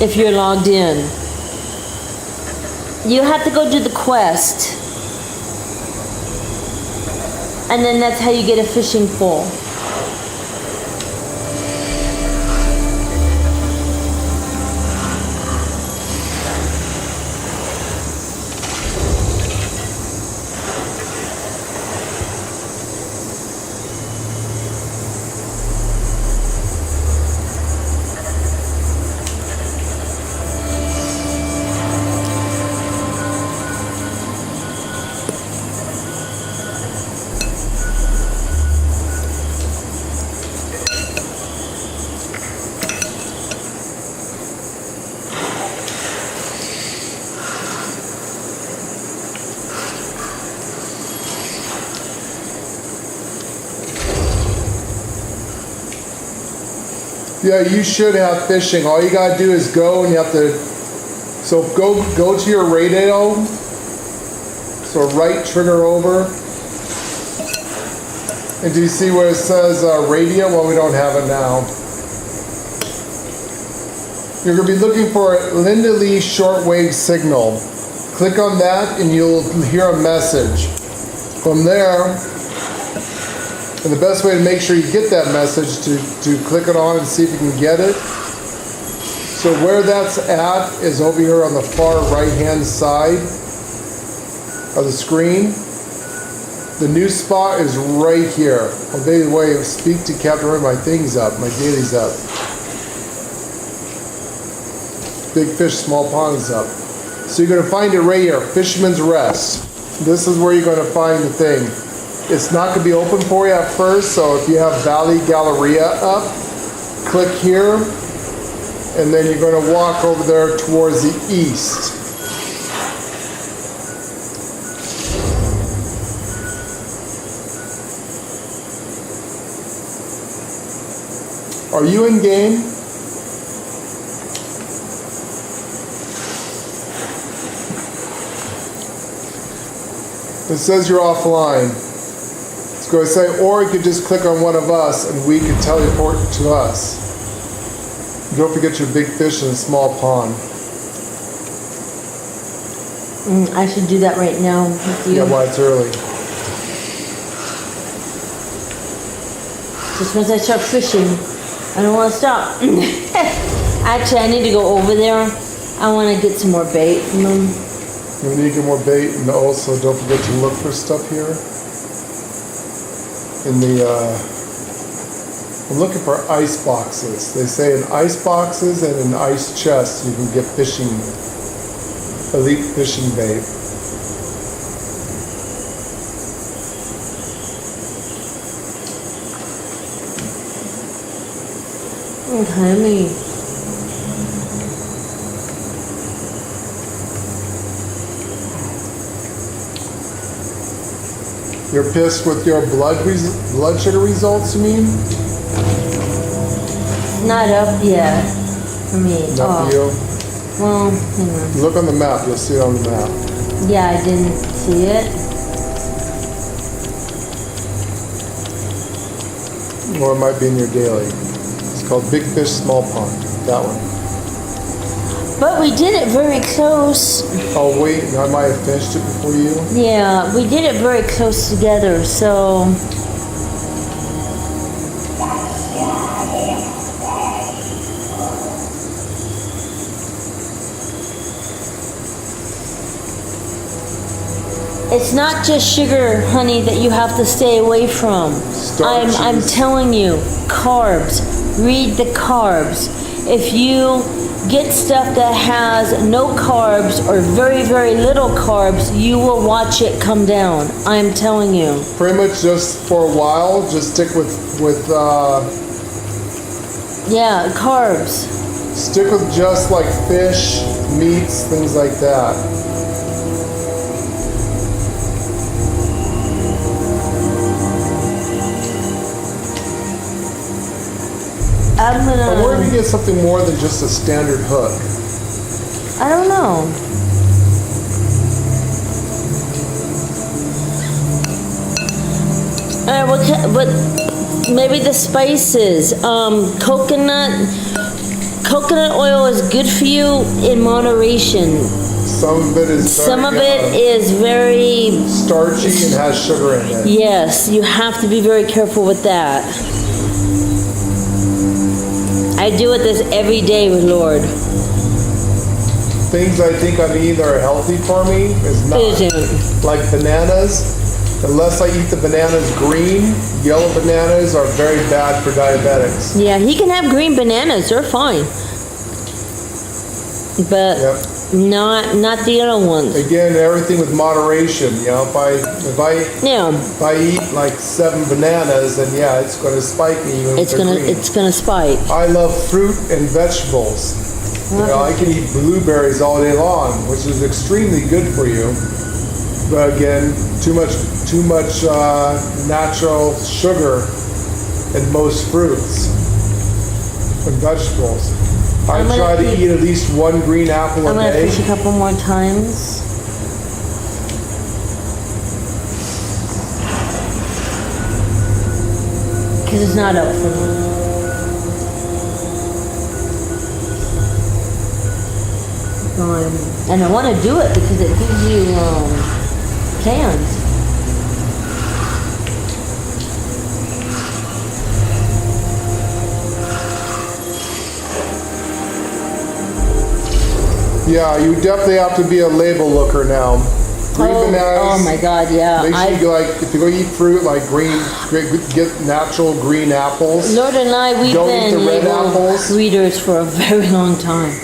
if you're logged in. You have to go do the quest, and then that's how you get a fishing pole. Yeah, you should have fishing. All you gotta do is go and you have to, so go to your radio, so right trigger over, and do you see where it says radio? Well, we don't have it now. You're gonna be looking for Linda Lee shortwave signal. Click on that and you'll hear a message. From there, and the best way to make sure you get that message to click it on and see if you can get it. So where that's at is over here on the far right hand side of the screen. The new spot is right here. Oh, by the way, speak to Captain Ray, my thing's up, my daily's up. Big fish, small pond is up. So you're gonna find it right here, Fisherman's Rest. This is where you're gonna find the thing. It's not going to be open for you at first, so if you have Valley Galleria up, click here, and then you're going to walk over there towards the east. Are you in game? It says you're offline. Go say, or you could just click on one of us and we can teleport to us. Don't forget your big fish in a small pond. I should do that right now with you. Yeah, while it's early. Just once I start fishing, I don't want to stop. Actually, I need to go over there. I want to get some more bait from them. You need to get more bait, and also don't forget to look for stuff here. In the, I'm looking for ice boxes. They say in ice boxes and in ice chests you can get fishing, elite fishing bait. Okay, me. You're pissed with your blood sugar results, you mean? Not up yet for me. Not for you? Well, hang on. Look on the map, you'll see it on the map. Yeah, I didn't see it. Or it might be in your daily. It's called Big Fish Small Pond, that one. But we did it very close. Oh wait, I might have finished it before you. Yeah, we did it very close together, so. It's not just sugar, honey, that you have to stay away from. I'm telling you, carbs. Read the carbs. If you get stuff that has no carbs or very, very little carbs, you will watch it come down. I'm telling you. Pretty much just for a while, just stick with yeah, carbs. Stick with just like fish, meats, things like that. I wonder if you get something more than just a standard hook. I don't know. What maybe the spices. Coconut oil is good for you in moderation. Some of it is very starchy and has sugar in it. Yes, you have to be very careful with that. I do this every day with Lord. Things I think I need that are healthy for me is not. Like bananas. Unless I eat the bananas green, yellow bananas are very bad for diabetics. Yeah, he can have green bananas. They're fine. But not the other ones. Again, everything with moderation. You know, if I eat like 7 bananas, then yeah, it's going to spike me. Even it's gonna spike. I love fruit and vegetables. You know, I can eat blueberries all day long, which is extremely good for you. But again, too much natural sugar in most fruits and vegetables. I try to eat at least 1 green apple a day. I'm gonna fish a couple more times. Because it's not up for me. And I want to do it because it gives you cans. Yeah, you definitely have to be a label looker now. Green bananas. Oh my God, yeah. Make sure you if you go eat fruit, like get natural green apples. Lord and I, we've been label readers for a very long time.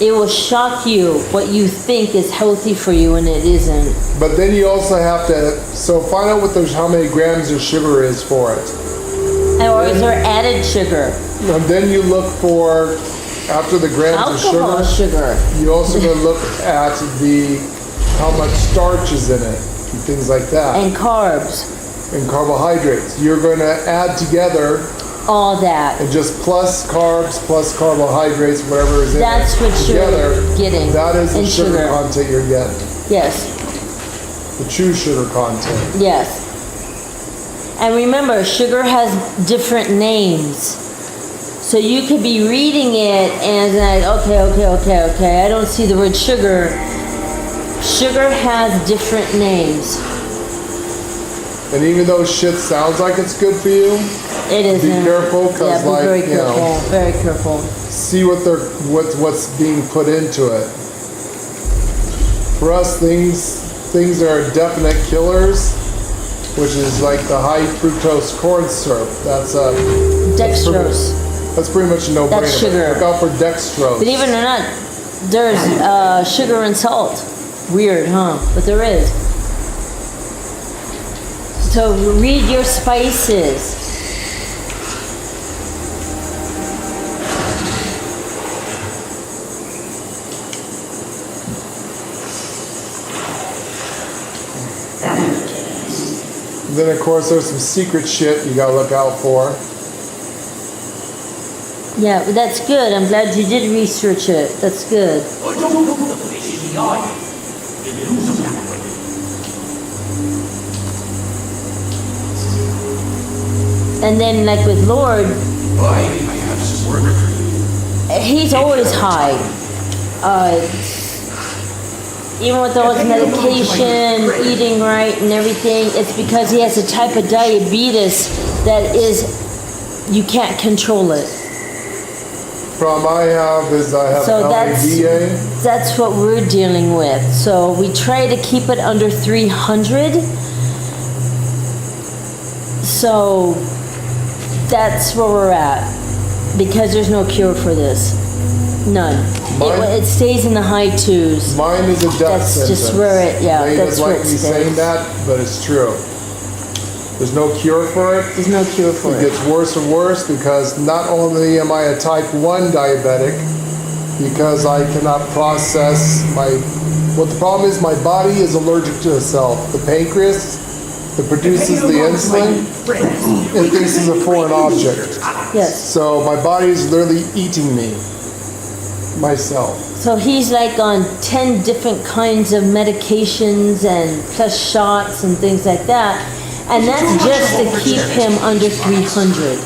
It will shock you what you think is healthy for you and it isn't. But then you also have to, find out how many grams of sugar is for it. Or is there added sugar? And then you look for, after the grams of sugar, you also going to look at how much starch is in it, and things like that. And carbs. And carbohydrates. You're going to add together all that. And just plus carbs, plus carbohydrates, whatever is in That's it. What you're getting. That is the sugar content you're getting. Yes. The true sugar content. Yes. And remember, sugar has different names. So you could be reading it and like, okay, I don't see the word sugar. Sugar has different names. And even though shit sounds like it's good for you, it isn't. Be careful, because very careful, very careful. See what's being put into it. For us, things are definite killers, which is like the high fructose corn syrup. That's dextrose. That's pretty much a no-brainer. That's sugar. Look out for dextrose. But even or not, there's sugar and salt. Weird, huh? But there is. So read your spices. And then of course there's some secret shit you gotta look out for. Yeah, but that's good. I'm glad you did research it. That's good. And then, like with Lord, he's always high. Even with all his medication, eating right and everything, it's because he has a type of diabetes that is, you can't control it. Problem I have is I have So LADA. that's what we're dealing with. So we try to keep it under 300. So that's where we're at. Because there's no cure for this. None. It stays in the high twos. Mine is a death That's sentence. just where it, yeah, They that's don't where like it me saying stays. that, but it's true. There's no cure for it. There's no cure for It it. gets worse and worse because not only am I a type 1 diabetic, because I cannot process what the problem is, my body is allergic to itself. The pancreas that produces the insulin, it thinks it's a foreign object. Yes. So my body is literally eating me, myself. So he's like on 10 different kinds of medications and plus shots and things like that. And that's just to keep him under 300.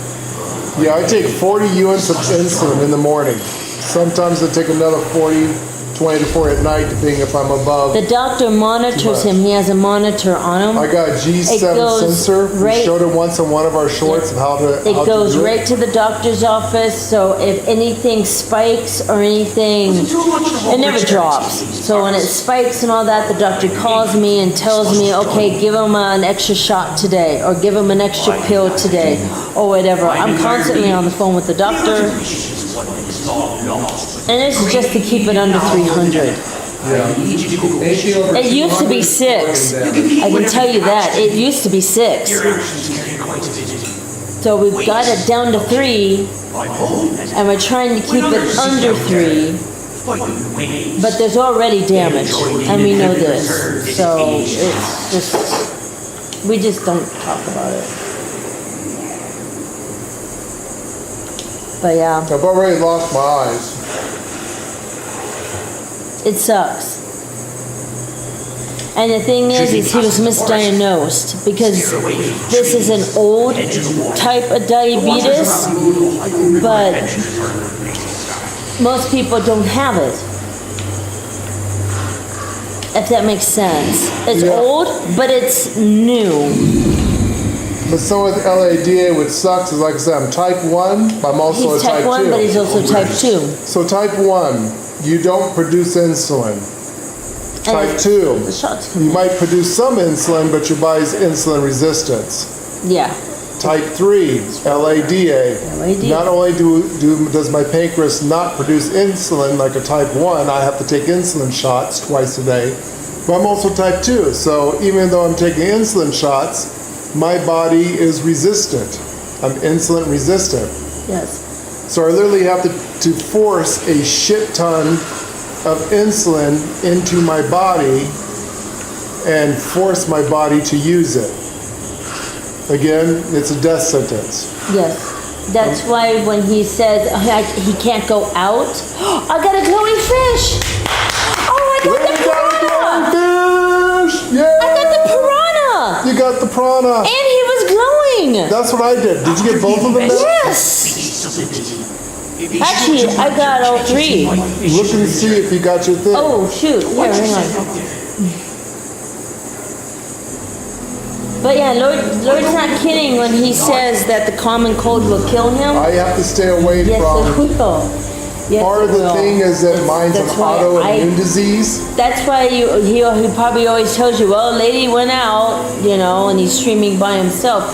Yeah, I take 40 units of insulin in the morning. Sometimes I take another 20 to 40 at night, depending if I'm above. The doctor monitors him. He has a monitor on him. I got a G7 goes sensor. We right- showed it once on one of our shorts of how to It how goes to do right to the doctor's office, so if anything spikes or anything, it never drops. So when it spikes and all that, the doctor calls me and tells me, okay, give him an extra shot today, or give him an extra pill today, or whatever. I'm constantly on the phone with the doctor, and this is just to keep it under 300. It used to be 6. I can tell you that. It used to be 6. So we've got it down to 3, and we're trying to keep it under 3. But there's already damage, and we know this. So it's just, we just don't talk about it. But yeah, I've already lost my eyes. it sucks. And the thing is he was misdiagnosed because this is an old type of diabetes, but most people don't have it. If that makes sense. It's Yeah. old, but it's new. But so with LADA, what sucks is, like I said, I'm type 1, but I'm also He's a type type 1, 2. but he's also type 2. So type 1, you don't produce insulin. Type And 2, the shots you come might produce some insulin, but your body's insulin resistance. Yeah. Type 3, LADA. LADA. Not only does my pancreas not produce insulin like a type 1, I have to take insulin shots twice a day, but I'm also type 2. So even though I'm taking insulin shots, my body is resistant. I'm insulin resistant. Yes. So I literally have to force a shit ton of insulin into my body and force my body to use it. Again, it's a death sentence. Yes. That's why when he says he can't go out, I got a glowing fish. Oh, I got the piranha. Fish! Yeah! I got the piranha. You got the piranha. And he was glowing. That's what I did. Did you get both of them? Then? Yes. Actually, I got all 3. Look and see if you got your thing. Oh, shoot. Here, hang on. But yeah, Lord's not kidding when he says that the common cold will kill him. I have to stay away Yes, from. it will. Yes, Part of it the will. thing is that mine's an That's why autoimmune disease. That's why he probably always tells you, well, lady went out, and he's streaming by himself.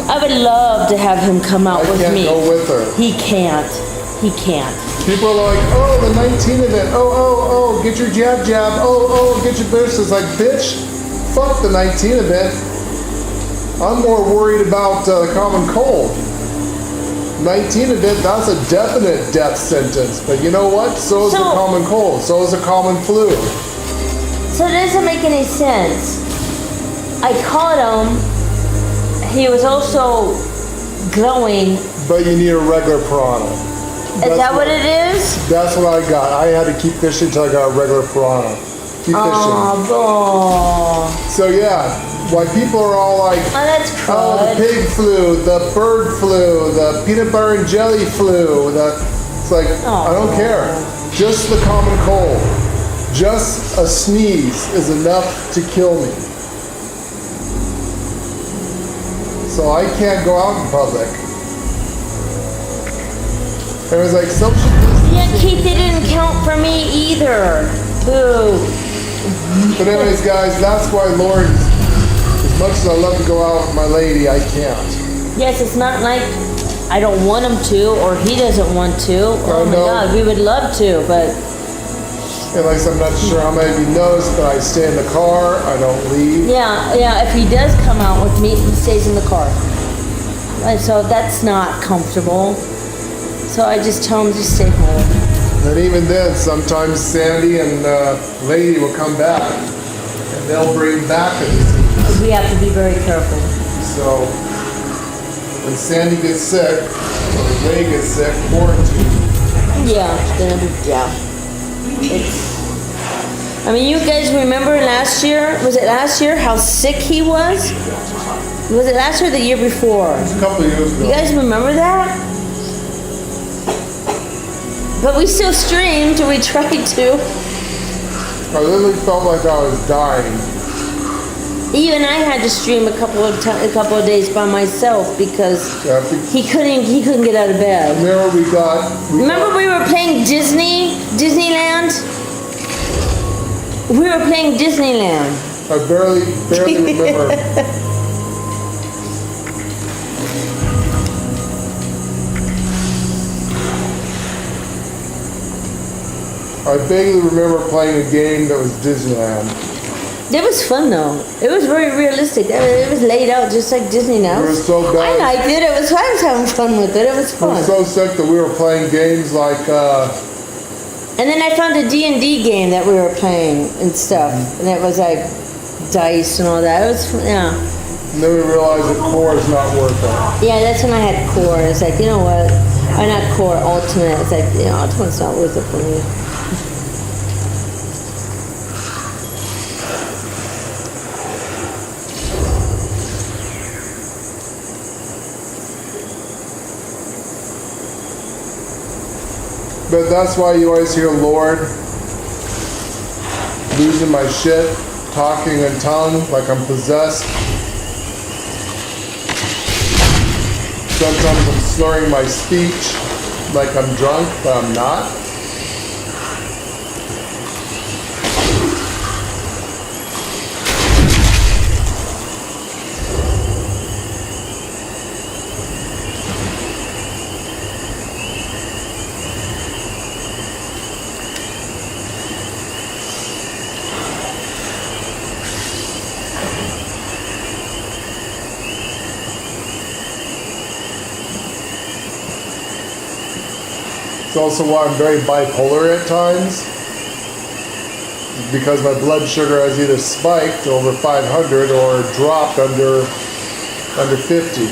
I would love to have him come out I with can't me. go with her. He can't. He can't. People are like, oh, the 19 event. Oh, get your jab. Oh, get your boost. It's like, bitch, fuck the 19 event. I'm more worried about the common cold. 19 event, that's a definite death sentence. But you know what? So is the common cold. So is the common flu. So it doesn't make any sense. I caught him. He was also glowing. But you need a regular piranha. Is that what it is? That's what I got. I had to keep fishing until I got a regular piranha. Keep fishing. Oh, So yeah, why people are all like, that's oh, the crud. pig flu, the bird flu, the peanut butter and jelly flu. It's like, I don't care. Just the common cold. Just a sneeze is enough to kill me. So I can't go out in public. It was like social distancing. Yeah, Keith, they didn't count for me either. Boo. But anyways, guys, that's why, Lord, as much as I love to go out with my lady, I can't. Yes, it's not like I don't want him to or he doesn't want to. Oh my know. God, we would love to, but And like I said, I'm not sure how many of you noticed, but I stay in the car, I don't leave. yeah, if he does come out with me, he stays in the car. And so that's not comfortable. So I just tell him to stay home. And even then, sometimes Sandy and Lady will come back, and they'll bring back a disease. We have to be very careful. So, when Sandy gets sick, or Lady gets sick, quarantine. Yeah, I mean, you guys remember last year? Was it last year how sick he was? Was it last year or the year before? A couple of years ago. You guys remember that? But we still streamed, we tried to. I literally felt like I was dying. Even I had to stream a couple of days by myself because Yeah, I think- he couldn't get out of bed. Remember Remember we were playing Disneyland? We were playing Disneyland. I barely remember. I vaguely remember playing a game that was Disneyland. It was fun though. It was very realistic. It was laid out just like Disneyland. We were so I bad. liked it. I was having fun with it. It was We were fun. so sick that we were playing games like, And then I found a D&D game that we were playing and stuff. And it was like dice and all that. It was fun, yeah. and then we realized that core is not worth it. Yeah, that's when I had core. It's like, you know what? Not core, ultimate. It's like, ultimate's not worth it for me. But that's why you always hear Lord losing my shit, talking in tongue like I'm possessed. Sometimes I'm slurring my speech like I'm drunk, but I'm not. It's also why I'm very bipolar at times, because my blood sugar has either spiked over 500 or dropped under 50.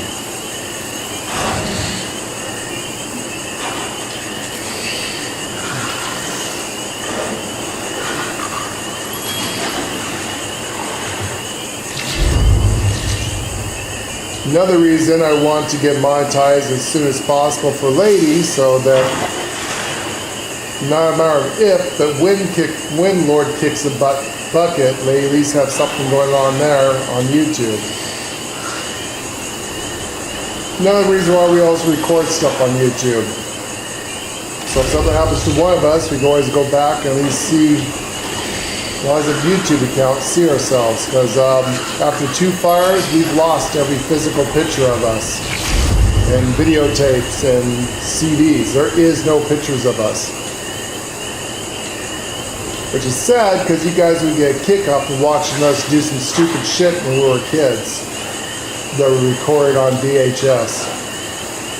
Another reason I want to get monetized as soon as possible for ladies, so that not a matter of if, but when Lord kicks a bucket, they at least have something going on there on YouTube. Another reason why we always record stuff on YouTube. So if something happens to one of us, we can always go back and at least see, well, as a YouTube account, see ourselves. Because after 2 fires, we've lost every physical picture of us. And videotapes and CDs. There is no pictures of us. Which is sad, because you guys would get a kick up of watching us do some stupid shit when we were kids. That were recorded on VHS.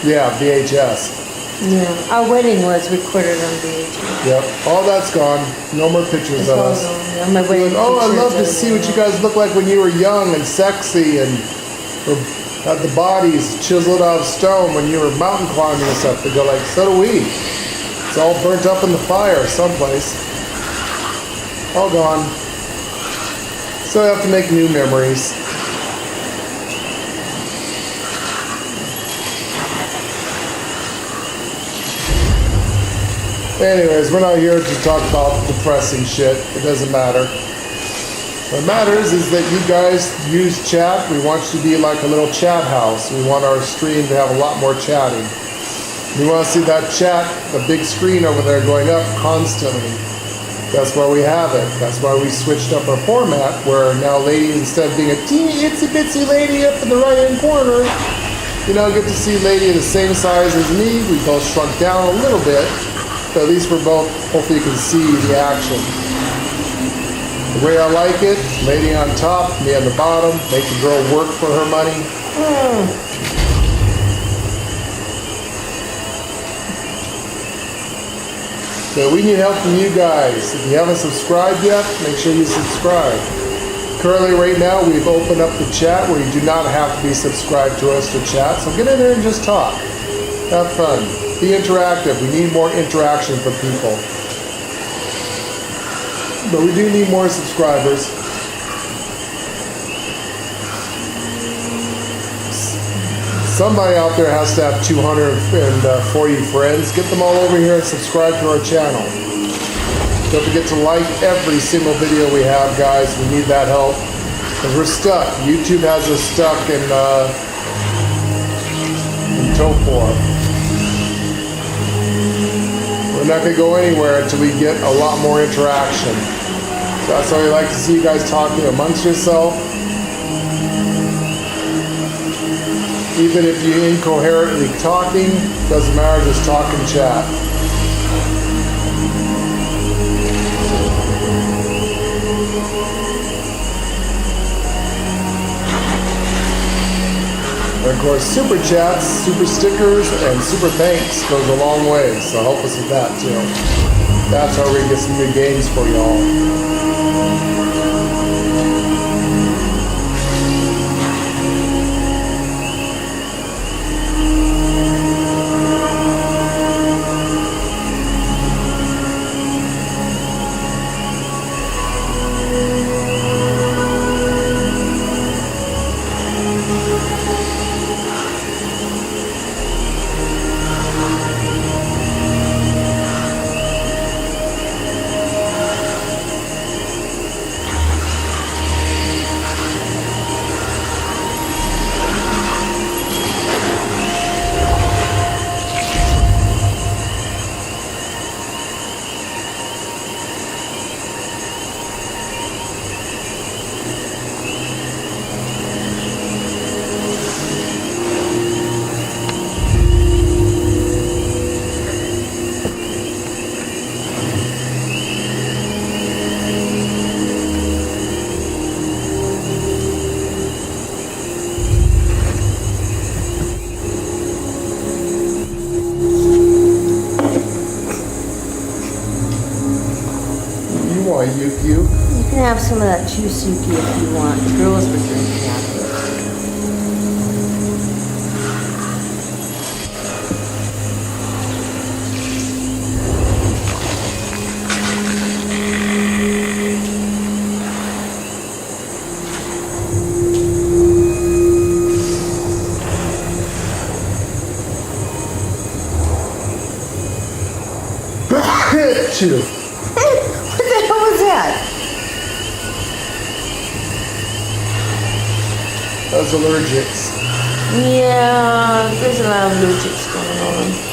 Yeah, VHS. Yeah, our wedding was recorded on VHS. Yep, all that's gone. No more pictures It's of all us. gone. Yeah, my wedding Oh, I'd love to pictures see are- what you guys look like when you were young and sexy and had the bodies chiseled out of stone when you were mountain climbing and stuff. They go like, so do we. It's all burnt up in the fire someplace. All gone. So I have to make new memories. Anyways, we're not here to talk about depressing shit. It doesn't matter. What matters is that you guys use chat. We want you to be like a little chat house. We want our stream to have a lot more chatting. We want to see that chat, the big screen over there going up constantly. That's why we have it. That's why we switched up our format, where now Lady, instead of being a teeny itsy bitsy lady up in the right hand corner, you now get to see Lady the same size as me. We both shrunk down a little bit, but at least we're both, hopefully you can see the action. The way I like it, Lady on top, me on the bottom, make the girl work for her money. So we need help from you guys. If you haven't subscribed yet, make sure you subscribe. Currently right now, we've opened up the chat where you do not have to be subscribed to us to chat. So get in there and just talk. Have fun. Be interactive. We need more interaction from people. But we do need more subscribers. Somebody out there has to have 240 friends. Get them all over here and subscribe to our channel. Don't forget to like every single video we have, guys. We need that help. Because we're stuck. YouTube has us stuck in Topor. We're not going to go anywhere until we get a lot more interaction. So that's why we like to see you guys talking amongst yourself. Even if you're incoherently talking, doesn't matter, just talk and chat. And of course, super chats, super stickers, and super thanks goes a long way, so help us with that too. That's how we get some new games for y'all. You can have some of that chusuki if you want. The girls were drinking out of it. Two. What the hell was that? Those allergics. Yeah, there's a lot of allergics going on.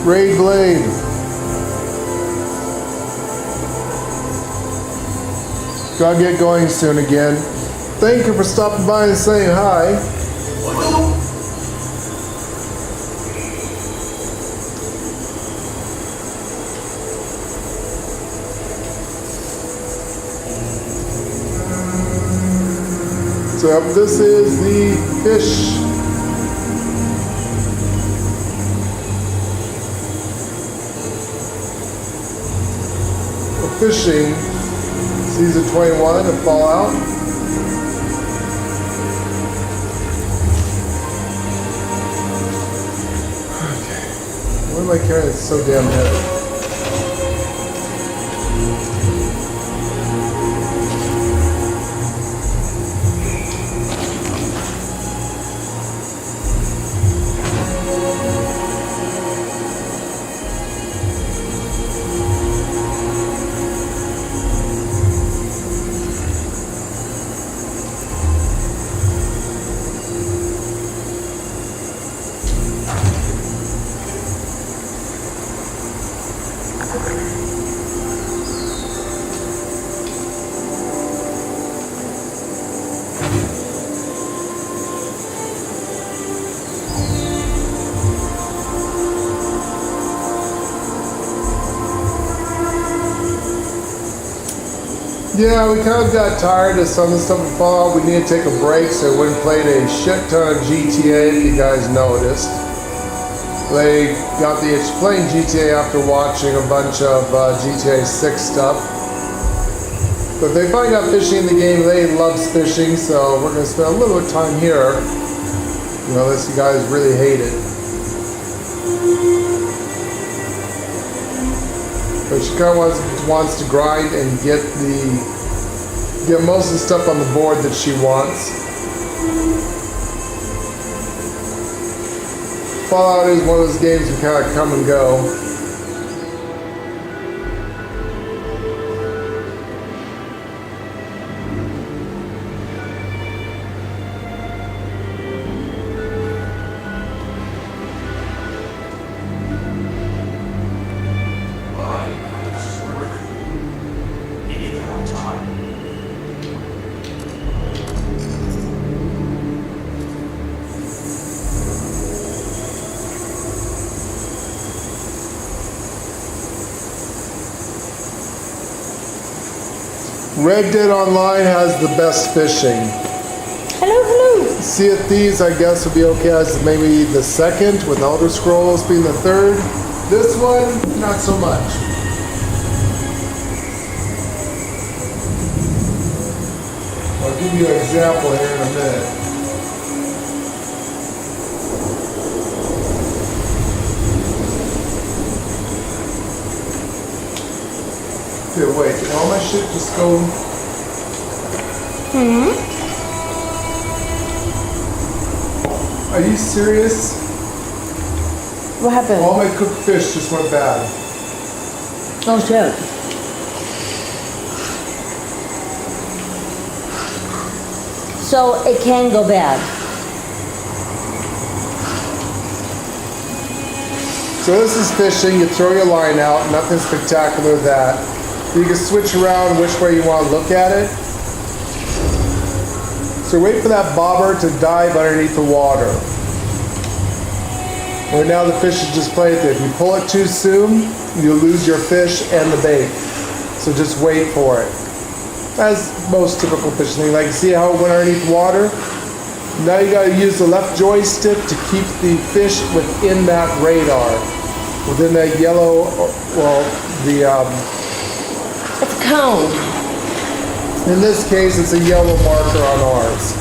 Ray Blade. Gotta get going soon again. Thank you for stopping by and saying hi. So this is the fish. Fishing season 21 of Fallout. Okay. What am I carrying that's so damn heavy? Yeah, we kind of got tired of some of the stuff in Fallout. We needed to take a break, so we went and played a shit ton of GTA, if you guys noticed. They got the itch playing GTA after watching a bunch of GTA 6 stuff. But they finally got fishing in the game. They loves fishing, so we're going to spend a little bit of time here. You know, unless you guys really hate it. But she kind of wants to grind and get most of the stuff on the board that she wants. Fallout is one of those games you kind of come and go. Red Dead Online has the best fishing. Hello, hello. Sea of Thieves, I guess, would be okay as maybe the second, with Elder Scrolls being the third. This one, not so much. I'll give you an example here in a minute. Okay, wait, can all my shit just go? Are you serious? What happened? All my cooked fish just went bad. Oh shit. So it can go bad. So this is fishing, you throw your line out, nothing spectacular with that. You can switch around which way you want to look at it. So wait for that bobber to dive underneath the water. Right now the fish is just playing with it. If you pull it too soon, you'll lose your fish and the bait. So just wait for it. As most typical fishing things. Like, see how it went underneath the water? Now you gotta use the left joystick to keep the fish within that radar. Within that yellow, It's a cone. in this case, it's a yellow marker on ours.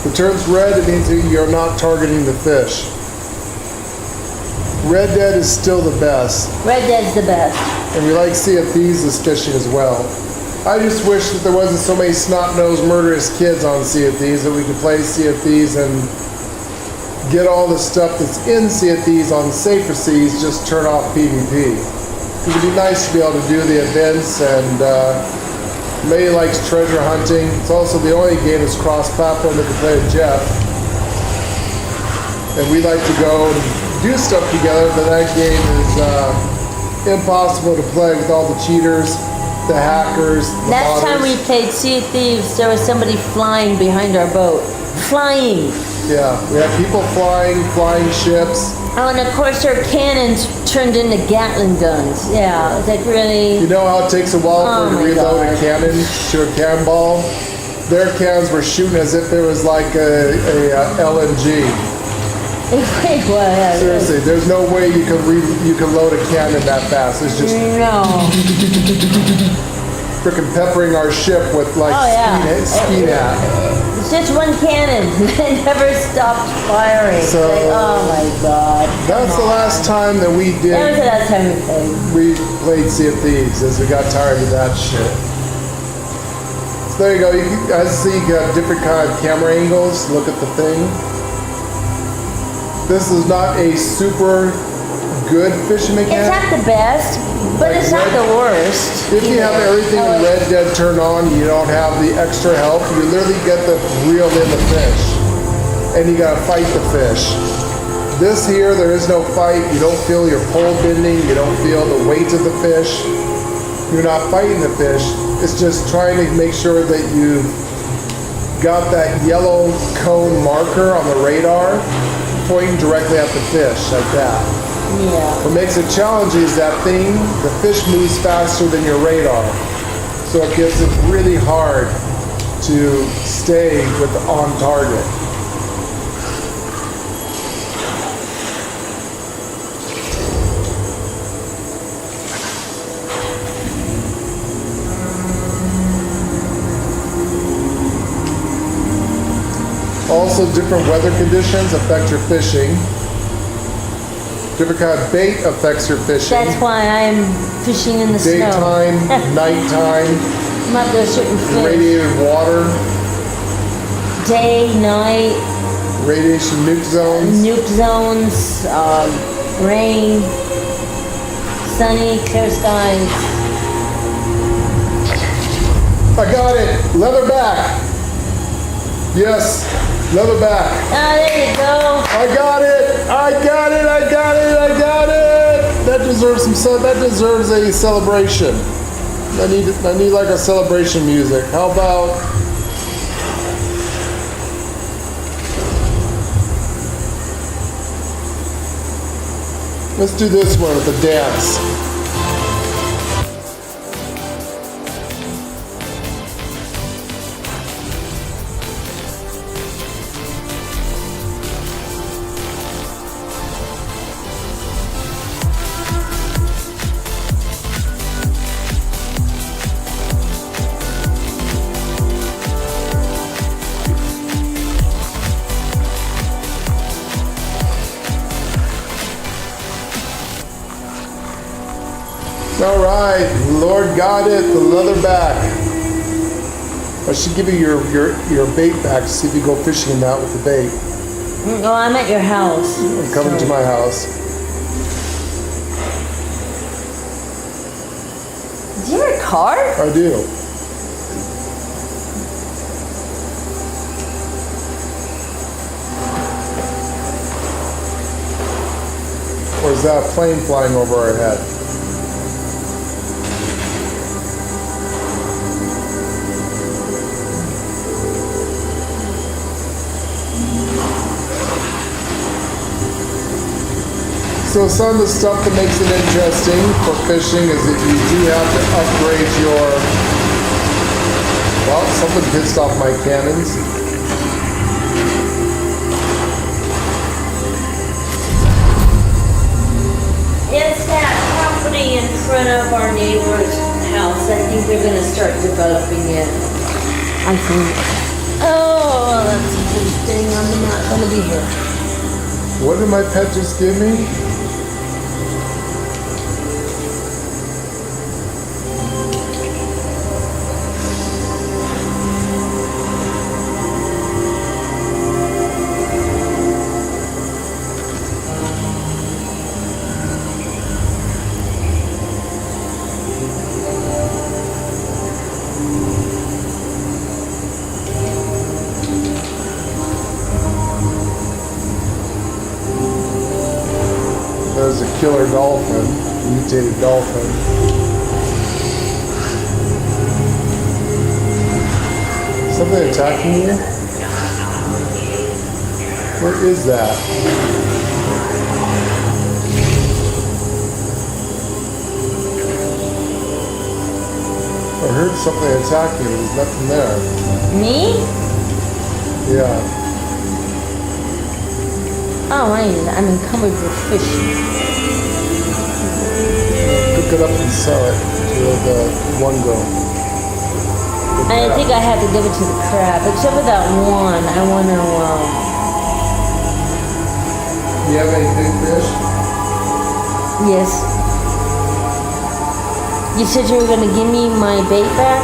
If it turns red, it means that you're not targeting the fish. Red Dead is still the best. Red Dead's the best. And we like Sea of Thieves as fishing as well. I just wish that there wasn't so many snot-nosed murderous kids on Sea of Thieves, that we could play Sea of Thieves and get all the stuff that's in Sea of Thieves on safer seas, just turn off PvP. It'd be nice to be able to do the events, and May likes treasure hunting. It's also the only game that's cross-platform that can play with Jeff. And we like to go and do stuff together, but that game is impossible to play with all the cheaters, the hackers, the Last time we modders. played Sea of Thieves, there was somebody flying behind our boat. Flying! Yeah, we have people flying ships. Oh, and of course their cannons turned into Gatling guns. Yeah, it's like really... You know how it takes a while Oh for my to reload God. a cannon to a cannonball? Their cannons were shooting as if it was like a LNG. Well, Seriously, there's no way you can load a cannon that fast. It's just no. freaking peppering our ship with like Oh, yeah. skeet at. It's just one cannon. It never stopped firing. It's So- like, oh my God. That's the last time that we That was the did. last time we played. We played Sea of Thieves as we got tired of that shit. So there you go. As you see, you got different kind of camera angles. Look at the thing. This is not a super good fishing It's mechanic. not the best, but Like it's not red- the worst. If you have everything in Red Dead turned on, you don't have the extra help. You literally get to reel in the fish, and you gotta fight the fish. This here, there is no fight. You don't feel your pole bending. You don't feel the weight of the fish. You're not fighting the fish. It's just trying to make sure that you got that yellow cone marker on the radar pointing directly at the fish, like that. Yeah. What makes it challenging is that thing, the fish moves faster than your radar. So it gives it really hard to stay with on target. Also, different weather conditions affect your fishing. Different kind of bait affects your fishing. That's why I'm fishing in the snow. Daytime, nighttime, I'm not gonna certain fish. irradiated water, Day, night, radiation nuke zones. nuke zones, rain, sunny, clear skies. I got it! Leatherback! Yes, leatherback. Ah, there you go. I got it! I got it! I got it! I got it! That deserves that deserves a celebration. I need like a celebration music. How about let's do this one with a dance. All right, Lord got it, the leatherback. I should give you your bait back to see if you go fishing in that with the bait. Oh, I'm at your house. I'm coming to my house. Do you have a car? I do. Or is that a plane flying over our head? So some of the stuff that makes it interesting for fishing is that you do have to upgrade your... Well, something pissed off my cannons. It's that property in front of our neighbor's house. I think they're gonna start developing it. I think. Oh, that's a good thing. I'm not gonna be here. What did my pet just give me? killer dolphin, mutated dolphin. Something attacking you? Where is that? I heard something attack you, but there's nothing there. Me? Yeah. Oh, I'm encumbered with fish. Pick it up and sell it to the one girl. And I think I have to give it to the crab, except for that one. I want to, You have any big fish? yes. You said you were going to give me my bait back?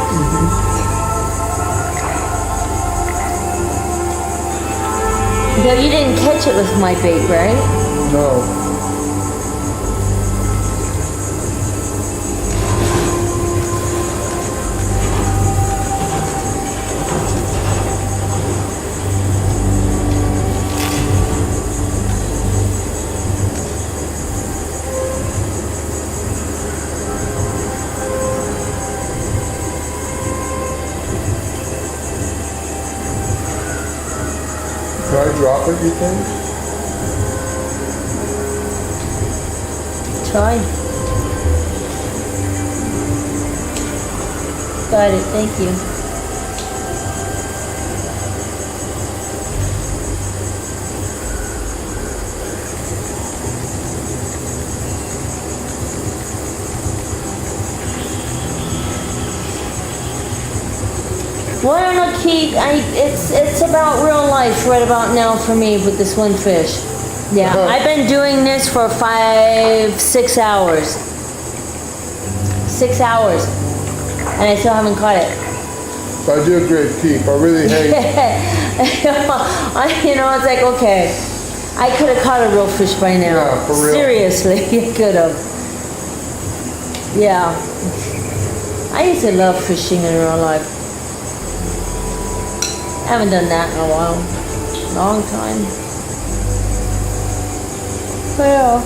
No, you didn't catch it with my bait, right? No. Can I drop it, you think? Try. Got it, thank you. Well, I don't know, Keith. It's about real life right about now for me with this one fish. Yeah, I've been doing this for 6 hours. 6 hours, and I still haven't caught it. I do agree with Pete. I really hate. It's like, okay, I could have caught a real fish by now. Yeah, for real. Seriously, you could have. Yeah, I used to love fishing in real life. Haven't done that in a while. Long time. But yeah.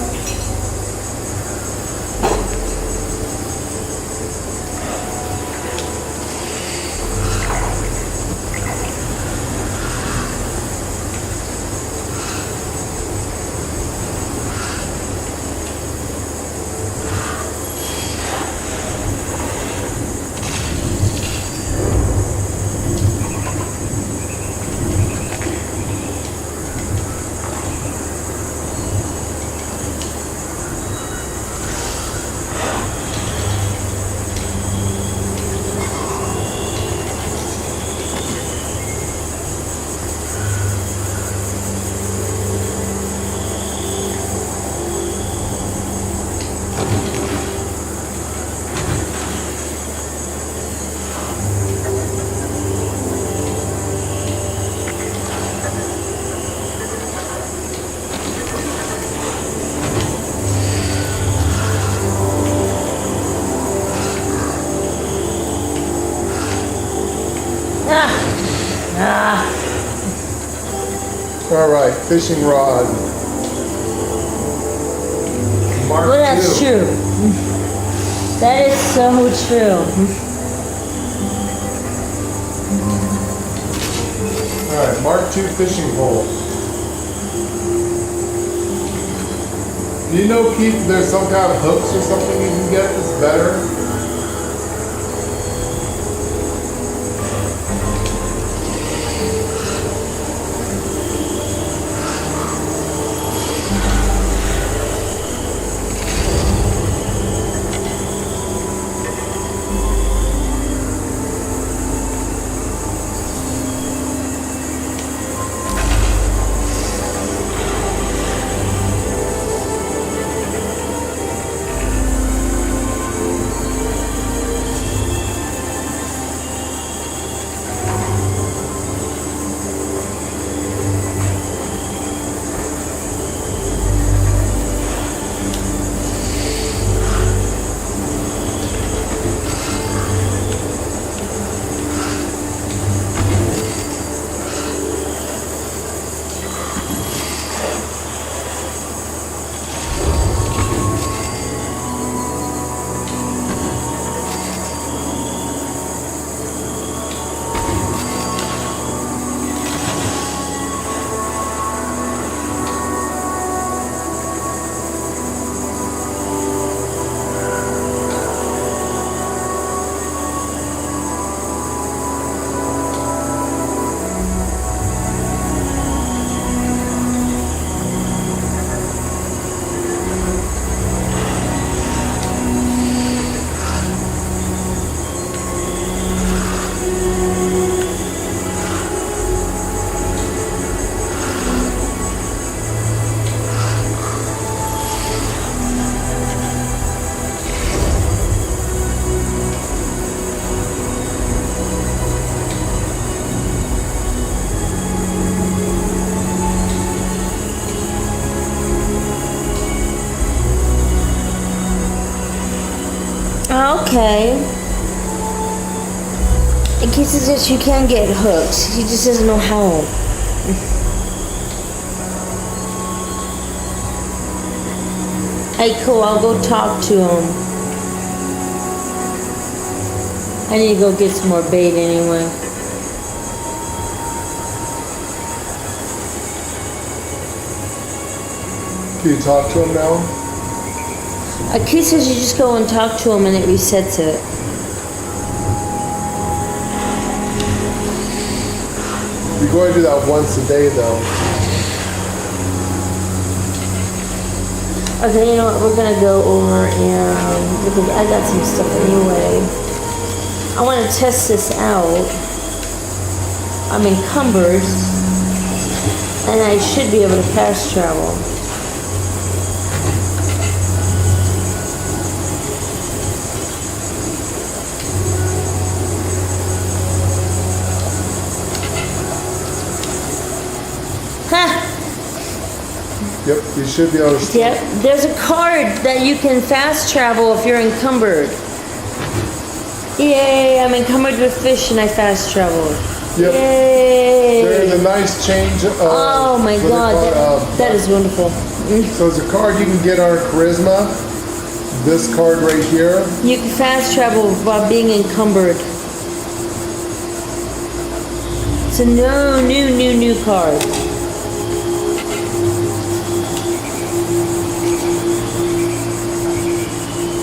All right, fishing rod. Mark Well, that's 2. true. That is so true. All right, Mark 2 fishing pole. Do you know, Keith, there's some kind of hooks or something you can get that's better? In case it's just you can get hooked. He just doesn't know how. Hey, cool, I'll go talk to him. I need to go get some more bait anyway. Can you talk to him now? A key says you just go and talk to him and it resets it. You're going to do that once a day, though. Okay, you know what? We're gonna go over and because I got some stuff anyway. I want to test this out. I'm encumbered, and I should be able to fast travel. Yep, you should be able to. Yep, there's a card that you can fast travel if you're encumbered. Yay, I'm encumbered with fish and I fast traveled. Yep. Yay. There's a nice change. Oh my god, that is wonderful. So it's a card you can get on Charisma. This card right here. You can fast travel while being encumbered. It's a new card.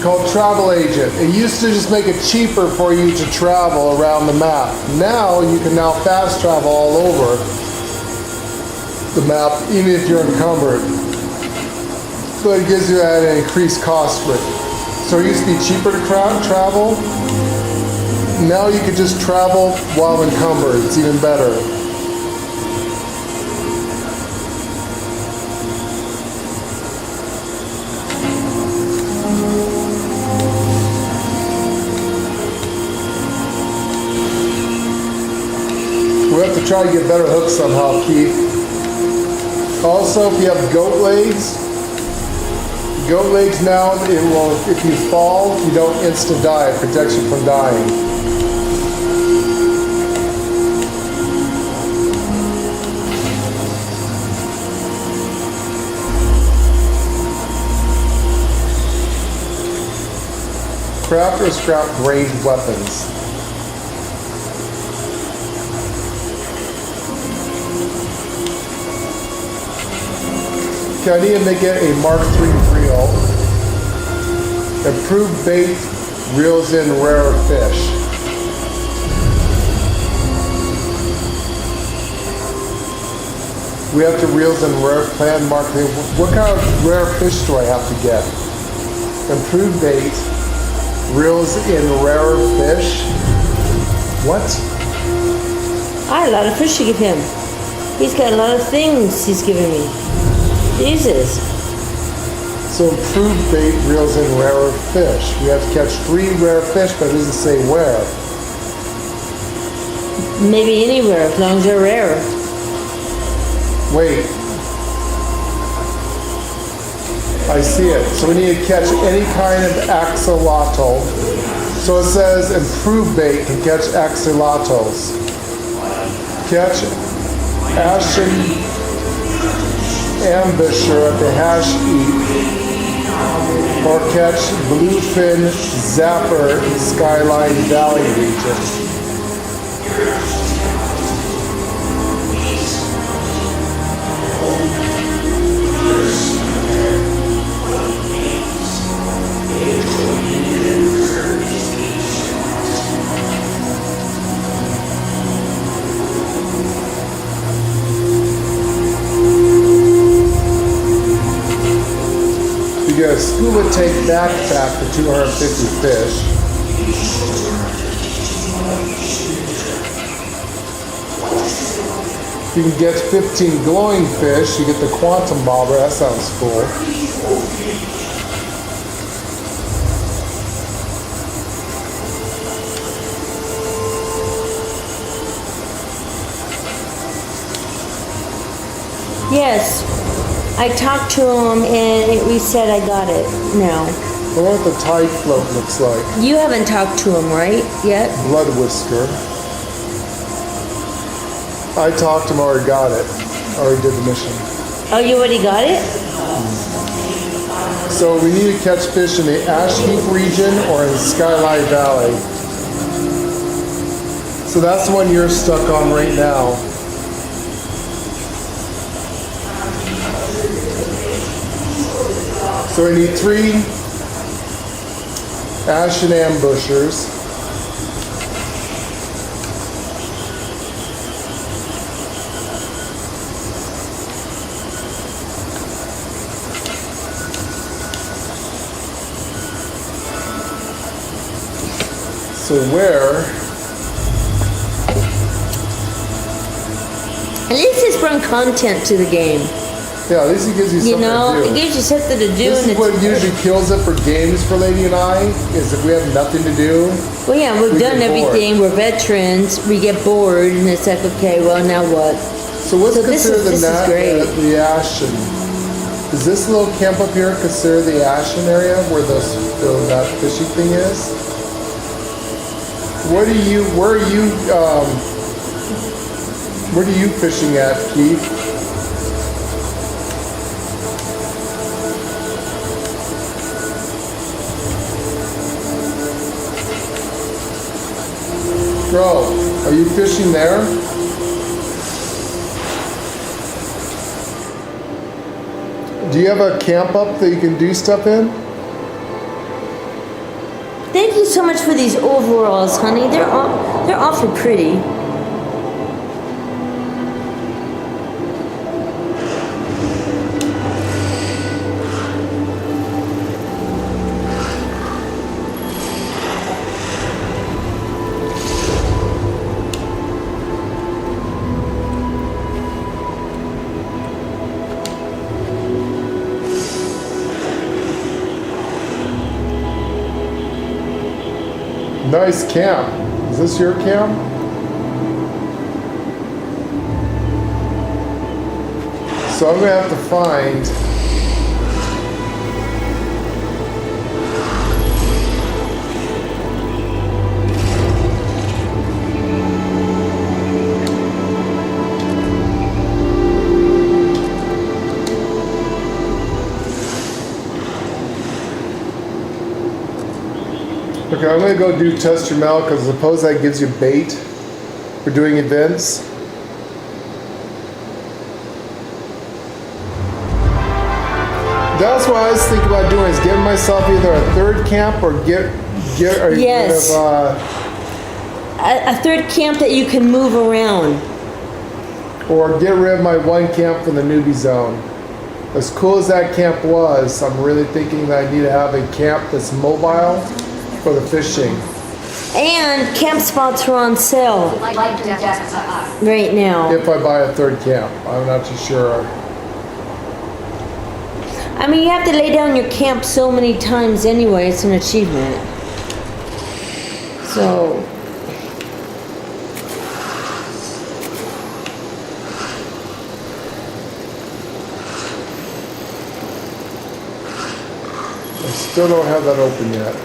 Called Travel Agent. It used to just make it cheaper for you to travel around the map. Now you can now fast travel all over the map, even if you're encumbered. But it gives you at an increased cost rate. So it used to be cheaper to travel. Now you could just travel while encumbered. It's even better. We'll have to try to get better hooks somehow, Keith. Also, if you have goat legs now, it will, if you fall, you don't insta die. It protects you from dying. Craft or scrap ranged weapons. Okay, I need to make it a Mark III reel. Improved bait reels in rarer fish. We have to reels in rare plan Mark III. What kind of rare fish do I have to get? Improved bait reels in rarer fish. What? I had a lot of fish to give him. He's got a lot of things he's giving me. Jesus. So improved bait reels in rarer fish. We have to catch 3 rare fish, but it doesn't say where. Maybe anywhere, as long as they're rare. Wait. I see it. So we need to catch any kind of axolotl. So it says improved bait can catch axolotls. Catch ashen ambusher at the hash eat, or catch bluefin zapper in Skyline Valley region. You get a scuba tank backpack for 250 fish. You can get 15 glowing fish. You get the quantum bobber. That sounds cool. Yes. I talked to him and it reset. I got it now. I wonder what the tide float looks like. You haven't talked to him, right? Yet? Blood whisker. I talked to him, already got it. Already did the mission. Oh, you already got it? So we need to catch fish in the Ash Heap region or in the Skylight Valley. So that's the one you're stuck on right now. So we need 3 ashen ambushers. So where? At least it's bring content to the game. Yeah, at least it gives you something You know, to do. it gives you something to do. This And is what it's, usually kills it for games for Lady and I, is if we have nothing to do. well, yeah, we've we done get bored. everything. We're veterans. We get bored, and it's like, okay, well, now what? So what's So this considered is great. the Ashen? Is this little camp up here considered the Ashen area where that fishing thing is? Where are you fishing at, Keith? Bro, are you fishing there? Do you have a camp up that you can do stuff in? Thank you so much for these overalls, honey. They're awfully pretty. Nice camp. Is this your camp? So I'm gonna have to find. Okay, I'm gonna go do test your mail because suppose that gives you bait for doing events. That's what I was thinking about doing, is getting myself either a third camp or get Yes. rid of, A third camp that you can move around. or get rid of my one camp from the newbie zone. As cool as that camp was, I'm really thinking that I need to have a camp that's mobile for the fishing. And camp spots are on sale right now. If I buy a third camp, I'm not too sure. I mean, you have to lay down your camp so many times anyway. It's an achievement. So, I still don't have that open yet.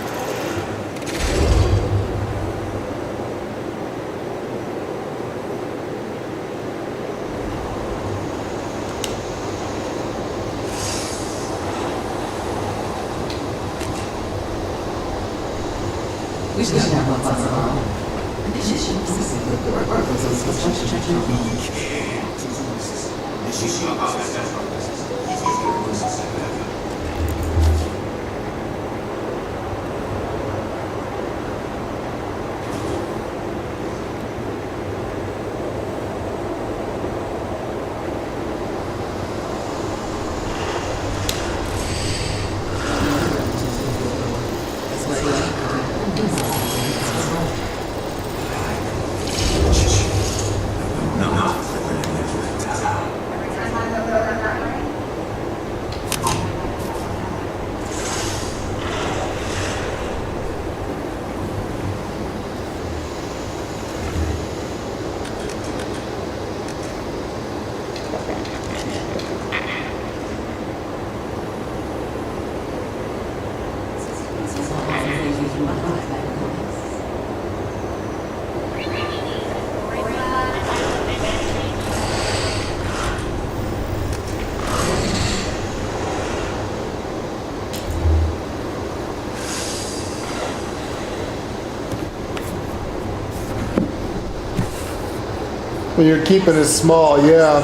When you're keeping it small, yeah.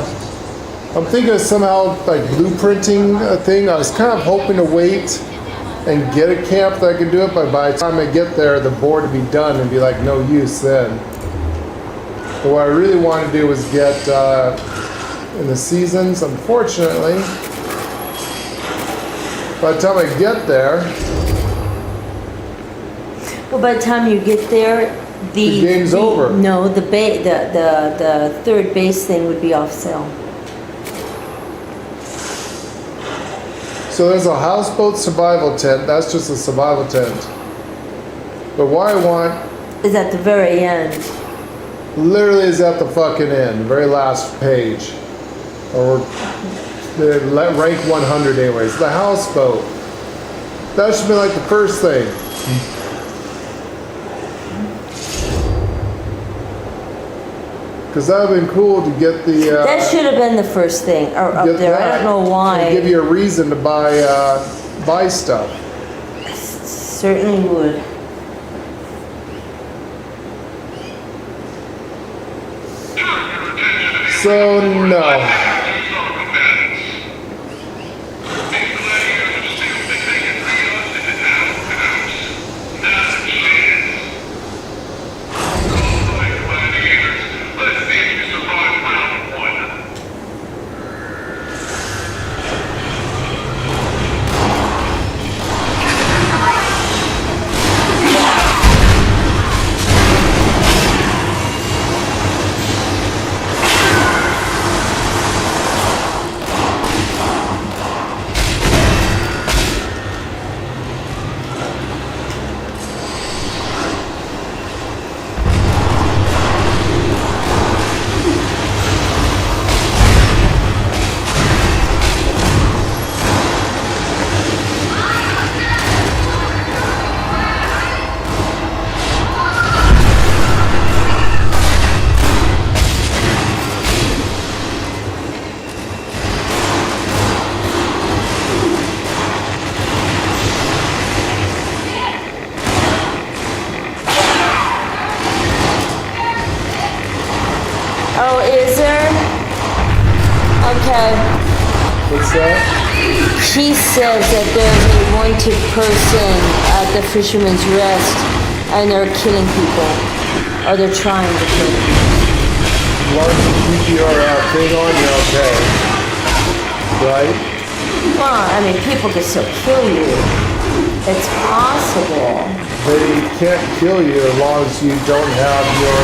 I'm thinking of somehow like blueprinting a thing. I was kind of hoping to wait and get a camp that I could do it, but by the time I get there, the board would be done and be like no use then. But what I really wanted to do was get in the seasons, unfortunately. By the time I get there, Well, by the time you get there, the game's over. No, the third base thing would be off sale. So there's a houseboat survival tent. That's just a survival tent. But what I want Is at the very end. literally is at the fucking end, the very last page. Or the rank 100 anyways. The houseboat. That should be like the first thing. Because that would have been cool to get the... That should have been the first thing, or up get there. I that don't know and give why. you a reason to buy stuff. Certainly would. So, no. Oh, is there? Okay. What's that? She says that there's a wanted person at the Fisherman's Rest, and they're killing people. Or they're trying to kill people. As long as you keep your thing on, you're okay. Right? Well, I mean, people can still kill you. It's possible. They can't kill you as long as you don't have your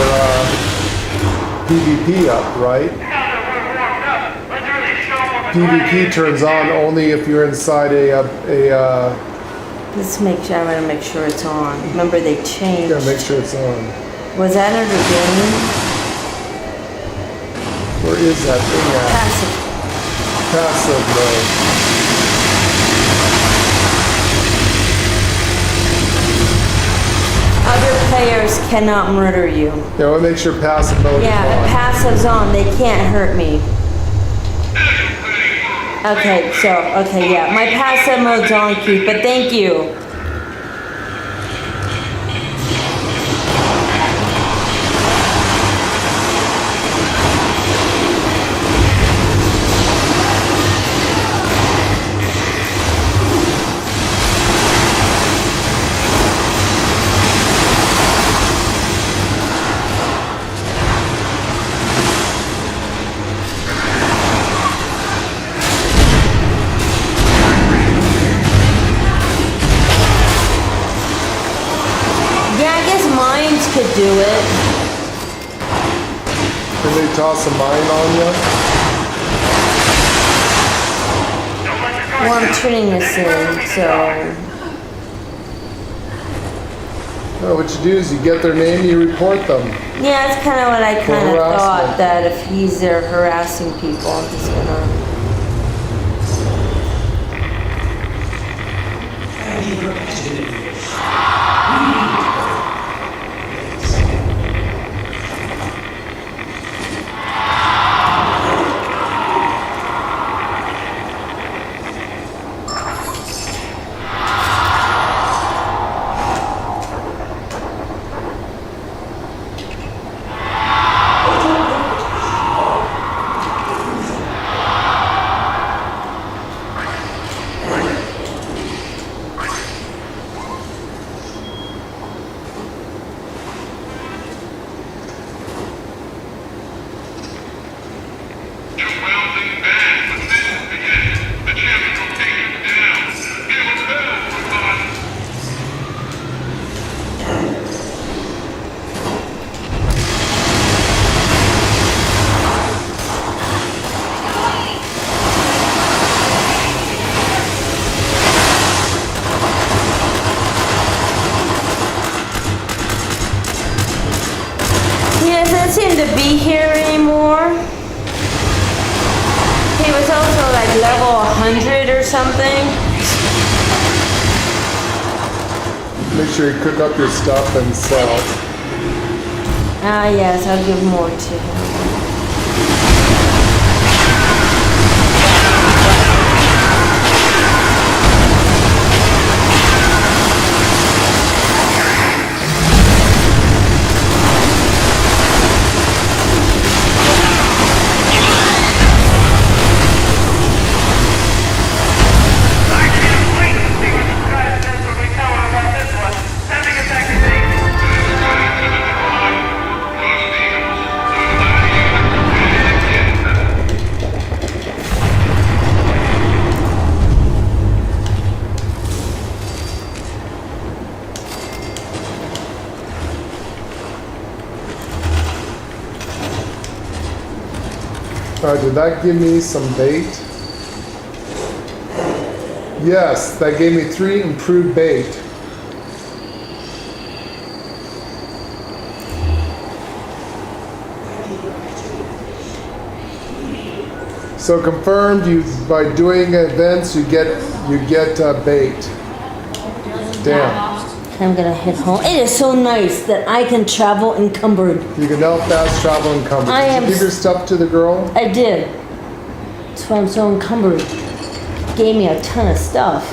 PvP up, right? PvP turns on only if you're inside Let's make sure, I'm gonna make sure it's on. Remember they changed. gotta make sure it's on. Was that in the game? Where is that thing at? Passive. Passive mode. Other players cannot murder you. Yeah, we'll make sure passive mode Yeah, is on. passive's on. They can't hurt me. Okay, so, okay, yeah. My passive mode's on, Keith, but thank you. Could do it. Can they toss a mine on you? Well, I'm turning this in, so... No, what you do is you get their name, you report them. Yeah, that's kind of what I kind of harassment. thought, that if he's there harassing people, I'm just gonna... doesn't seem to be here anymore. He was also like level 100 or something. Make sure you cook up your stuff and sell. Ah, yes, I'll give more to him. Did that give me some bait? Yes, that gave me 3 improved bait. So confirmed, you by doing events you get bait. Damn. I'm gonna head home. It is so nice that I can travel encumbered. You can now fast travel encumbered. I Did am you give your stuff to the girl? I did. That's why I'm so encumbered. Gave me a ton of stuff.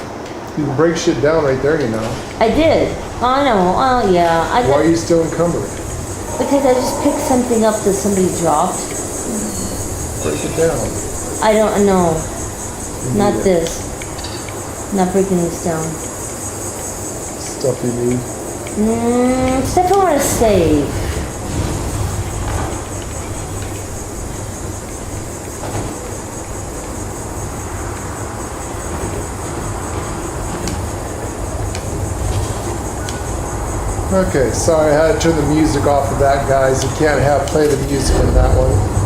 You can break shit down right there, you know. I did. I know. Oh yeah. Why are you still encumbered? Because I just picked something up that somebody dropped. Break it down. I don't know. Not it. this. Not breaking this down. Stuff you need. Stuff I want to save. Okay, sorry, I had to turn the music off of that, guys. You can't play the music in that one.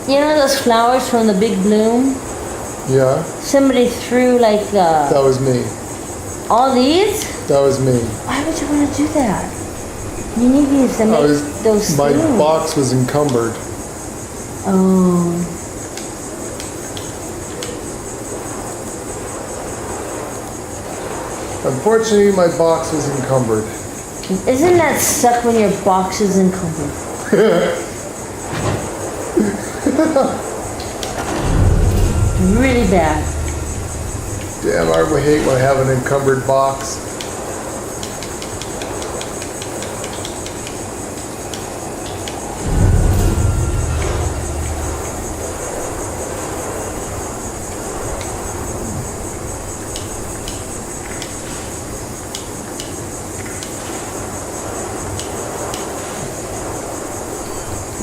You know those flowers from the big bloom? Yeah, Somebody threw like that was me. all these? That was me. Why would you want to do that? You need these to make those My spoons. box was encumbered. Oh. Unfortunately, my box was encumbered. Isn't that suck when your box is encumbered? Really bad. Damn, I would hate when I have an encumbered box.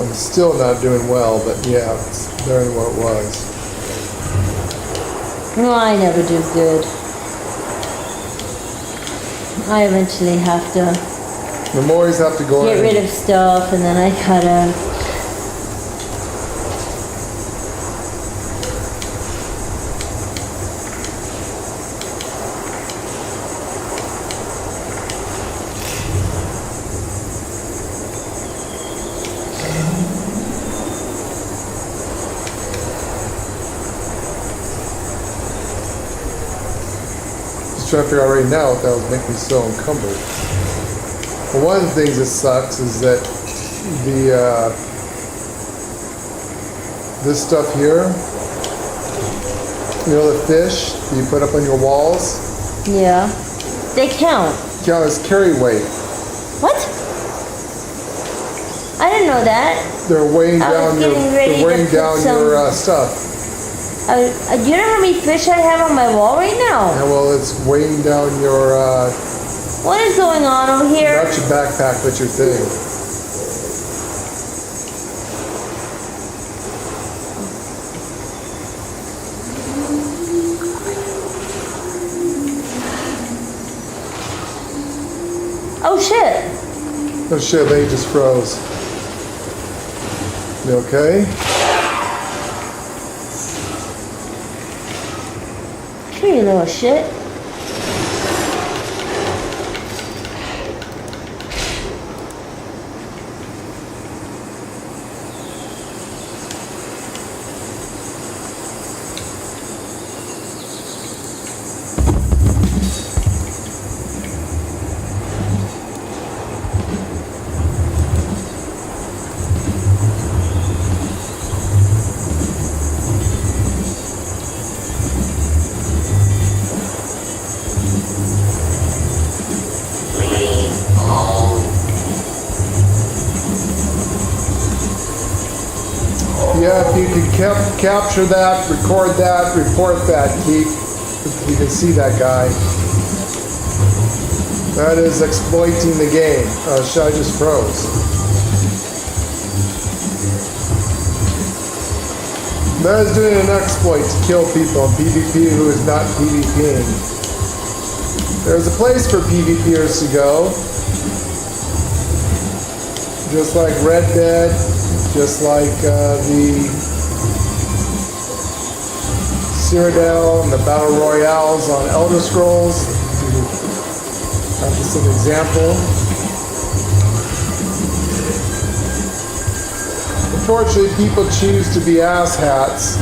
I'm still not doing well, but yeah, it's better than what it was. No, I never do good. I eventually have to I'm always have to go get in. rid of stuff, and then I gotta. Just trying to figure out right now what that was making me so encumbered. Well, one of the things that sucks is that this stuff here, you know, the fish that you put up on your walls, Yeah. They count. count as carry weight. What? I didn't know that. They're weighing I was down your, getting ready they're weighing to put down some- your stuff. Do you know how many fish I have on my wall right now? Yeah, well, it's weighing down your What is going on over here? Not your backpack, but your thing. Oh shit. Oh shit, they just froze. You okay? Sure, you little shit. Yeah, if you can capture that, record that, report that, Keith. You can see that guy. That is exploiting the game. Oh, shit, I just froze. That is doing an exploit to kill people in PvP who is not PvPing. There's a place for PvPers to go. Just like Red Dead, just like the Cyrodiil and the Battle Royales on Elder Scrolls. That's just an example. Unfortunately, people choose to be asshats.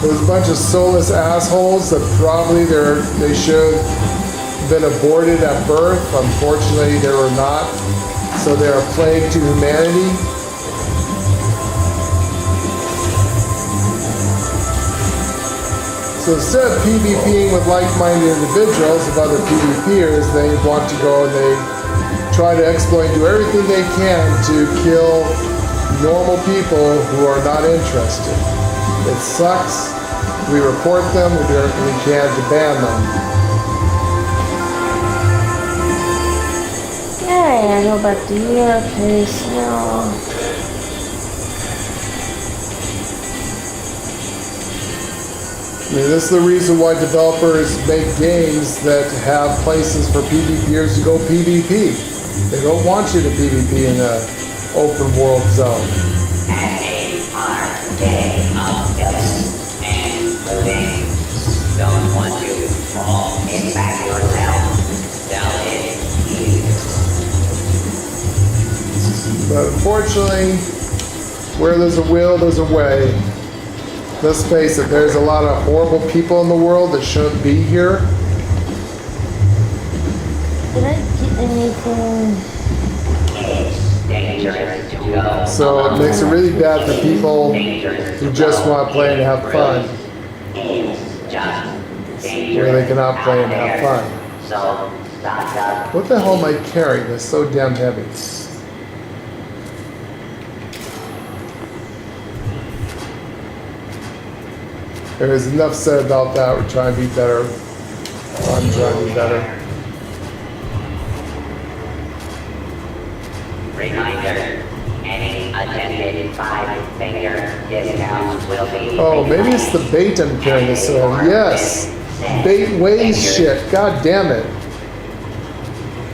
There's a bunch of soulless assholes that probably they should have been aborted at birth. Unfortunately, they were not. So they're a plague to humanity. So instead of PvPing with like-minded individuals of other PvPers, they want to go and they try to exploit and do everything they can to kill normal people who are not interested. It sucks. We report them, we do everything we can to ban them. Yeah, I know about the place now. I mean, this is the reason why developers make games that have places for PvPers to go PvP. They don't want you to PvP in an open world zone. Don't want you to fall in back yourself. But unfortunately, where there's a will, there's a way. Let's face it, there's a lot of horrible people in the world that shouldn't be here. Did I get anything? So it makes it really bad for people who just want to play and have fun, where they cannot play and have fun. What the hell am I carrying? It's so damn heavy. There's enough said about that. We're trying to be better. I'm trying to be better. Reminder, any attended 5-finger discounts will be... Oh, maybe it's the bait I'm carrying this on. Yes! Bait weighs shit. God damn it.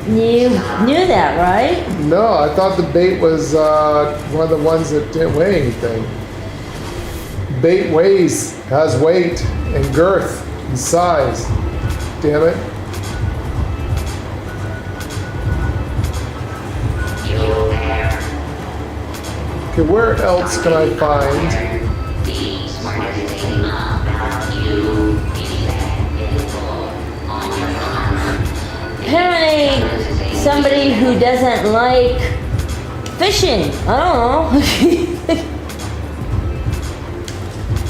You knew that, right? No, I thought the bait was one of the ones that didn't weigh anything. Bait weighs, has weight and girth and size. Damn it. Okay, where else can I find? Apparently, somebody who doesn't like fishing. I don't know.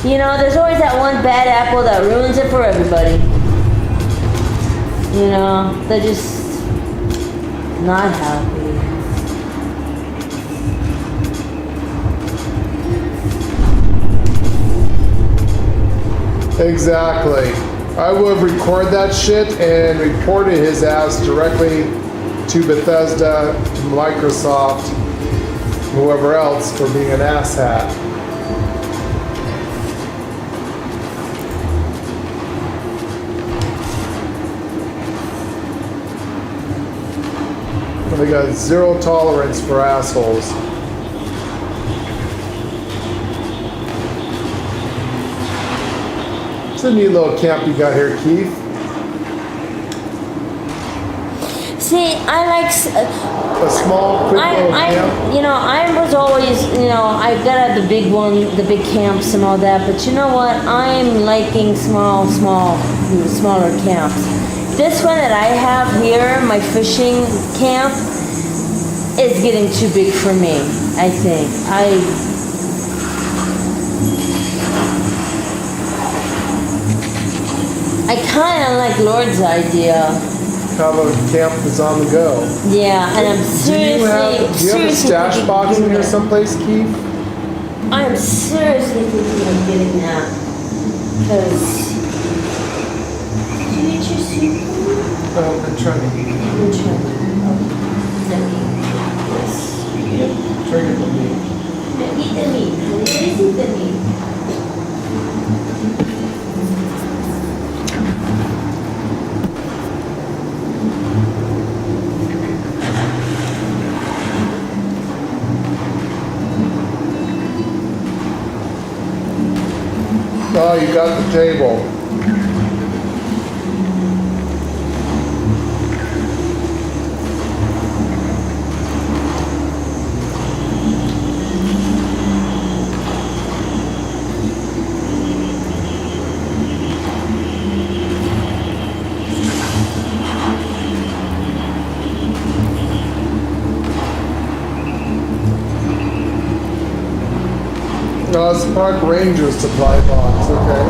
You know, there's always that one bad apple that ruins it for everybody. You know, they're just not happy. Exactly. I would record that shit and reported his ass directly to Bethesda, to Microsoft, whoever else for being an asshat. They got zero tolerance for assholes. It's a neat little camp you got here, Keith. See, I like. A small, quick little camp. I was always, I got the big one, the big camps and all that. But you know what? I'm liking smaller camps. This one that I have here, my fishing camp, is getting too big for me, I think. I kind of like Lord's idea. Have a camp that's on the go. Yeah, and I'm seriously... Do you have a stash box in here someplace, Keith? I'm seriously thinking of getting that. Because... Did you eat your soup? I'm trying to eat it. I'm trying to. Yes. Try to get the meat. Eat the meat. Please eat the meat. Oh, you got the table. No, it's the Park Ranger supply box, okay.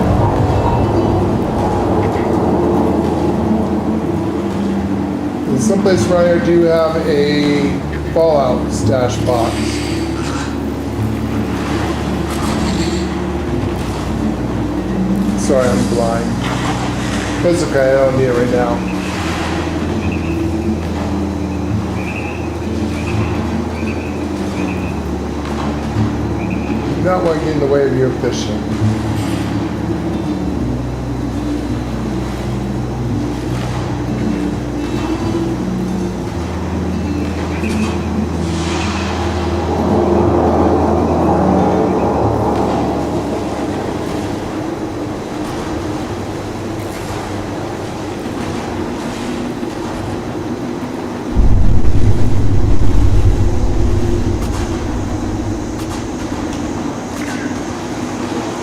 And someplace around here do have a Fallout stash box. Sorry, I'm blind. It's okay, I don't need it right now. Not want to get in the way of your fishing.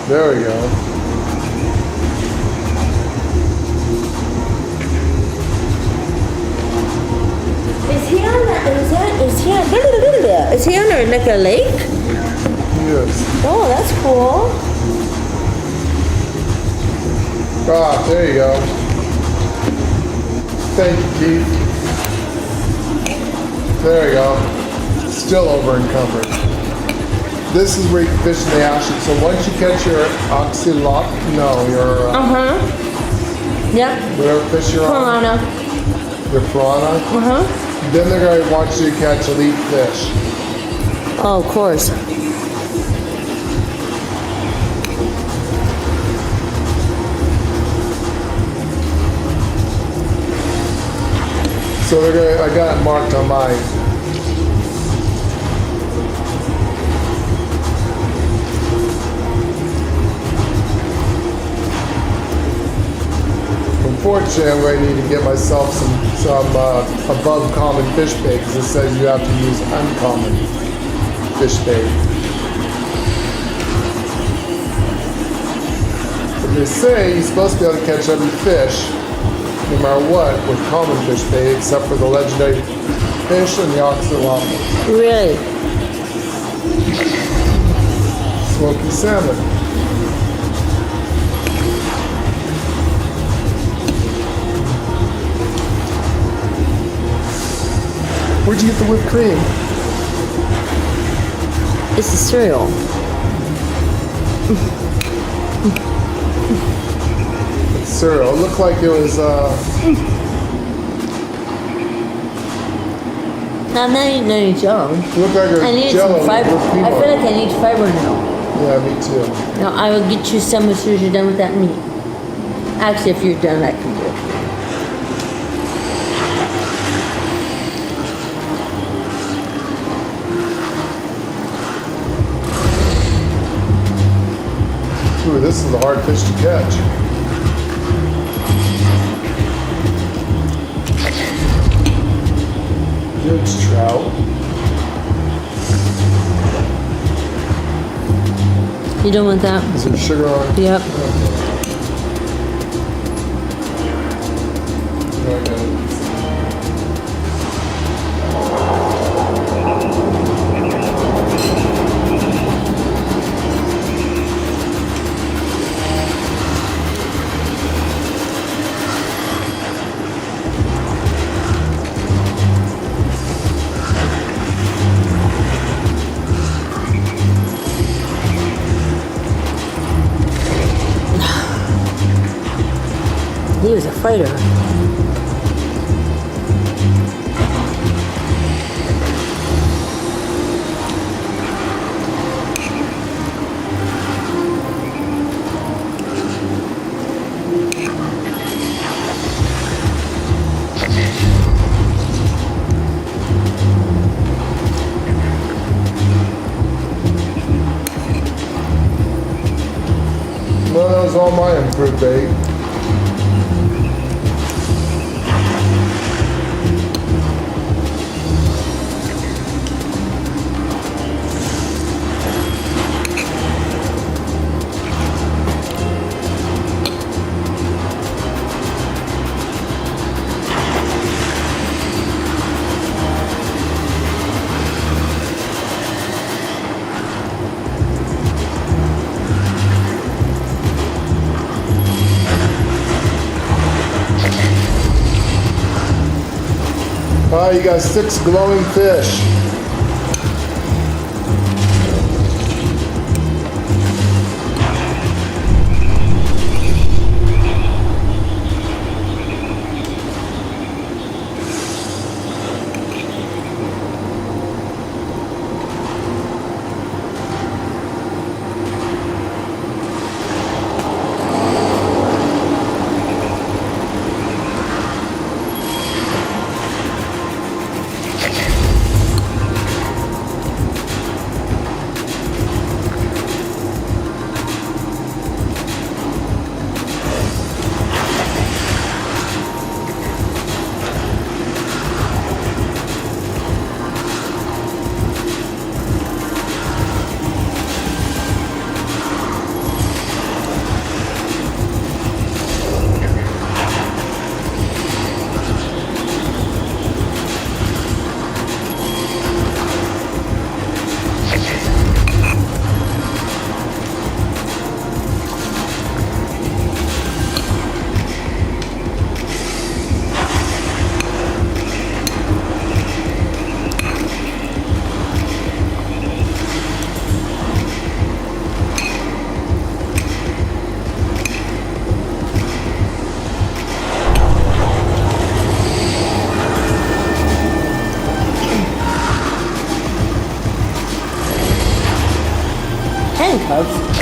There we go. Is he on like a lake? Yes. Oh, that's cool. Ah, there you go. Thank you, Keith. There we go. Still over encumbered. This is where you can fish in the ashes. So once you catch your oxalot, Yep. whatever fish you're on, Piranha. your piranha, then they're going to want you to catch elite fish. Oh, of course. So they're going to, I got it marked on mine. Unfortunately, I'm going to need to get myself some above common fish bait because it says you have to use uncommon fish bait. But they say you're supposed to be able to catch every fish, no matter what, with common fish bait, except for the legendary fish and the oxalot. Really? Smoky salmon. Where'd you get the whipped cream? It's a cereal. cereal. It looked like it was, I'm not eating any jello. it looked like it I was need Jello some fiber. with I peanut. feel like I need fiber now. Yeah, me too. No, I will get you some as soon as you're done with that meat. Actually, if you're done, I can do it. Ooh, this is a hard fish to catch. It's trout. You done with that? Is there sugar on it? Yep. Okay. He was a fighter. Well, that was all my improved bait. Ah, you got 6 glowing fish. Handcuffs.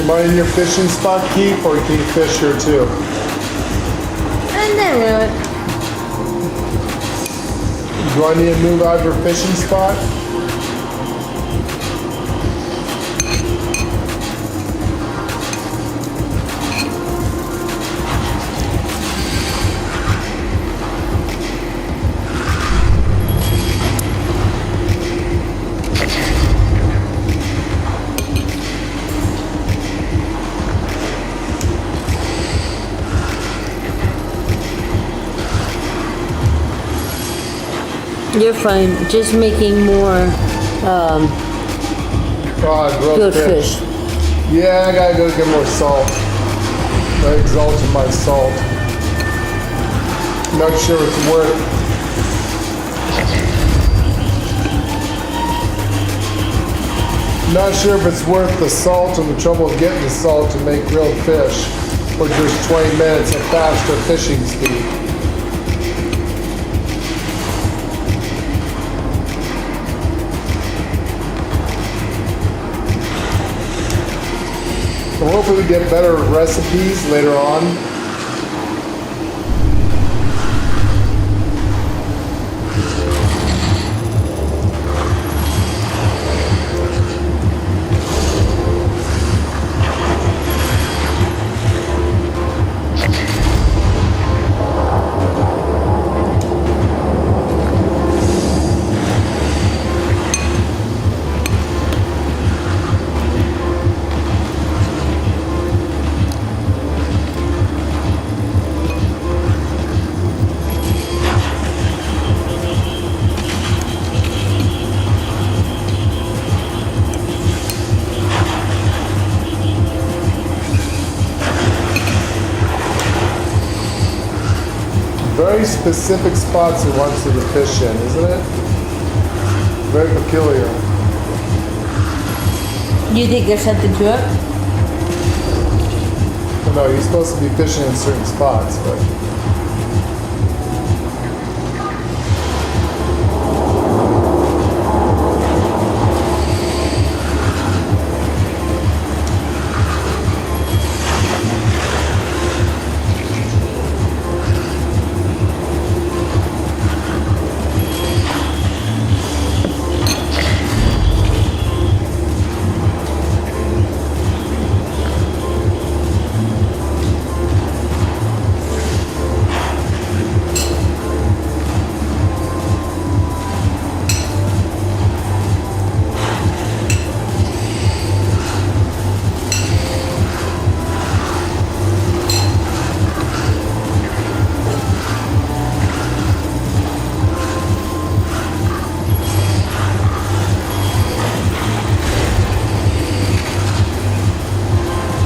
Am I in your fishing spot, Keith, or can you fish here too? And then Do I need to move out of your fishing spot? You're fine. Just making more Grilled good fish. Yeah, I gotta go get more salt. I exalted my salt. Not sure it's worth. Not sure if it's worth the salt and the trouble of getting the salt to make grilled fish, or just 20 minutes of faster fishing speed. So hopefully we get better recipes later on. Very specific spots he wants you to fish in, isn't it? Very peculiar. You think there's something to it? Well, no, you're supposed to be fishing in certain spots, but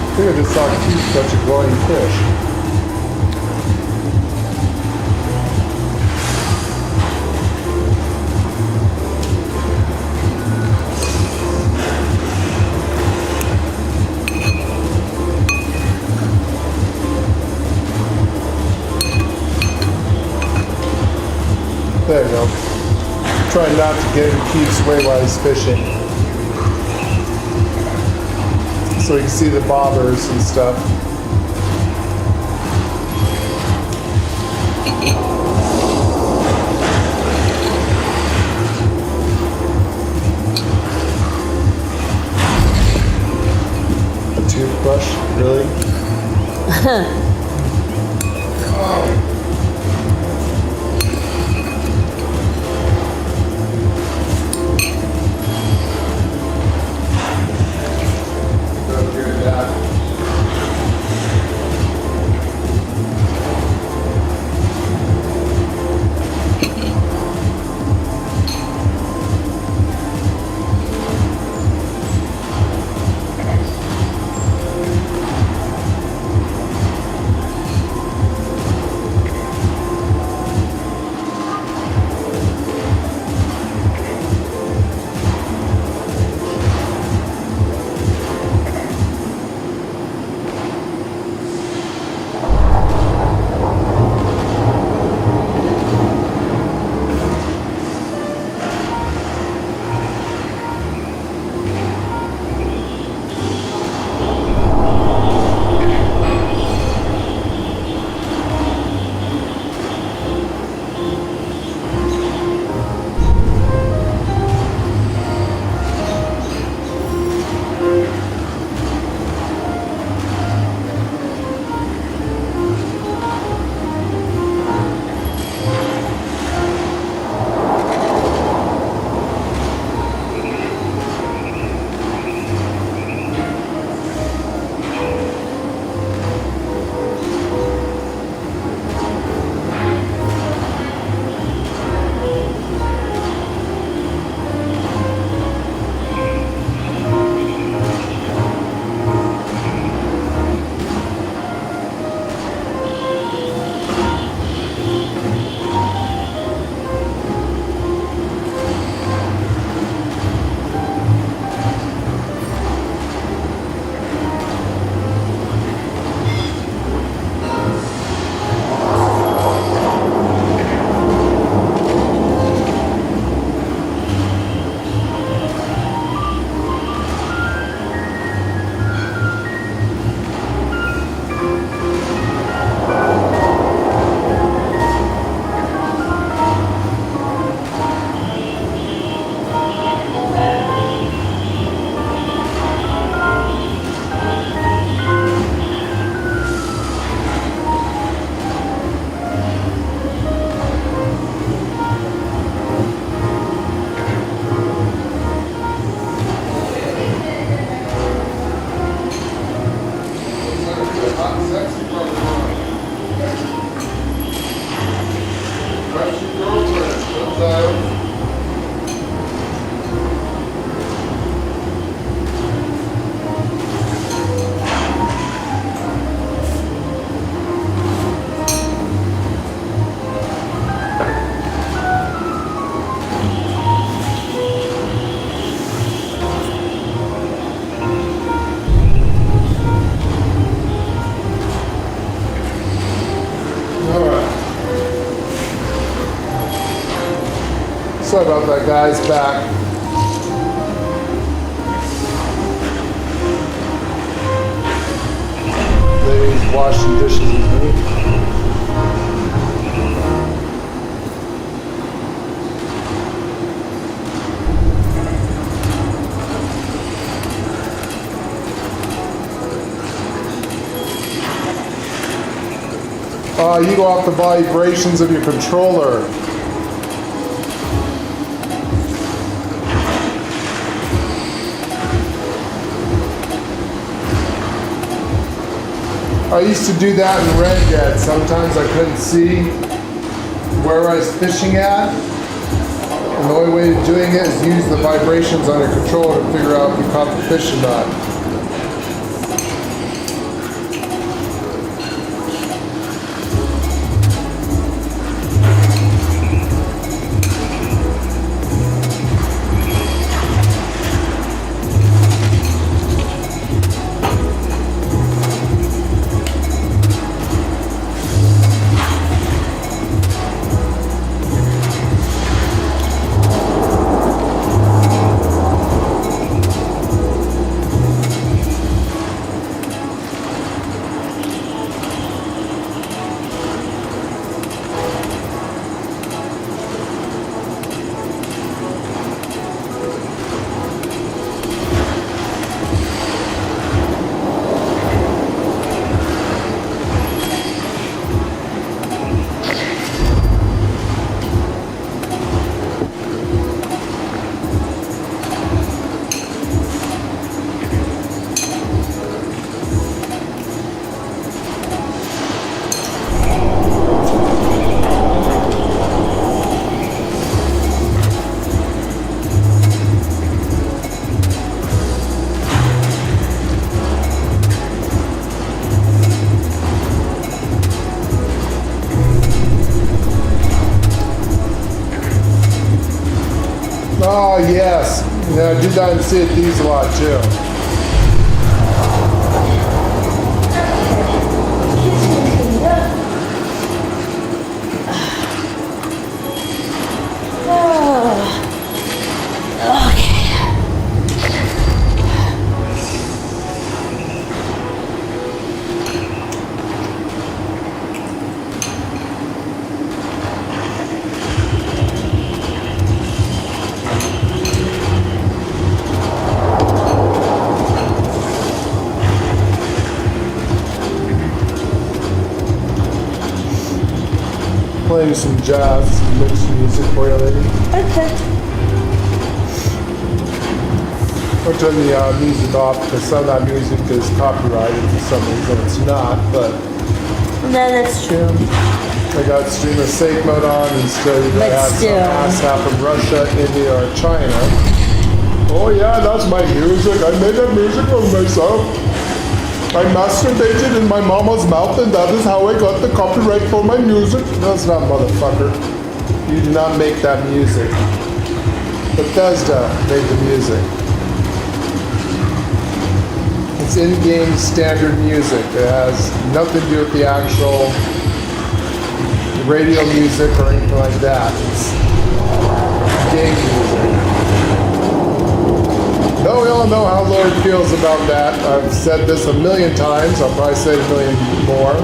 I think I just saw such a glowing fish. There you go. Try not to get him keeps away while he's fishing. So you can see the bobbers and stuff. A toothbrush, really? That's your girlfriend. What's that? Sorry about that, guy's back. Lady's washing dishes with me. You go off the vibrations of your controller. I used to do that in Red Dead. Sometimes I couldn't see where I was fishing at. And the only way of doing it is use the vibrations on your controller to figure out if you caught the fish or not. Oh, yes. Yeah, I do that and see it these a lot too. Playing some jazz, mixed music for you, lady. Okay. I'll turn the music off because some of that music is copyrighted for some reason. It's not, but No, that's true. I got streamer safe mode on and still you But have some still. ass from Russia, India, or China. Oh yeah, that's my music. I made that music for myself. I masturbated in my mama's mouth and that is how I got the copyright for my music. No, it's not, motherfucker. You did not make that music. Bethesda made the music. It's in-game standard music. It has nothing to do with the actual radio music or anything like that. It's game music. No, we all know how Lord feels about that. I've said this a million times. I'll probably say it a million more.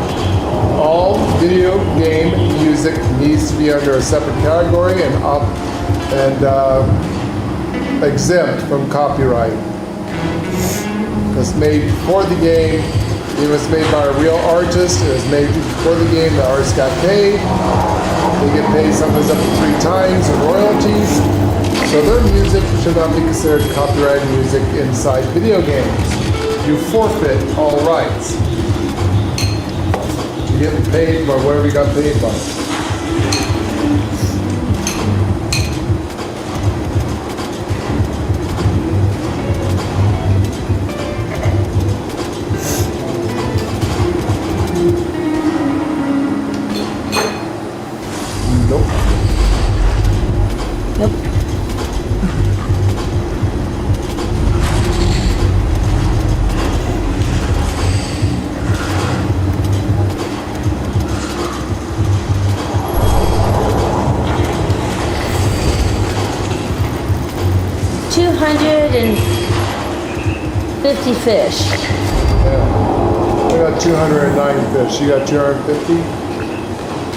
All video game music needs to be under a separate category and exempt from copyright. It's made for the game. It was made by a real artist. It was made for the game. The artist got paid. They get paid sometimes up to 3 times in royalties. So their music should not be considered copyrighted music inside video games. You forfeit all rights. You get paid by whatever you got paid by. Nope. $250 fish. Yeah. We got 209 fish. You got 250?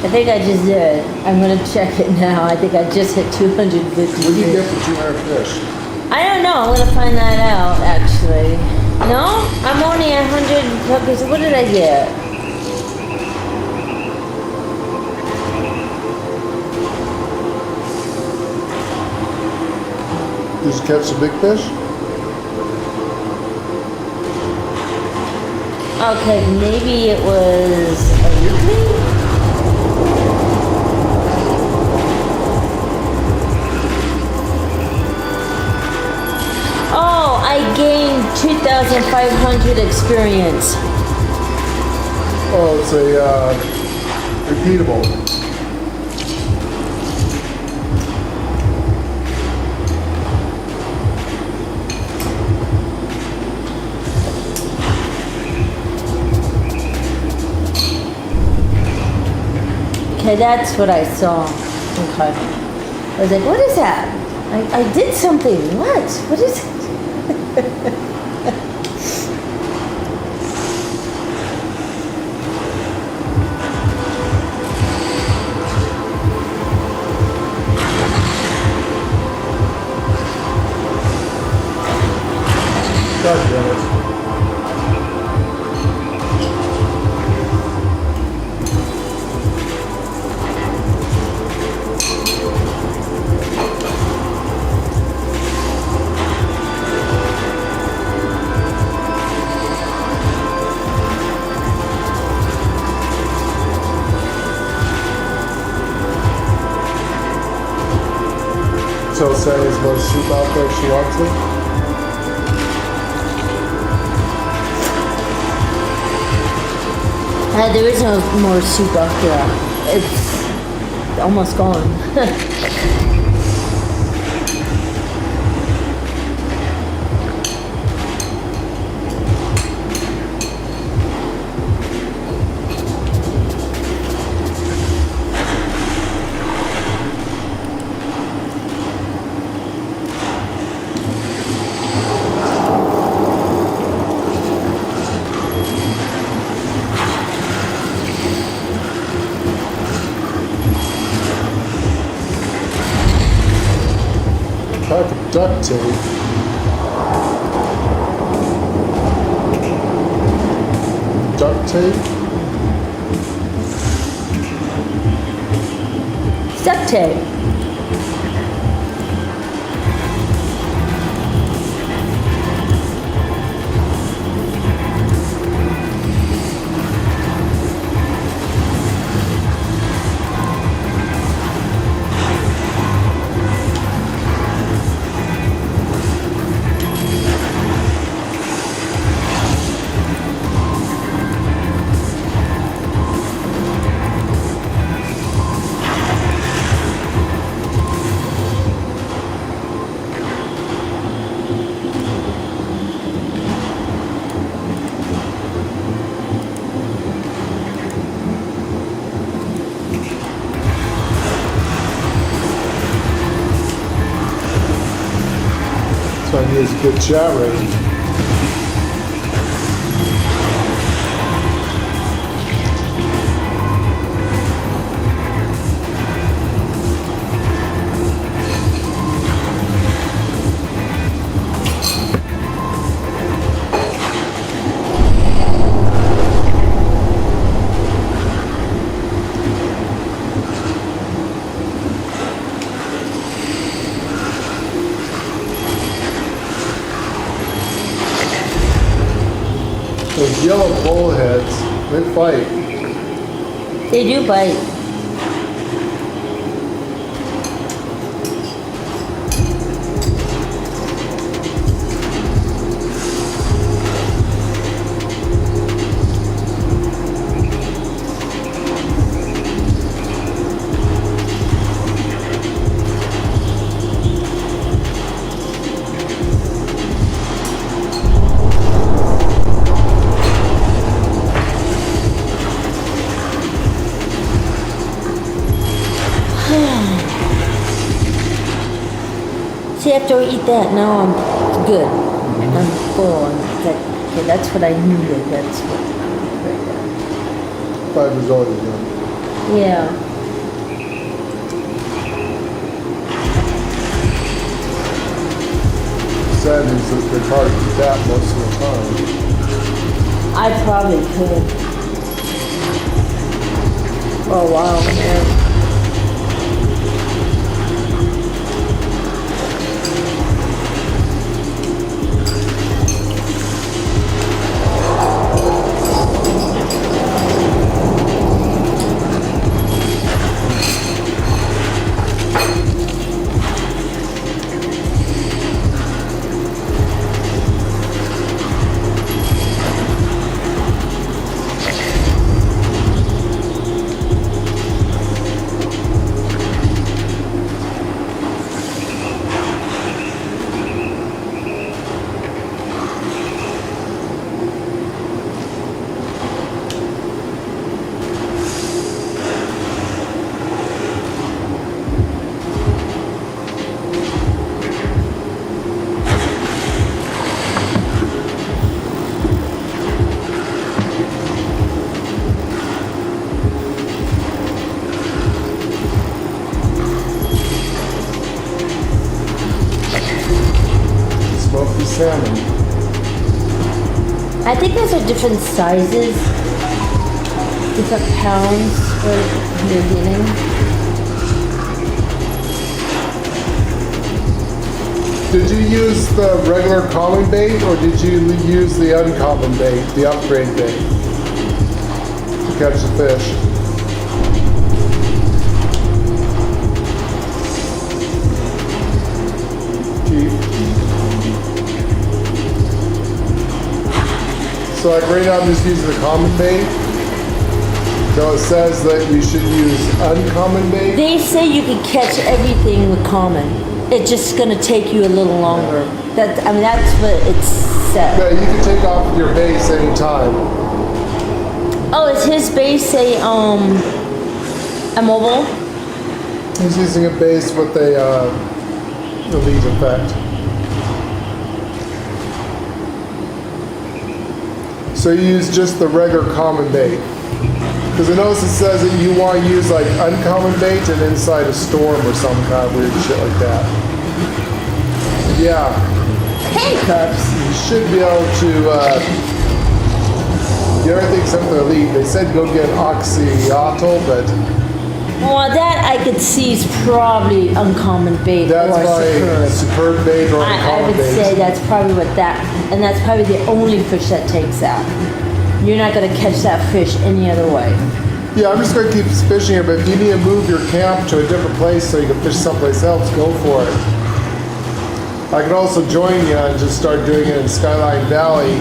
I think I just did. I'm gonna check it now. I think I just hit 250 What do you get fish. for 200 fish? I don't know. I'm gonna find that out actually. No, I'm only 100. Okay, so what did I get? Did you catch the big fish? Okay, maybe it was a weekly? Oh, I gained 2,500 experience. Oh, it's a repeatable. Okay, that's what I saw. Okay. I was like, what is that? I did something. What? What is it? God damn it. So Sandy's more soup out there if she wants it. There is no more soup out there. It's almost gone. Pack of duct tape. Duct tape? Duct tape. So I need is a good chat ready. Those yellow bullheads, they fight. They do bite. See, after I eat that, now I'm good. I'm full. Okay, that's what I needed. That's what. Fiber's always good. Yeah. Sad is that they're hard to eat that most of the time. I probably could. Oh wow, man. Smoky salmon. I think those are different sizes, different pounds for you're getting. Did you use the regular common bait or did you use the uncommon bait, the upgrade bait, to catch the fish? So like right now I'm just using the common bait. So it says that you should use uncommon bait. They say you can catch everything with common. It's just gonna take you a little longer. That's what it said. Yeah, you can take off your base anytime. Oh, is his base a mobile? He's using a base with a elite effect. So you use just the regular common bait. Because I notice it says that you want to use like uncommon bait and inside a storm or some kind of weird shit like that. Yeah, Handcuffs. you should be able to get everything except the elite. They said go get oxyatl, but Well, that I could see is probably uncommon bait that's or my superb. superb bait or I uncommon would bait. say that's probably what that, and that's probably the only fish that takes that. You're not gonna catch that fish any other way. Yeah, I'm just going to keep fishing here, but if you need to move your camp to a different place so you can fish someplace else, go for it. I could also join you and just start doing it in Skyline Valley.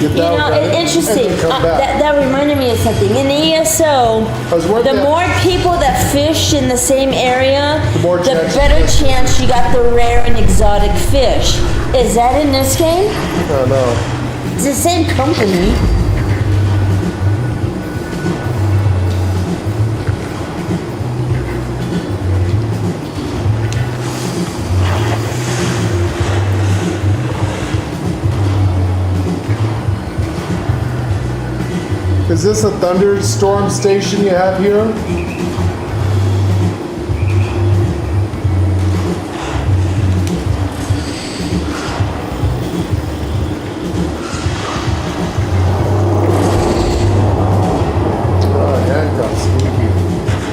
Get You that know, one done, it's interesting. and then come back. That reminded me of something. In ESO, I was working the at- more people that fish in the same area, The more the chance you better fish. chance you got the rare and exotic fish. Is that in this game? I don't know. It's the same company. Is this a thunderstorm station you have here? Oh, handcuffs.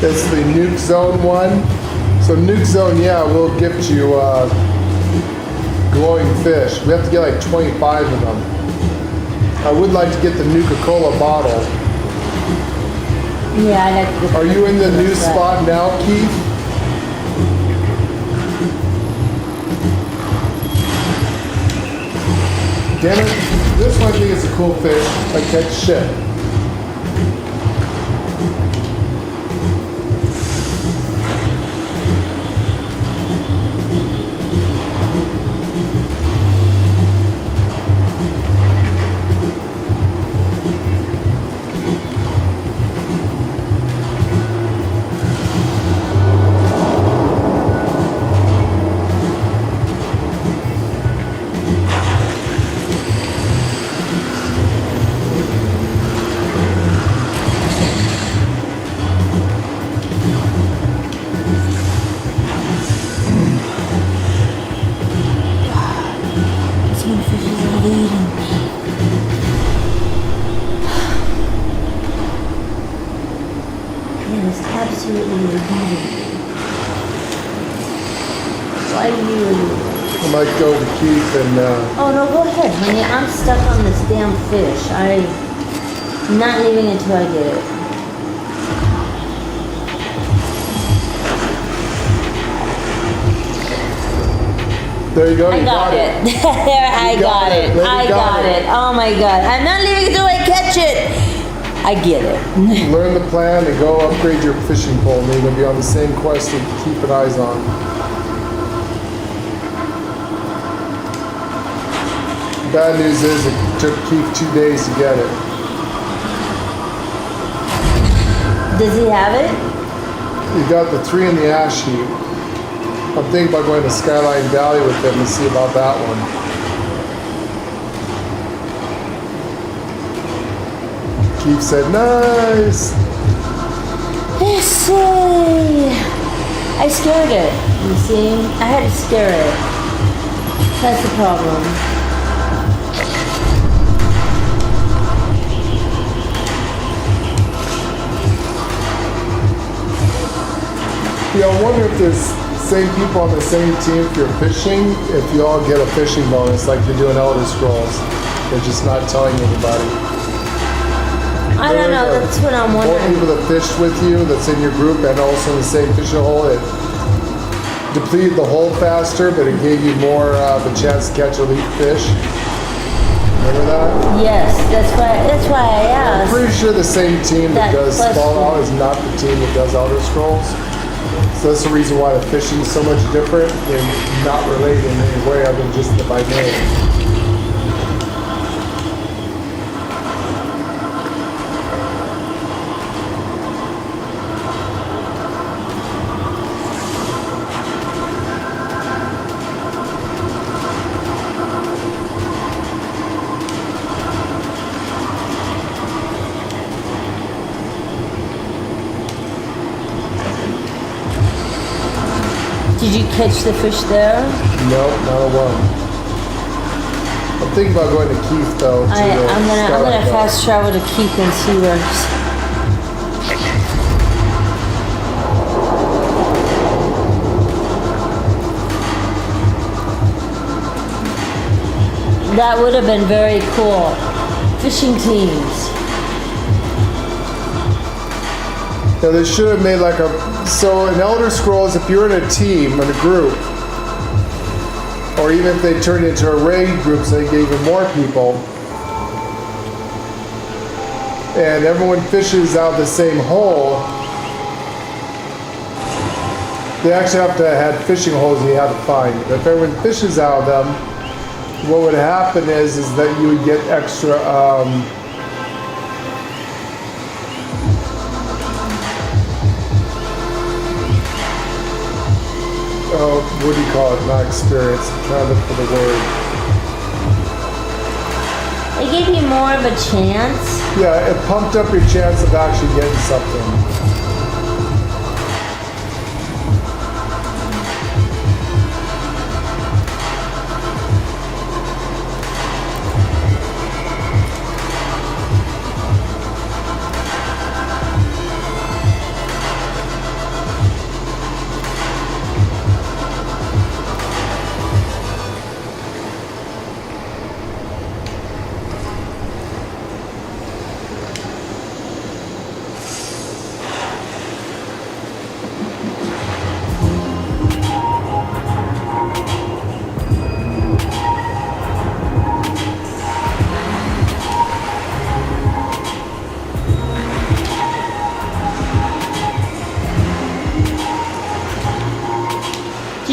It's the Nuke Zone one. So Nuke Zone, yeah, will gift you glowing fish. We have to get like 25 of them. I would like to get the Nuka-Cola bottle. Yeah, I like to get Are you in the new spot now, Keith? Damn it, this one I think is a cool fish. I catch shit. This one fish is evading me. It is absolutely evading me. Why do you? I might go to Keith and Oh no, go ahead, honey. I'm stuck on this damn fish. I'm not leaving until I get it. there you go. I You got it. There, I got it. I got it. Oh my god. I'm not leaving until I catch it. I get it. Learn the plan and go upgrade your fishing pole. And you're going to be on the same quest to keep an eyes on. Bad news is it took Keith 2 days to get it. Does he have it? You got the 3 in the ash heap. I'm thinking about going to Skyline Valley with him and see about that one. Keith said, nice. Yes. I scared it. You see? I had to scare it. That's the problem. Yeah, I wonder if there's same people on the same team if you're fishing, if you all get a fishing bonus like you do in Elder Scrolls. They're just not telling anybody. I don't know. That's what I'm More wondering. people that fished with you that's in your group and also in the same fishing hole, it depleted the hole faster, but it gave you more of a chance to catch elite fish. Remember that? Yes, that's why I I'm asked. pretty sure the same team that That does question. Fallout is not the team that does Elder Scrolls. So that's the reason why the fishing is so much different and not related in any way other than just the by name. Did you catch the fish there? Nope, not a one. I'm thinking about going to Keith though. I'm gonna fast travel to Keith and see where. That would have been very cool. Fishing teams. Yeah, they should have made like so in Elder Scrolls, if you're in a team, in a group, or even if they turned into a raid group so they gave even more people, and everyone fishes out the same hole, they actually have to have fishing holes you have to find. But if everyone fishes out of them, what would happen is that you would get extra what do you call it? Not experience. I'm trying to look for the word. It gave you more of a chance. Yeah, it pumped up your chance of actually getting something.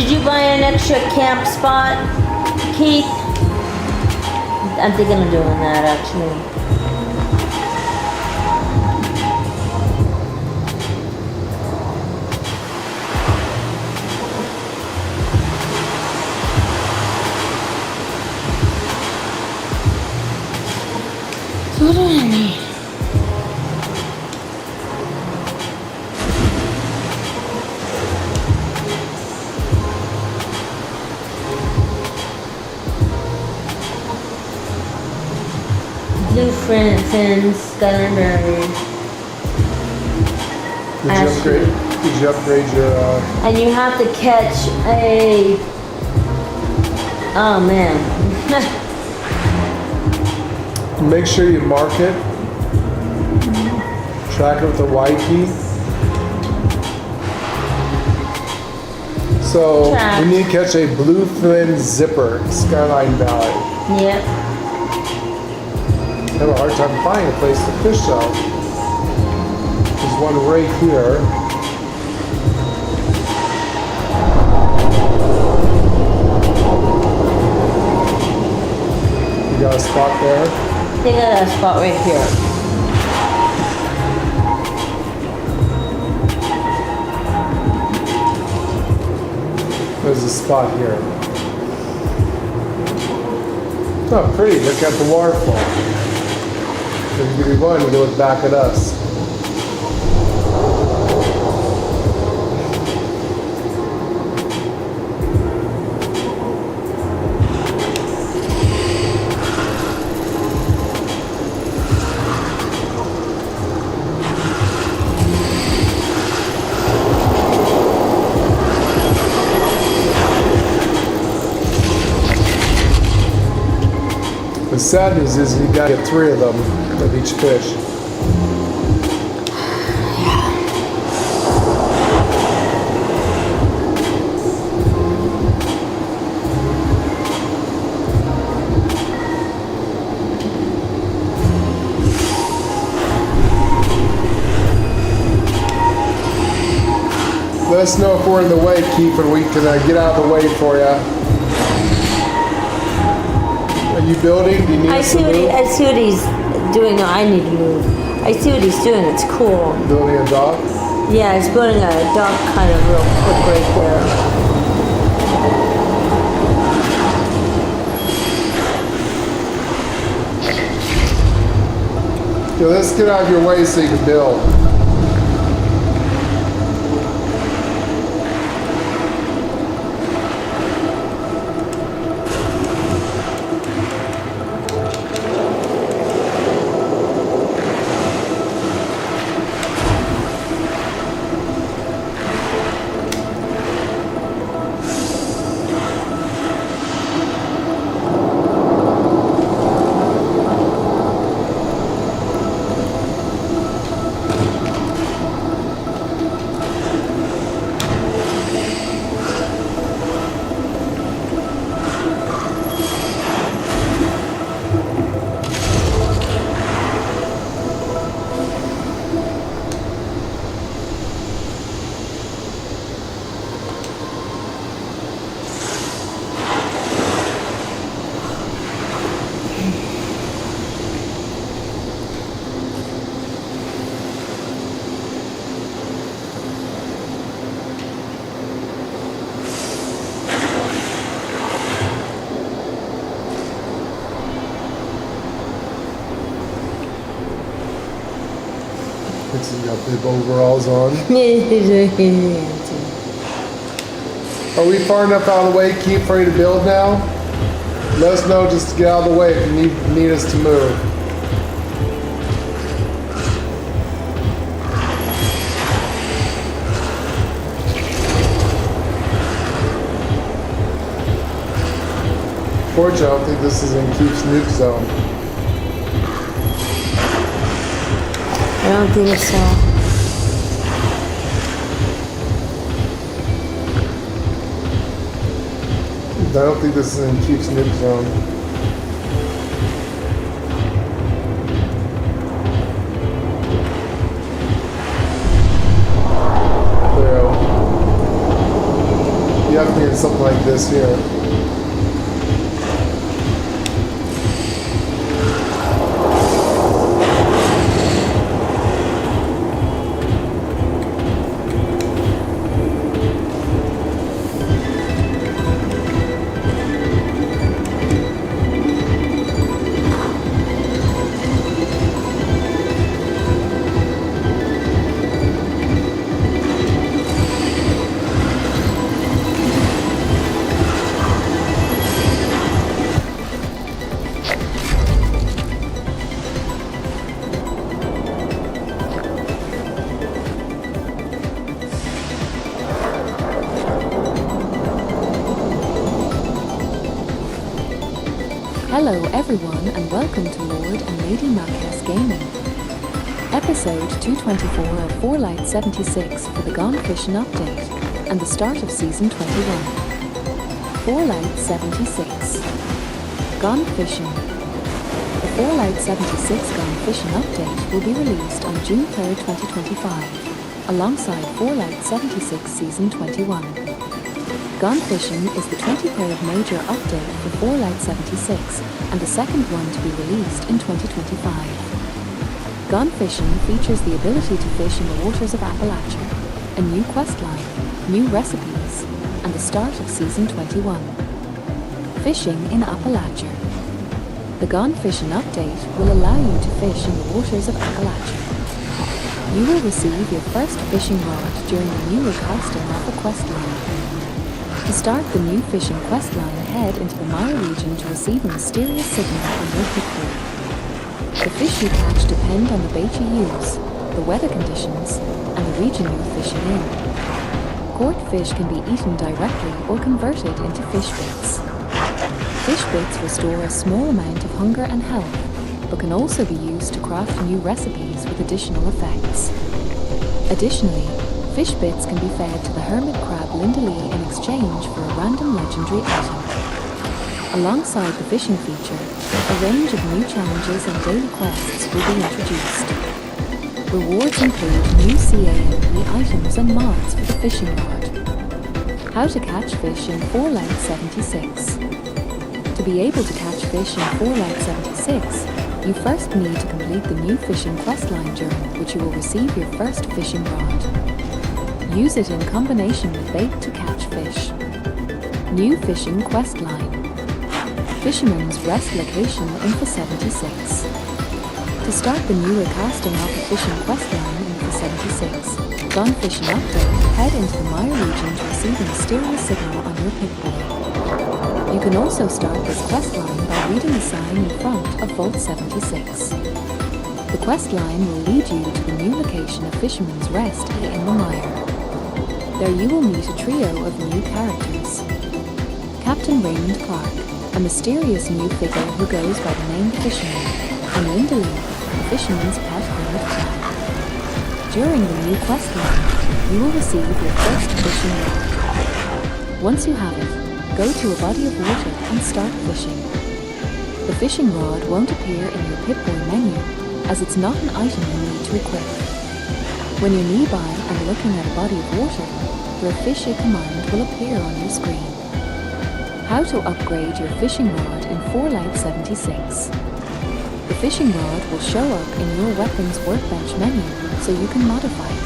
Did you buy an extra camp spot, Keith? I'm thinking of doing that actually. So what do I need? Blue fins, gunnery. Did you upgrade your, And you have to catch a... Oh man. make sure you mark it. Track it with the Y key. So, Track. we need to catch a bluefin zipper, Skyline Valley. Yep. I have a hard time finding a place to fish though. There's one right here. You got a spot there? They got a spot right here. There's a spot here. Oh, pretty. Look at the waterfall. If you could be going, you look back at us. The sad news is you gotta get 3 of them of each fish. Let us know if we're in the way, Keith, and we can get out of the way for you. Are you building? Do you need us to move? I see what he's doing. No, I need to move. I see what he's doing. It's cool. Building a dock? Yeah, he's building a dock kind of real quick right there. Yeah, let's get out of your way so you can build. Looks like you got big overalls on. Are we far enough out of the way, Keith, ready to build now? Let us know just to get out of the way if you need us to move. Fortunately, I don't think this is in Keith's nuke zone. I don't think so. I don't think this is in Keith's nuke zone. Cleo. You have to be in something like this here. Hello everyone and welcome to Lord and Lady Marquez Gaming. Episode 224 of 4 Light 76 for the Gone Fission update and the start of Season 21. 4 Light 76. Gone Fission. The 4 Light 76 Gone Fission update will be released on June 3rd, 2025, alongside 4 Light 76 Season 21. Gone Fission is the 23rd major update for 4 Light 76 and the second one to be released in 2025. Gone Fission features the ability to fish in the waters of Appalachia, a new questline, new recipes, and the start of Season 21. Fishing in Appalachia. The Gone Fission update will allow you to fish in the waters of Appalachia. You will receive your first fishing rod during the new recasting of a questline. To start the new fishing questline, head into the Mire region to receive a mysterious signal on your Pip-Boy. The fish you catch depend on the bait you use, the weather conditions, and the region you're fishing in. Caught fish can be eaten directly or converted into fish bits. Fish bits restore a small amount of hunger and health, but can also be used to craft new recipes with additional effects. Additionally, fish bits can be fed to the hermit crab Linda Lee in exchange for a random legendary item. Alongside the fishing feature, a range of new challenges and daily quests will be introduced. Rewards include new CAMP items and mods for the fishing rod. How to catch fish in 4 Light 76. To be able to catch fish in 4 Light 76, you first need to complete the new fishing questline during which you will receive your first fishing rod. Use it in combination with bait to catch fish. New fishing questline. Fisherman's Rest location Info 76. To start the new recasting of the fishing questline Info 76, Gone Fission update, head into the Mire region to receive a mysterious signal on your Pip-Boy. You can also start this questline by reading the sign in front of Vault 76. The questline will lead you to the new location of Fisherman's Rest in the Mire. There you will meet a trio of new characters. Captain Raymond Clark, a mysterious new figure who goes by the name Fisherman, and Linda Lee, the fisherman's pet hermit crab. During the new questline, you will receive your first fishing rod. Once you have it, go to a body of water and start fishing. The fishing rod won't appear in your Pip-Boy menu, as it's not an item you need to equip. When you're nearby and looking at a body of water, your fish a command will appear on your screen. How to upgrade your fishing rod in 4 Light 76. The fishing rod will show up in your weapons workbench menu so you can modify it.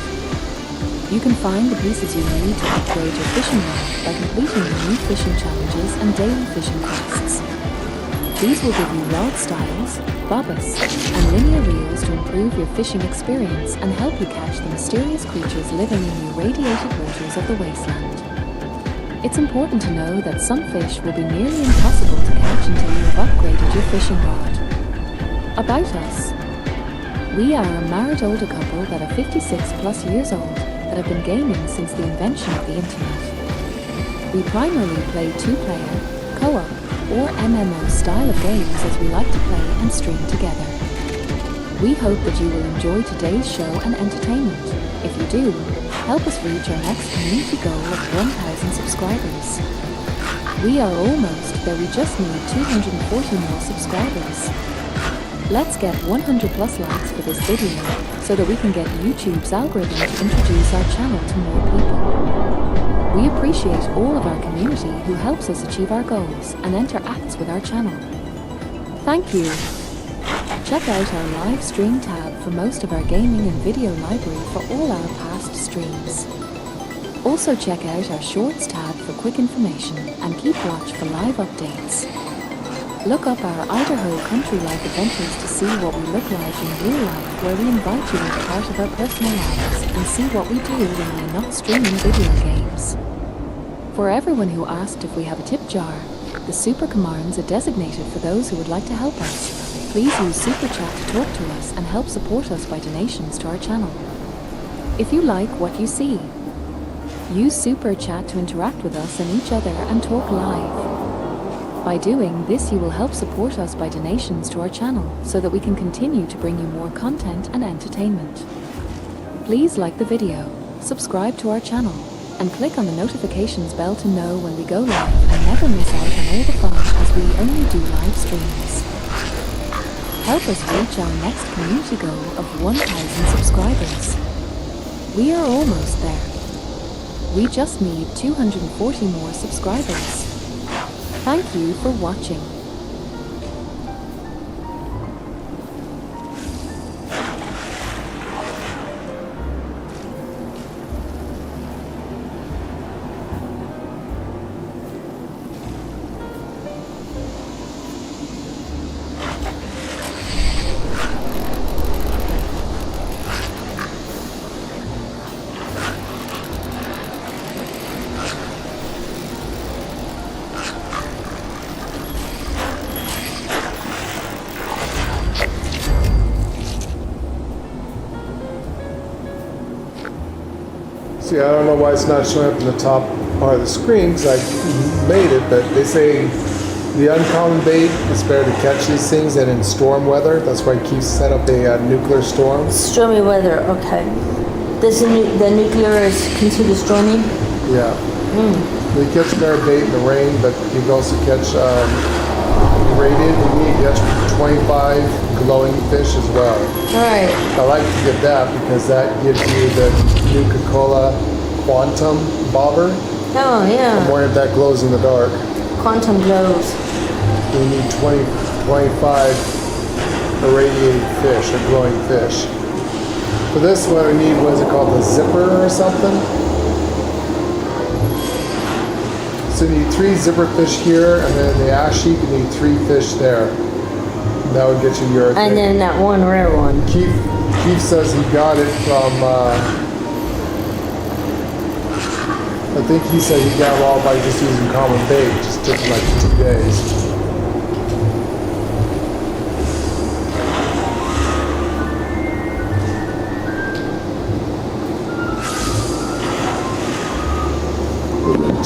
You can find the pieces you need to upgrade your fishing rod by completing the new fishing challenges and daily fishing quests. These will give you rod styles, bobbers, and linear reels to improve your fishing experience and help you catch the mysterious creatures living in the irradiated waters of the wasteland. It's important to know that some fish will be nearly impossible to catch until you have upgraded your fishing rod. About us. We are a married older couple that are 56 plus years old that have been gaming since the invention of the internet. We primarily play 2-player, co-op, or MMO style of games as we like to play and stream together. We hope that you will enjoy today's show and entertainment. If you do, help us reach our next community goal of 1,000 subscribers. We are almost, though we just need 240 more subscribers. Let's get 100 plus likes for this video so that we can get YouTube's algorithm to introduce our channel to more people. We appreciate all of our community who helps us achieve our goals and interacts with our channel. Thank you. Check out our live stream tab for most of our gaming and video library for all our past streams. Also check out our shorts tab for quick information and keep watch for live updates. Look up our Idaho Country Life adventures to see what we look like in real life, where we invite you into part of our personal lives and see what we do when we're not streaming video games. For everyone who asked if we have a tip jar, the Super Commands are designated for those who would like to help us. Please use Super Chat to talk to us and help support us by donations to our channel. If you like what you see, use Super Chat to interact with us and each other and talk live. By doing this, you will help support us by donations to our channel so that we can continue to bring you more content and entertainment. Please like the video, subscribe to our channel, and click on the notifications bell to know when we go live and never miss out on all the fun as we only do live streams. Help us reach our next community goal of 1,000 subscribers. We are almost there. We just need 240 more subscribers. Thank you for watching. See, I don't know why it's not showing up in the top part of the screen because I made it, but they say the uncommon bait is better to catch these things than in storm weather. That's why Keith set up a nuclear storm. Stormy weather, okay. The nuclear is considered stormy? Yeah. They catch better bait in the rain, but you can also catch rated. You can catch 25 glowing fish as well. Alright. I like to get that because that gives you the Nuka-Cola Quantum Bobber. Oh, yeah. I'm wondering if that glows in the dark. Quantum glows. We need 25 irradiated fish, or glowing fish. For this one, we need, what is it called, the zipper or something? So you need 3 zipper fish here, and then the ash heap, you need 3 fish there. And that would get you your And then that one rare one. Keith says he got it from, I think he said he got it all by just using common bait. It just took him like 2 days.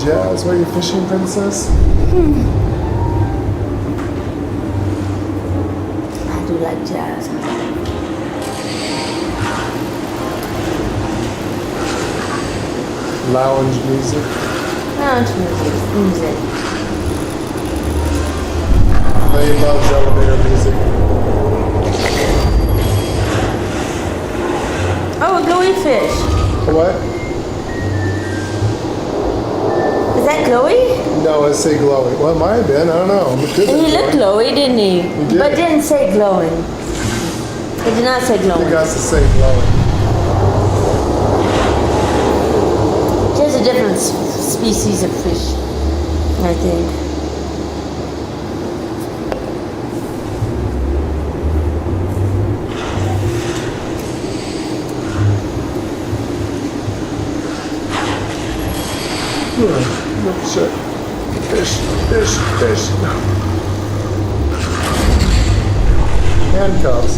Jazz, what are you fishing, princess? I do like jazz. Lounge music. Lounge music. They loves elevator music. Oh, a glowy fish. What? Is that glowy? No, it say glowing. Well, it might have been. I don't know. It could have He been looked glowing. glowy, didn't he? did. But it didn't say glowing. It did not say I think glowing. that's to say glowing. Just a different species of fish, I think. Oh, shit. Fish. Handcuffs.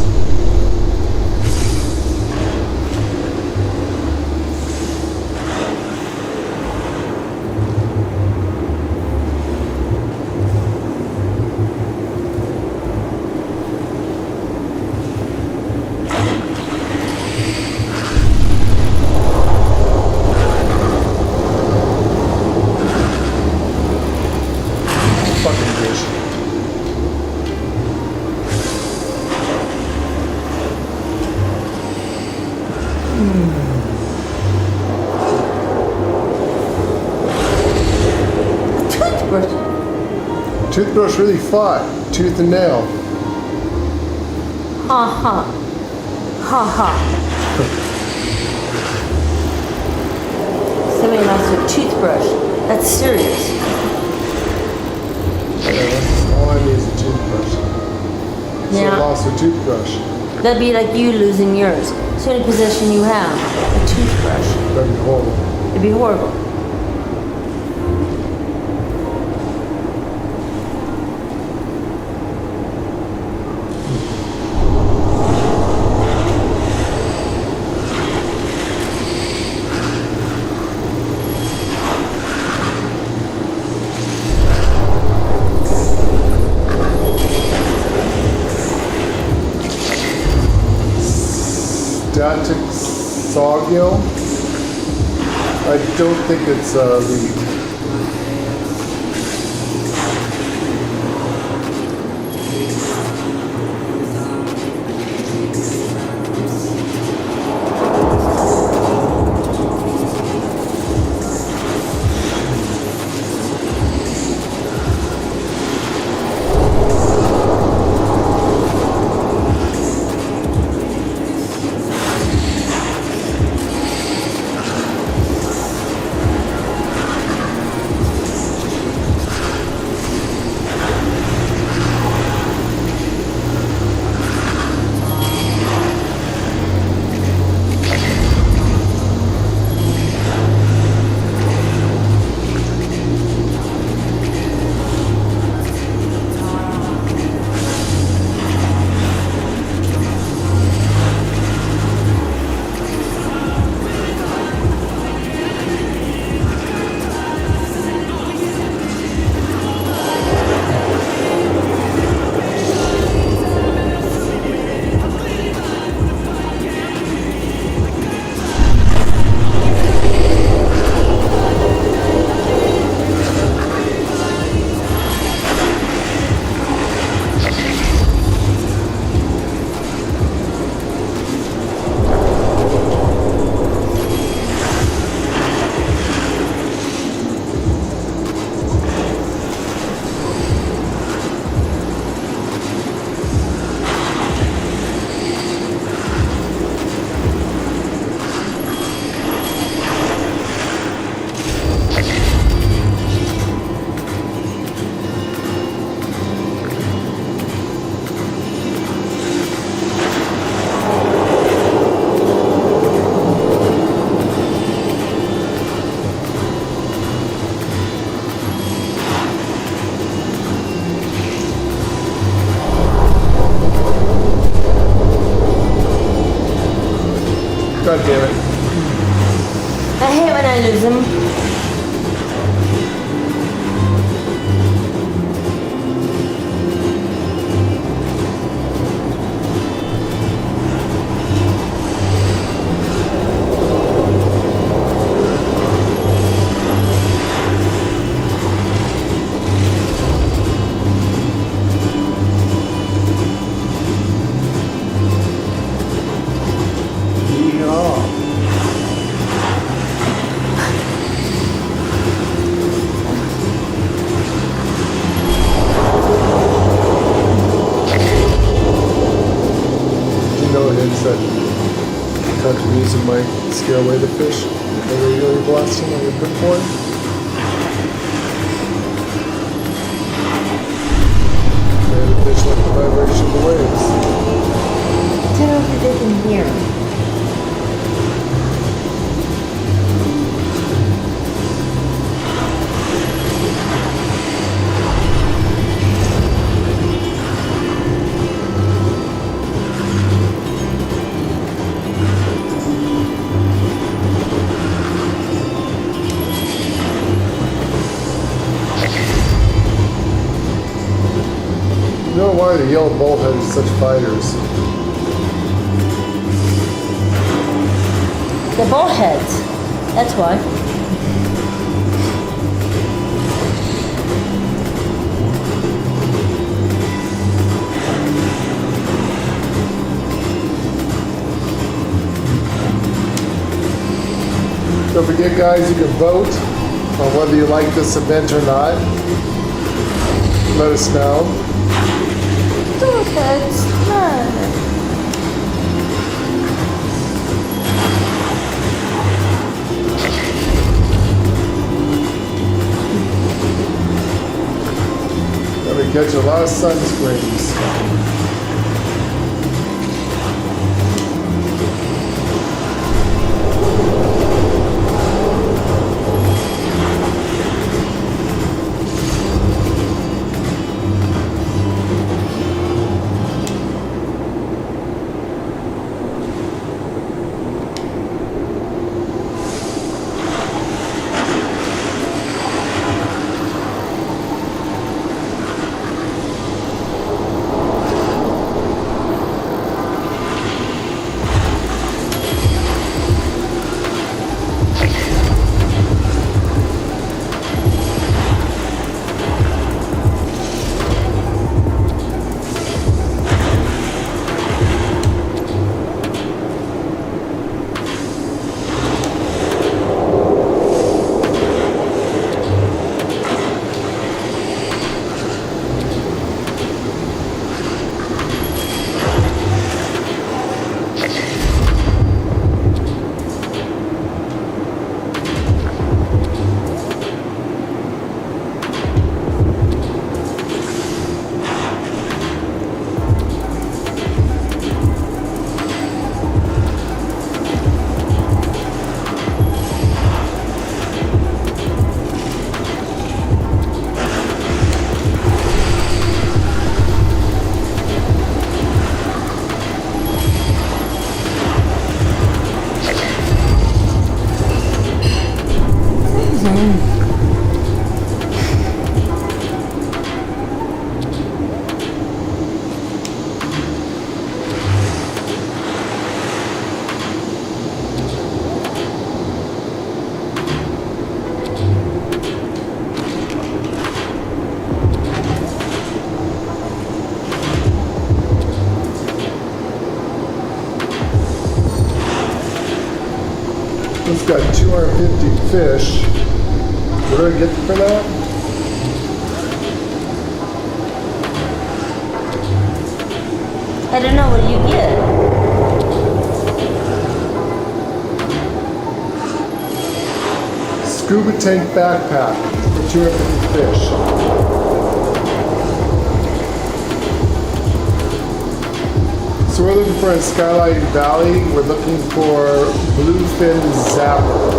Fucking fish. toothbrush. Toothbrush really fought, tooth and nail. Ha ha. Ha ha. Somebody lost their toothbrush. That's serious. All I need is a toothbrush. So I Yeah. lost a toothbrush. That'd be like you losing yours. It's the only possession you have. A toothbrush. That'd be horrible. It'd be horrible. Static sawgill. I don't think it's a leaf. God damn it. I hate when I lose them. Country music might scare away the fish. They're really blasting like a Pip-Boy. And the fish like the vibration of the waves. I don't know if they can hear. You know why the yellow bullhead is such fighters? They're bullheads. That's why. Don't forget, guys, you can vote whether you like this event or not. Let us know. We catch a lot of sunscreens. It's got 250 fish. What do I get for that? I don't know what you get. Scuba tank backpack for 250 fish. So we're looking for in Skylight Valley, we're looking for bluefin zapper.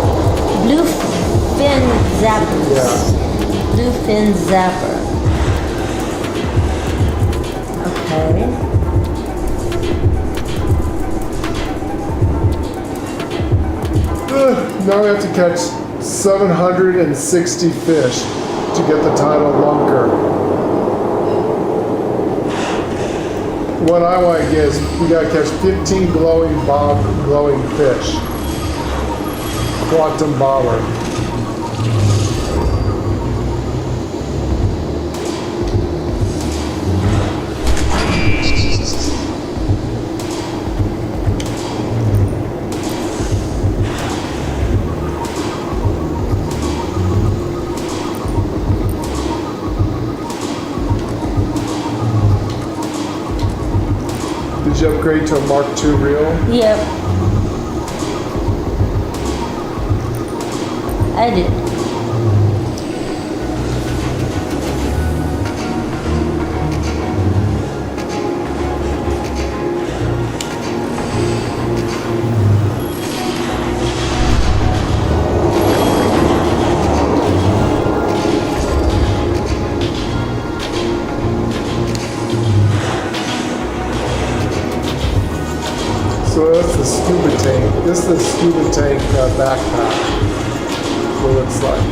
Bluefin zappers. Yeah. Bluefin zapper. Okay. Now we have to catch 760 fish to get the title Lunker. What I want to get is we gotta catch 15 glowing fish. Quantum bobber. Did you upgrade to a Mark II reel? Yep. I did. So that's the scuba tank. This is the scuba tank backpack. What it looks like.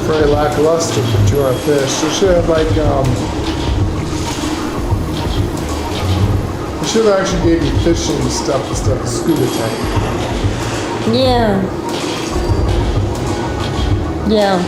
Very lackluster for 200 fish. They should have like they should have actually gave you fishing stuff instead of scuba tank. Yeah. Yeah.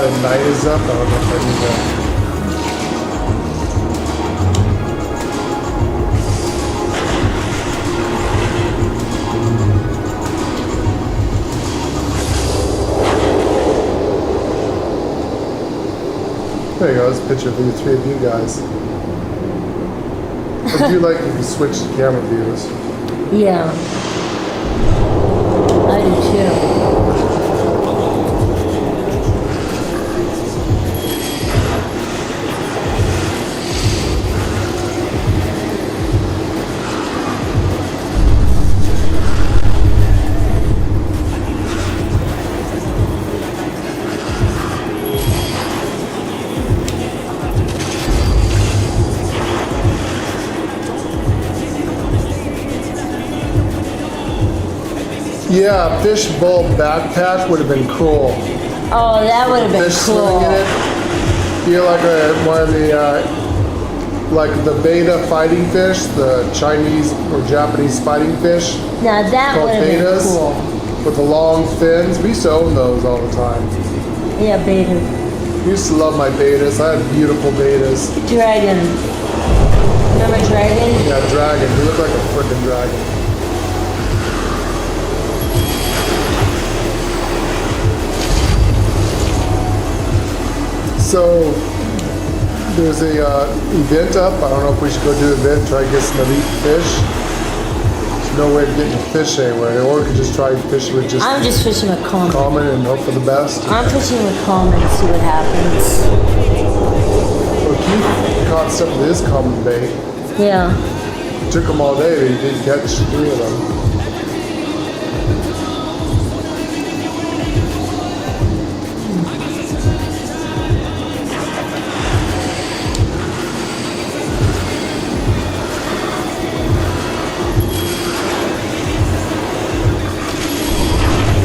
that night is up. I don't know if I do that. There you go, this picture of the three of you guys. I do like if you switch the camera views. Yeah. I do too. Yeah, fishbowl backpack would have been cool. Oh, that would have been Fish cool. swimming in it. You're like one of the, like the beta fighting fish, the Chinese or Japanese fighting fish. Now that Called would have been betas cool. with the long fins. We used to own those all the time. Yeah, beta. I used to love my betas. I had beautiful betas. Dragon. Remember dragon? Yeah, dragon. He looked like a freaking dragon. So there's a event up. I don't know if we should go do an event, try to get some elite fish. There's no way of getting fish anywhere. Or we could just try fishing with just I'm just fishing with common. common and hope for the best. I'm fishing with common and see what happens. Well, Keith caught some of this common bait. Yeah. Took them all day, but he did catch 3 of them.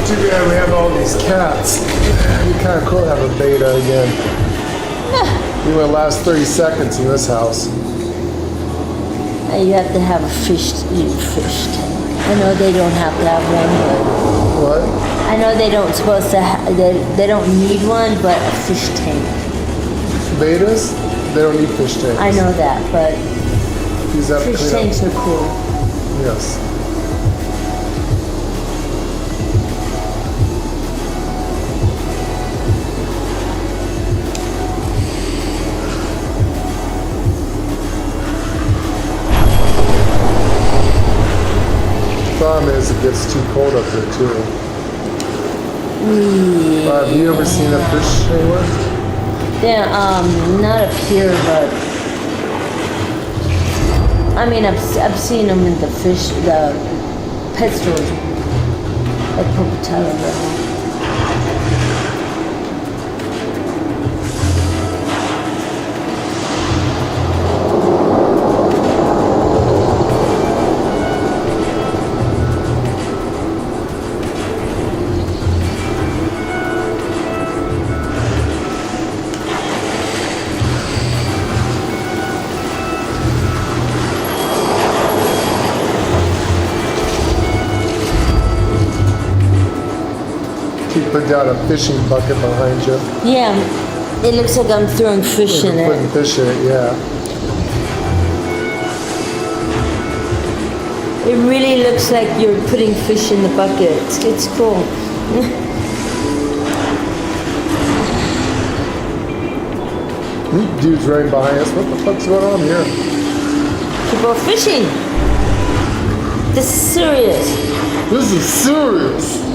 Too bad we have all these cats. It'd be kind of cool to have a beta again. We went last 30 seconds in this house. You have to have a fish tank. I know they don't have to have one, What? but I know they don't supposed to. They don't need one, but a fish tank. Betas? They don't need fish tanks. I know that, but These have to fish clean tanks up. are cool. Yes. Problem is, it gets too cold up there too. Have you ever seen a fish anywhere? Yeah, not up here, but I mean, I've seen them in the pet stores at Pocatello. You put down a fishing bucket behind you. Yeah, it looks like I'm throwing fish in You're putting it. fish in it, yeah. It really looks like you're putting fish in the bucket. It's cool. Dude's right behind us. What the fuck's going on here? People are fishing. This is serious. This is serious.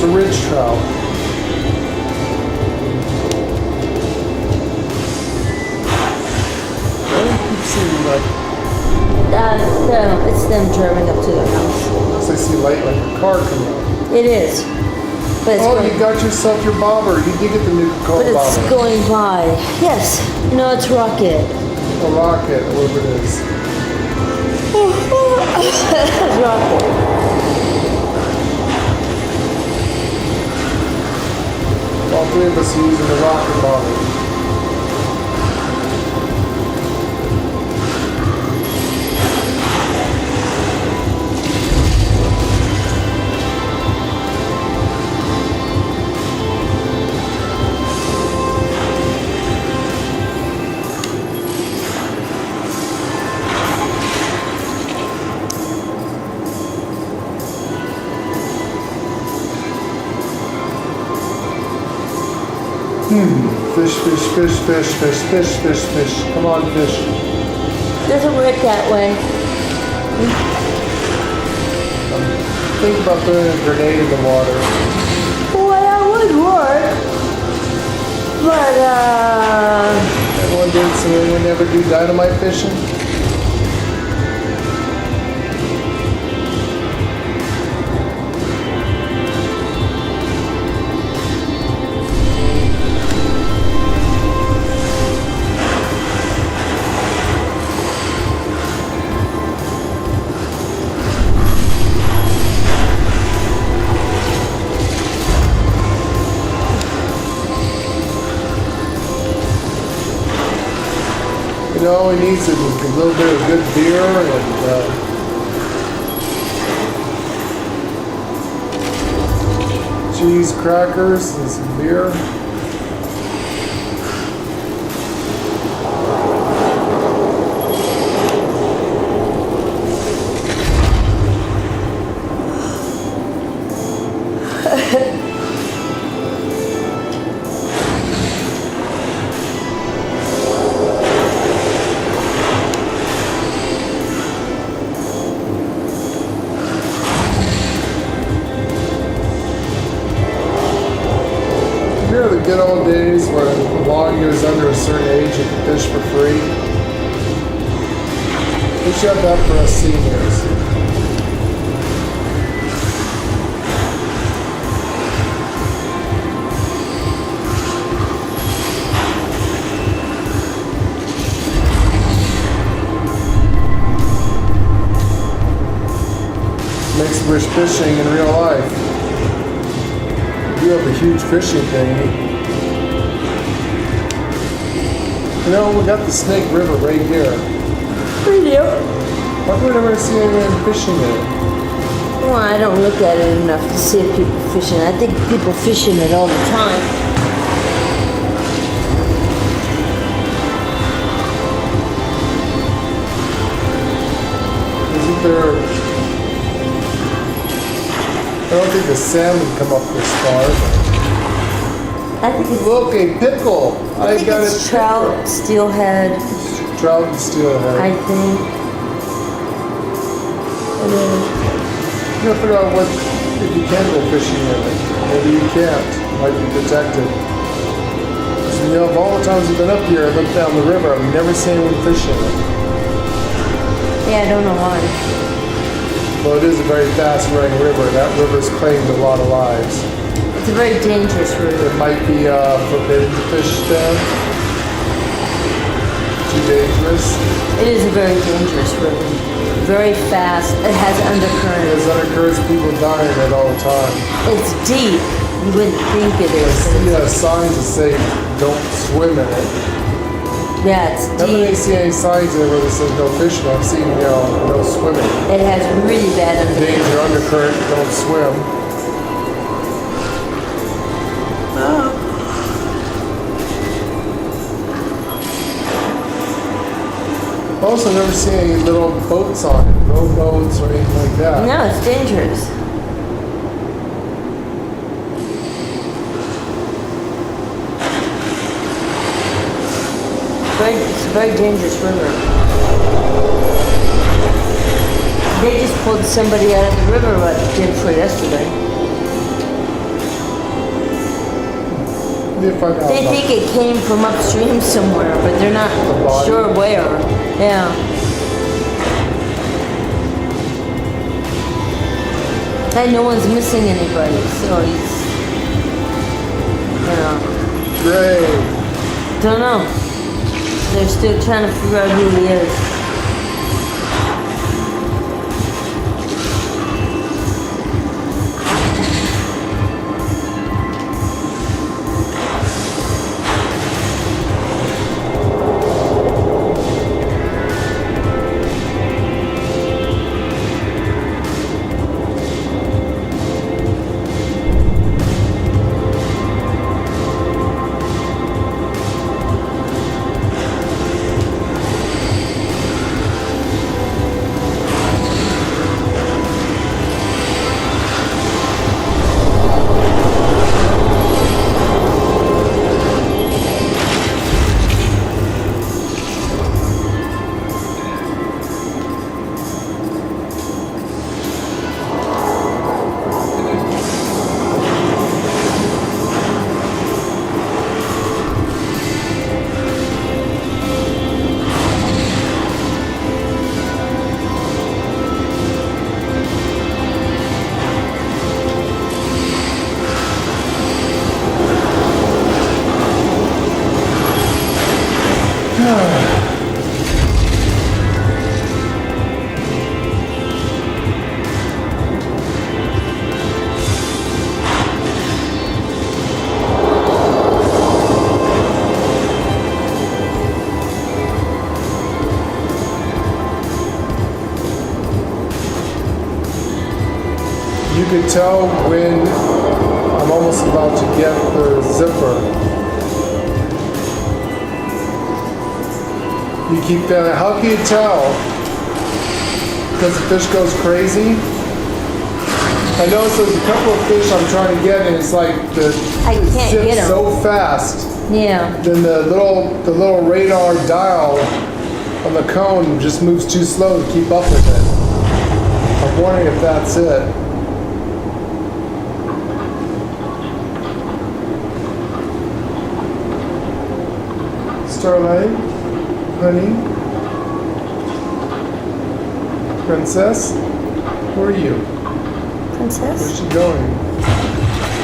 a ridge trout. Why do you keep seeing like, It's them driving up to their house. I see light like a car coming up? It is. But it's Oh, going, you got yourself your bobber. You did get the new Coca-Cola but it's bobber. going by. Yes. No, it's Rocket. A rocket, whatever it is. It's Rocket. All three of us are using the rocket bobber. Fish, fish, fish, fish, fish, fish, fish, fish. Come on, fish. Doesn't work that way. Think about throwing a grenade in the water. Well, that would work. But, Everyone did, so anyone never do dynamite fishing? You know, he needs a little bit of good beer and cheese, crackers, and some beer. Remember the good old days where as long as you was under a certain age you could fish for free? They should have that for us seniors. Makes me wish fishing in real life. You have a huge fishing thing. You know, we got the Snake River right here. we do. Why do we never see anyone fishing there? Well, I don't look at it enough to see if people fishing. I think people fishing it all the time. Isn't there... I don't think the salmon come up this far. I think it's, Look, a pickle! I think got it's a trout, steelhead, pickle. Trout and steelhead. I think. It is. You gotta figure out what, if you can go fishing in it. Maybe you can't. Might be protected. So, you know, of all the times we've been up here and looked down the river, I've never seen anyone fishing it. Yeah, I don't know why. Well, it is a very fast running river. That river's claimed a lot of lives. It's a very dangerous river. It might be forbidden to fish then. Too dangerous. It is a very dangerous river. Very fast. It has undercurrent. There's undercurrents, people dying in it all the time. It's deep. You wouldn't think it I is. see signs that say don't swim in it. Yeah, it's Never really deep. see any signs there where it says no fishing. I've seen, no swimming. It has really bad undercurrent. Danger undercurrent, don't swim. Also, never seen any little boats on it, rowboats or anything like that. No, it's dangerous. It's a very dangerous river. They just pulled somebody out of the river day before yesterday. need to find out. They think it came from upstream somewhere, but they're not body? sure where. Yeah. And no one's missing anybody, so he's, you know, Great. don't know. They're still trying to figure out who he is. You can tell when I'm almost about to get the zipper. You keep feeling, how can you tell? Because the fish goes crazy. I noticed there's a couple of fish I'm trying to get and it's like I can't zips get 'em. so fast. Yeah. Then the little radar dial on the cone just moves too slow to keep up with it. I'm wondering if that's it. Starlight, honey, princess, where are you? Princess? Where's she going?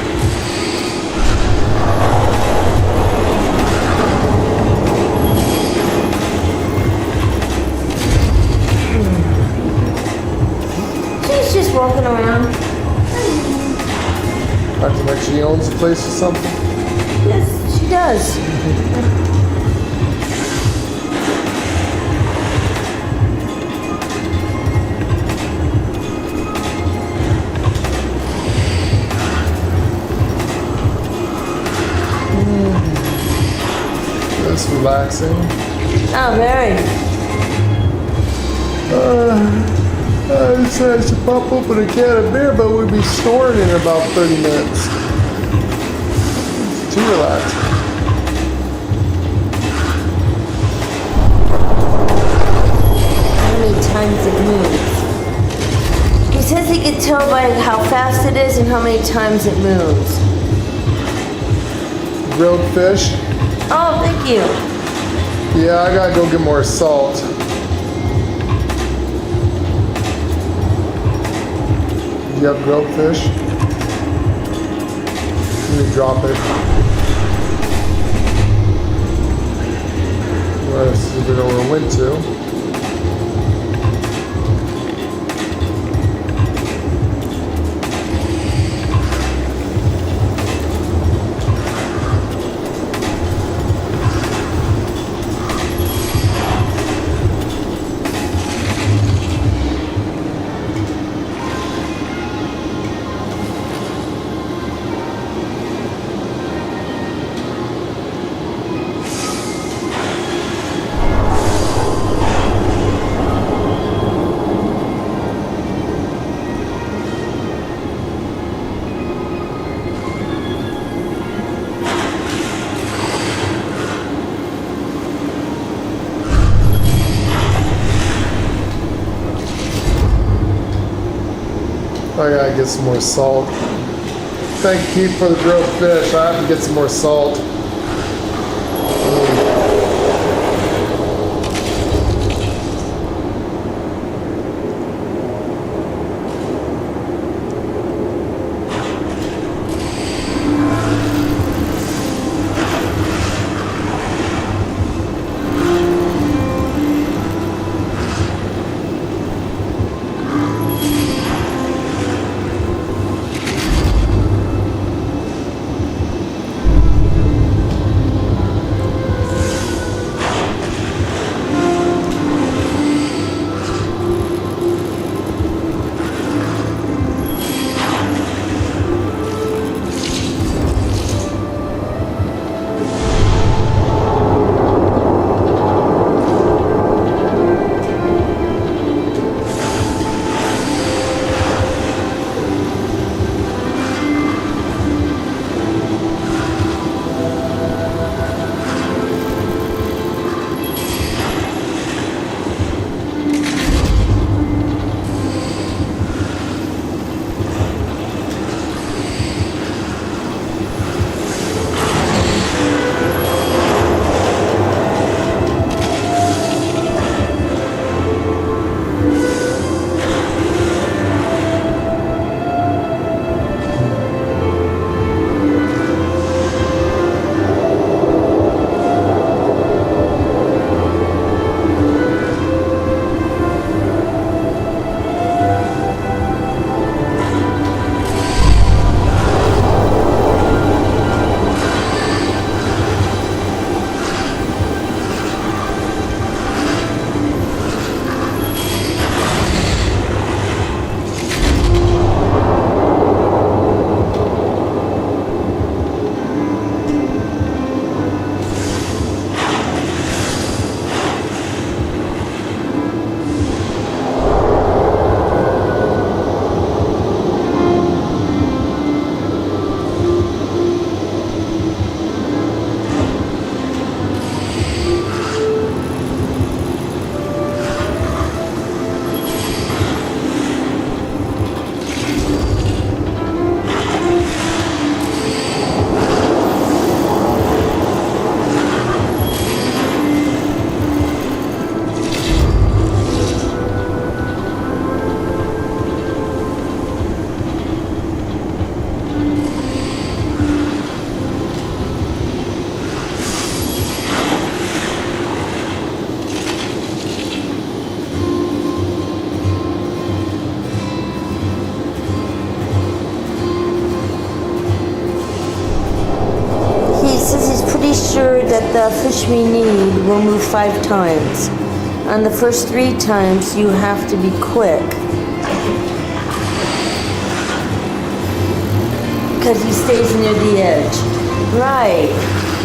She's just walking around. Acting like she owns the place or something? Yes, she does. That's relaxing. Oh, very. I decided I should pop open a can of beer, but we'd be snoring in about 30 minutes. It's too relaxed. How many times it moves? He says he can tell by how fast it is and how many times it moves. Grilled fish. Oh, thank you. Yeah, I gotta go get more salt. Do you have grilled fish? Let me drop it. Let's see if we know where it went to. I gotta get some more salt. thank Keith for the grilled fish. I have to get some more salt. Sure that the fish we need will move 5 times. On the first 3 times, you have to be quick. Because he stays near the edge. Right.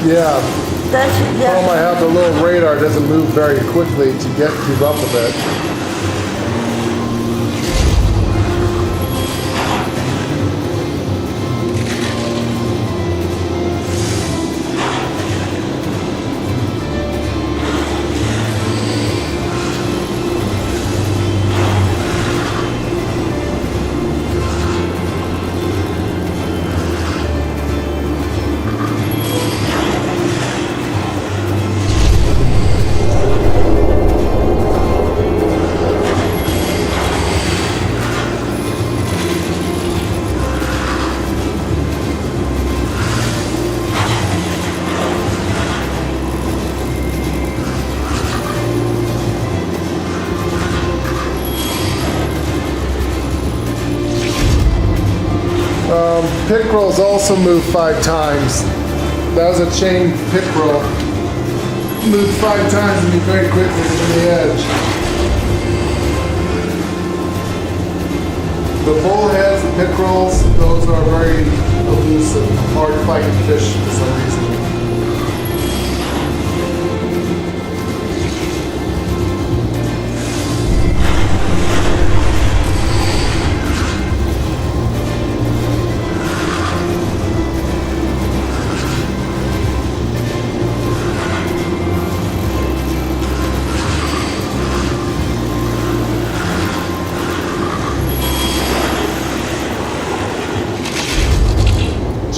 Yeah. That's, Problem I have, the little radar doesn't move very quickly to keep up with it. Pickerels also move 5 times. That was a chain pickerel. Move 5 times and be very quickly to the edge. The bullheads, the pickerels, those are very elusive, hard fighting fish for some reason.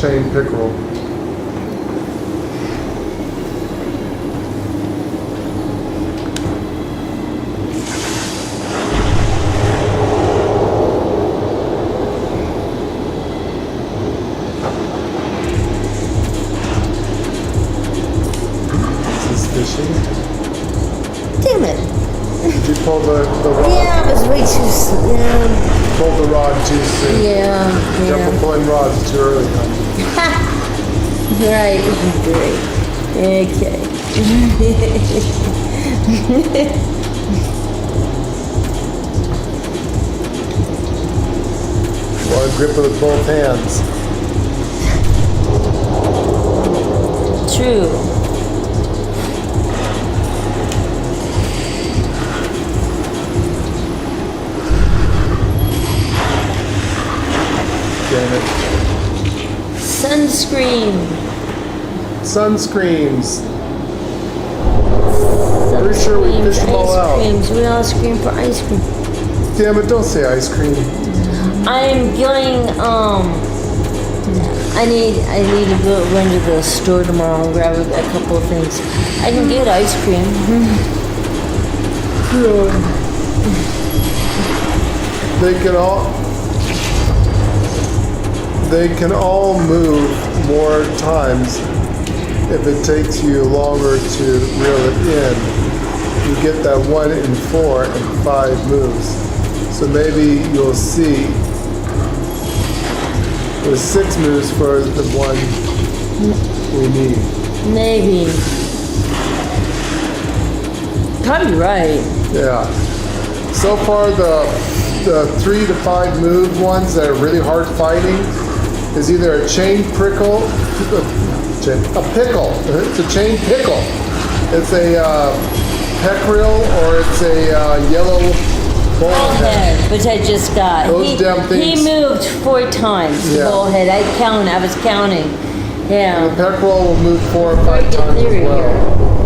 chain pickerel. Is this fishing? Damn it. Did you pull the rod? Yeah, it was way too. Pull the rod too soon. Yeah. Careful pulling rods too early, honey. Right. Great. Okay. Want to grip it with both hands. True. Damn it. Sunscreen. Sunscreens. Pretty sure we fished them all out. Ice creams. We all scream for ice cream. Damn it, don't say ice cream. I'm going. I need to go run to the store tomorrow and grab a couple of things. I can get ice cream. They can all move more times if it takes you longer to reel it in. You get that 1 in 4 and 5 moves. So maybe you'll see there's 6 moves for the one we need. Maybe. Probably right. Yeah. So far, the 3 to 5 move ones that are really hard fighting is either a chain prickle, a pickle. It's a chain pickle. It's a peckerel or it's a yellow bullhead. Bullhead, which I just got. Those damn things. He moved 4 times. The Yeah. bullhead. I was counting. The Yeah. peckerel will move 4 or 5 Very good times as theory well. here.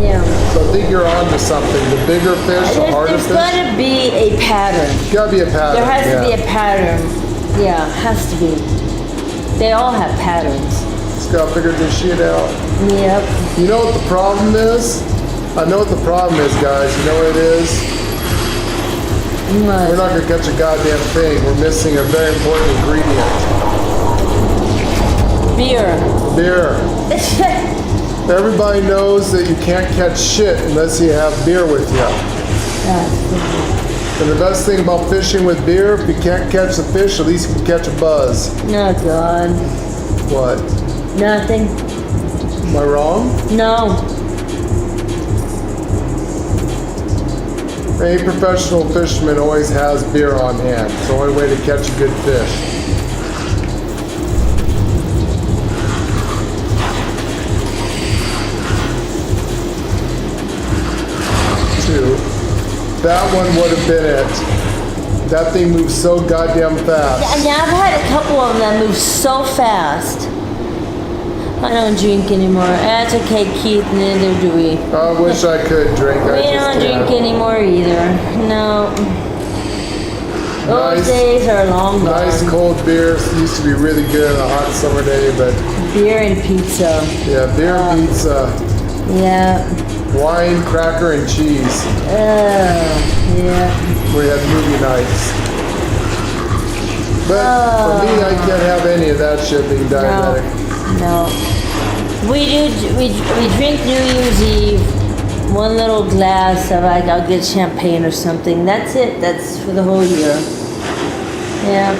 Yeah. So I think you're onto something. The bigger fish, the harder There's fish. got to be a pattern. Gotta be a pattern. There has to be yeah. a pattern. Yeah, has to be. They all have patterns. Just gotta figure this shit out. Yep. You know what the problem is? I know what the problem is, guys. You know what it is? We're not gonna catch a goddamn thing. We're missing a very important ingredient. Beer. Beer. Everybody knows that you can't catch shit unless you have beer with you. And the best thing about fishing with beer, if you can't catch the fish, at least you can catch a buzz. Oh God. What? Nothing. Am I wrong? No. Any professional fisherman always has beer on hand. It's the only way to catch a good fish. That one would have been it. That thing moves so goddamn fast. Yeah, I've had a couple of them that move so fast. I don't drink anymore. That's okay, Keith. Neither do we. I wish I could drink. We don't drink anymore either. No. Those Nice- days are long gone. Nice cold beer used to be really good on a hot summer day, but Beer and pizza. yeah, beer, pizza, Yeah. wine, cracker, and cheese. Yeah. We had movie nights. But for me, I can't have any of that shit being diabetic. No. We drink New Year's Eve. One little glass of I'll get champagne or something. That's it. That's for the whole year. Yeah.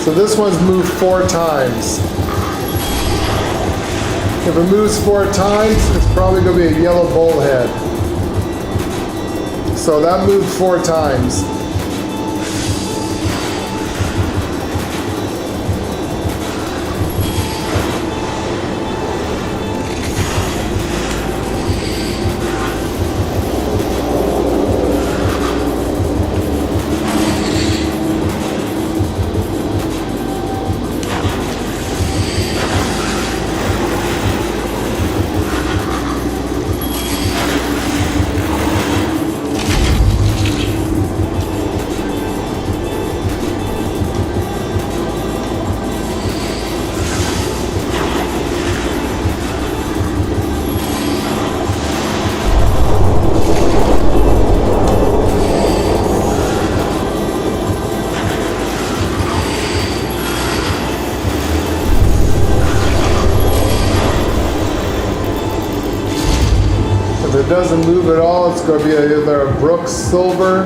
So this one's moved 4 times. If it moves 4 times, it's probably going to be a yellow bullhead. So that moved 4 times. If it doesn't move at all, it's going to be either a Brooks Silver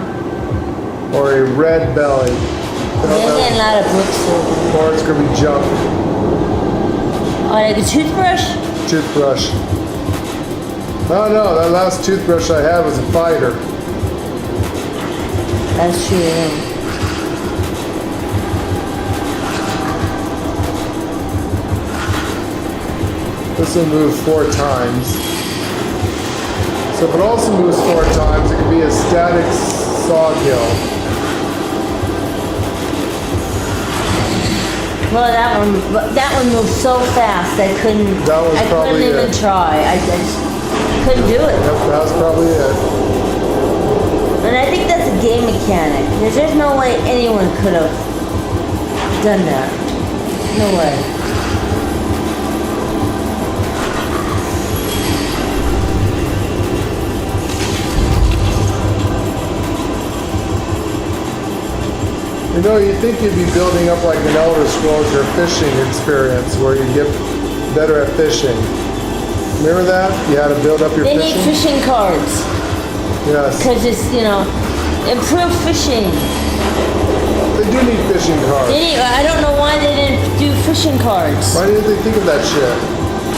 or a red belly. They're getting a lot of books. Or it's going to be junk. Oh, like a toothbrush? Toothbrush. Oh no, that last toothbrush I had was a fighter. That's true. Yeah. This will move 4 times. So if it also moves 4 times, it could be a static sawgill. Well, that one moved so fast I couldn't. That was I probably couldn't even it. try. I just couldn't do it. Yep, that was probably it. And I think that's a game mechanic. Because there's no way anyone could have done that. No way. You know, you'd think you'd be building up like an Elder Scrolls or fishing experience where you get better at fishing. Remember that? You had to build up your They need fishing? fishing cards. Yes. Because it's, improved fishing. They do need fishing cards. I don't know why they didn't do fishing cards. Why didn't they think of that shit?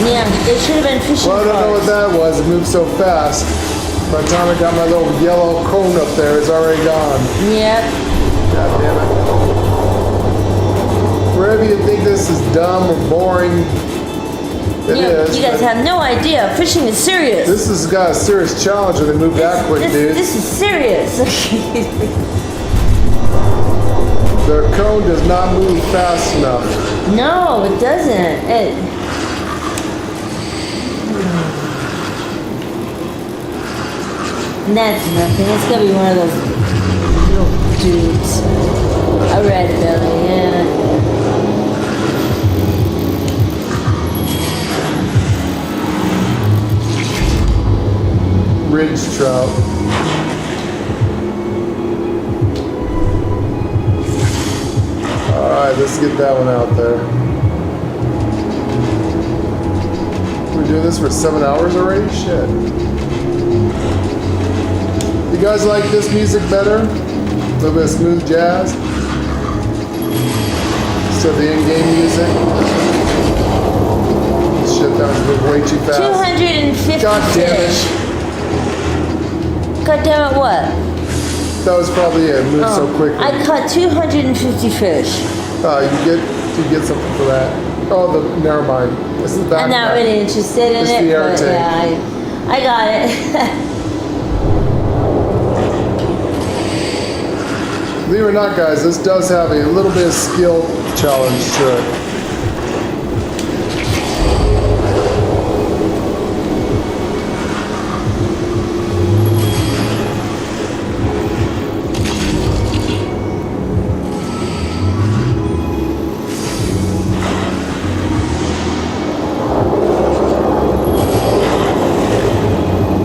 Yeah, they should have been fishing Well, I don't know what cards. that was. It moved so fast. By the time I got my little yellow cone up there, it's already gone. Yep. God damn it. Wherever you think this is dumb or boring, it is. You guys but have no idea. Fishing is serious. this has got a serious challenge when they move that quick, dude. This is serious. Their cone does not move fast enough. No, it doesn't. And that's nothing. It's gonna be one of those little dudes. A red belly, yeah. Ridge trout. Alright, let's get that one out there. We're doing this for 7 hours already? Shit. You guys like this music better? A little bit of smooth jazz? Instead of the in-game music? Shit, that was way too fast. 250 God damn it. fish. God damn it, what? That was probably it. It moved so quickly. I caught 250 fish. You get something for that. Oh, never mind. This is back. I'm not really interested in It's it, the air but tank. yeah, I got it. Believe it or not, guys, this does have a little bit of skill challenge to it.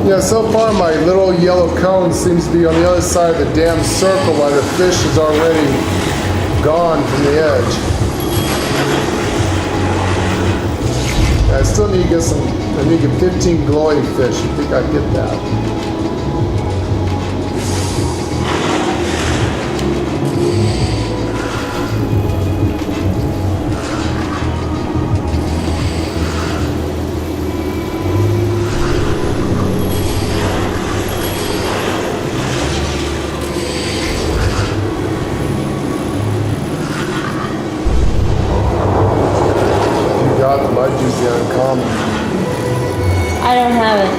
Yeah, so far my little yellow cone seems to be on the other side of the damn circle while the fish is already gone from the edge. Yeah, I still need to get I need to get 15 glowing fish. I think I get that. I'd use the uncommon. I don't have it.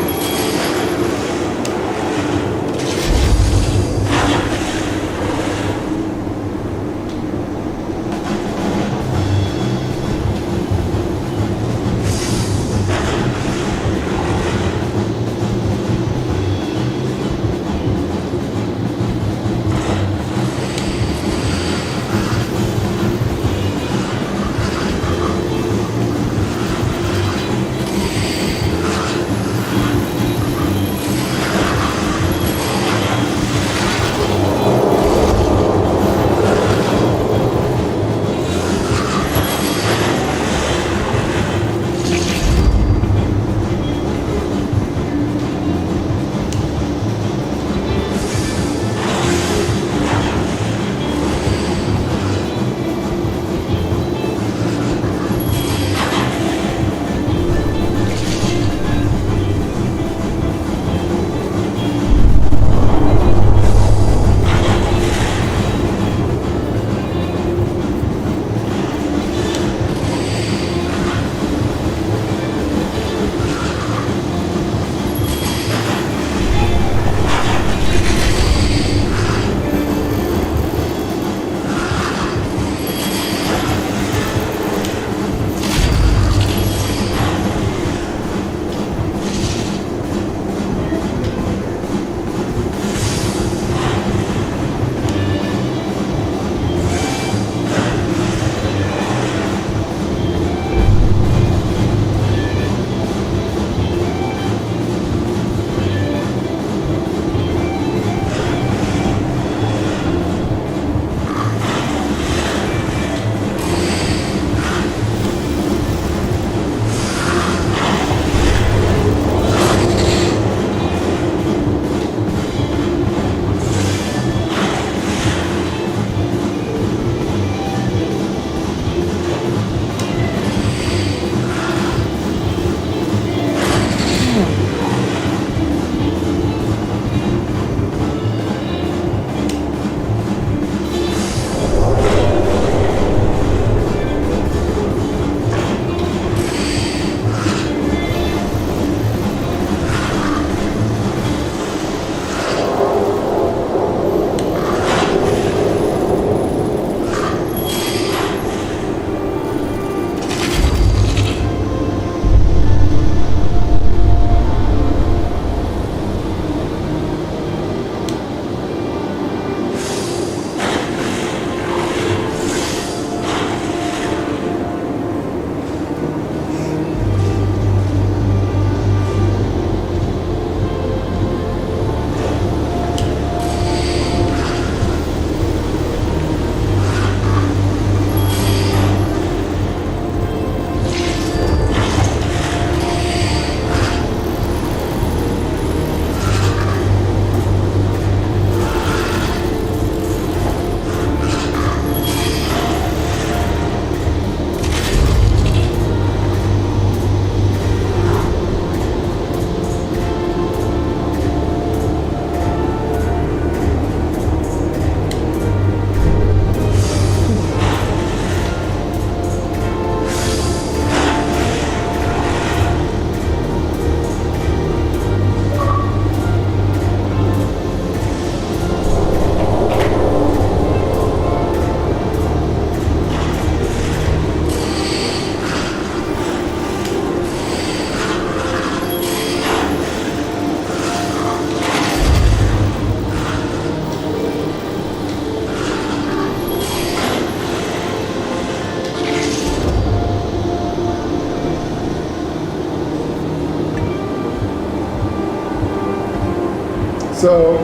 So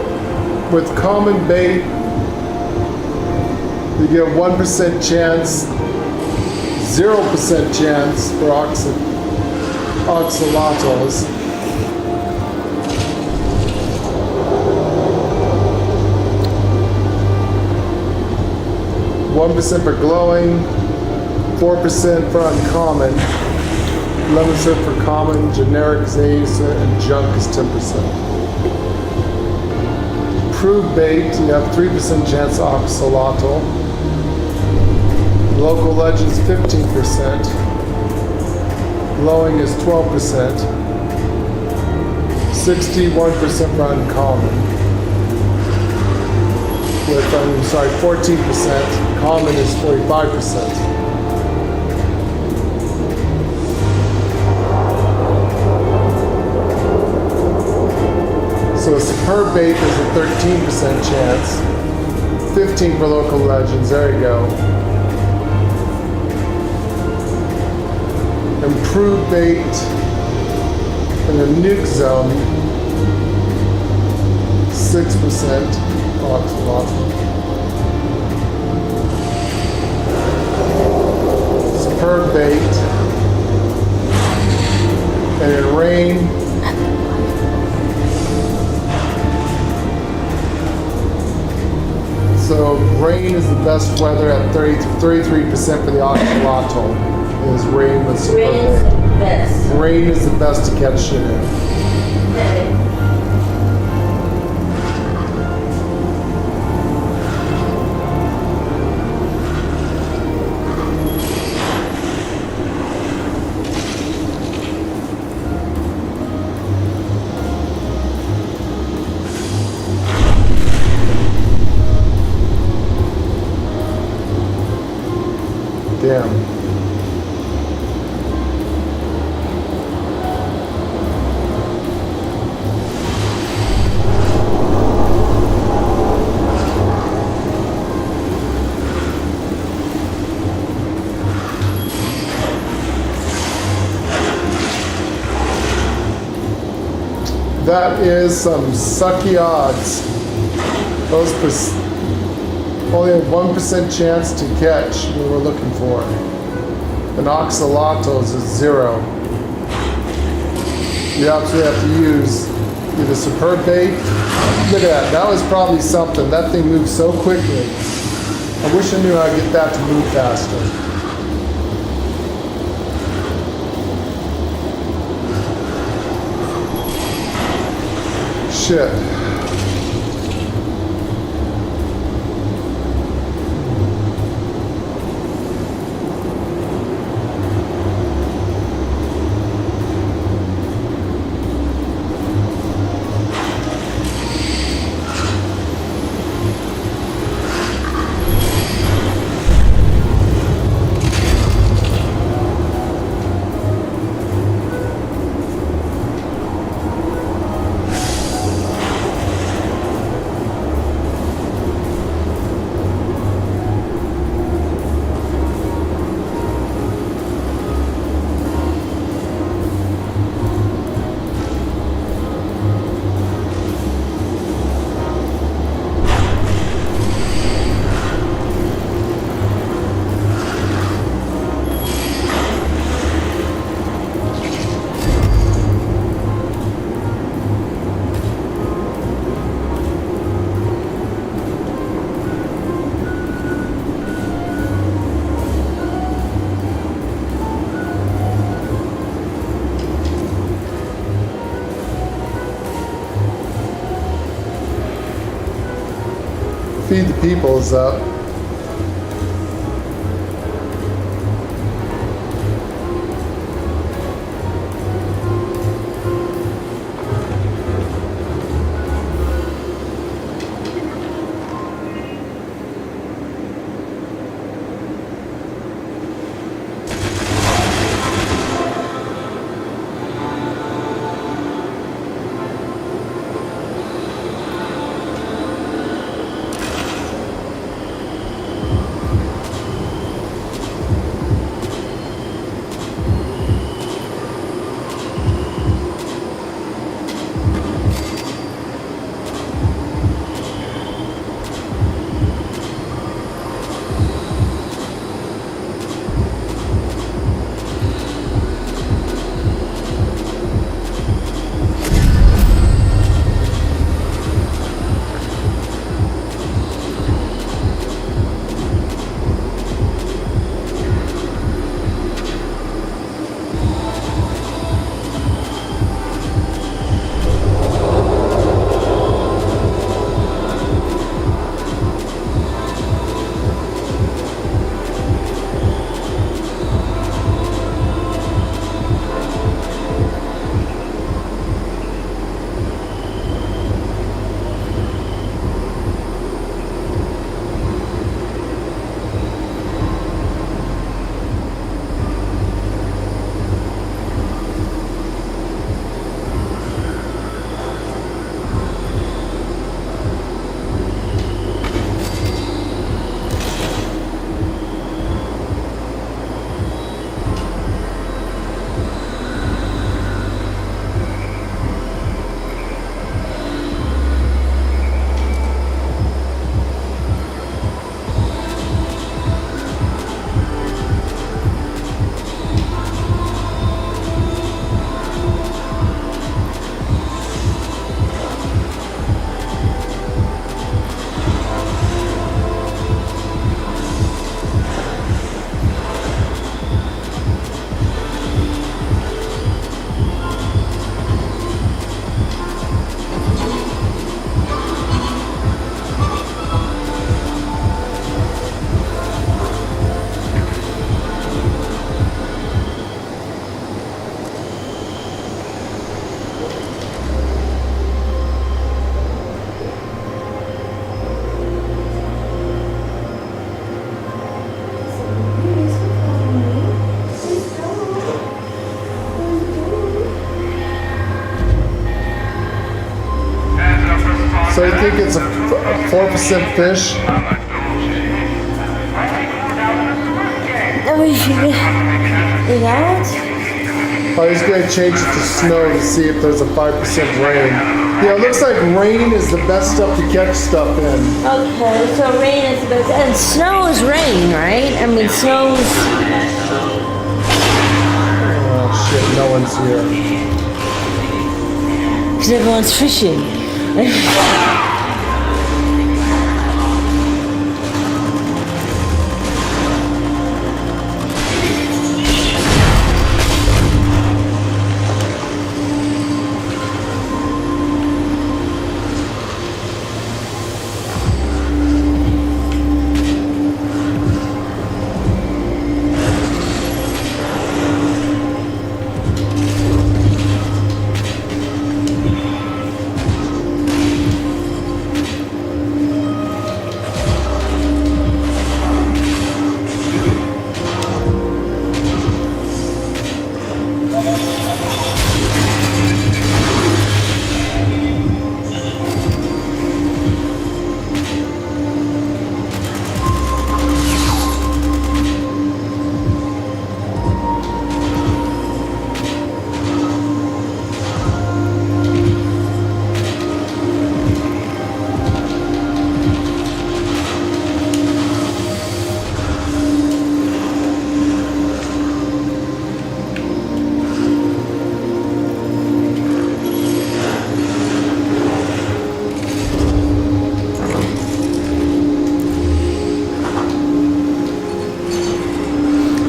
with common bait, you get 1% chance, 0% chance for oxalotls. 1% for glowing, 4% for uncommon, 11% for common, generic Zaze, and junk is 10%. Approved bait, you have 3% chance oxalotl. Local legends 15%. Glowing is 12%. 61% for uncommon. 14%. Common is 45%. So a superb bait is a 13% chance. 15 for local legends, there you go. Improved bait in the nuke zone, 6% oxalotl. Superb bait. And in rain, so rain is the best weather at 33% for the oxalotl. Is rain with superb Rain is bait. the best. Rain is the best to catch shit in. Okay. Damn. That is some sucky odds. Those only have 1% chance to catch what we're looking for. And oxalotls is 0. You absolutely have to use either superb bait. Look at that. That was probably something. That thing moves so quickly. I wish I knew how to get that to move faster. Shit. Feed the people is up. So you think it's a 4% fish? Oh, you got it? I was going to change it to snow to see if there's a 5% rain. Yeah, it looks like rain is the best stuff to catch stuff in. Okay, so rain is the best. And snow is rain, right? I mean, snow's. Oh shit, no one's here. Because everyone's fishing.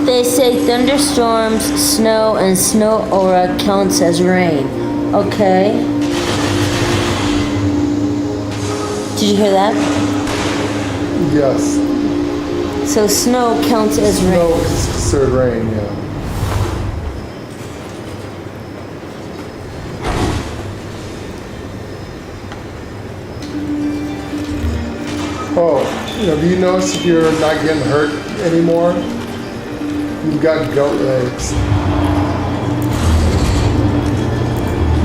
They say thunderstorms, snow, and snow aura counts as rain. Okay. Did you hear that? Yes. So snow counts as rain. Snow is considered rain, yeah. Oh, have you noticed if you're not getting hurt anymore? You've got goat legs.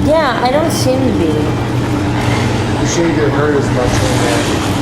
Yeah, I don't seem to be. You shouldn't get hurt as much anymore.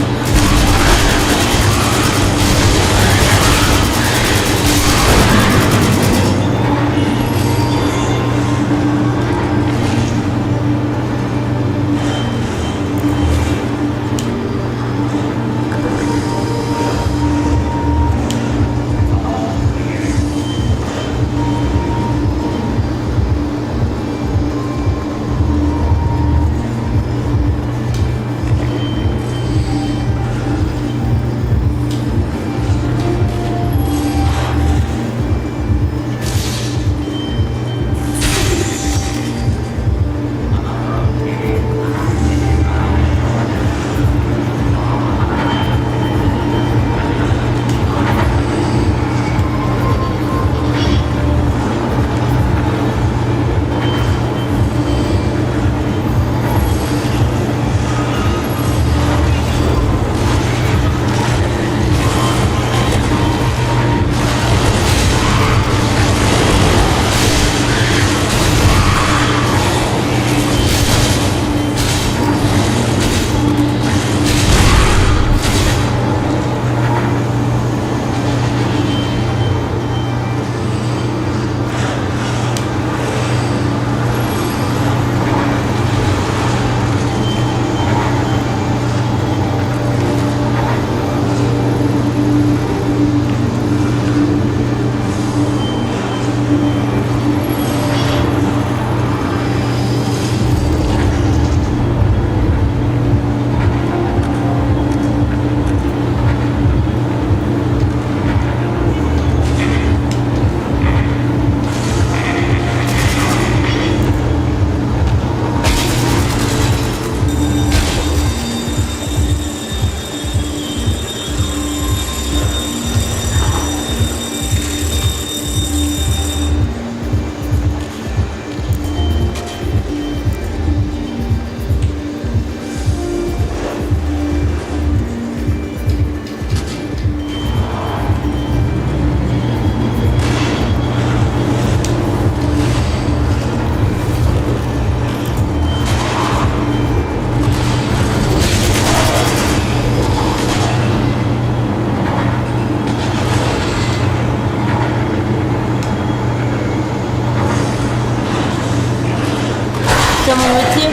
someone with you?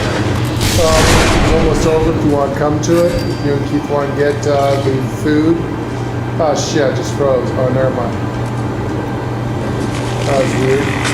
It's almost over if you want to come to it. If you and Keith want to get the food. Oh shit, I just froze. Oh, never mind. That was weird.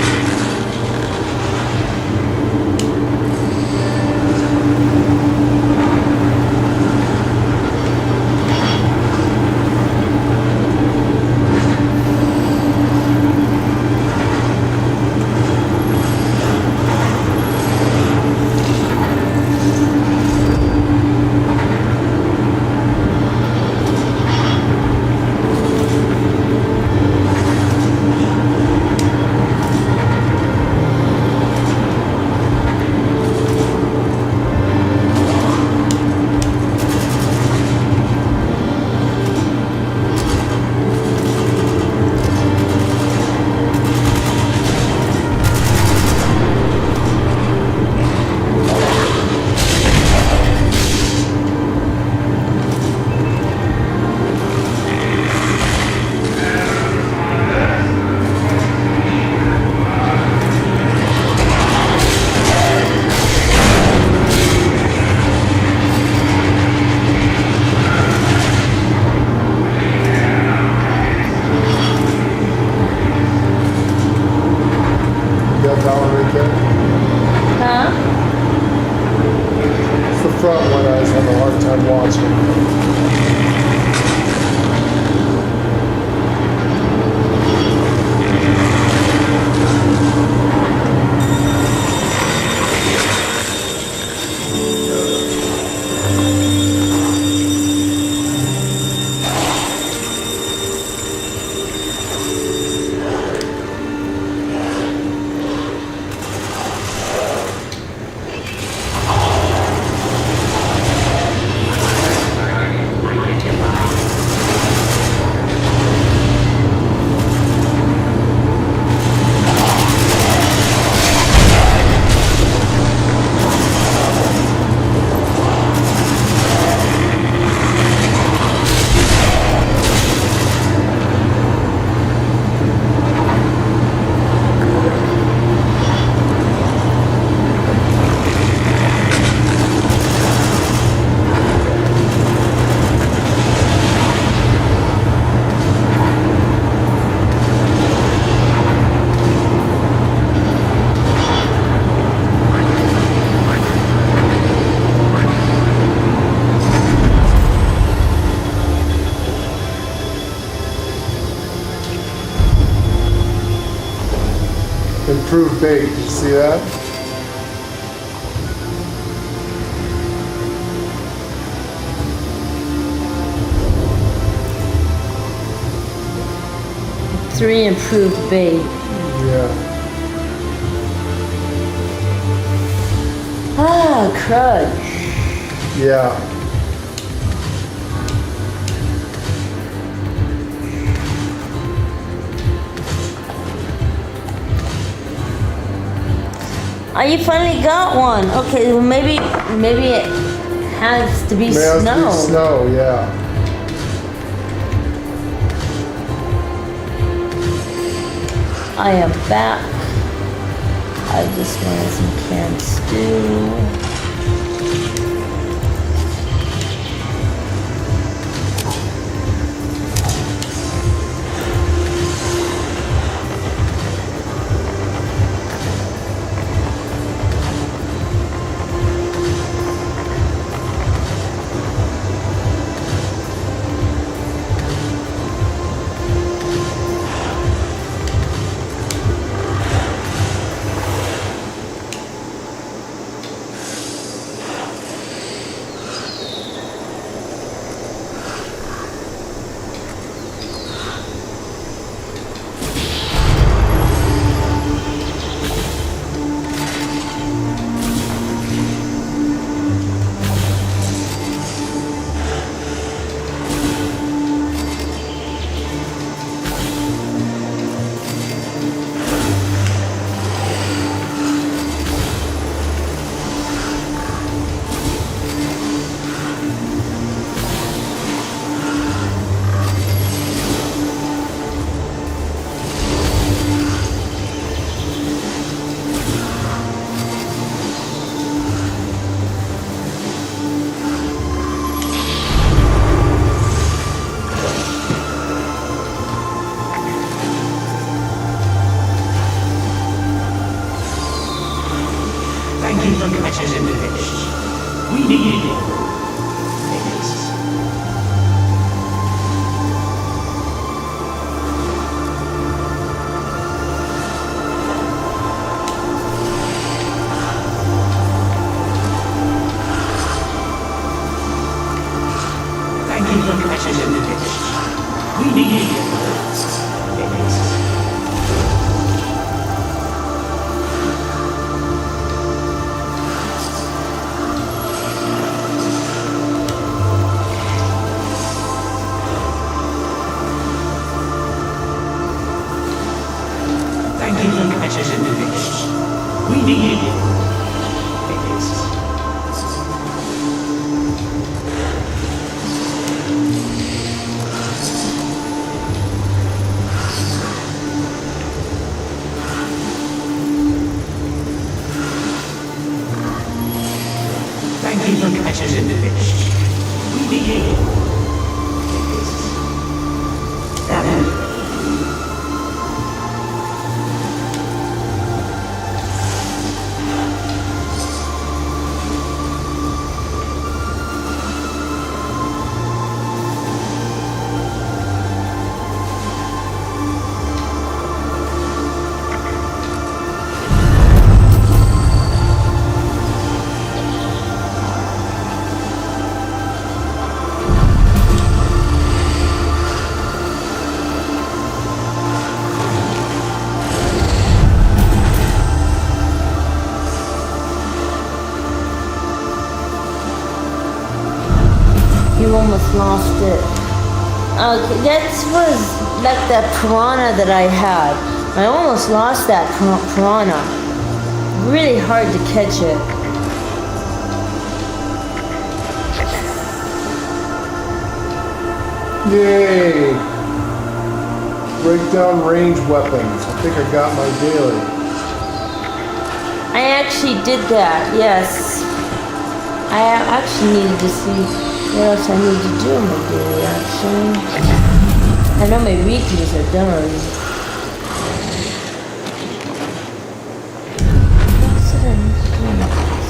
Improved bait, you see that? Three improved bait. Yeah. Ah, crud. Yeah. Oh, you finally got one. Okay, well maybe it has to be May have to snow. be snow, yeah. I am back. I just wanted some canned stew. for catching the fish. We need it. Thank you for catching the fish. We need it. Thank you for catching the fish. We need it. Thank you for catching the fish. We need it. You almost lost it. That was like that piranha that I had. I almost lost that piranha. Really hard to catch it. Yay! Break down range weapons. I think I got my daily. I actually did that, yes. I actually needed to see what else I need to do in my daily, actually. I know my weeklies are done. What did I need to do in my daily?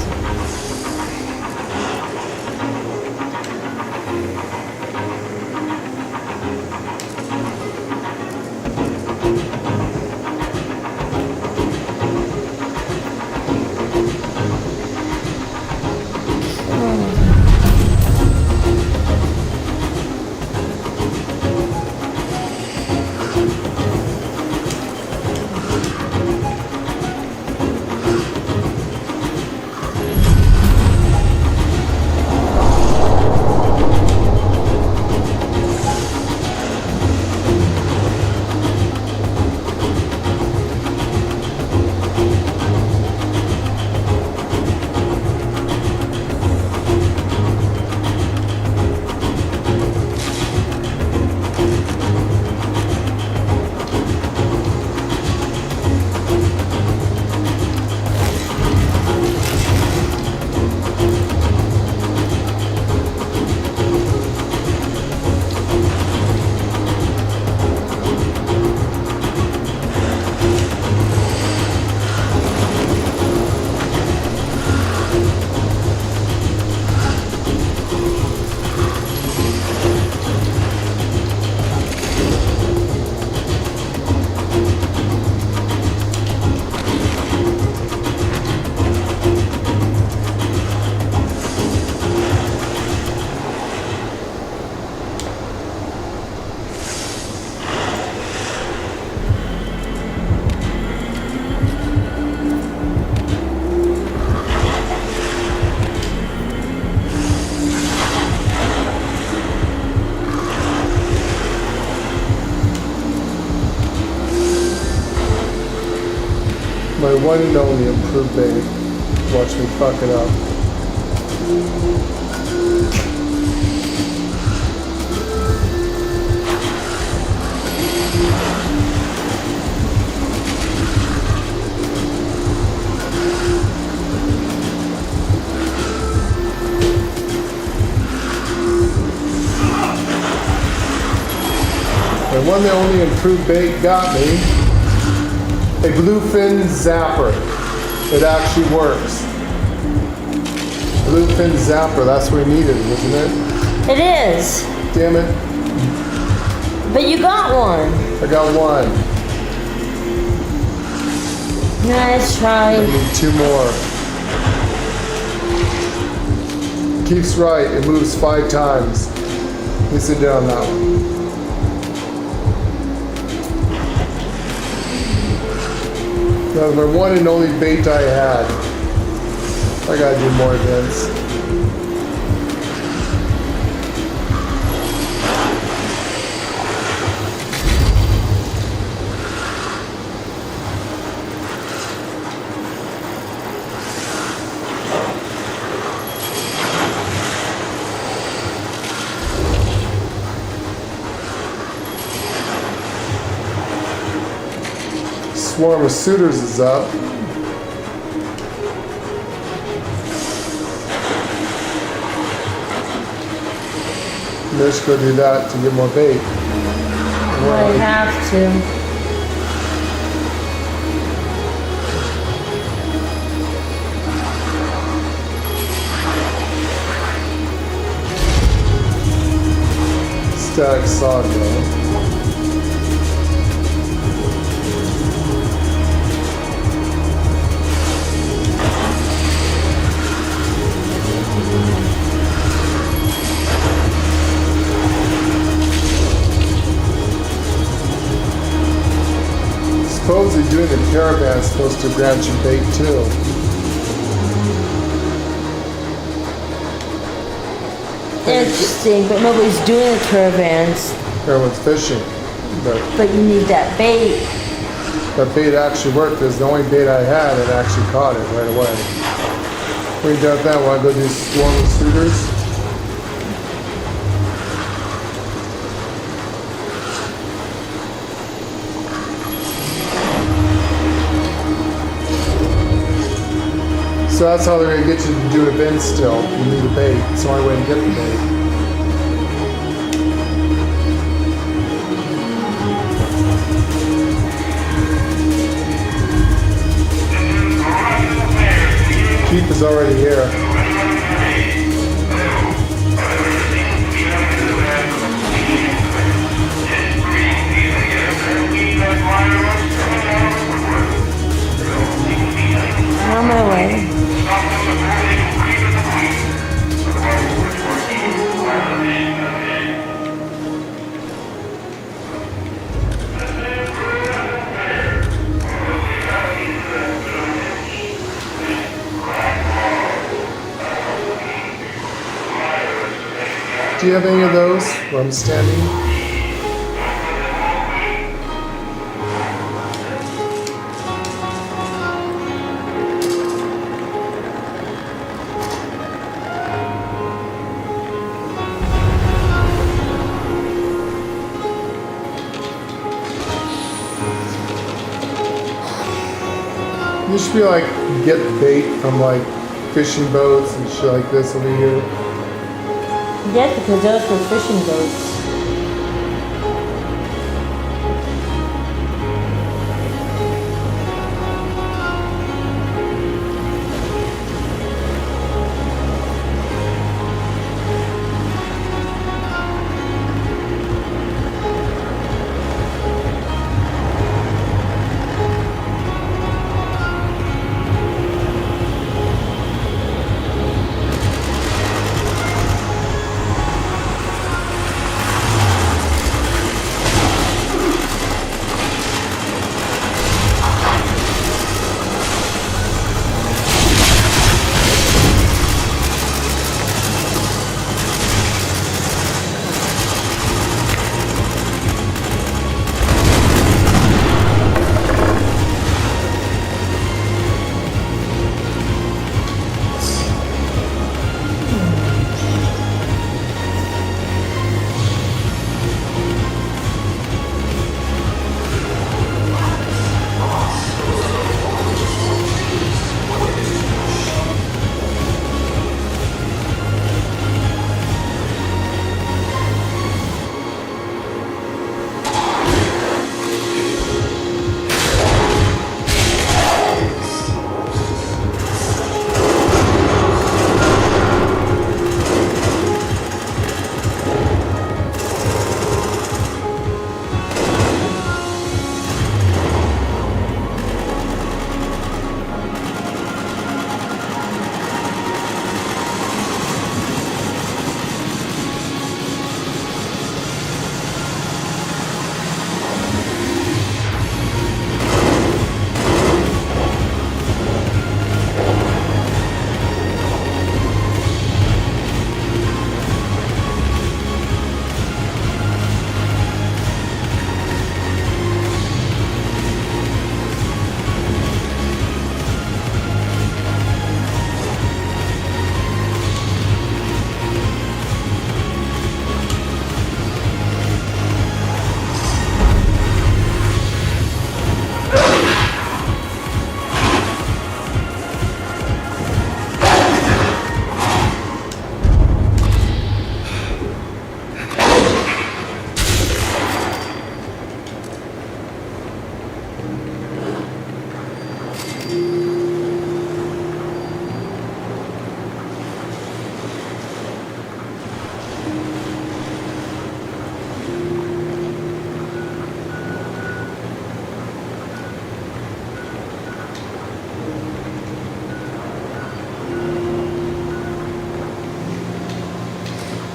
My one and only improved bait. Watch me fuck it up. My one and only improved bait got me. A bluefin zapper. It actually works. Bluefin zapper, that's what we needed, wasn't it? It is. Damn it, But you got one. I got one. Nice I try. need 2 more. Keeps right, it moves 5 times. Let me sit down on that one. That was my one and only bait I had. I gotta do more events. Swarm of suitors is up. Let's go do that to get more bait. I have to. Static sawmill. Supposedly doing the caravan is supposed to grant you bait too. Interesting, but nobody's doing the caravans. Everyone's fishing. But you need that bait. That bait actually worked because the only bait I had, it actually caught it right away. When you done with that, want to go do swarm of suitors? So that's how they're going to get you to do events still. You need a bait. It's the only way to get the bait. Keep is already here. On my way. Do you have any of those where I'm standing? You should be like, get bait from like fishing boats and shit like this over here. Yes, because those were fishing boats.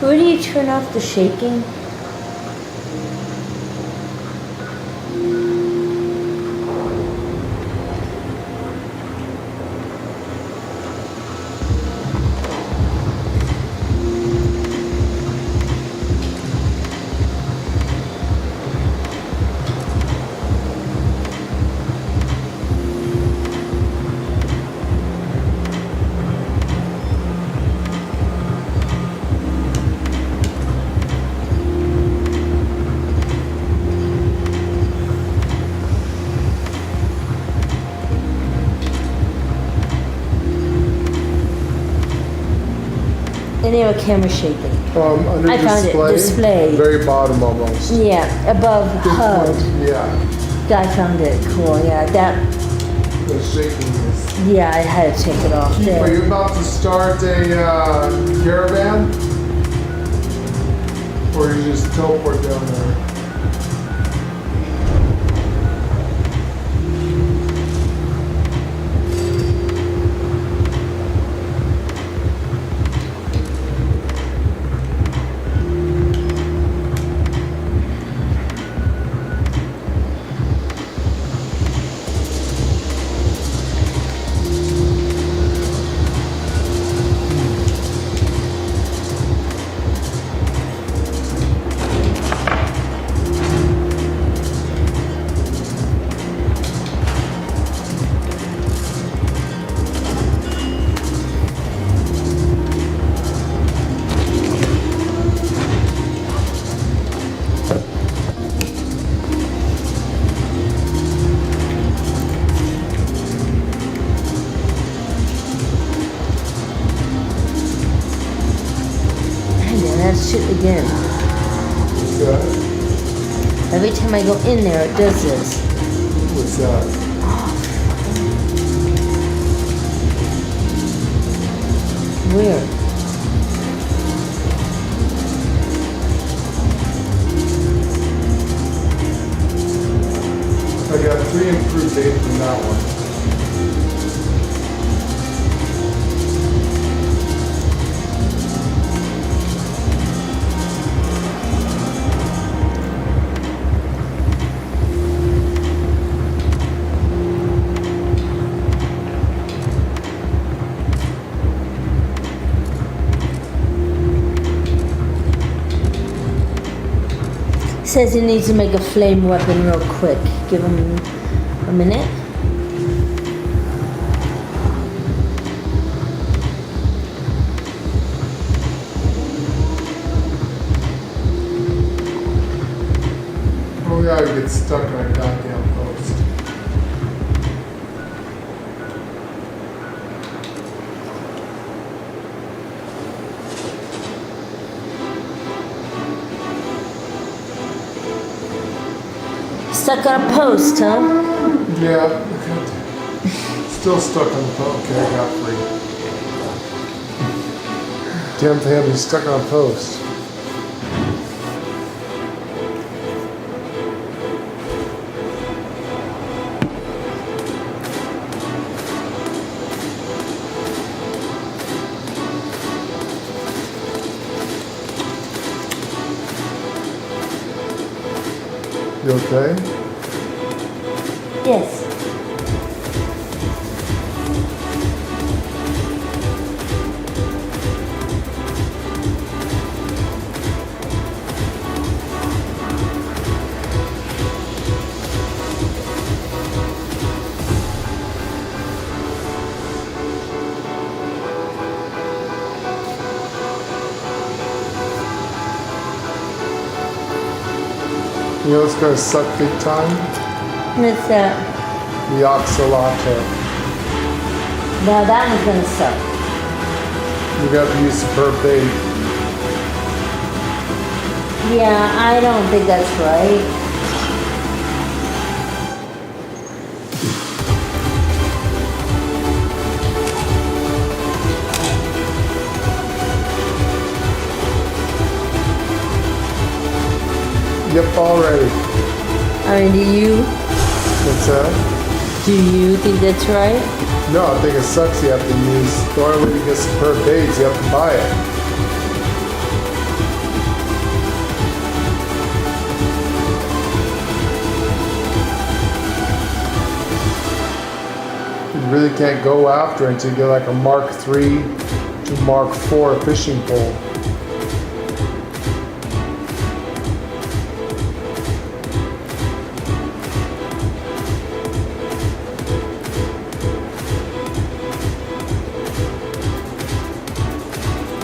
Where do you turn off the shaking? Any of a camera shaking? Under I found it. display. Display. Very bottom almost. Yeah, above HUD. Yeah. I found it cool. Yeah, that. The shakiness. Yeah, I had to take it off Are there. you about to start a caravan? Or you just teleport down there? Shit again. Yeah. Every time I go in there, it does this. What's that? Weird. I got 3 improved data from that one. Says he needs to make a flame weapon real quick. Give him a minute. Oh yeah, I get stuck on a goddamn post. Stuck on a post, huh? Yeah. Still stuck on the post. Okay, I got 3. Damn thing, he's stuck on a post. You okay? Yes. You know what's gonna suck big time? What's that? The Appalachia. Now that one's gonna suck. You got to use superb bait. Yeah, I don't think that's right. Yep, already. I mean, do you What's that? think that's right? No, I think it sucks. You have to use. The only way to get superb bait is you have to buy it. You really can't go after it until you get like a Mark III to Mark IV fishing pole.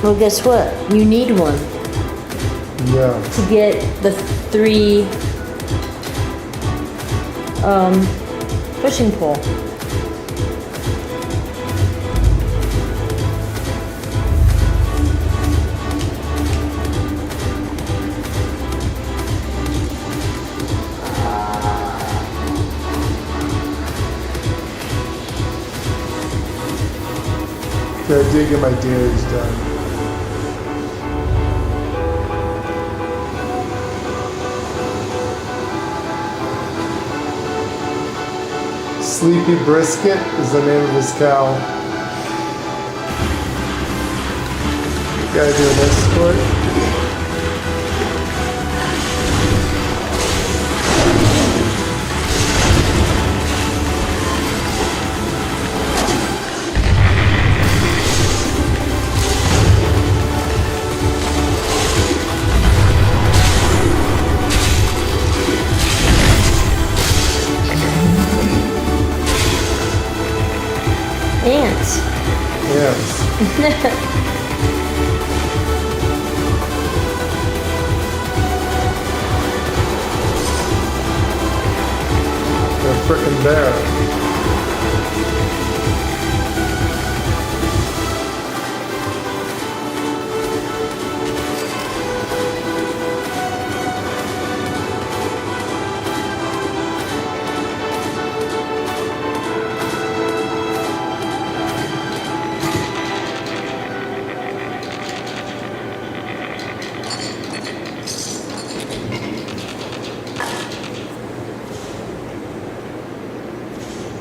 Well, guess what? You need one Yeah. to get the 3 fishing pole. Okay, I did get my dailies done. Sleepy Brisket is the name of his cow. Gotta do an escort. Ants. Yes. They're frickin' there.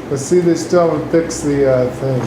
But see, they still haven't fixed the thing.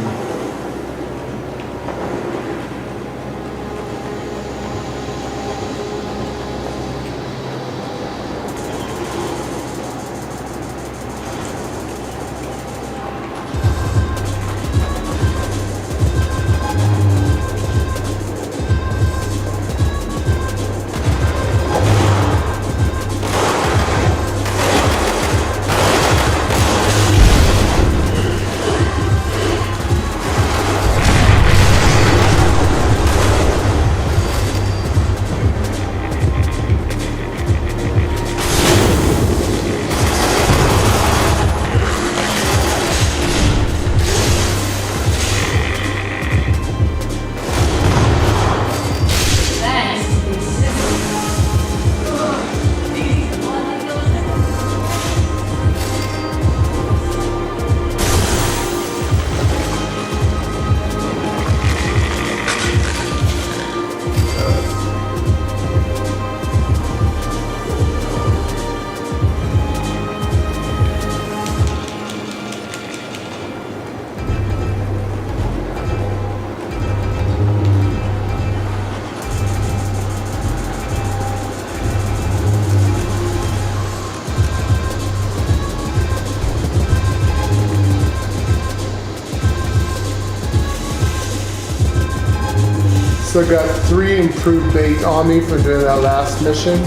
So I got 3 improved bait on me for doing that last mission.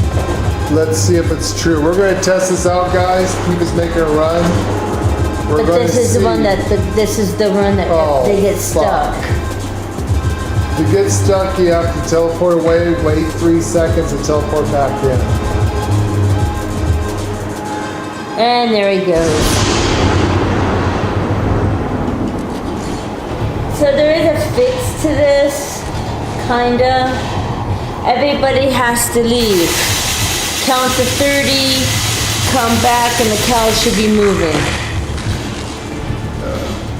Let's see if it's true. We're going to test this out, guys. Keep us making a run. We're But going this to is see. the one that this is the one that Oh, they get fuck. stuck. To get stuck, you have to teleport away, wait 3 seconds, and teleport back in. And there he goes. So there is a fix to this, kinda. Everybody has to leave. Count to 30, come back, and the cows should be moving.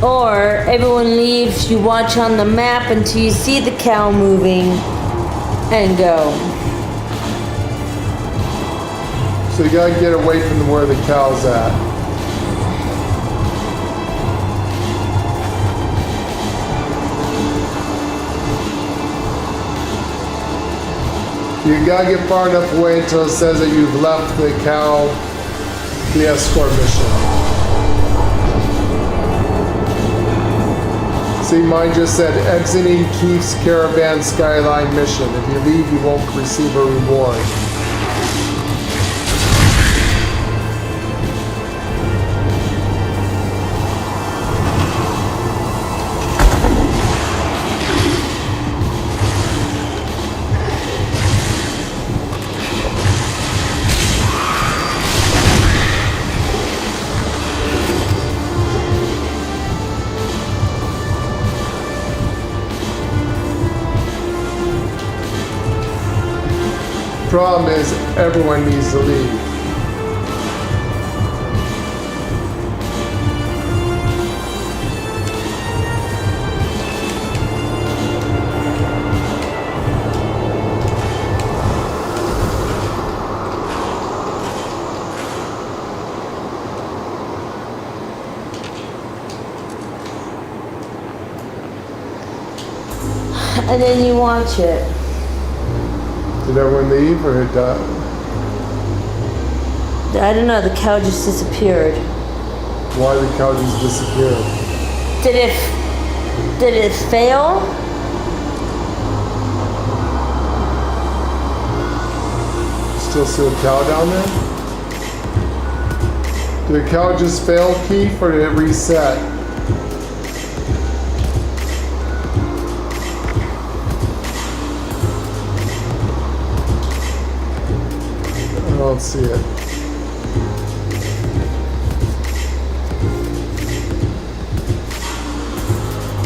Or everyone leaves, you watch on the map until you see the cow moving, and go. So you gotta get away from where the cow's at. You gotta get far enough away until it says that you've left the cow, the escort mission. See, mine just said exiting Keith's Caravan Skyline mission. If you leave, you won't receive a reward. Problem is, everyone needs to leave. And then you watch it. Did everyone leave or had died? I don't know, the cow just disappeared. Why the cow just disappeared? Did it fail? Still see a cow down there? Did the cow just fail, Keith, or did it reset? I don't see it.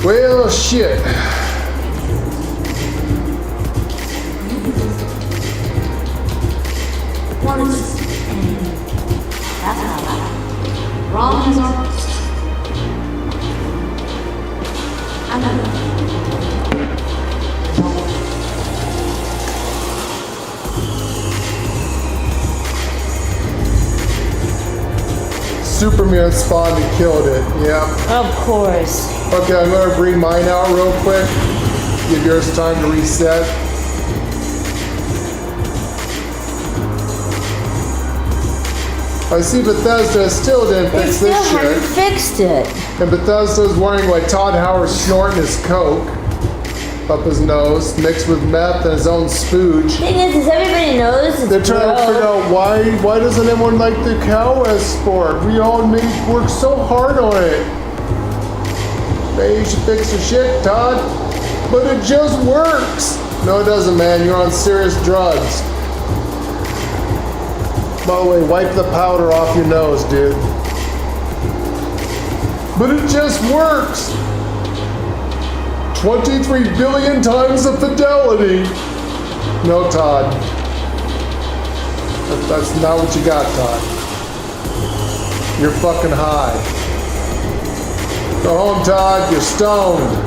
Well, shit. What is that's not bad. Wrong is our I know. Superman spawned and killed it, yeah. Of course. Okay, I'm gonna breed mine out real quick. Give yours time to reset. I see Bethesda still didn't They fix still this haven't shit. fixed it. And Bethesda's wondering why Todd Howard's snorting his coke up his nose, mixed with meth and his own spooge. Thing is everybody knows it's They're trying to figure broke. out why doesn't everyone like the cow as sport? We all work so hard on it. Maybe you should fix your shit, Todd. But it just works. No, it doesn't, man. You're on serious drugs. By the way, wipe the powder off your nose, dude. But it just works. 23 billion times the fidelity. No, Todd. That's not what you got, Todd. You're fucking high. Go home, Todd. You're stoned.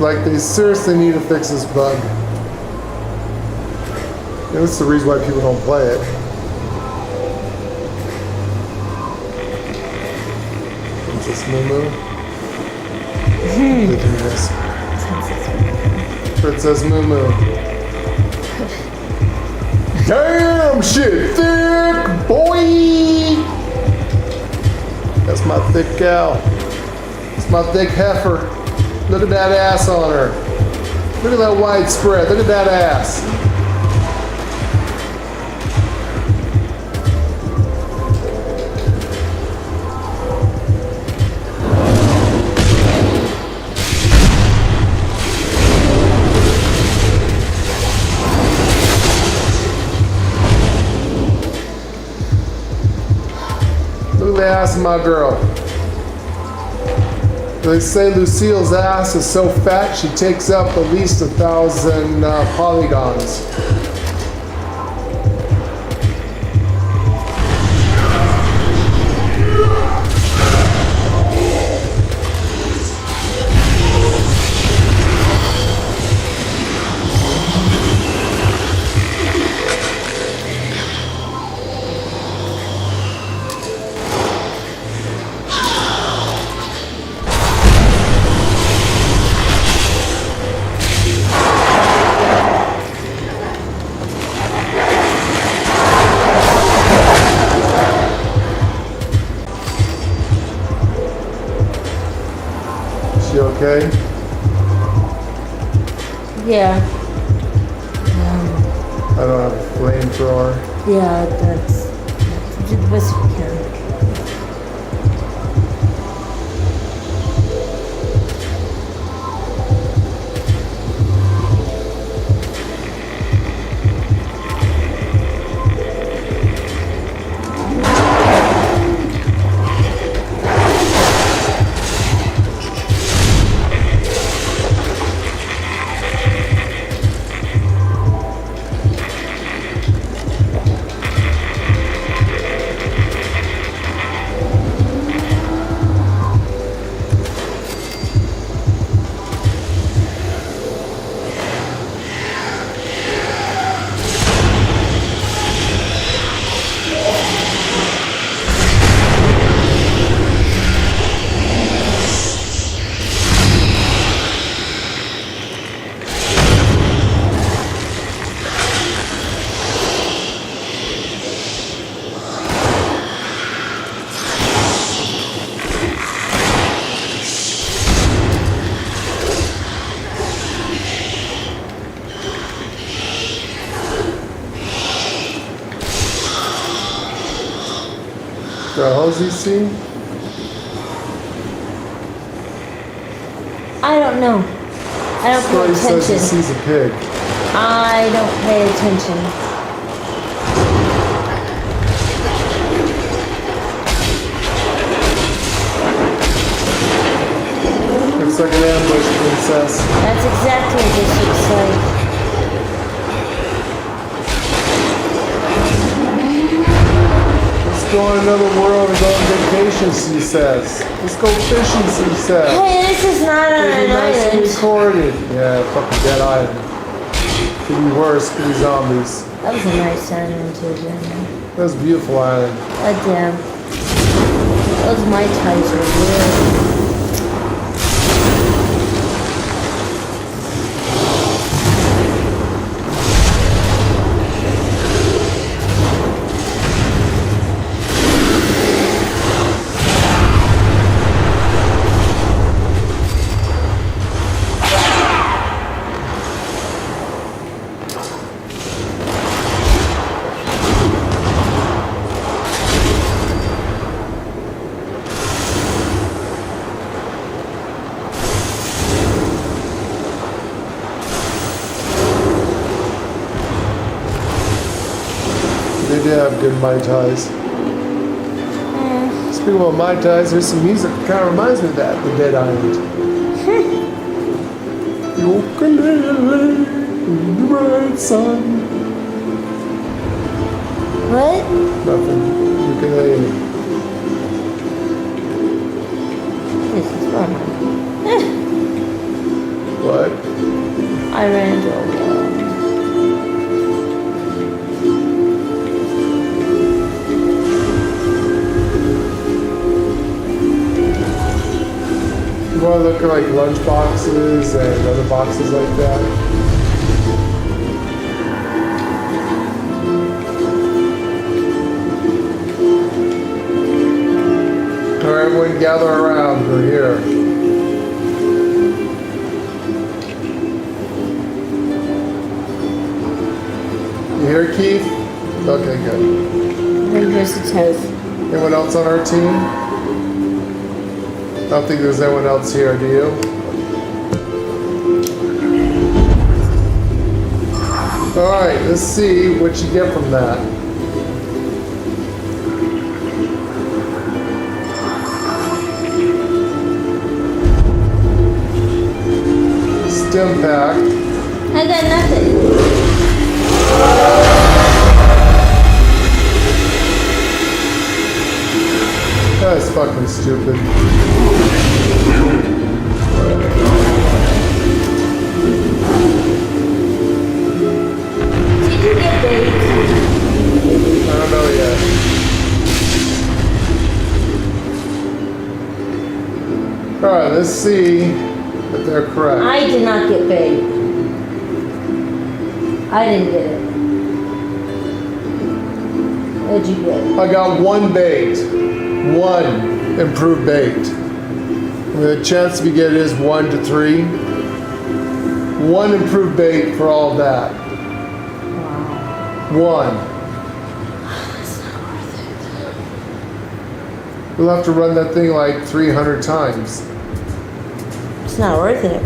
Like, they seriously need to fix this bug. And that's the reason why people don't play it. Princess Moo Moo? Princess Moo Moo. Damn shit thick, boy! That's my thick cow. That's my thick heifer. Look at that ass on her. Look at that wide spread. Look at that ass. Look at the ass of my girl. They say Lucille's ass is so fat she takes up at least 1,000 polygons. She okay? Yeah. I don't have a flamethrower. Yeah, that's. Do the best we can. The hell's he seen? I don't know. I don't Story pay says he attention. sees a pig. I don't pay attention. Looks like an ambush, princess. That's exactly what this looks like. Let's go on another world and go on vacation, she says. Let's go fishing, she says. Hey, this is not on Pretty an nice and island. recorded. Yeah, fucking dead island. Could be worse, could be zombies. That was a nice island too, Jim. That was a beautiful island. God damn. Those Mai Tais are weird. They did have good Mai Tais. Speaking about Mai Tais, there's some music that kind of reminds me of that, the Dead Island. Ukulele in the bright sun. What? Nothing. Ukulele. This is fun. What? I ran into a wall. You want to look at like lunch boxes and other boxes like that? gather around. We're here. You hear Keith? Okay, good. And here's the toast. Anyone else on our team? I don't think there's anyone else here, do you? Alright, let's see what you get from that. Stim pack. I got nothing. That's fucking stupid. Did you get bait? I don't know yet. Alright, let's see if they're correct. I did not get bait. I didn't get it. What'd you get? I got one bait. One improved bait. The chance we get is 1 to 3. One improved bait for all of that. One. That's not worth it. We'll have to run that thing like 300 times. It's not worth it.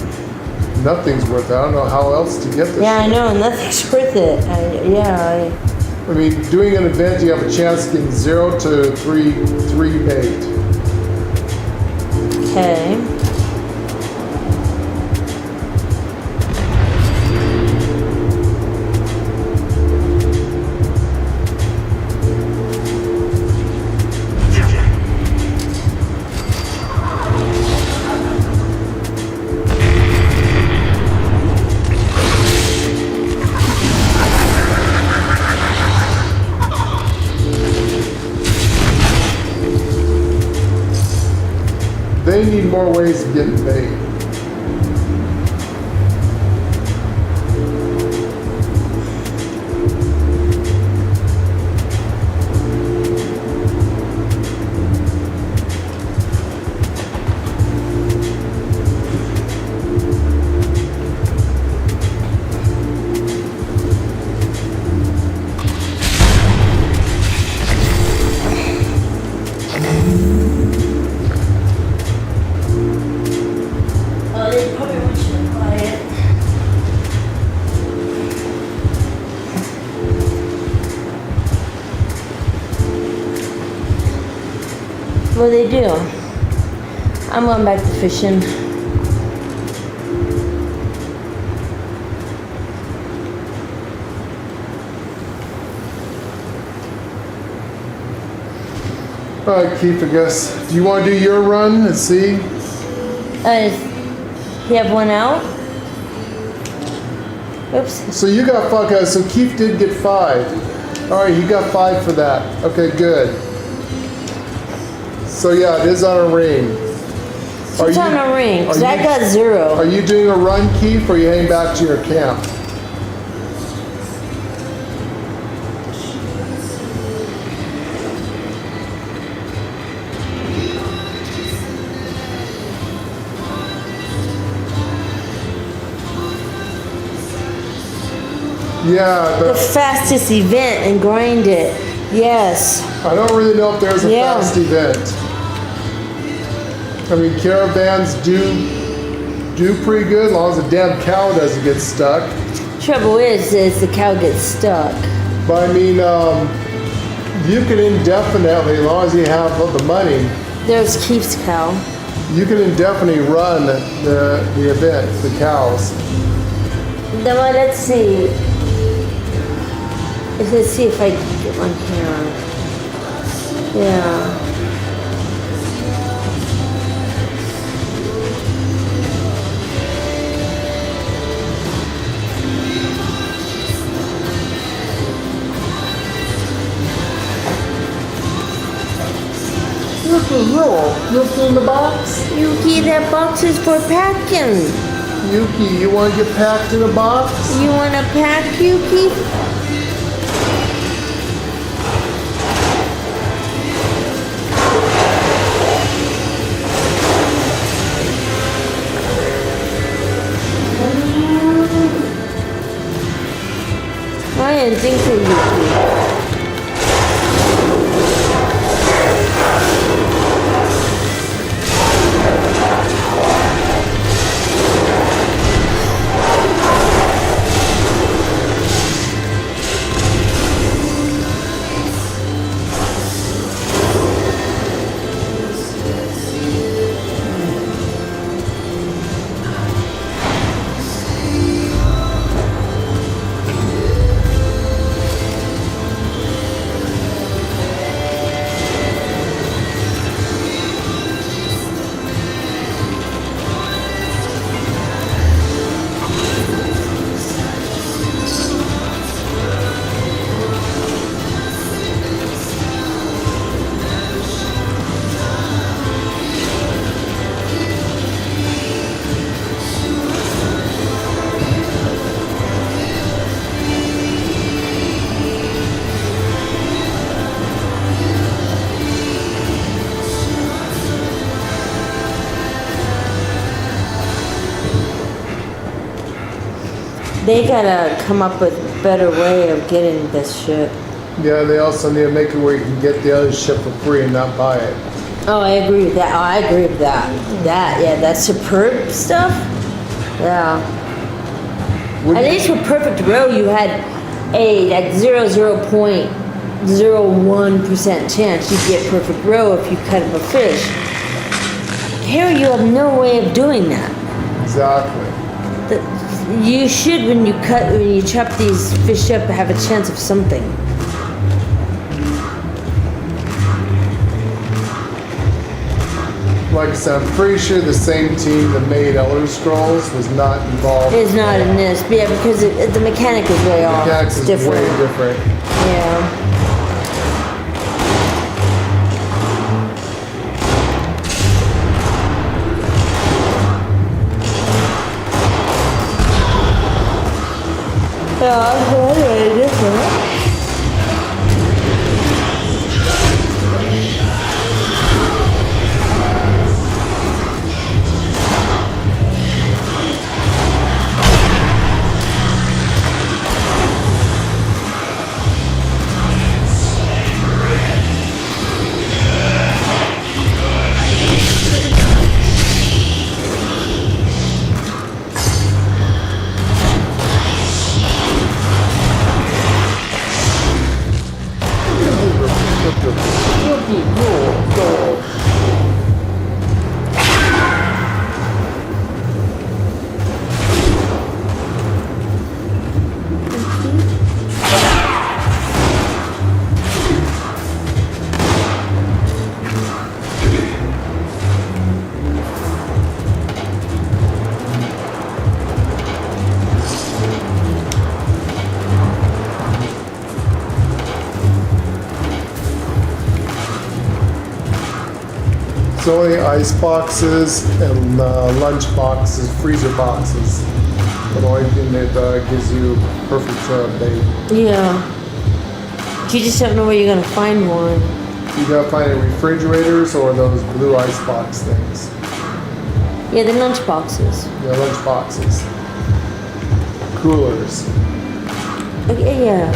Nothing's worth it. I don't know how else to get this. Yeah, I shit. know, nothing's worth it. I mean, doing an event, you have a chance of getting 0 to 3 bait. Okay. They need more ways of getting bait. Oh, they probably want you to buy it. What do they do? I'm going back to fishing. All right, Keith, I guess. Do you want to do your run and see? You have one out? Oops. So you got 5 guys. So Keith did get 5. All right, he got 5 for that. Okay, good. So yeah, it is on a ring. It's on a ring, because I got Are 0. you doing a run, Keith, or are you heading back to your camp? Yeah, The fastest event and grind it. Yes. I don't really know if there's a Yeah. fast event. I mean, caravans do pretty good as long as the damn cow doesn't get stuck. Trouble is the cow gets stuck. But I mean, you can indefinitely, as long as you have the money, There's Keith's cow. you can indefinitely run the event, the cows. Then let's see. Let's see if I can get one here. Yeah. What the hell? You open the box? Yuki, that box is for packing. Yuki, you want to get packed in a box? You want to pack, Yuki? I didn't think so, Yuki. They gotta come up with a better way of getting this ship. Yeah, they also need to make it where you can get the other ship for free and not buy it. Oh, I agree with that. Oh, I agree with that. That superb stuff. Yeah. Would At you- least with Perfect Row, you had a like 0.01% chance you'd get Perfect Row if you cut up a fish. Here, you have no way of doing that. Exactly. You should, when you chop these fish up, have a chance of something. Like I said, I'm pretty sure the same team that made Elder Scrolls was not involved. It's not in this, but yeah, because the mechanic is way off. Mechanics It's is way different. Yeah. Yeah, it's very different. It's only ice boxes and lunch boxes, freezer boxes. But the only thing that gives you perfect bait. Yeah. You just don't know where you're gonna find one. You gotta find it refrigerators or those blue ice box things. Yeah, the lunch boxes. Yeah, lunch boxes. Coolers. Okay, yeah.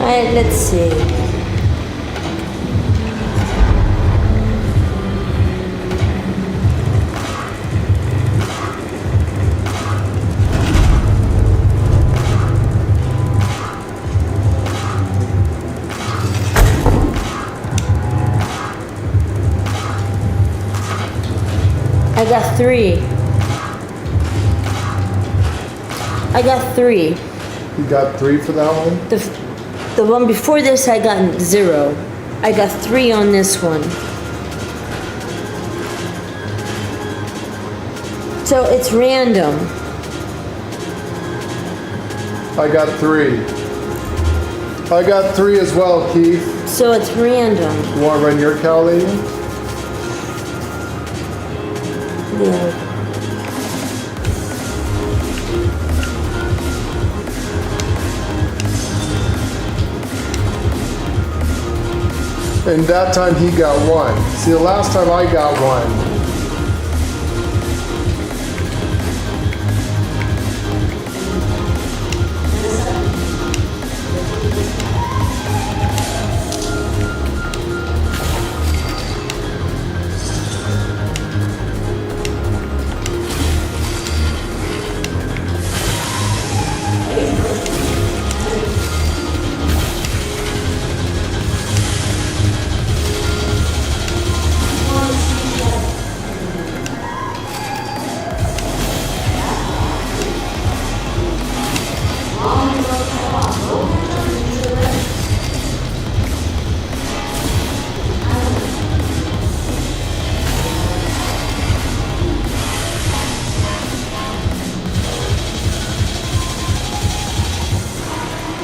Alright, let's see. I got three. I got three. You got 3 for that one? The one before this, I got 0. I got 3 on this one. So it's random. I got 3. I got 3 as well, Keith. So it's random. You want to run your cow, lady? Yeah. And that time he got 1. See, the last time I got 1.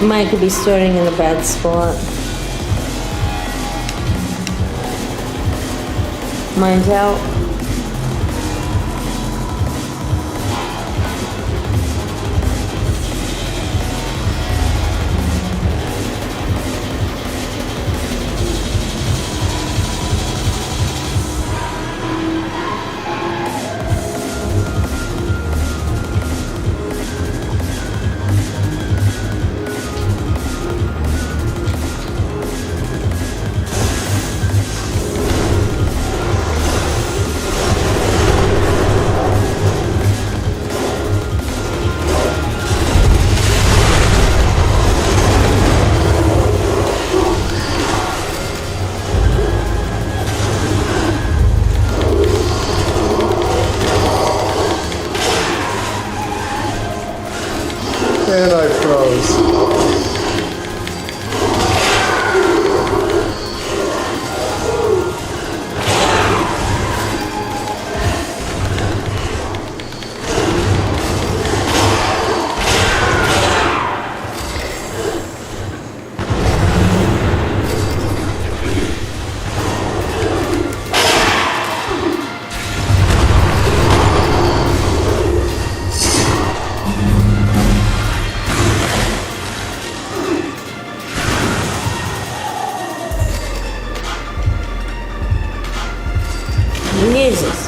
Mine could be starting in a bad spot. Mine's out. And I froze. Jesus.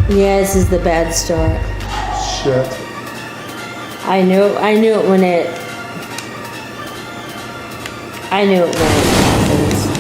Yeah, this is the bad start. Shit. I knew it when it happens.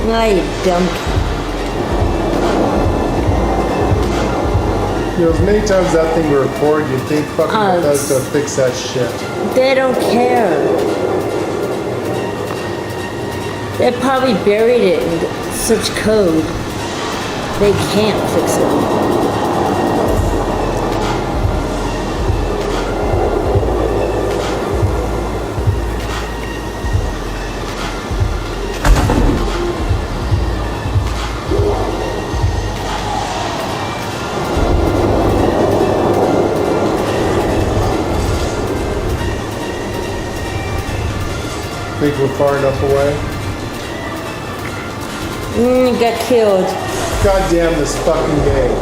Ah, you dumb. You know, as many times that thing will record, you'd think fucking Bethesda fix that shit. They don't care. They probably buried it in such code. They can't fix it. I think with far enough away. Got killed. God damn this fucking game.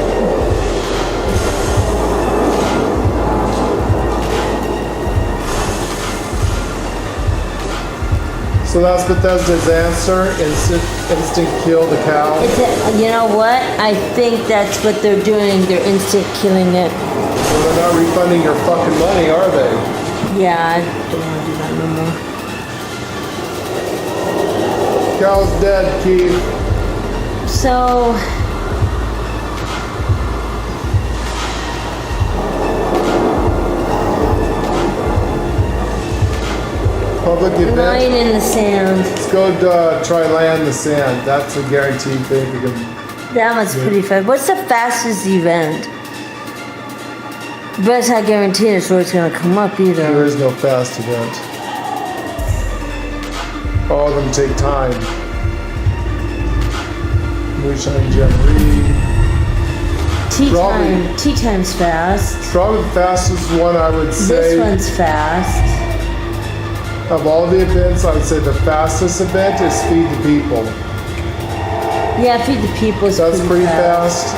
So that's Bethesda's answer, instant kill the cow. You know what? I think that's what they're doing. They're instant killing it. Well, they're not refunding your fucking money, are they? Yeah, I don't want to do that no more. Cow's dead, Keith. So, Public event. line in the sand. Let's go try land in the sand. That's a guaranteed thing. We can. That was pretty fun. What's the fastest event? But it's not guaranteed it's where it's going to come up either. There is no fast event. All of them take time. Moonshine Jamboree. Tea time's fast. Probably the fastest one I would say. This one's fast. Of all the events, I would say the fastest event is Feed the People. Yeah, Feed the People is That's pretty fast.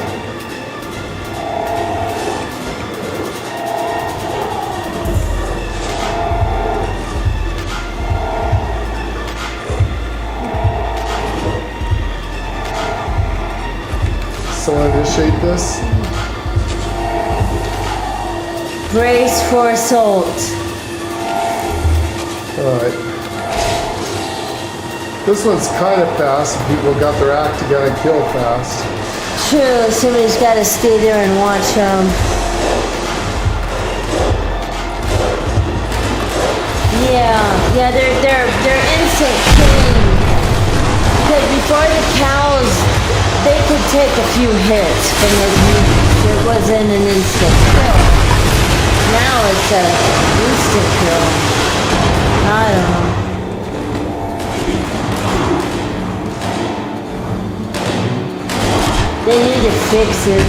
Someone initiate this? Brace for assault. Alright. This one's kind of fast. People got their act together and kill fast. True, somebody's got to stay there and watch them. Yeah, they're instant killing. Because before the cows, they could take a few hits from those units. It wasn't an instant kill. Now it's an instant kill. I don't know. They need to fix it.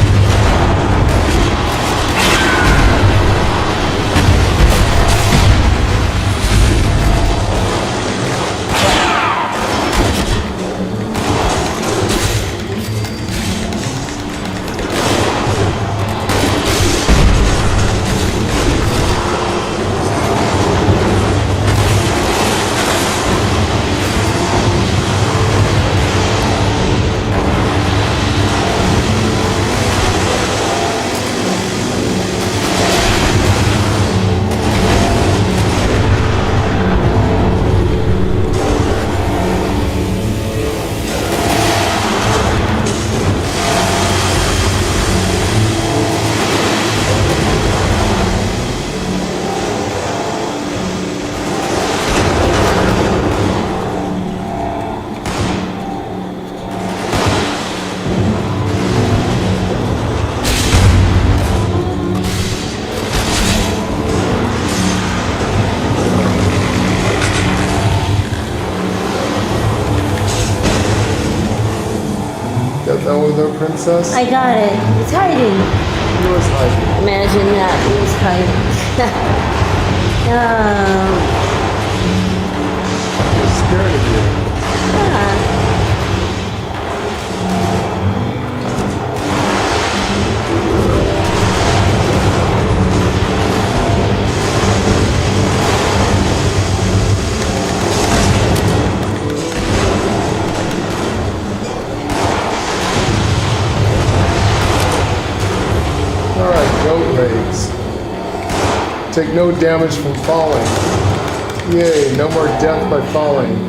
Got that one there, princess? I got it. It's hiding. It was hiding. Imagine that. It was hiding. I'm scared of you. Yeah. Alright, goat raids. Take no damage from falling. Yay, no more death by falling.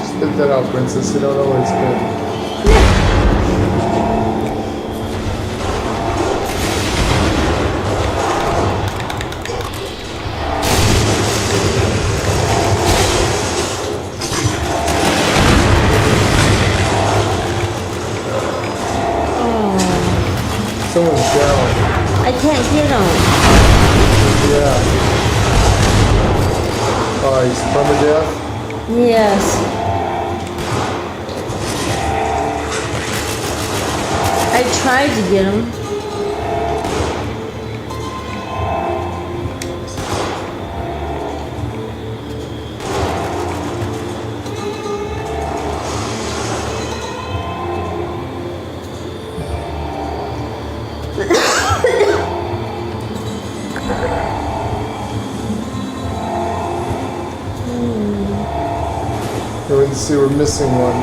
Spit that out, princess. You don't know where it's been. down. I can't get him. Yeah. He's permadeath. Yes. I tried to get him. Let's see, we're missing one.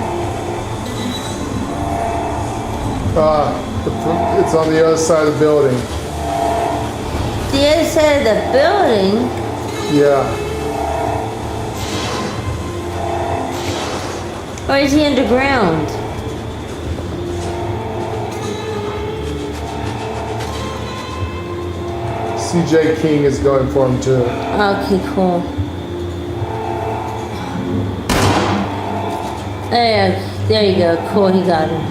It's on the other side of the building. The other side of the building? Yeah. Or is he underground? CJ King is going for him too. Okay, cool. There you go. Cool, he got him.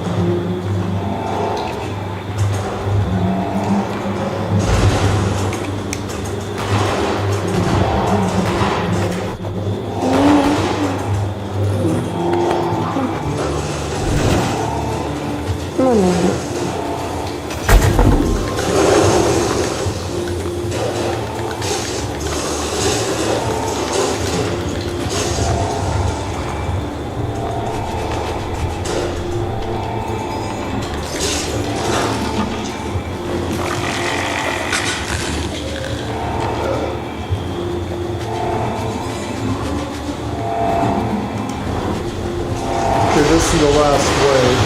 This is the last wave.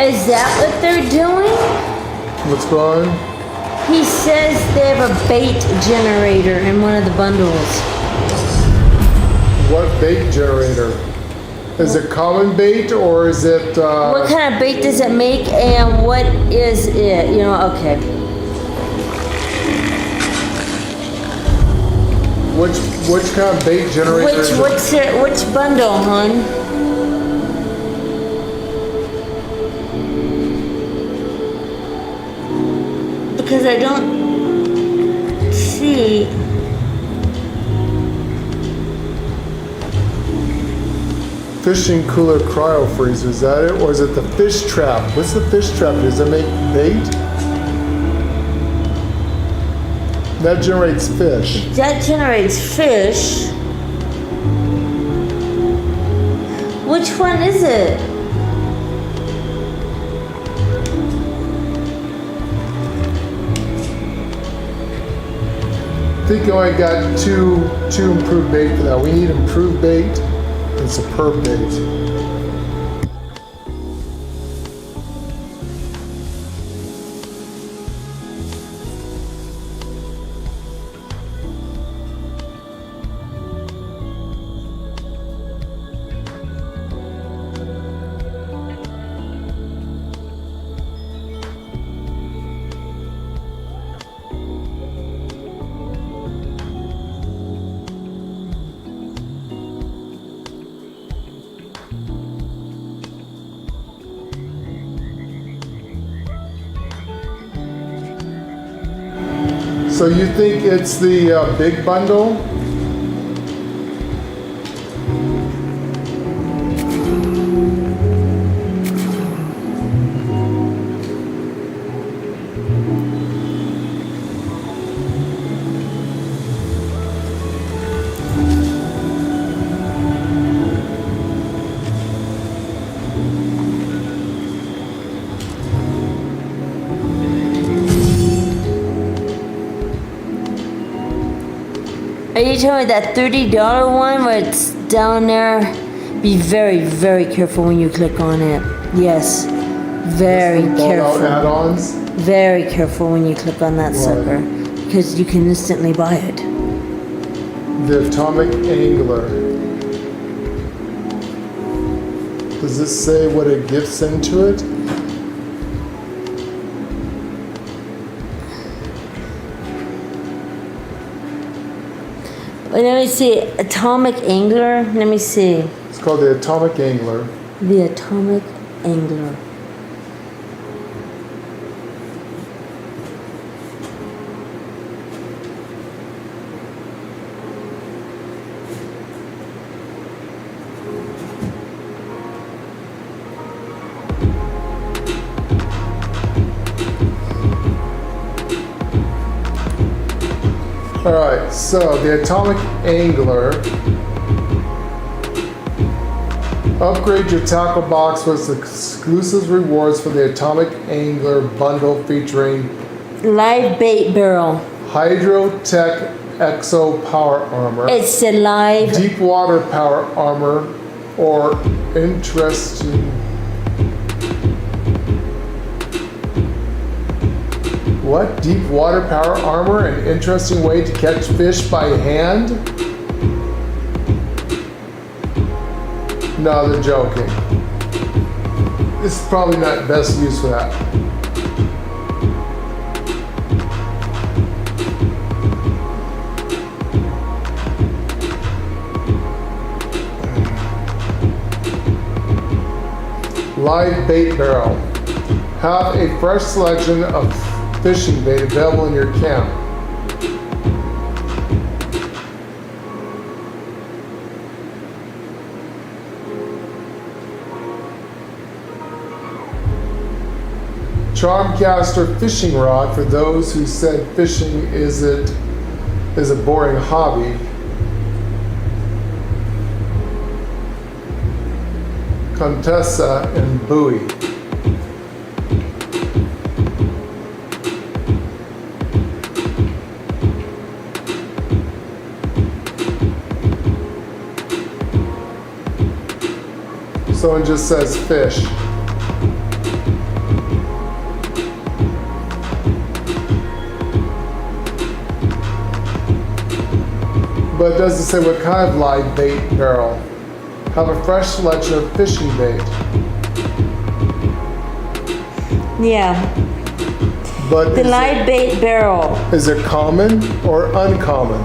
Is that what they're doing? What's going on? He says they have a bait generator in one of the bundles. What bait generator? Is it common bait or is it? What kind of bait does it make, and what is it? You know, okay. Which kind of bait generator? Which bundle, hon? Because I don't see. Fishing cooler cryo freezer, is that it? Or is it the fish trap? What's the fish trap? Does it make bait? That generates fish. That generates fish. Which one is it? I think you only got two improved bait for that. We need improved bait and superb bait. So you think it's the big bundle? you telling me that $30 one where it's down there? Be very, very careful when you click on it. Yes. Very Fallout careful. add-ons. Very careful when you click on that sucker. Because you can instantly buy it. The atomic angler. Does this say what it gifts into it? Wait, let me see. Atomic angler. Let me see. It's called the atomic angler. The atomic angler. Alright, so the atomic angler. Upgrade your tackle box with exclusive rewards for the atomic angler bundle featuring Live bait barrel. Hydrotech Exo power armor, It's the live. deep water power armor, or interesting. What? Deep water power armor? An interesting way to catch fish by hand? No, they're joking. This is probably not best use for that. Live bait barrel. Have a fresh selection of fishing bait available in your camp. Charmcaster fishing rod for those who said fishing is a boring hobby. Contessa and buoy. So it just says fish. But it doesn't say what kind of live bait barrel. Have a fresh selection of fishing bait. Yeah. But The live bait barrel. is it common or uncommon?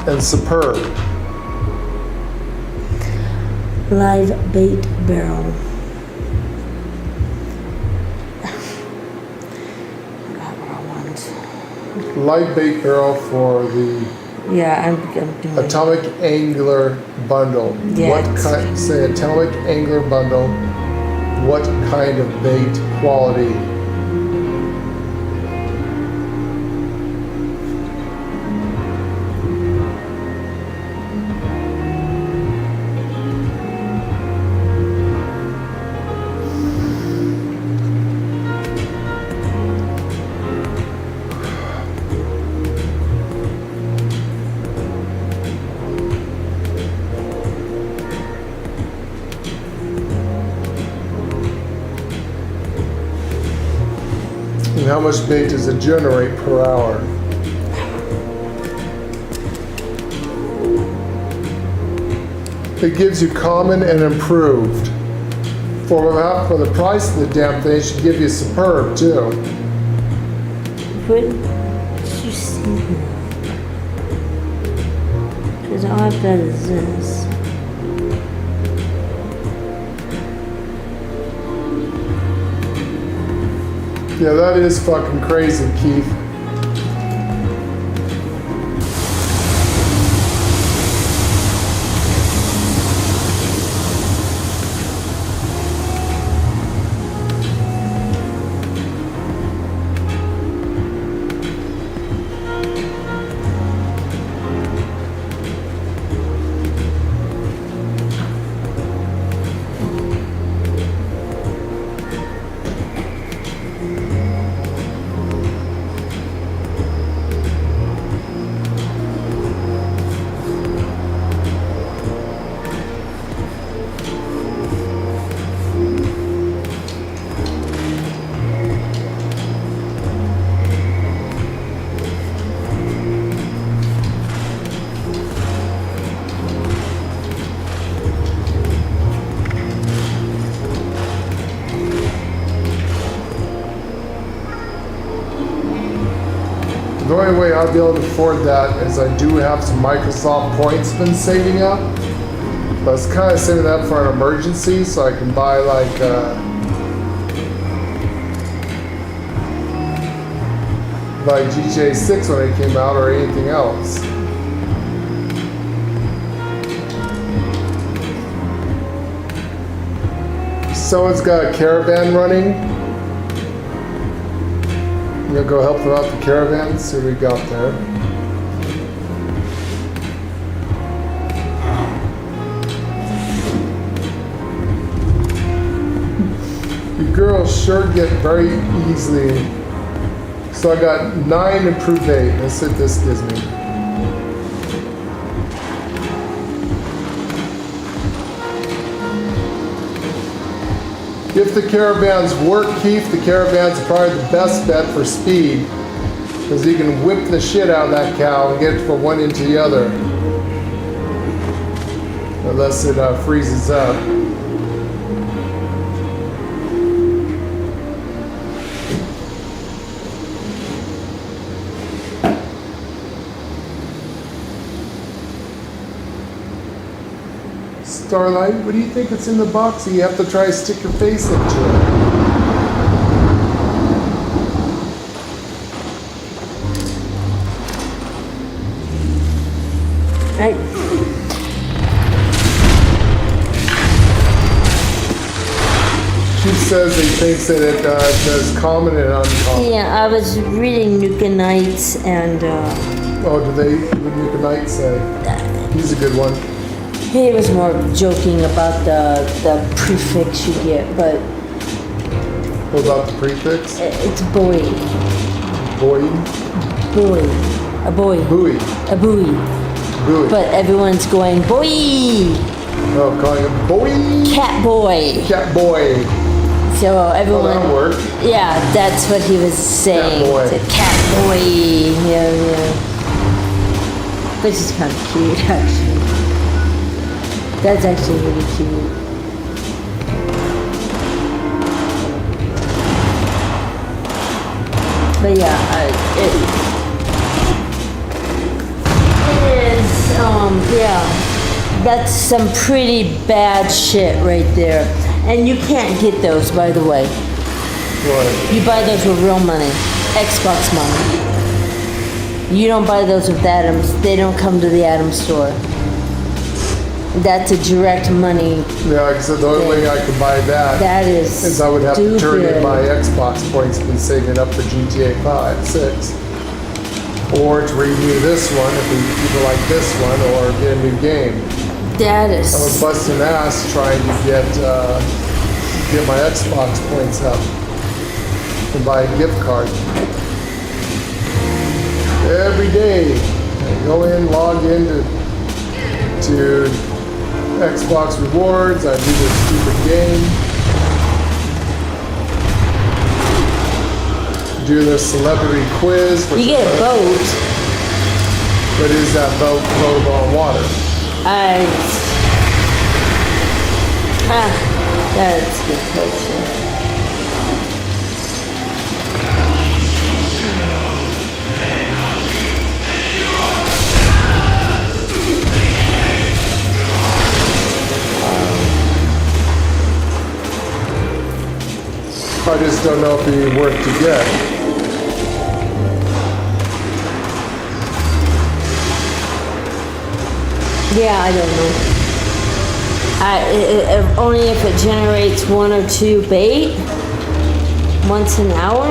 And superb. Live bait barrel. Forgot what I want. Live bait barrel for the Yeah, I'm doing it. atomic angler bundle. Yeah, What it's- kind? Say atomic angler bundle. What kind of bait quality? And how much bait does it generate per hour? It gives you common and improved. For the price of the damn thing, it should give you superb too. What did you see here? Because all I've got is this. Yeah, that is fucking crazy, Keith. not be able to afford that, as I do have some Microsoft points been saving up. But I was kind of saving that for an emergency, so I can buy like GTA 6 when it came out, or anything else. Someone's got a caravan running. I'm gonna go help them out the caravan, see what we got there. You girls sure get very easily. So I got 9 improved 8. Let's see what this gives me. If the caravans work, Keith, the caravans are probably the best bet for speed, because you can whip the shit out of that cow and get it from one end to the other. Unless it freezes up. Starlight, what do you think it's in the box? You have to try to stick your face into it. Right. She says he thinks that it says common and uncommon. Yeah, I was reading Nukenites and Oh, what do the Knights say? He's a good one. he was more joking about the prefix you get, but What about the prefix? it's boy. Boy? Boy. A boy. Buoy. A buoy. Buoy. But everyone's going, boy! Oh, calling him boy. Cat boy. Cat boy. So Oh, everyone. that worked. Yeah, that's what he was saying. Cat boy. It's a cat boy. Yeah. Which is kind of cute, actually. That's actually really cute. But yeah, it is, yeah. That's some pretty bad shit right there. And you can't get those, by the way. What? You buy those with real money. Xbox money. You don't buy those with Adams. They don't come to the Adams store. That's a direct money. Yeah, like I said, the only way I could buy that Is I would have to turn in stupid. my Xbox points and saving up for GTA 5, 6. Or to renew this one if we either like this one or get a new game. That I was is. busting ass trying to get my Xbox points up and buy a gift card. Every day, I go in, log in to Xbox Rewards, I do this stupid game, do the celebrity quiz. You get a boat. But is that boat float on water? That's a good question. I just don't know if it'd be worth to get. Yeah, I don't know. Only if it generates 1 or 2 bait once an hour.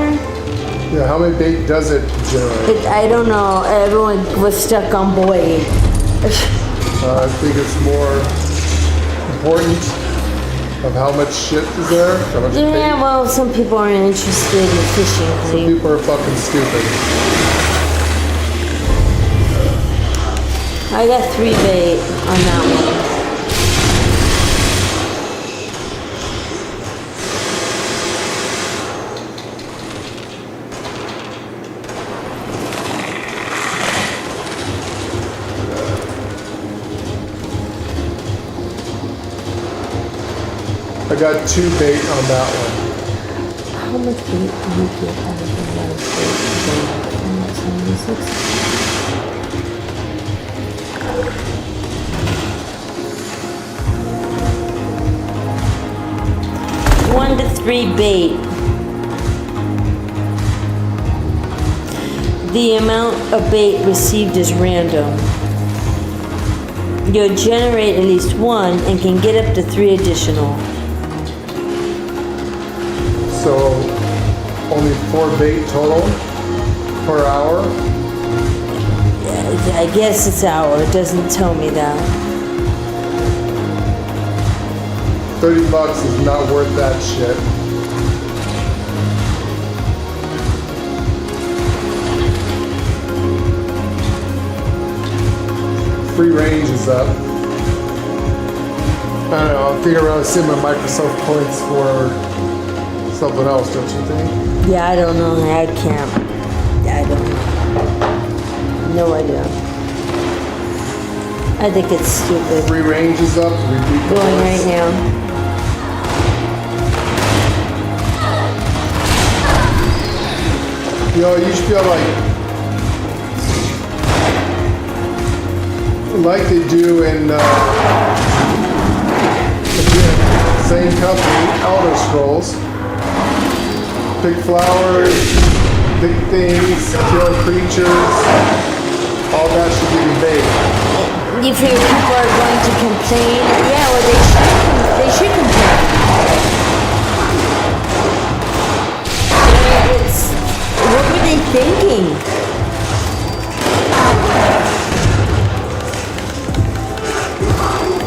Yeah, how many bait does it generate? I don't know. Everyone was stuck on Boyd. I think it's more important of how much shit is there. How much Yeah, bait. well, some people aren't interested in fishing, Some honey. people are fucking stupid. I got 3 bait on that one. I got 2 bait on that one. How much bait do you get out of the last bait? This looks 1 to 3 bait. The amount of bait received is random. You'll generate at least 1 and can get up to 3 additional. So only 4 bait total per hour. I guess it's hour. It doesn't tell me that. $30 is not worth that shit. Free range is up. I don't know, I figure around save my Microsoft points for something else, don't you think? Yeah, I don't know. I can't. I don't know. No idea. I think it's stupid. Free range is up. Repeat the Going voice. right now. You know, you should feel like they do in again, same company, Elder Scrolls. Pick flowers, pick things, kill creatures. All that should be bait. You figure people are going to complain? Yeah, well, they should complain. What were they thinking?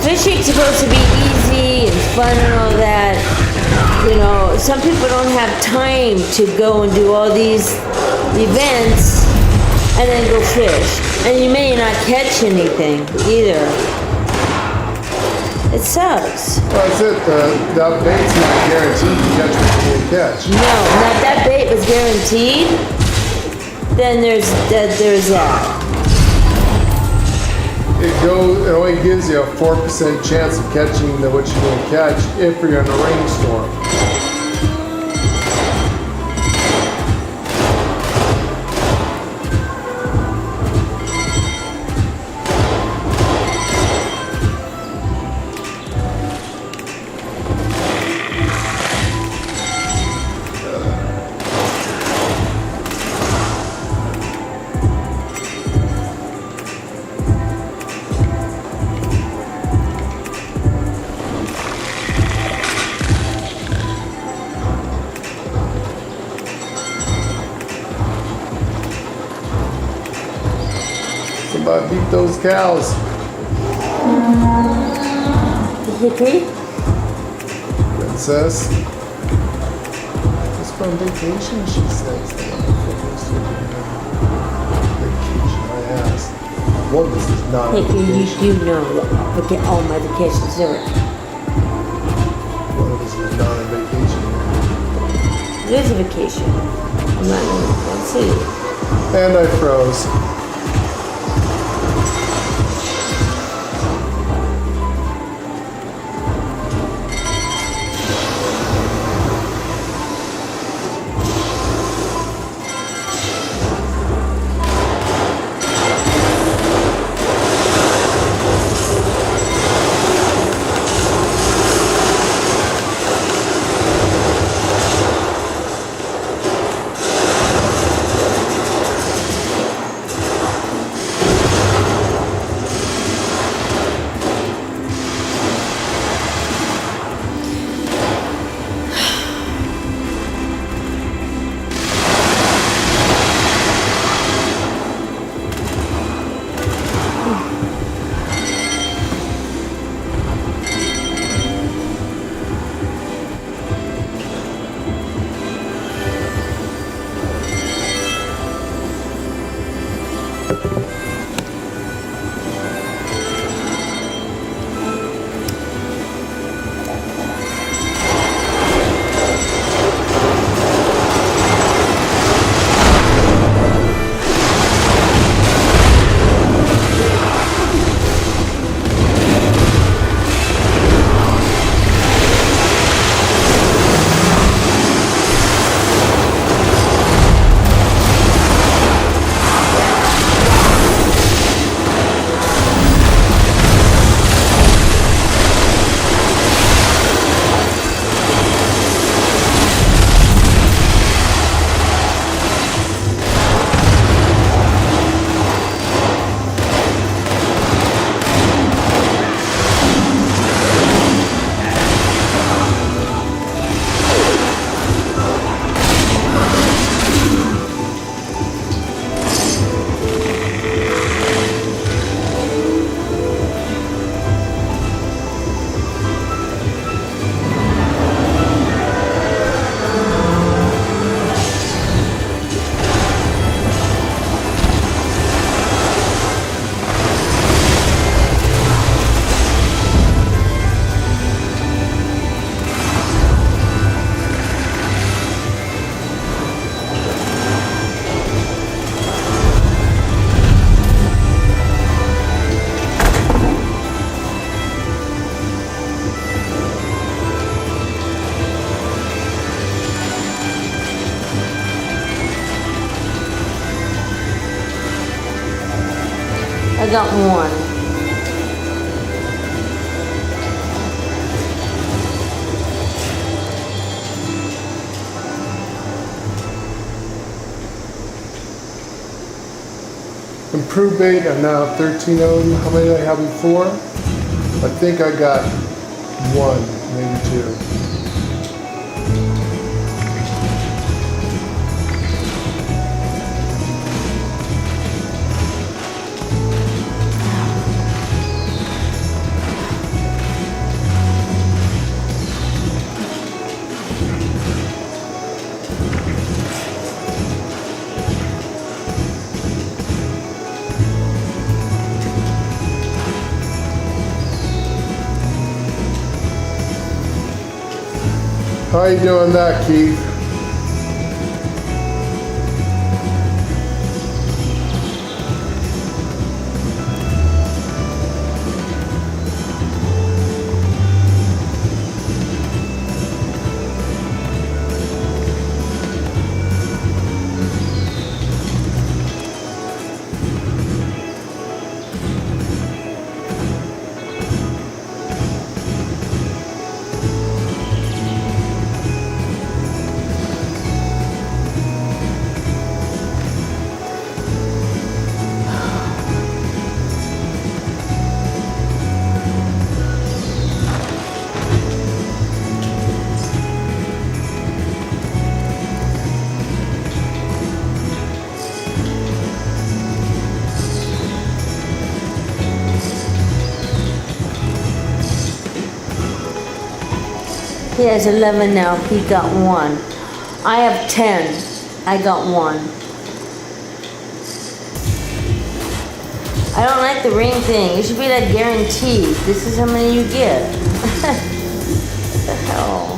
Fishing's supposed to be easy and fun and all that. You know, some people don't have time to go and do all these events and then go fish. And you may not catch anything either. It sucks. Well, that's it. That bait's not guaranteed to catch what you can catch. No, now if that bait was guaranteed, then there's that. It only gives you a 4% chance of catching what you're going to catch if you're in a rainstorm. Somebody beat those cows. Hickory? Princess. Let's go on vacation, she says. Vacation, I asked. What this is not a Hickory, you vacation. do know that all my vacations are. What this is not a vacation. It is a vacation. I'm not in one city. And I froze. got one. Improved bait, I now have 13 of them. How many did I have before? I think I got one, maybe two. How you doing that, Keith? He has 11 now. He got one. I have 10. I got one. I don't like the ring thing. It should be like guaranteed. This is how many you get. What the hell?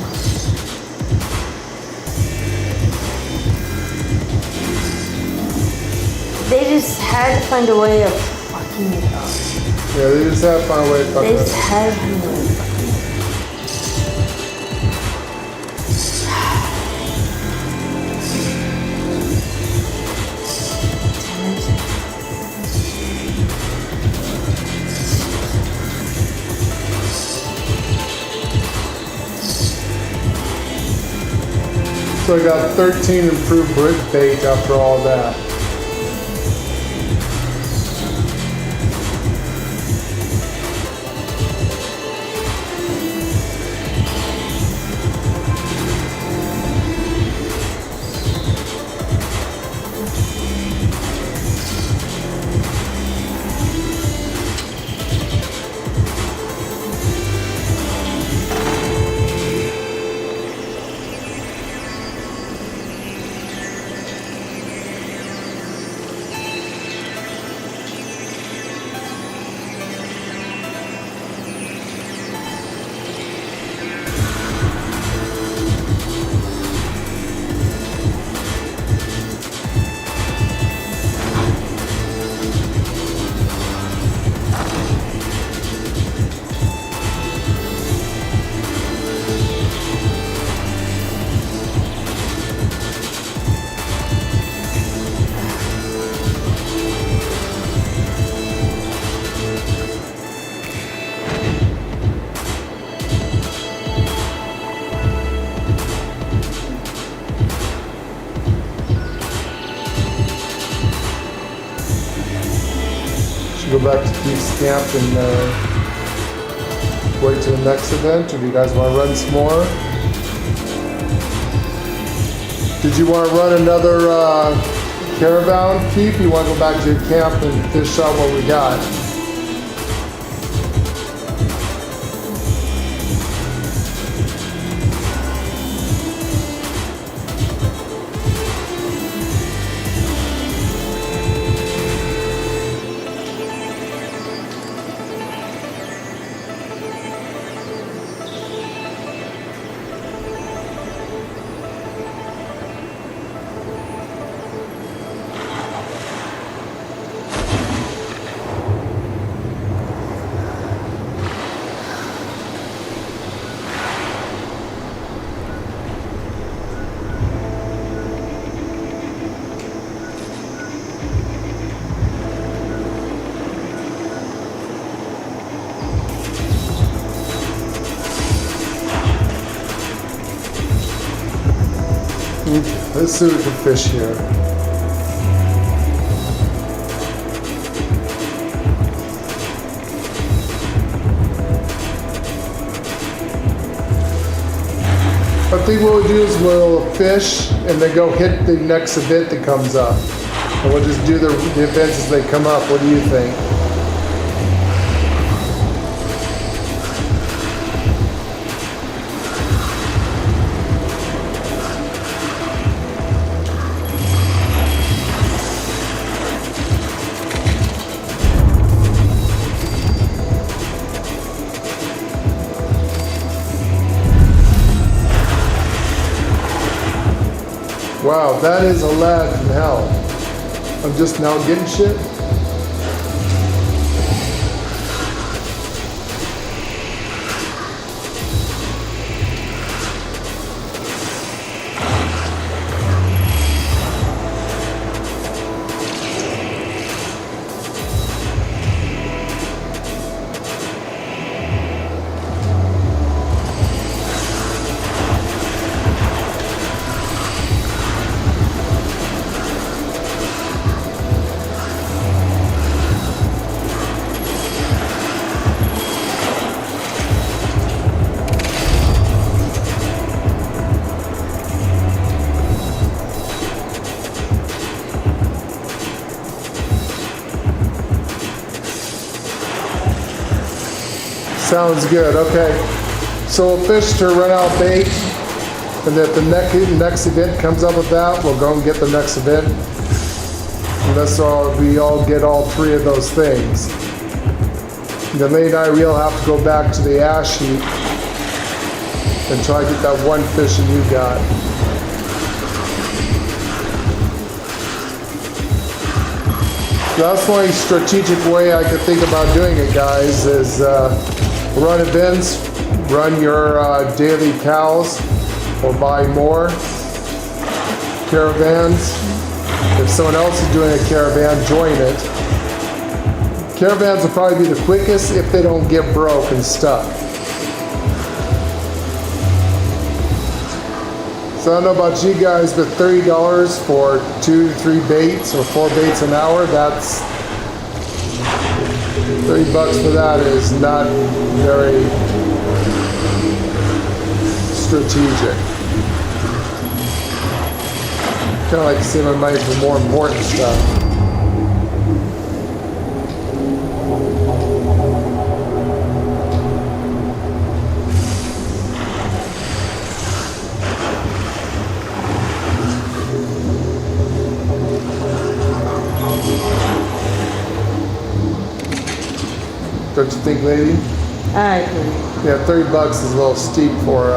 They just had to find a way of fucking it up. Yeah, they just have to find a way to fuck They it just up. had to find a way of fucking it up. So I got 13 improved brick bait after all that. Go back to Keith's camp and wait till the next event, or do you guys want to run some more? Did you want to run another caravan, Keith? You want to go back to your camp and fish out what we got? Let's see what we can fish here. I think what we'll do is we'll fish and then go hit the next event that comes up. And we'll just do the events as they come up. What do you think? Wow, that is a lad from hell. I'm just now getting shit. Sounds good, okay. So we'll fish to run out bait, and if the next event comes up with that, we'll go and get the next event. And that's all, we all get all three of those things. Then Lee and I will have to go back to the ash heap and try to get that one fish that you got. That's one strategic way I could think about doing it, guys, is run events, run your daily cows, or buy more caravans. If someone else is doing a caravan, join it. Caravans will probably be the quickest if they don't get broke and stuck. So I don't know about you guys, but $30 for 2 to 3 baits or 4 baits an hour, that's $30 for that is not very strategic. Kind of like to save my money for more important stuff. Don't you think, lady? I agree. Yeah, $30 is a little steep for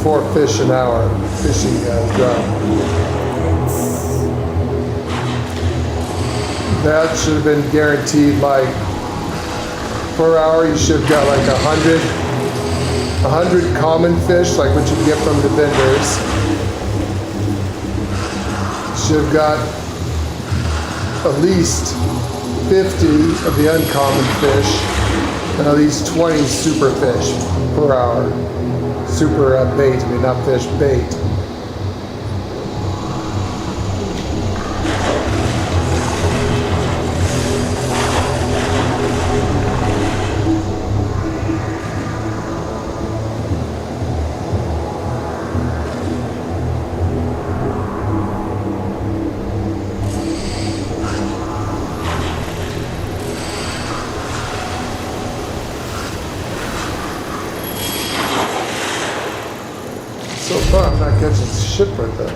4 fish an hour fishing job. That should have been guaranteed, like per hour. You should have got like 100 common fish, like what you get from the vendors. Should have got at least 50 of the uncommon fish and at least 20 super fish per hour. Super bait, I mean not fish, bait. So far, I'm not catching shit right there.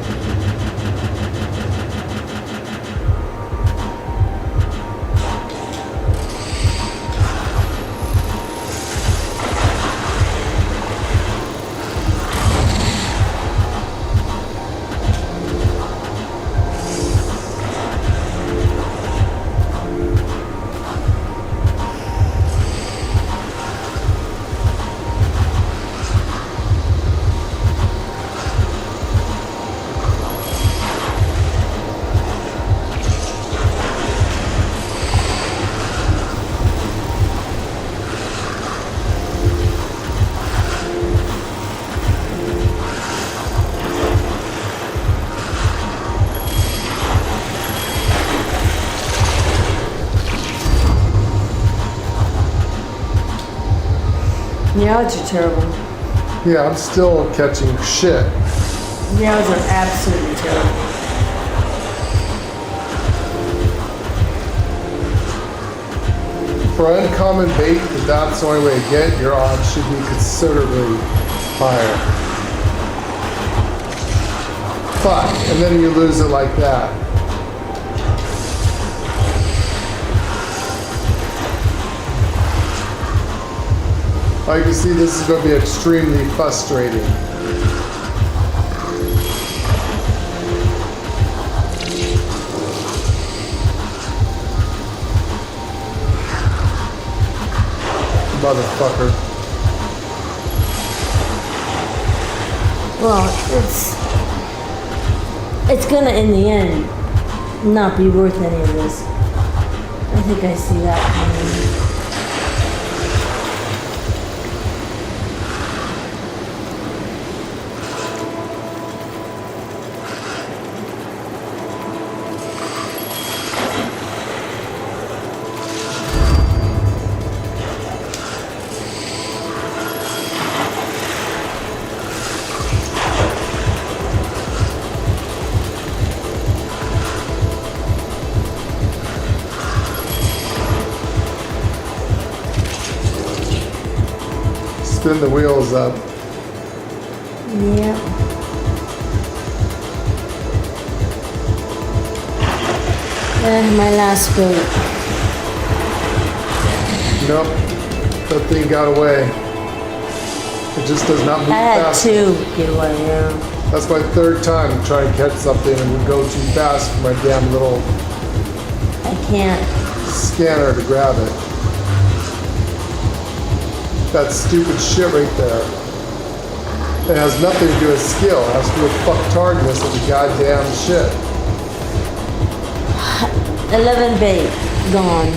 Meows are terrible. Yeah, I'm still catching shit. Meows are absolutely terrible. For uncommon bait, if that's the only way to get it, your odds should be considerably higher. Fuck, and then you lose it like that. Like you see, this is going to be extremely frustrating. Motherfucker. Well, it's gonna in the end not be worth any of this. I think I see that coming. Spin the wheels up. Yeah. And my last bait. Nope. That thing got away. It just does not move I had fast. two get away, yeah. That's my third time trying to catch something and we go too fast for my damn little I can't. scanner to grab it. That stupid shit right there. It has nothing to do with skill. It has to do with fucktardness of the goddamn shit. 11 bait gone.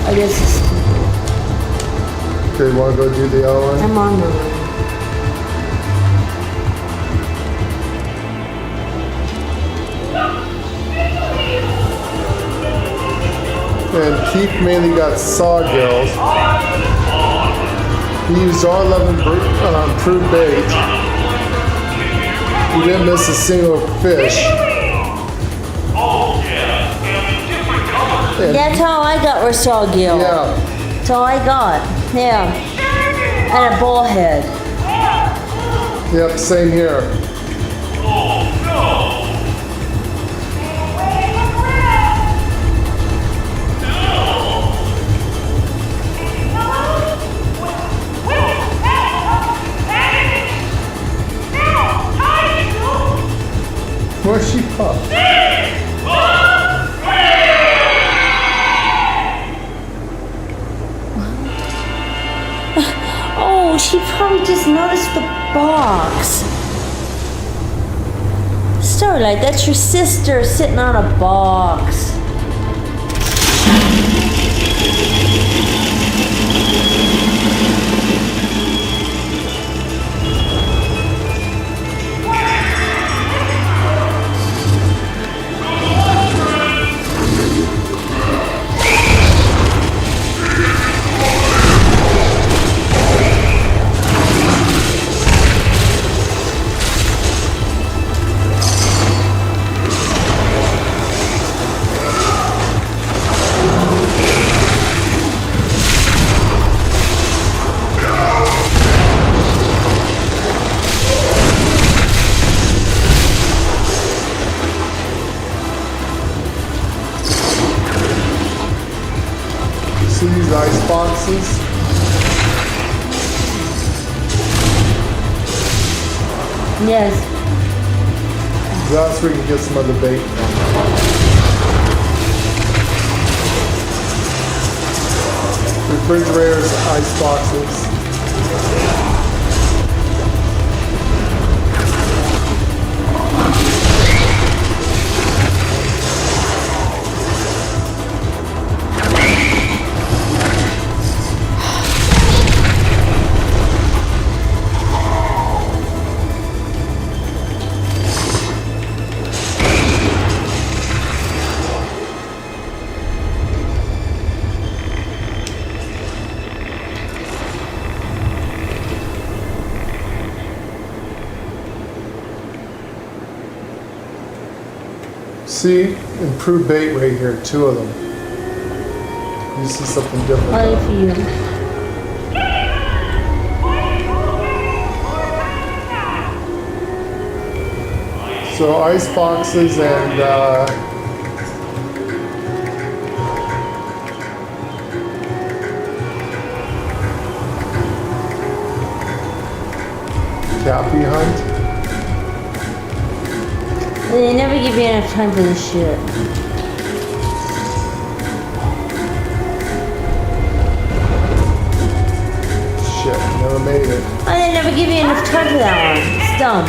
I guess it's Okay, you wanna go do the other one? I'm on the line. And Keith mainly got sawgills. He used all 11 proof bait. He didn't miss a single fish. And That's all I got were sawgill. yeah, That's all I got. Yeah. And a bullhead. yep, same here. Where's she from? Oh, she probably just noticed the box. Starlight, that's your sister sitting on a box. See these ice boxes? Yes. That's where you can get some other bait from. Refrigerators, ice boxes. See, improved bait right here, 2 of them. You see something different. Only for you. So ice boxes and Cappy hunt. They never give you enough time for this shit. Shit, never made it. And they never give you enough time for that one. It's dumb.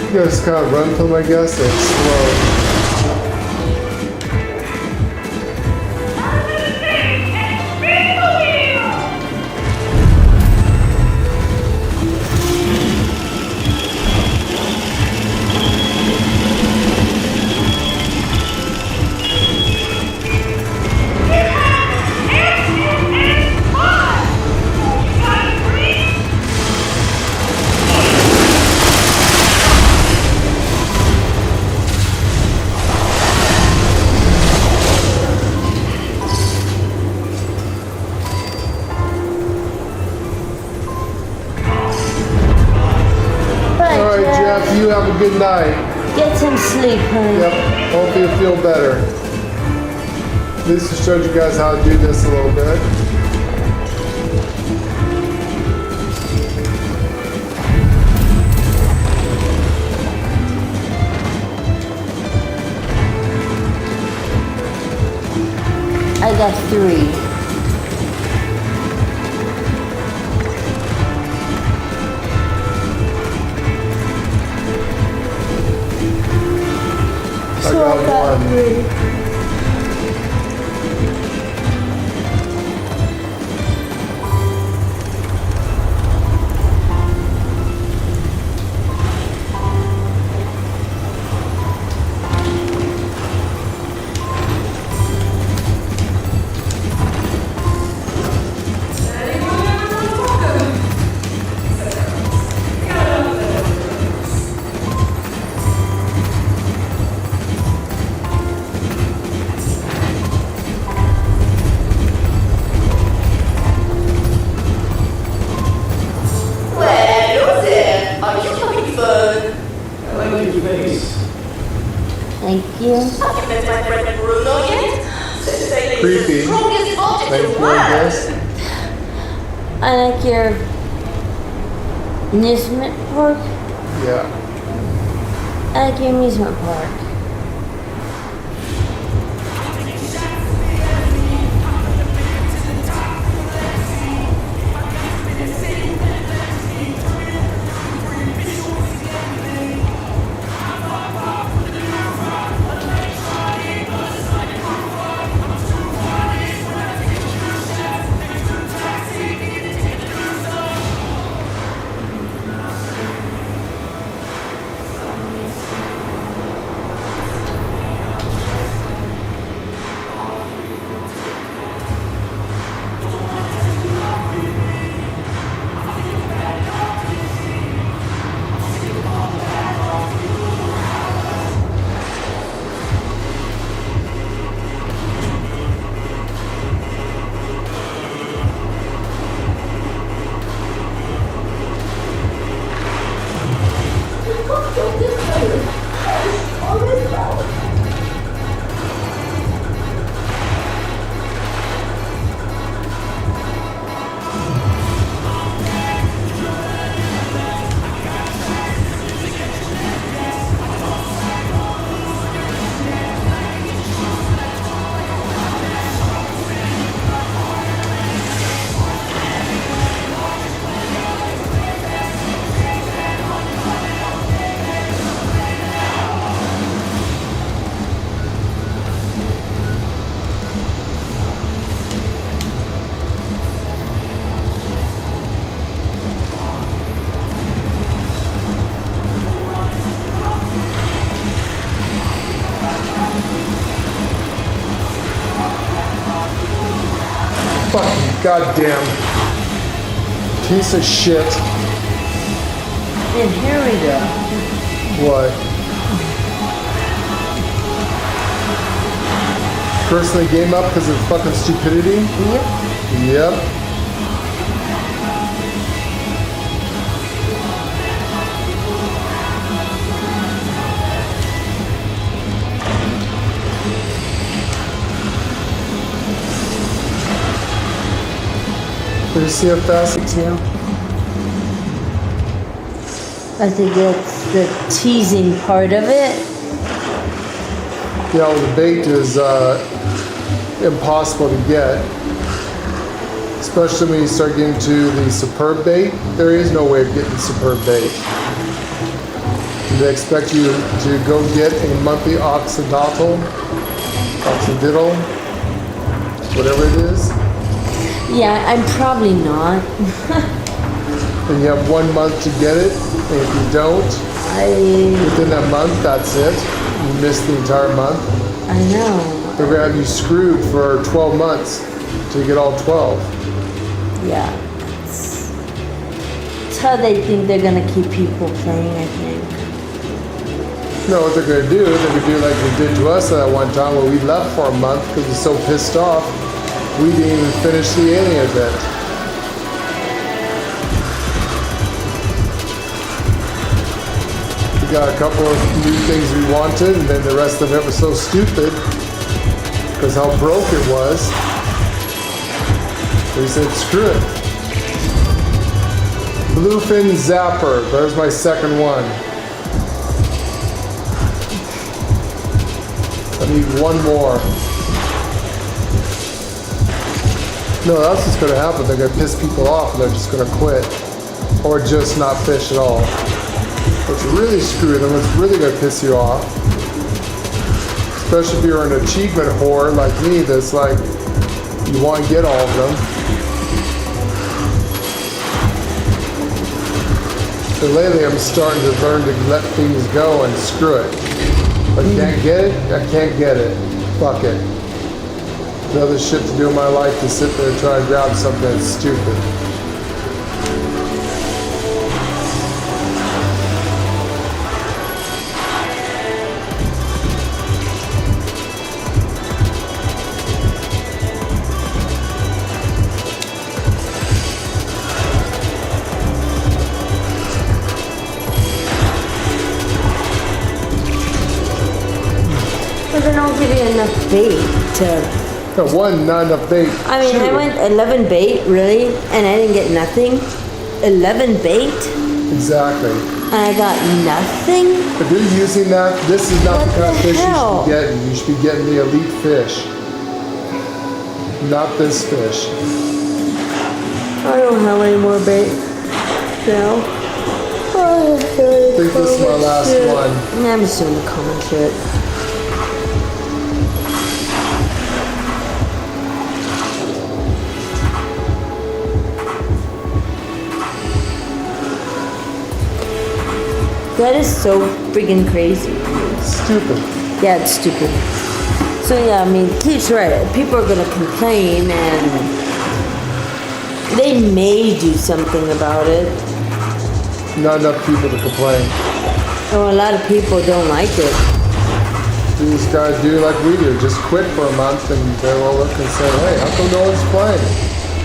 You guys kind of run from, I guess, and slow. You have a good night. Get some sleep, honey. Yep. Hopefully you feel better. At least I showed you guys how to do this a little bit. I got 3. I got 1. 3. Thank you. Creepy. Thank you, I guess. I like your Amusement park? Yeah. I like your amusement park. Fucking goddamn piece of shit. And here we go. What? Cursing the game up because of fucking stupidity? Yep. Yep. Did you see how fast it's now? I think that's the teasing part of it. Yeah, well, the bait is impossible to get. Especially when you start getting to the superb bait. There is no way of getting superb bait. They expect you to go get a monthly occidental, whatever it is. Yeah, I'm probably not. And you have 1 month to get it. And if you don't, within that month, that's it. You miss the entire month. I know. They're gonna have you screwed for 12 months to get all 12. Yeah. It's how they think they're gonna keep people playing, I think. No, what they're gonna do, they're gonna do like they did to us that one time where we left for a month because we were so pissed off we didn't even finish the alien event. We got a couple of new things we wanted, and then the rest of it was so stupid because how broke it was. We said, screw it. Bluefin Zapper, there's my second one. I need one more. No, that's what's going to happen. They're going to piss people off and they're just going to quit. Or just not fish at all. What's really screwed them, what's really going to piss you off, especially if you're an achievement whore like me that's like, you want to get all of them. So lately I'm starting to learn to let things go and screw it. If I can't get it, I can't get it. Fuck it. Another shit to do in my life to sit there and try and grab something that's stupid. But they don't give you enough bait to... No, one, not enough bait. I mean, Two. I went 11 bait, really? And I didn't get nothing? 11 bait? Exactly. And I got nothing? If you're using that, this is not What the kind of the fish hell? you should be getting. You should be getting the elite fish. Not this fish. I don't have any more bait now. Oh, I think this is my last one. I'm just doing the common shit. That is so freaking crazy. Stupid. Yeah, it's stupid. So yeah, I mean, Keith's right. People are gonna complain, and they may do something about it. Not enough people to complain. Oh, a lot of people don't like it. You just gotta do like we do. Just quit for a month and they will look and say, hey, how come no one's playing?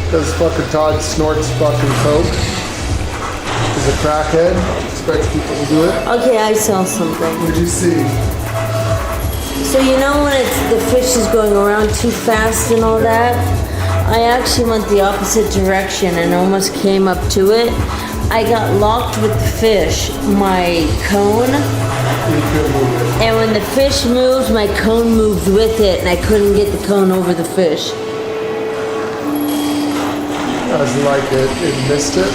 Because fucking Todd snorts fucking coke. He's a crackhead. Expects people to do it. Okay, I saw something. What'd you see? So you know when the fish is going around too fast and all that? I actually went the opposite direction and almost came up to it. I got locked with the fish, my cone, and when the fish moved, my cone moved with it, and I couldn't get the cone over the fish. As like it missed it.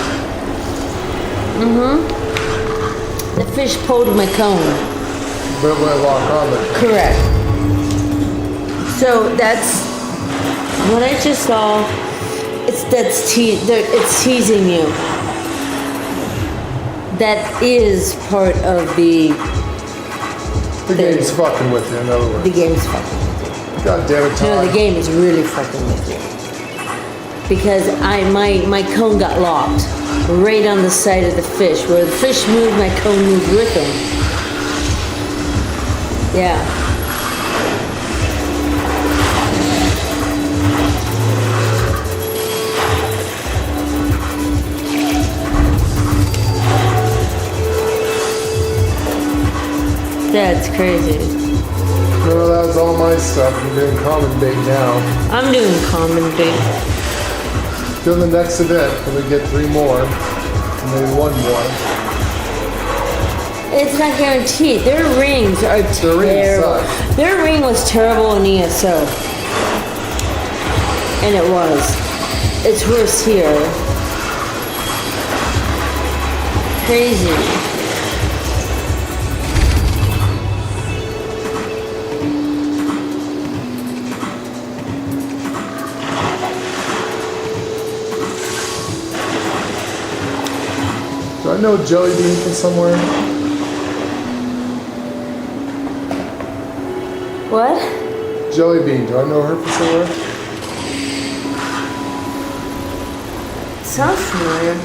The fish pulled my cone. But it went lock on it. Correct. So that's what I just saw. It's teasing you. That is part of the game's fucking with you, in other words. The game's fucking with you. God damn it, Todd. No, the game is really fucking with you. Because my cone got locked right on the side of the fish. Where the fish moved, my cone moved with him. Yeah. That's crazy. No, that was all my stuff. I'm doing common bait now. I'm doing common bait. Till the next event, and we get 3 more, and maybe 1 more. It's not guaranteed. Their rings are terrible. Their ring was terrible in ESO. And it was. It's worse here. Crazy. Do I know Jelly Bean from somewhere? What? Jelly Bean, do I know her from somewhere? Sounds familiar.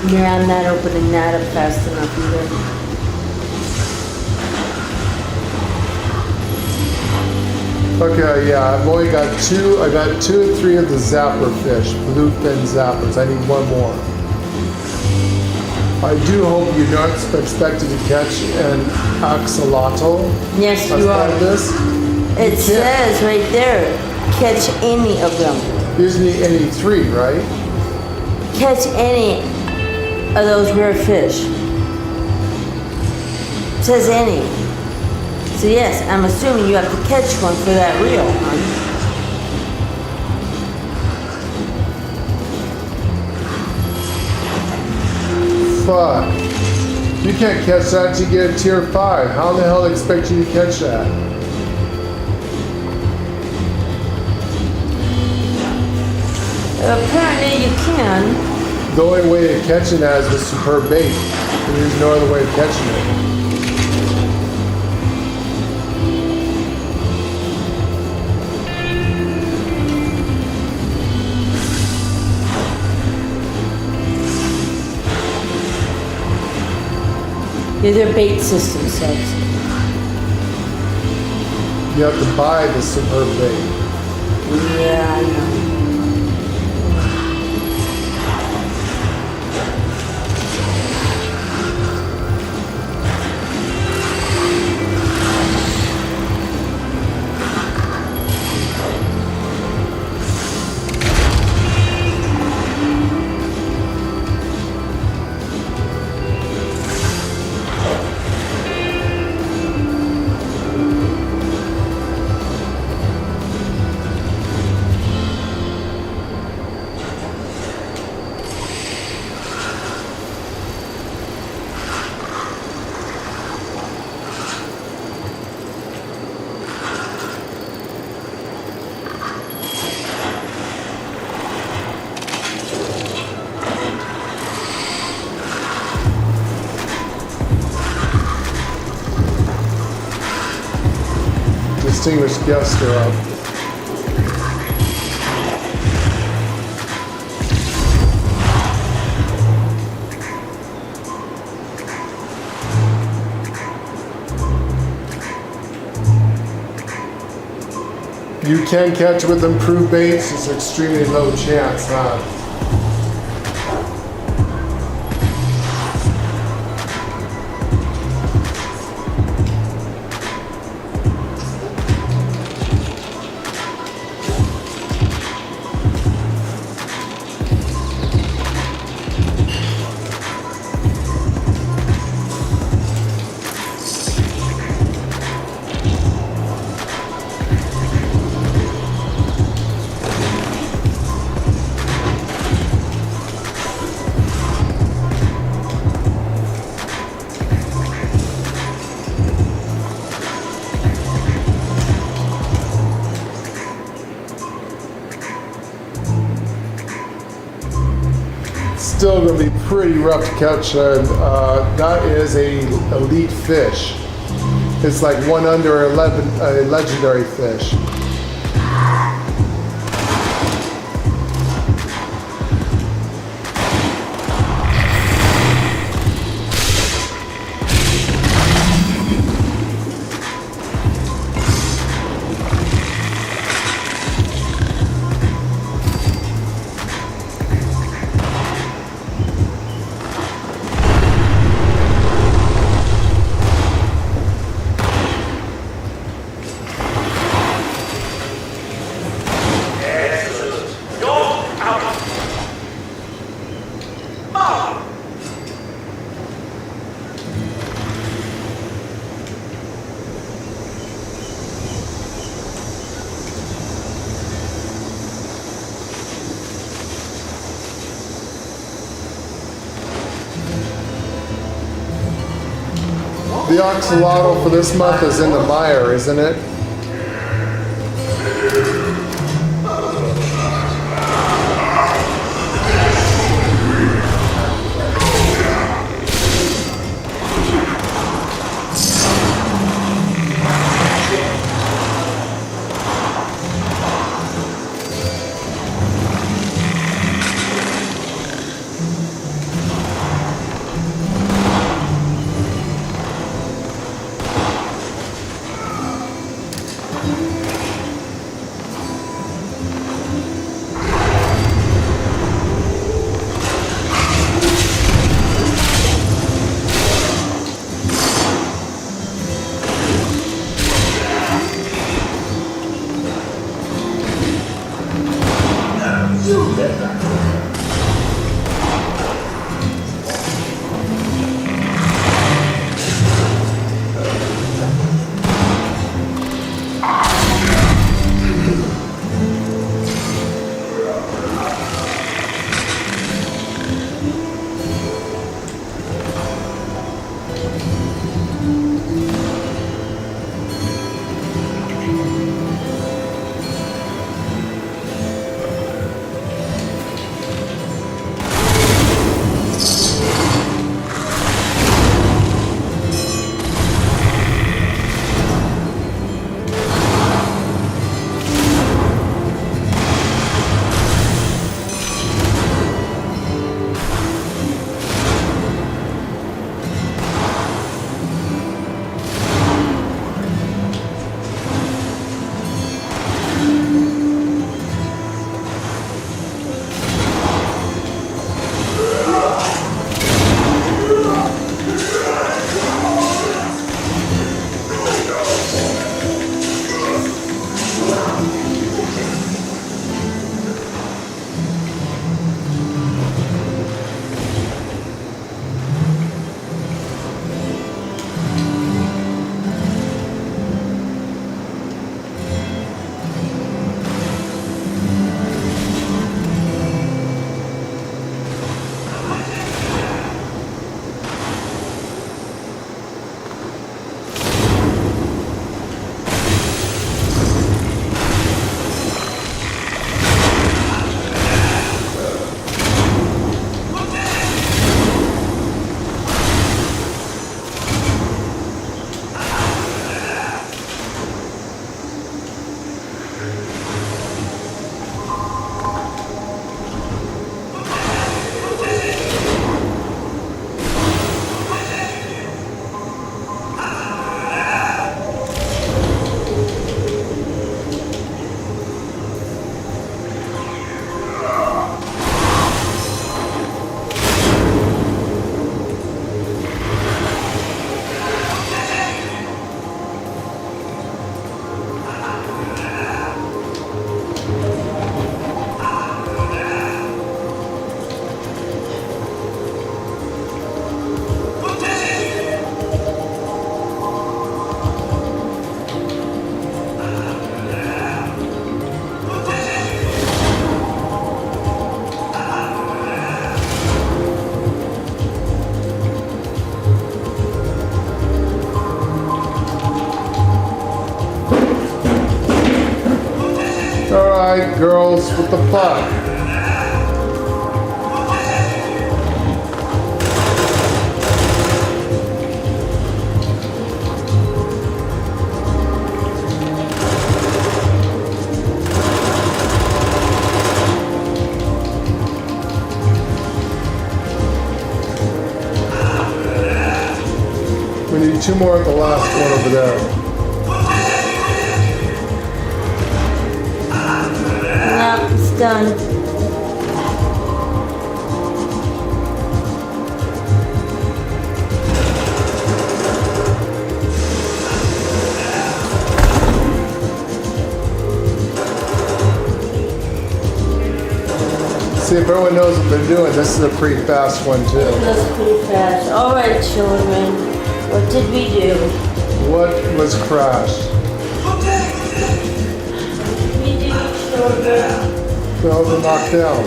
Yeah, I'm not opening that up fast enough either. Okay, yeah, I've only got 2. I got 2 or 3 of the zapper fish, bluefin zappers. I need 1 more. I do hope you're not expected to catch an axolotl. Yes, as you part are. of this. It says right there, catch any of them. Gives me any 3, right? Catch any of those rare fish. It says any. So yes, I'm assuming you have to catch one for that reel, huh? Fuck. You can't catch that until you get a tier 5. How in the hell do they expect you to catch that? Apparently you can. The only way of catching that is with superb bait. And there's no other way of catching it. Yeah, they're bait system subs. You have to buy the superb bait. Yeah, I know. Distinguished guests are up. You can catch with improved baits, it's extremely low chance, huh? Still going to be pretty rough to catch, and that is a elite fish. It's like 1 under 11, a legendary fish. The axolotl for this month is in the Mire, isn't it? Alright, girls, what the fuck? We need 2 more at the last one over there. No, it's done. See if everyone knows what they're doing. This is a pretty fast one too. That's pretty fast. All right, children. What did we do? What was crashed? What did we do, children? Those are knocked down.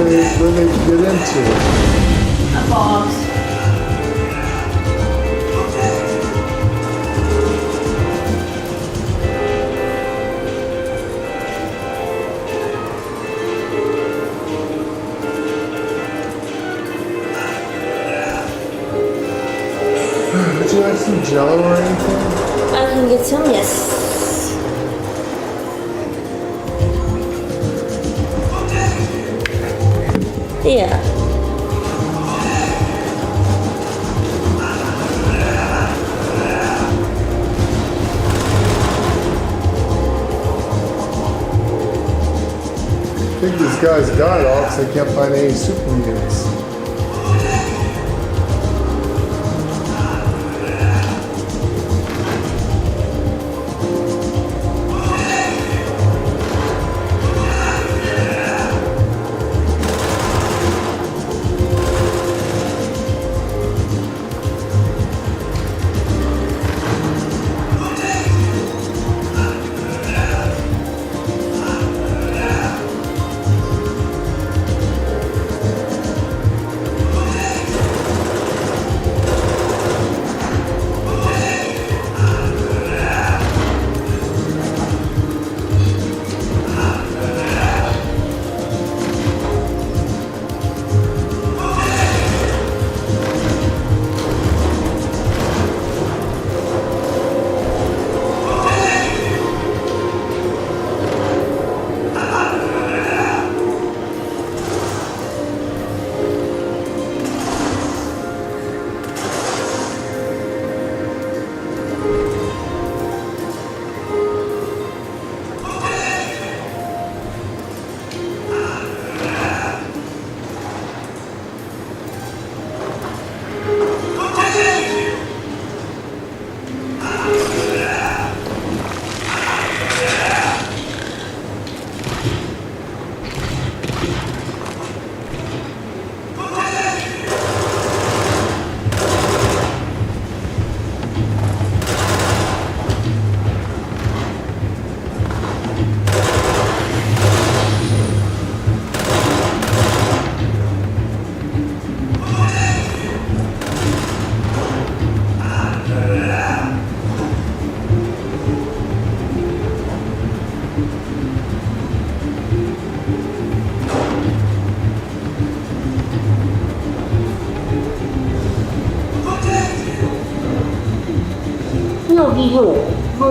What did they get into? A box. Would you like some jello or anything? I can get some, yes. Yeah. I think these guys got it all because they can't find any super mutants.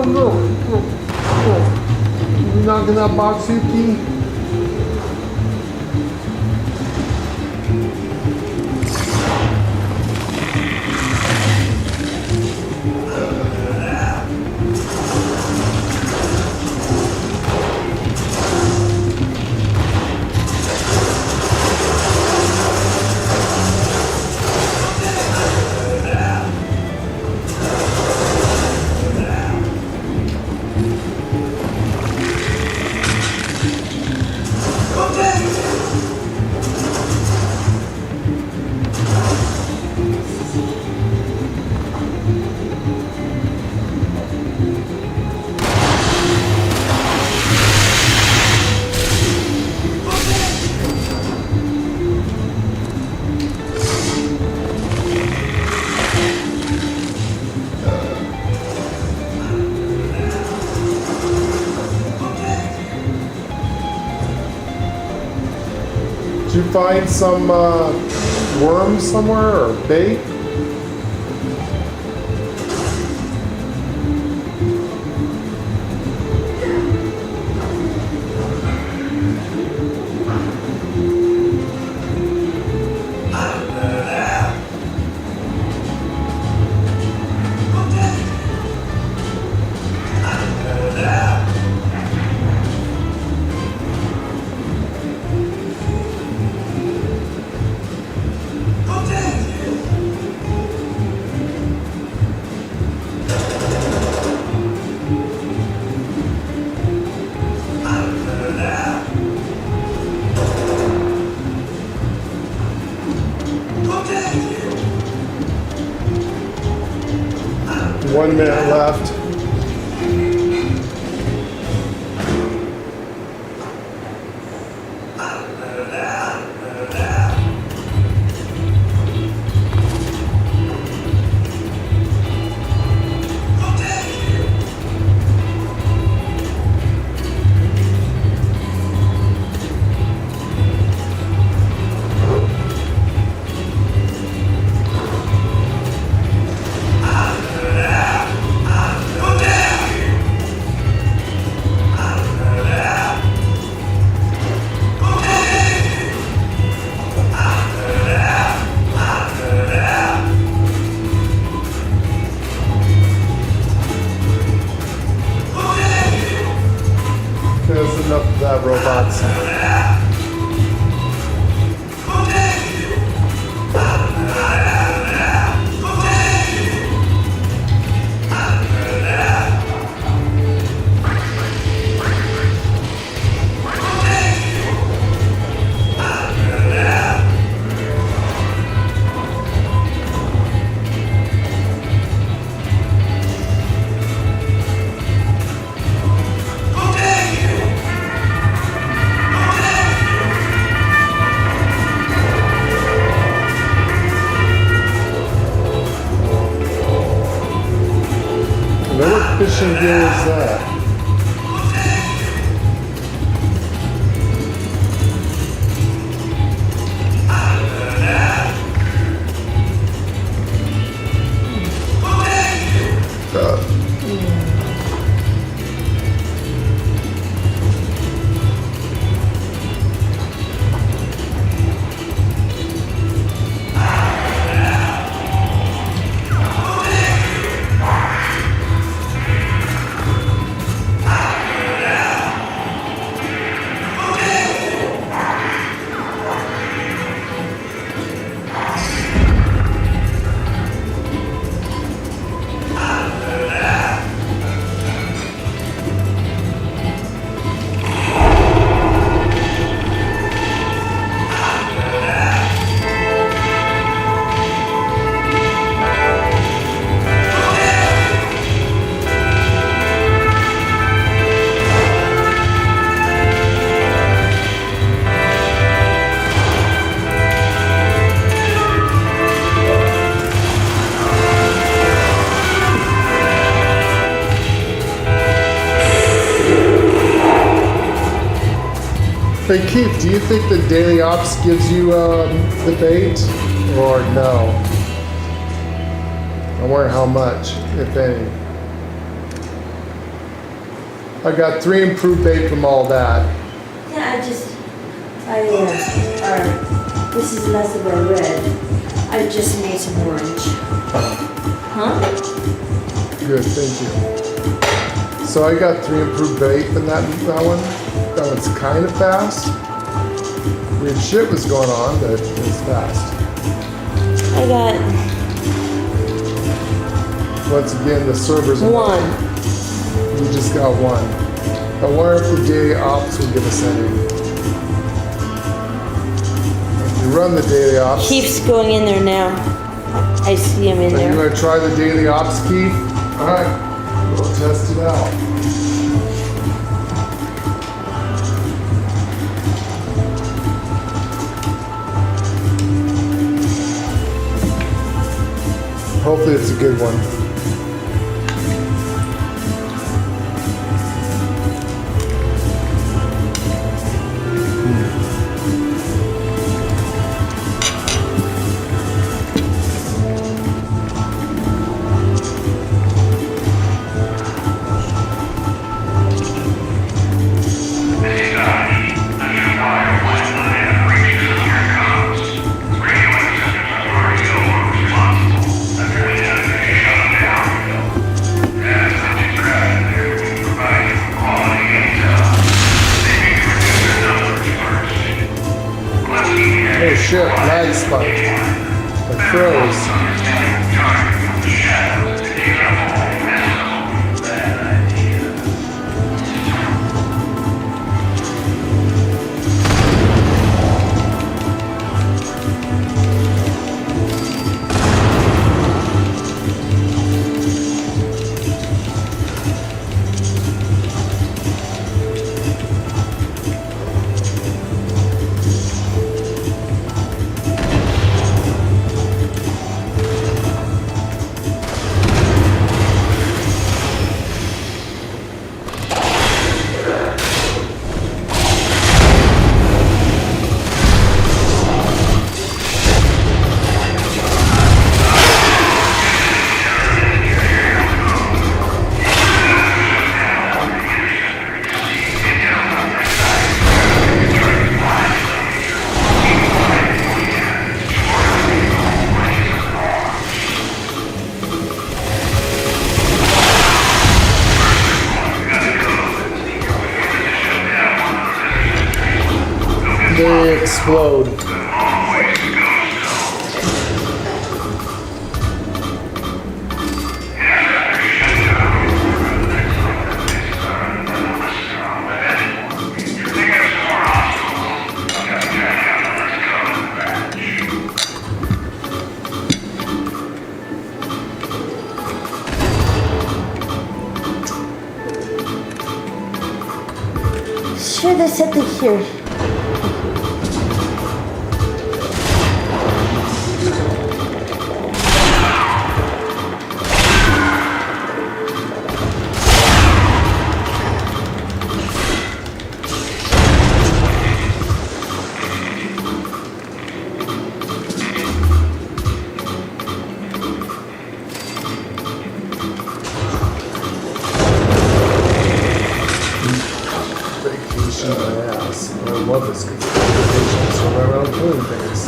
No. You knocking that box, Yuki? Did you find some worms somewhere or bait? One minute left. There's enough of that, robots. What fishing gear is that? Hey Keith, do you think the daily ops gives you the bait, or no? I wonder how much, if any. I got 3 improved bait from all that. Yeah, this is less of a red. I just made some orange. Huh? Good, thank you. So I got 3 improved bait from that one. That one's kind of fast. Weird shit was going on, but it's fast. I got Once again, the server's one. We just got 1. I wonder if the daily ops will give us any. If you run the daily ops. Keith's going in there now. I see him in Are you there. gonna try the daily ops, Keith? Alright, we'll test it out. Hopefully it's a good one. shit, lag spike. I froze. They explode. Sure, there's something here. Ass. I love this configuration, so I'm around doing things.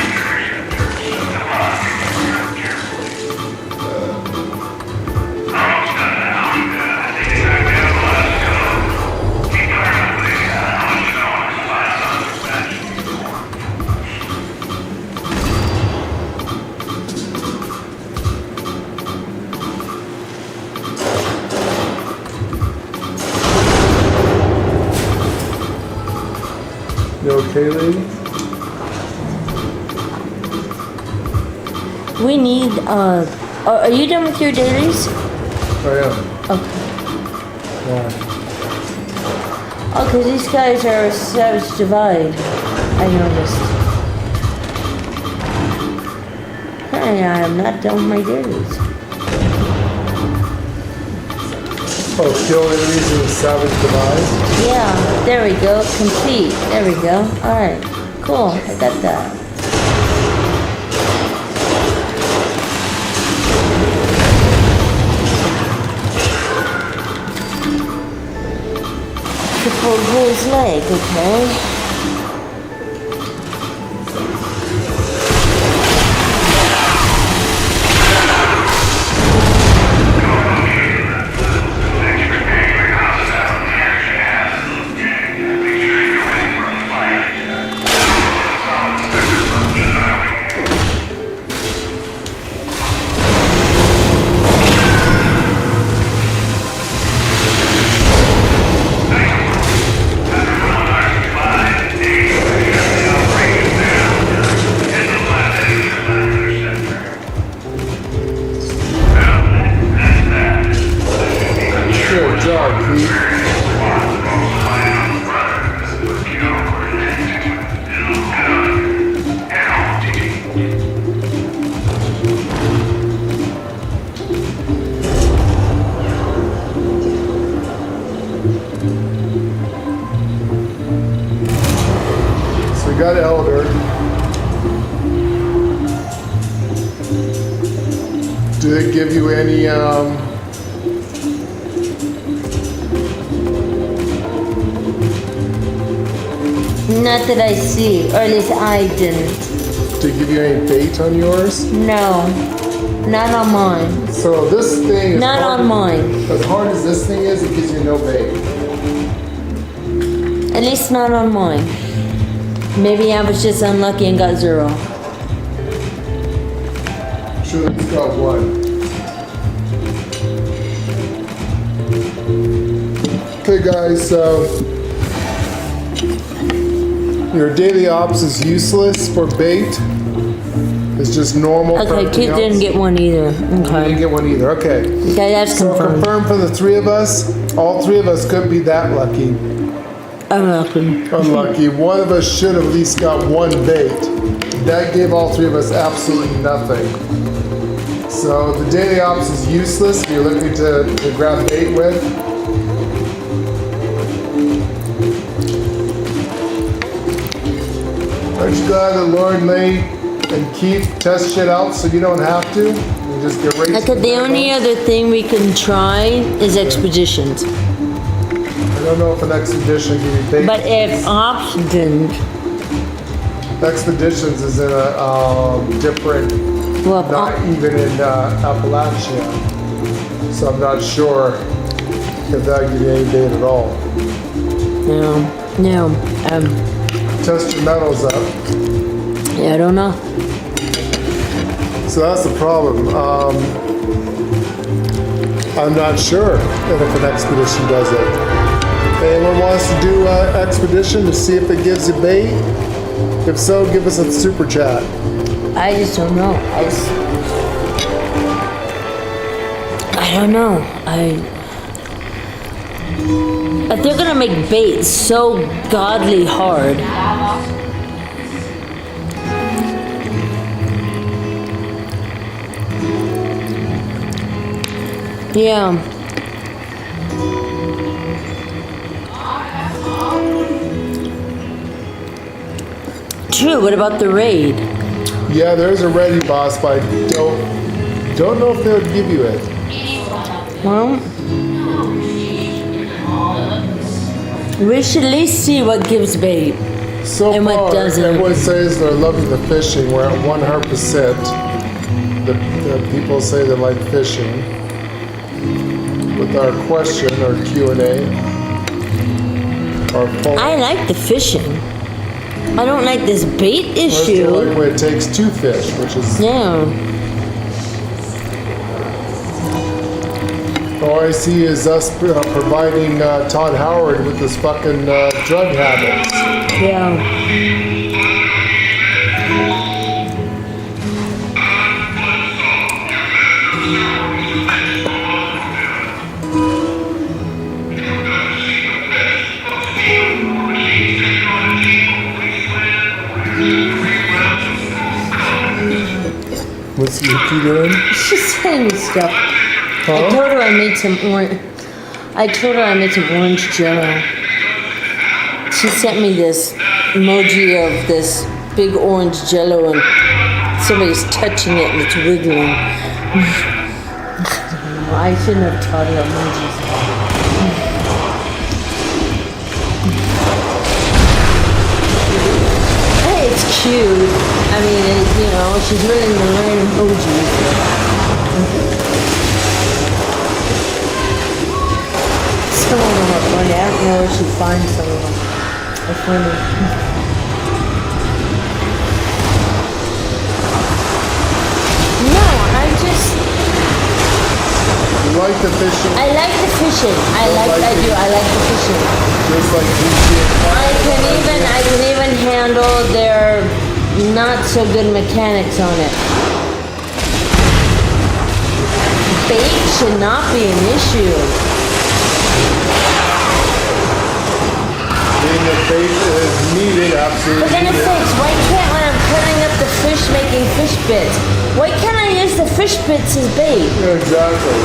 Fun. You okay, lady? We need, are you done with your dailies? I am. Okay. Why? Oh, because these guys are a Savage Divide. I noticed. Apparently I am not done with my dailies. Oh, kill enemies in the Savage Divide? Yeah, there we go. Complete. There we go. Alright. Cool. I got that. Triple Bull's leg, okay. Did it give you any, Not that I see, or at least I didn't. did it give you any bait on yours? No, not on mine. So this thing is Not hard- on mine. As hard as this thing is, it gives you no bait. At least not on mine. Maybe I was just unlucky and got 0. Sure, it's got one. Okay, guys, so your daily ops is useless for bait. It's just normal. for Okay, everything Keith didn't else. get one either. You didn't Okay. get one either. Okay. Okay, that's So confirmed. confirmed from the three of us. All three of us could be that lucky. Unlucky. Unlucky. One of us should have at least got one bait. That gave all three of us absolutely nothing. So the daily ops is useless if you're looking to grab bait with. Aren't you glad that Lauren, Lay, and Keith test shit out so you don't have to? You just get ready. Okay, the only other thing we can try is expeditions. I don't know if an expedition can be bait. But if ops didn't, Expeditions is in a different, well, not even in Appalachia. So I'm not sure if that gives you any bait at all. no, Test your metals up. yeah, I don't know. So that's the problem. I'm not sure if an expedition does it. Anyone wants to do an expedition to see if it gives you bait? If so, give us a super chat. I just don't know. I don't know. But they're gonna make bait so godly hard. Yeah. True, what about the raid? Yeah, there's a ready boss, but I don't know if they would give you it. Well, we should at least see what gives bait. So And what far, doesn't? everyone says they're loving the fishing. We're at 100%. The people say they like fishing. With our question or Q&A, our poll, I like the fishing. I don't like this bait I still issue. like when it takes 2 fish, which is Yeah. all I see is us providing Todd Howard with this fucking drug habits. Yeah. What's Yuki doing? She's sending me stuff. Huh? I told her I made some orange jello. She sent me this emoji of this big orange jello and somebody's touching it and it's wiggling. I shouldn't have taught her emojis. Hey, it's cute. I mean, she's willing to learn emojis. Some of them are funny. I don't know where she finds some of them. They're funny. No, You like the fishing? I like the fishing. I like the fishing. Just like GTA. I can even handle their not so good mechanics on it. Bait should not be an issue. Being a bait is needed, absolutely. For goodness sakes, why can't, when I'm cutting up the fish, making fish bits, why can't I use the fish bits as bait? Yeah, exactly.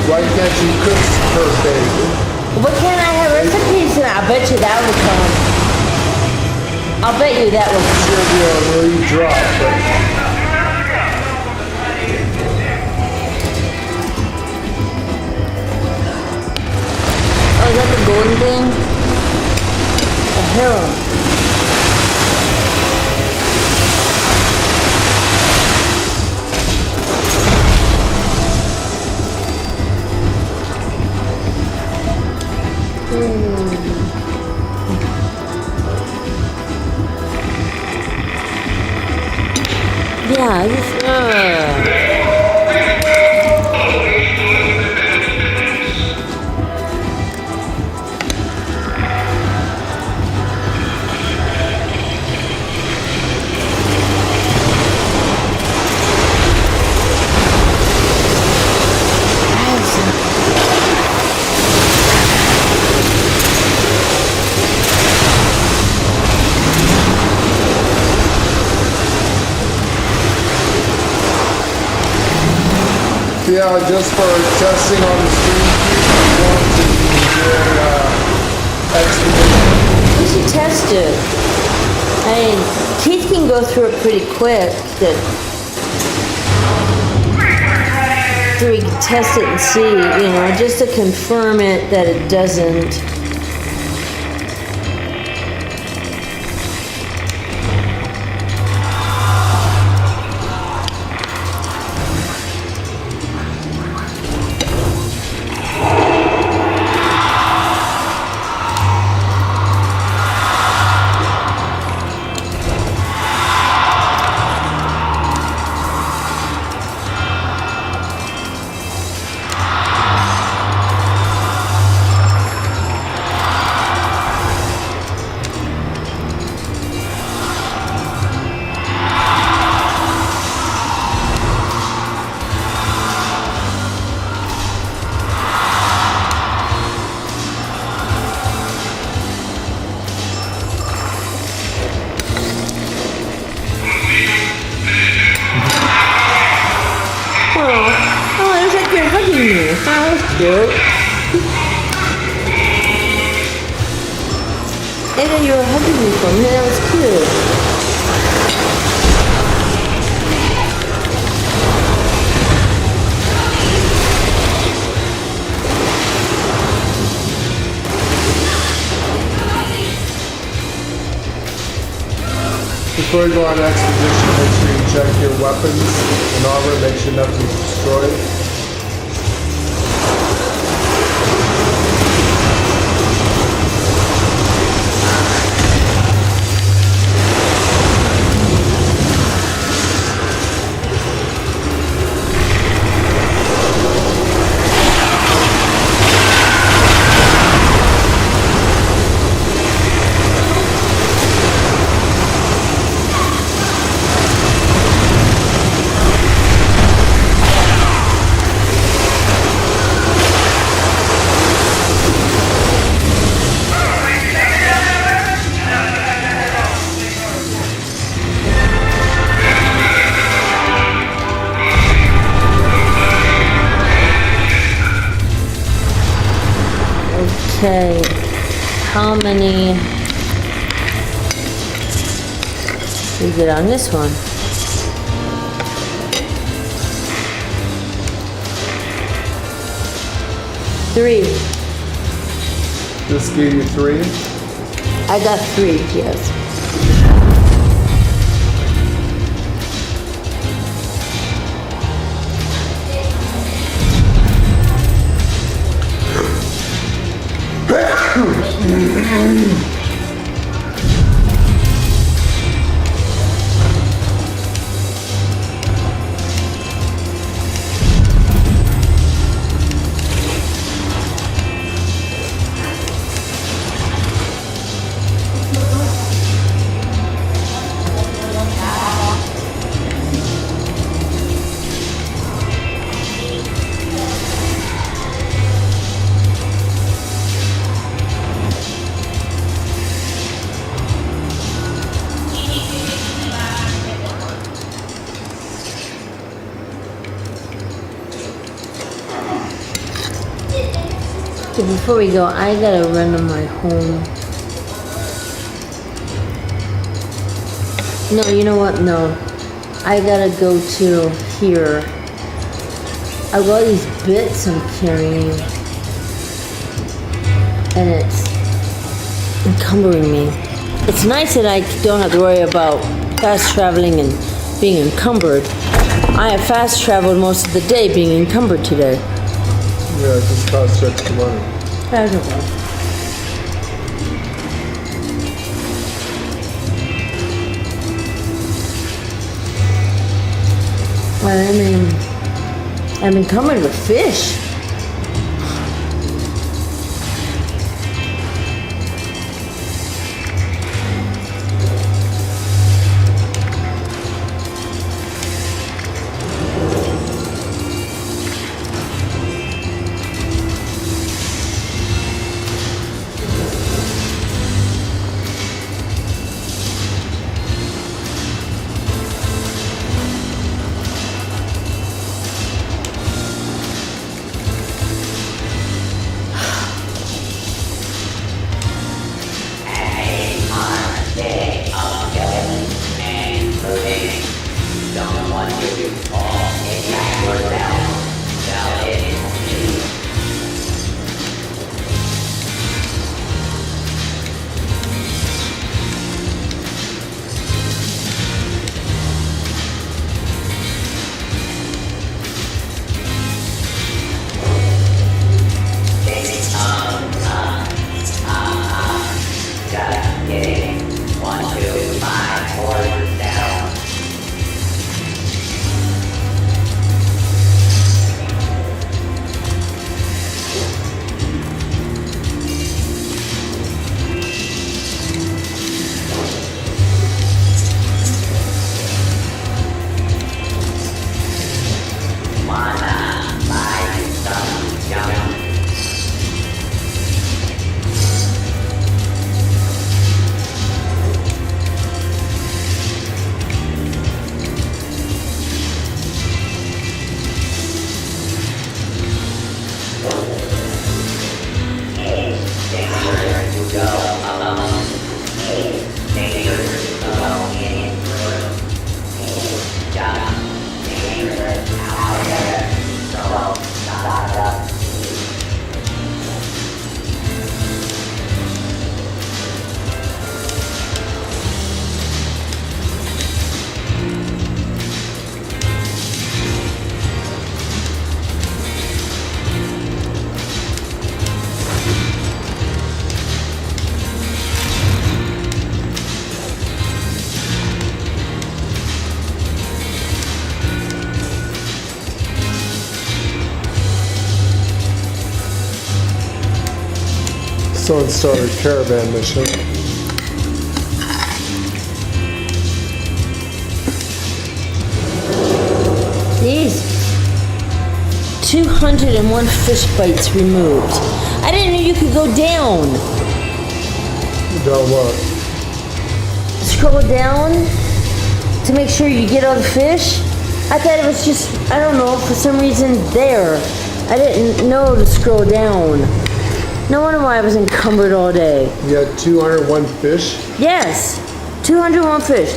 Why can't you cook her bait? Why can't I have recipes? And I bet you that would come. I'll bet you that would come. Sure, be a really drop, but Yeah, just for testing on the stream, I'm going to be doing expedition. We should test it. I mean, Keith can go through it pretty quick. So we can test it and see, you know, just to confirm it that it doesn't. Cute. And then you were hugging me for me. That was cute. Before you go on expedition, make sure you check your weapons and armor, make sure nothing's destroyed. Okay, how many is it on this one? 3. This gave you 3? I got 3, yes. So before we go, I gotta run to my home. No, you know what? No. I gotta go to here. I've got these bits I'm carrying. And it's encumbering me. It's nice that I don't have to worry about fast traveling and being encumbered. I have fast traveled most of the day being encumbered today. Yeah, it just costs extra money. I don't know. I mean, I'm encumbered with fish. Someone started a caravan mission. These 201 fish bites removed. I didn't know you could go down. Down what? Scroll down to make sure you get all the fish. I thought it was just, I don't know, for some reason there. I didn't know to scroll down. No wonder why I was encumbered all day. You had 201 fish? Yes, 201 fish.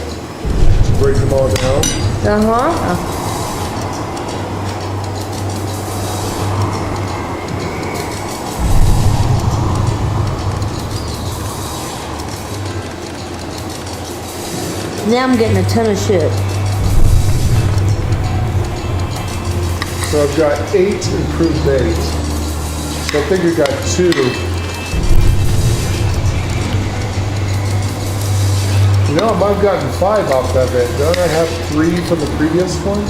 Break them all down? Uh-huh. Now I'm getting a ton of shit. So I've got 8 improved bait. So I think I got 2. You know, I might have gotten 5 off that bit. Don't I have 3 from the previous one?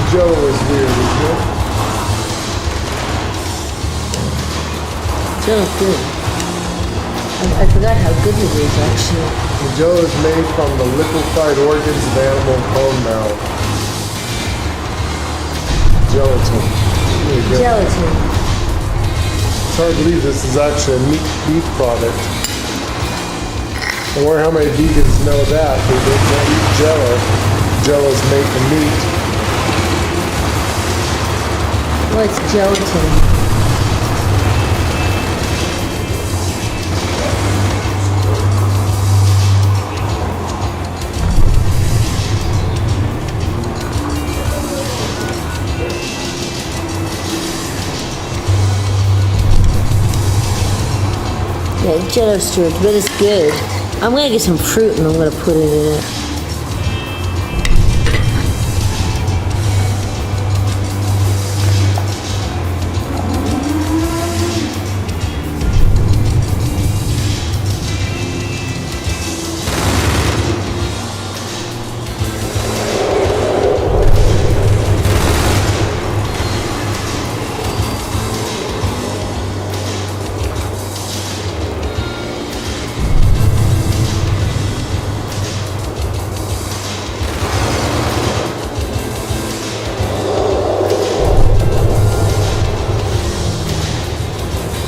Jello is weird, isn't it? Jello's good. I forgot how good it is, actually. The jello is made from the liquefied organs of animal bone marrow. Gelatin. Really good. Gelatin. It's hard to believe this is actually a beef product. I wonder how many vegans know that. They don't eat jello. Jello's made from meat. What's gelatin? Yeah, jello storage, but it's good. I'm gonna get some fruit and I'm gonna put it in it.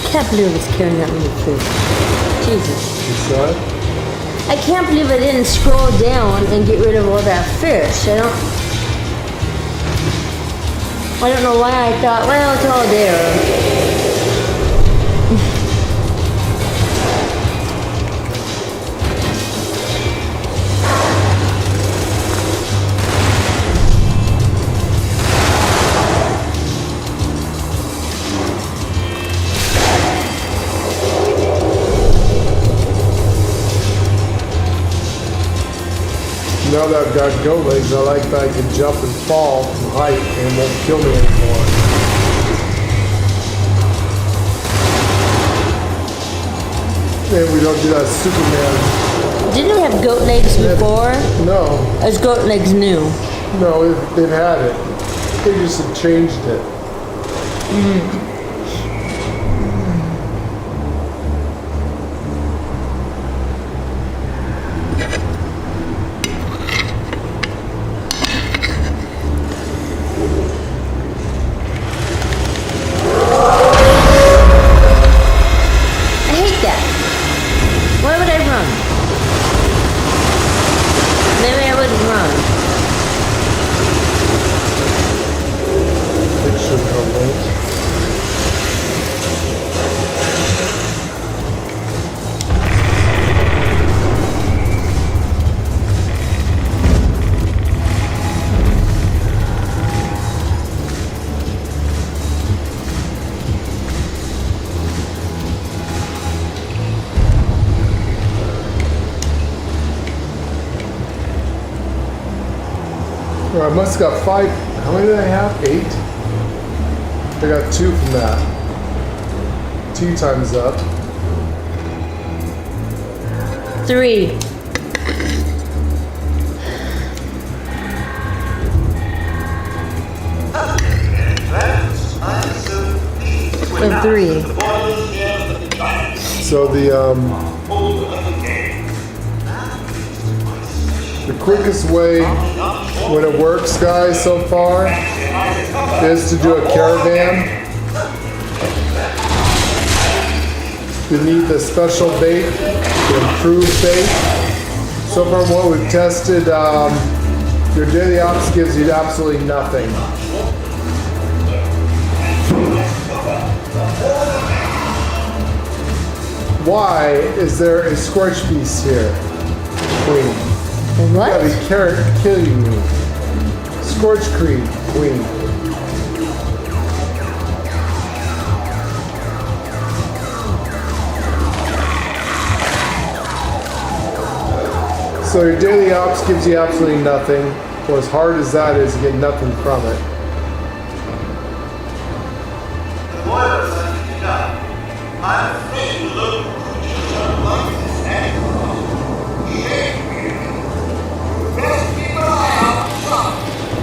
I can't believe it's carrying that many food. Jesus. What's that? I can't believe I didn't scroll down and get rid of all that fish. I don't know why I thought, well, it's all there. Now that I've got goat legs, I like that I can jump and fall from height and it won't kill me anymore. And we don't do that Superman. Didn't we have goat legs before? No, Or is goat legs new? no, they've had it. They just have changed it. I hate that. Why would I run? Maybe I wouldn't run. It should come late. Well, I must have got 5. How many did I have? 8? I got 2 from that. 2 times up. 3. Of 3. So the quickest way when it works, guys, so far is to do a caravan. You need the special bait, the improved bait. So far what we've tested, your daily ops gives you absolutely nothing. Why is there a scorch beast here, Queen? What? Yeah, be killing me. Scorch Creed, Queen. So your daily ops gives you absolutely nothing. Well, as hard as that is, you get nothing from it.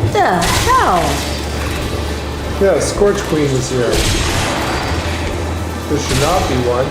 What the hell? Yeah, Scorch Queen is here. There should not be one.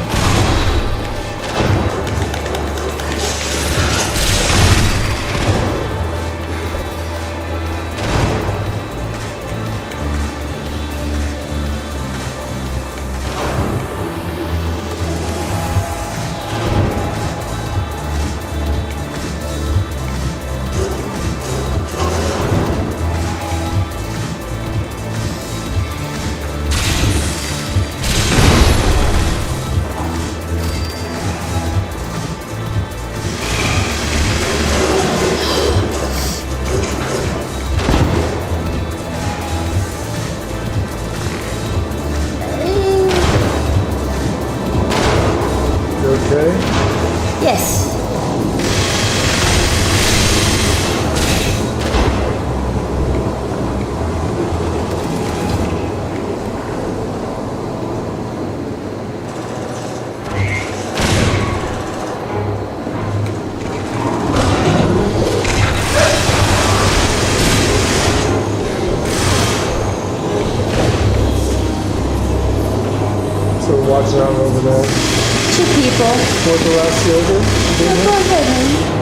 So we're watching out over there. 2 people. Fourth the last yogurt. Go ahead, honey.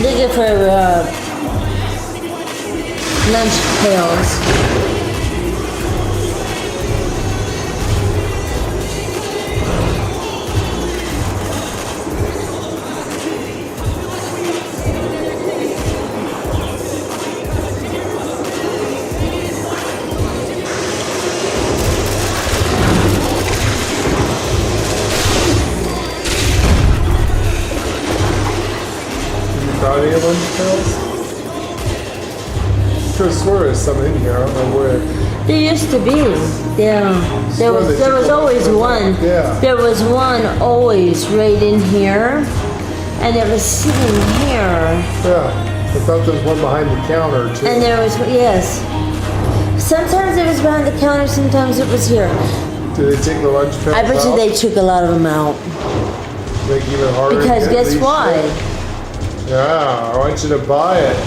Looking for lunch pails. Any lunch pails? Could swear there's some in here. I don't know where. There used to be. Yeah. There was always one. Yeah. There was one always right in here. And it was sitting here. Yeah. I thought there was one behind the counter too. And there was, yes. Sometimes it was behind the counter, sometimes it was here. Did they take the lunch pails I bet you out? they took a lot of them out. Make it even harder. Because to get guess these why? shit? Yeah, I want you to buy it.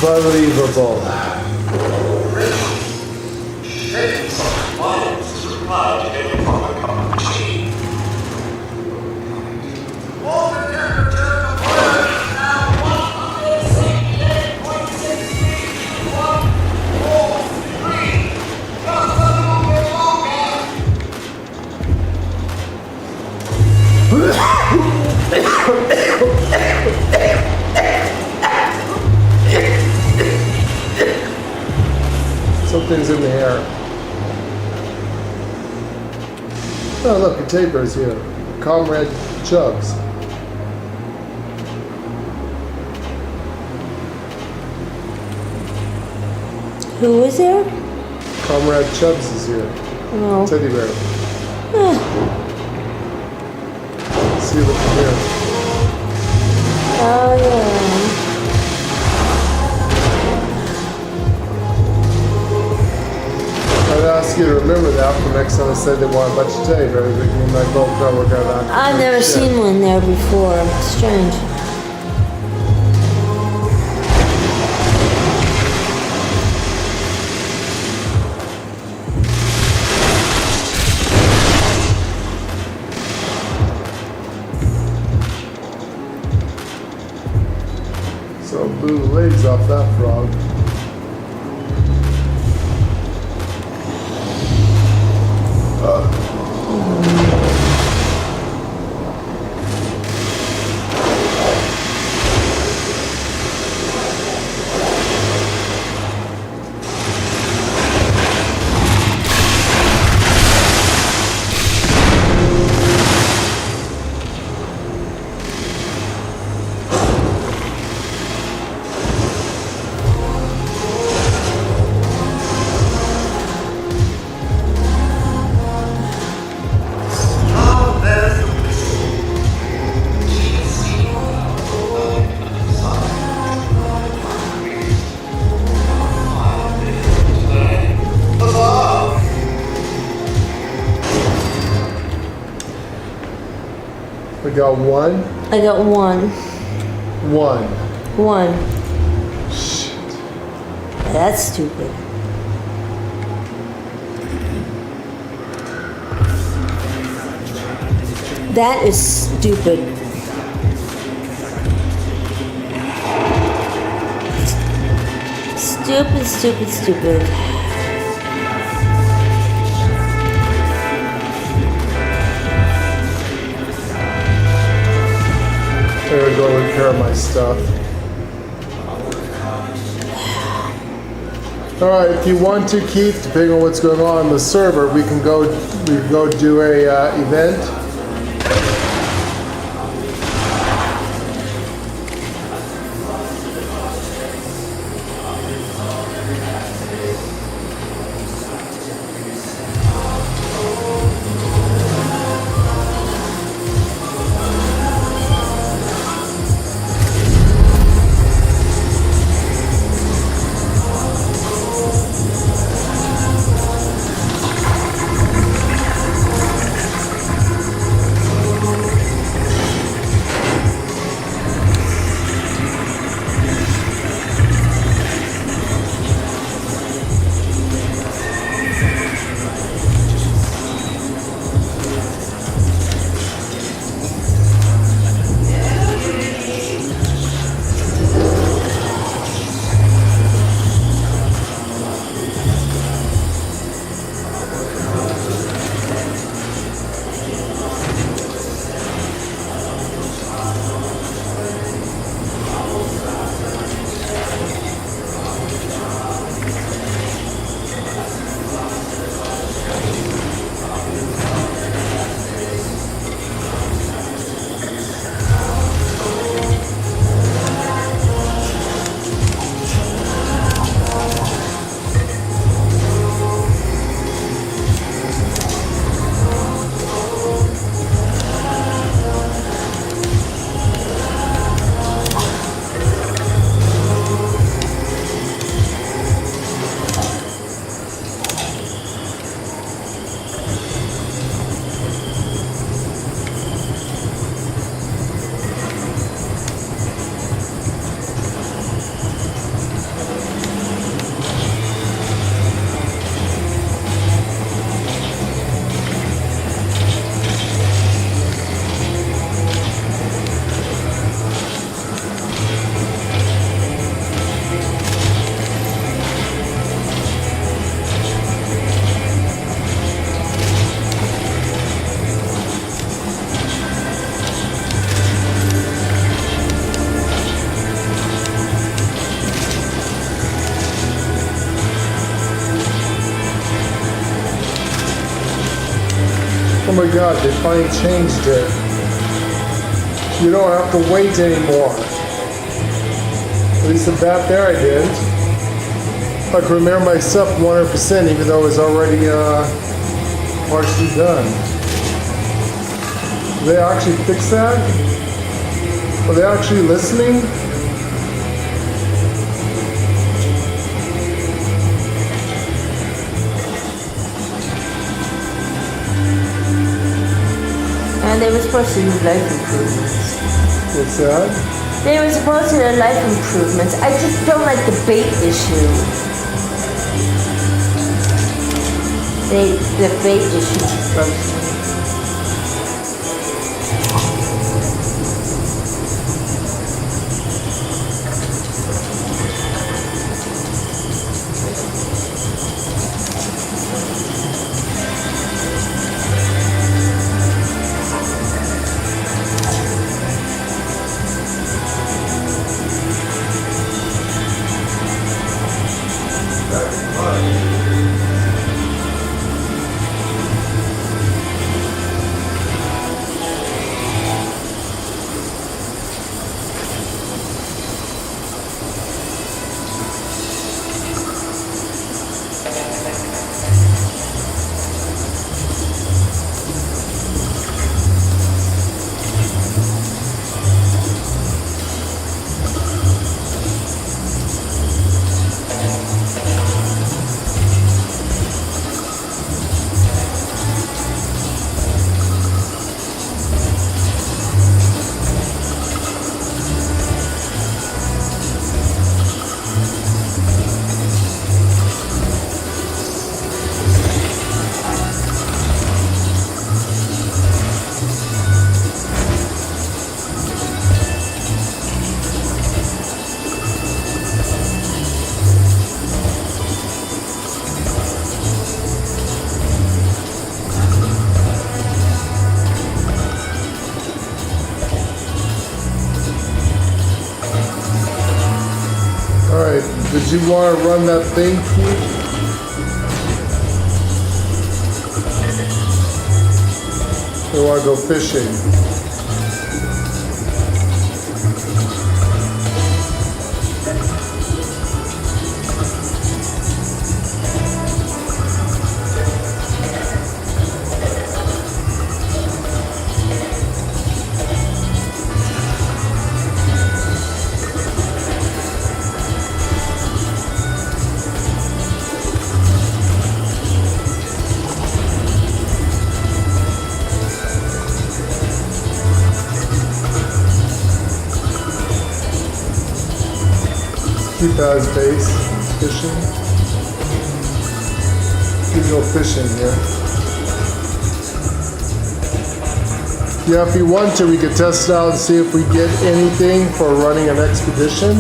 Unbelievable. Something's in the air. Oh, look, a taper's here. Comrade Chubbs. Who is there? Comrade Chubbs is here. Oh. Teddy bear. See, look here. Oh, yeah. I'd ask you to remember that for next time I said they want a bunch of teddy bears. We can like both know we're gonna. I've never seen one there before. Strange. So blew the legs off that frog. We got 1. I got 1. 1. 1. Shit. That's stupid. That is stupid. Stupid, stupid, stupid. I gotta go repair my stuff. Alright, if you want to keep, depending on what's going on in the server, we can go do a event. Oh my god, they finally changed it. You don't have to wait anymore. At least at that there I didn't. I can remember myself 100% even though it was already partially done. Did they actually fix that? Are they actually listening? And they were supposed to do life improvements. What's that? They were supposed to do life improvements. I just don't like the bait issue. The bait issue bugs me. you want to run that thing, Keith? We want to go fishing. Keep at his base, fishing. You go fishing here. Yeah, if you want to, we could test it out and see if we get anything for running an expedition.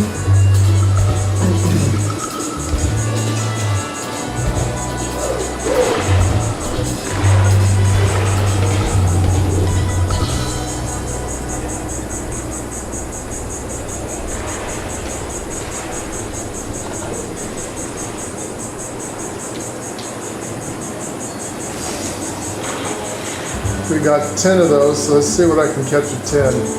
We got 10 of those, so let's see what I can catch with 10.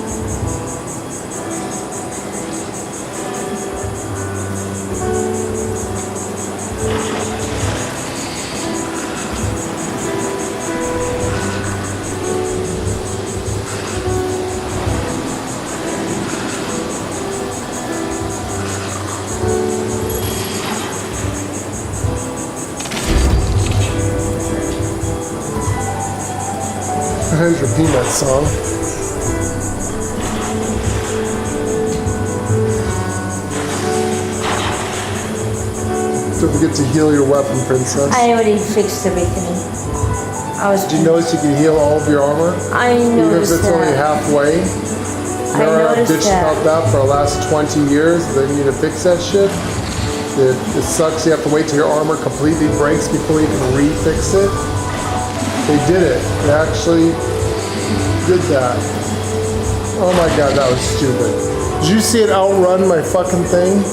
Here's your peanut song. Don't forget to heal your weapon, princess. I already fixed everything. Did you notice you can heal all of your armor? I Even if noticed it's that. only halfway? I Remember I've noticed bitched that. about that for the last 20 years. They need to fix that shit. It sucks. You have to wait till your armor completely breaks before you can refix it. They did it. They actually did that. Oh my god, that was stupid. Did you see it outrun my fucking thing?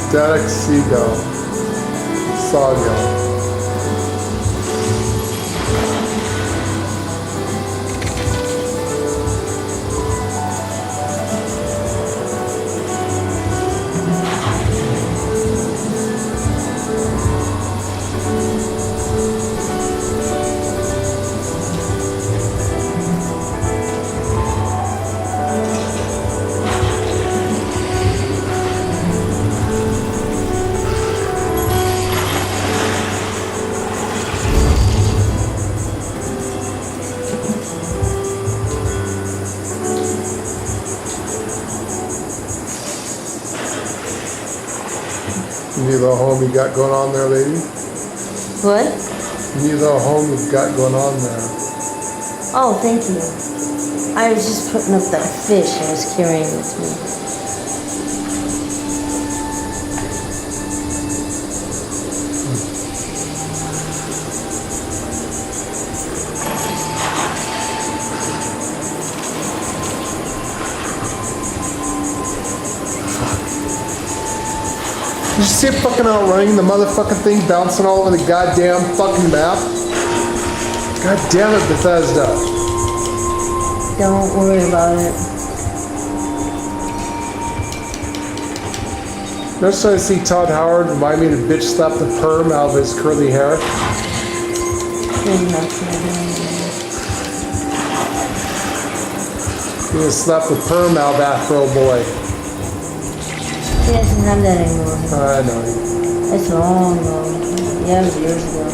Static Seagull. Sawgull. You need a little home you got going on there, lady? What? You need a little home you've got going on there. Oh, thank you. I was just putting up that fish I was carrying with me. Did you see it fucking outrunning the motherfucking thing, bouncing all over the goddamn fucking map? God damn it, Bethesda. Don't worry about it. Next time I see Todd Howard, remind me to bitch slap the perm out of his curly hair. There's nothing I You need to slap the perm out of Afro Boy. He doesn't have that anymore. I know. That's long ago. Yeah, it was years ago.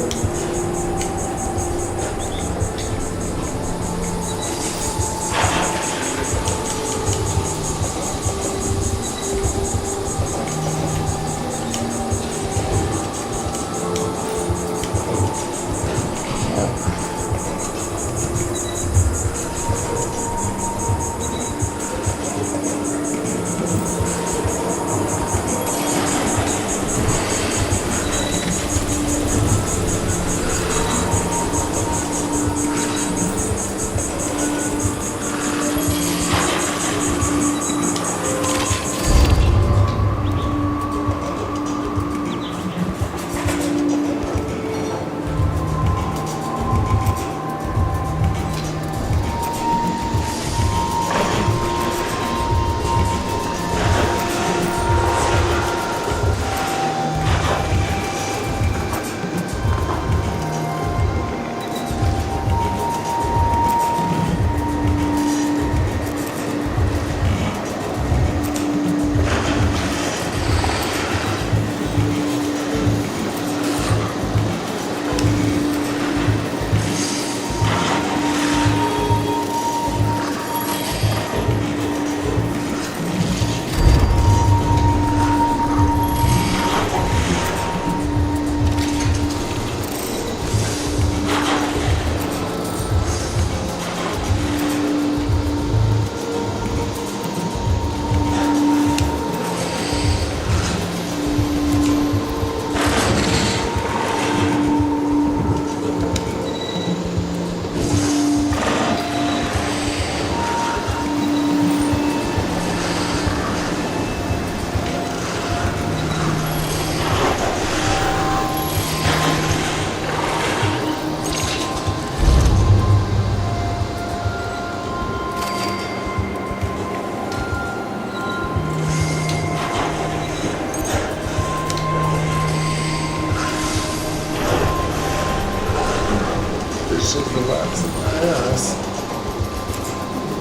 Relax my ass.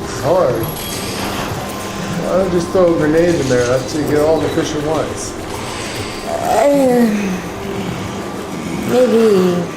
It's hard. Why don't you just throw a grenade in there? That's how you get all the fish at once. Maybe.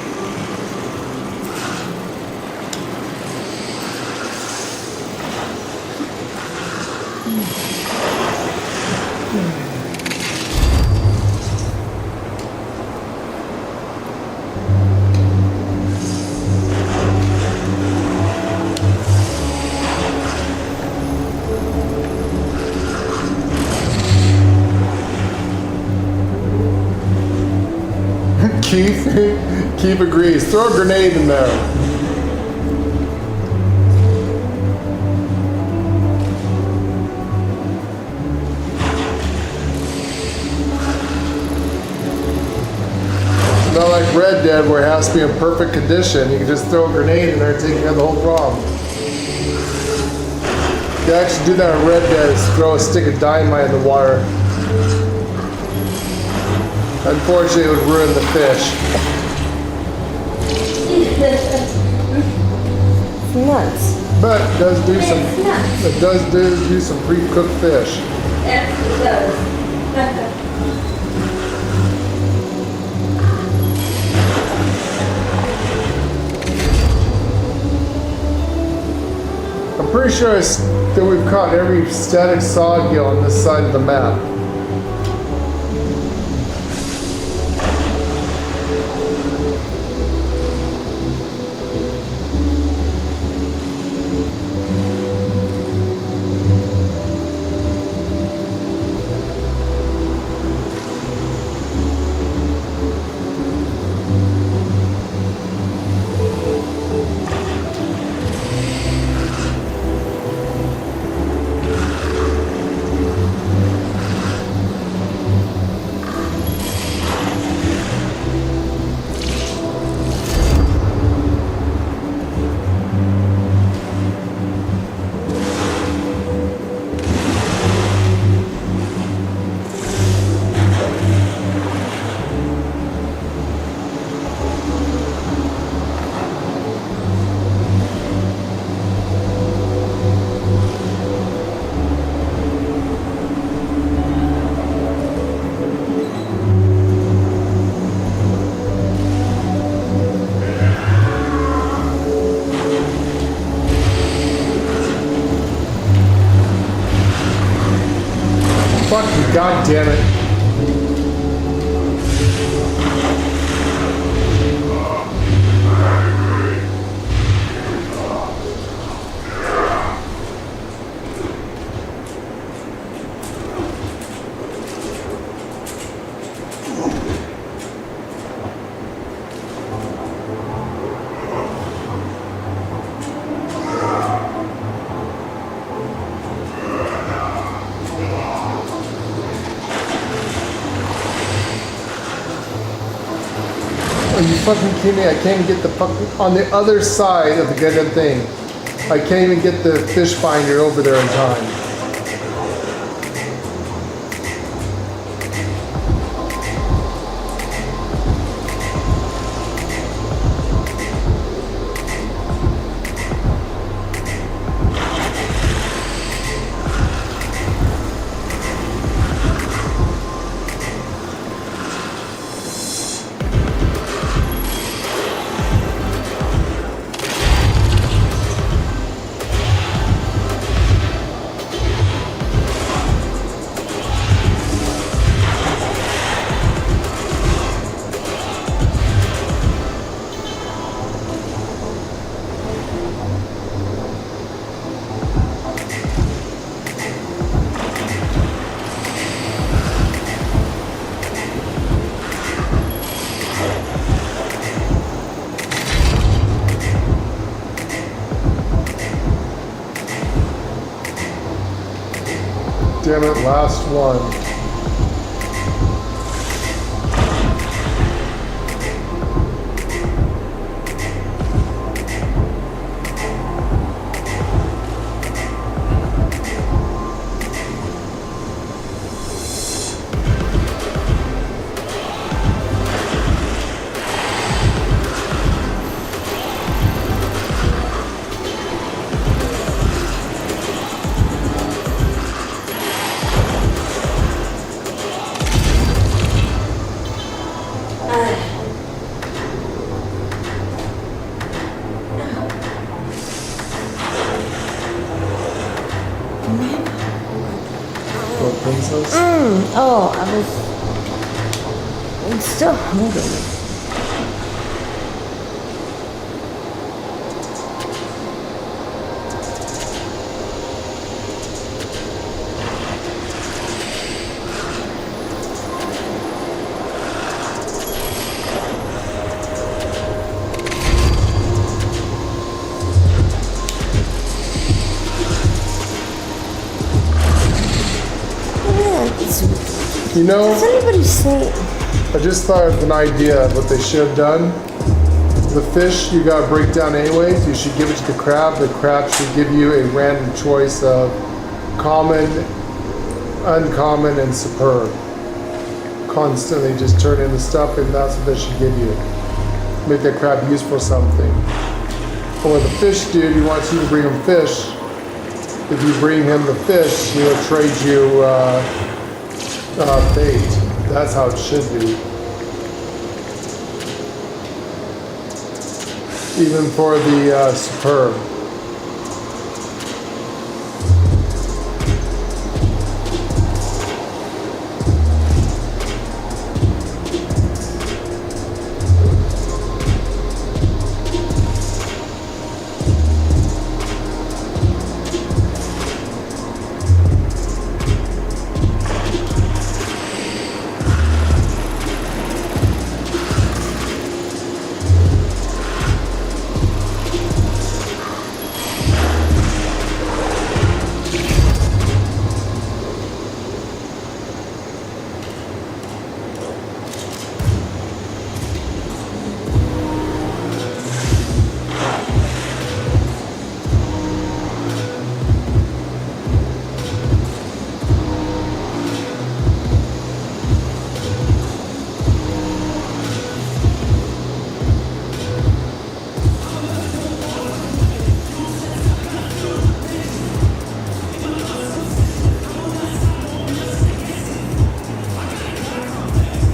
Keith agrees. Throw a grenade in there. It's not like Red Dead where it has to be in perfect condition. You can just throw a grenade in there and take care of the whole problem. You can actually do that in Red Dead is throw a stick of dynamite in the water. Unfortunately, it would ruin the fish. It's nuts. But it does do some. It does do some pre-cooked fish. Yes, it does. I'm pretty sure that we've caught every static sawgill on this side of the map. Fucking goddamn it. Are you fucking kidding me? I can't even get the fucking on the other side of the goddamn thing. I can't even get the fish finder over there in time. Damn it, last one. Oh, I'm still hungry. You know, Does anybody say? I just thought of an idea of what they should have done. The fish you gotta break down anyways, you should give it to the crab. The crab should give you a random choice of common, uncommon, and superb. Constantly just turn in the stuff and that's what they should give you. Make that crab use for something. Or the fish dude, he wants you to bring him fish. If you bring him the fish, he'll trade you bait. That's how it should be. Even for the superb.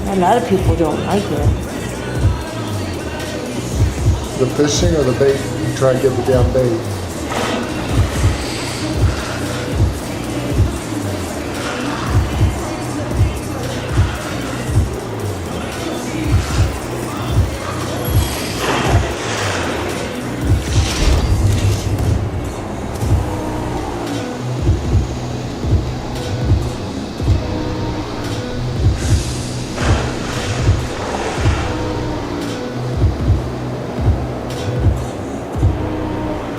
A lot of people don't like it. The fishing or the bait? You try to get the damn bait.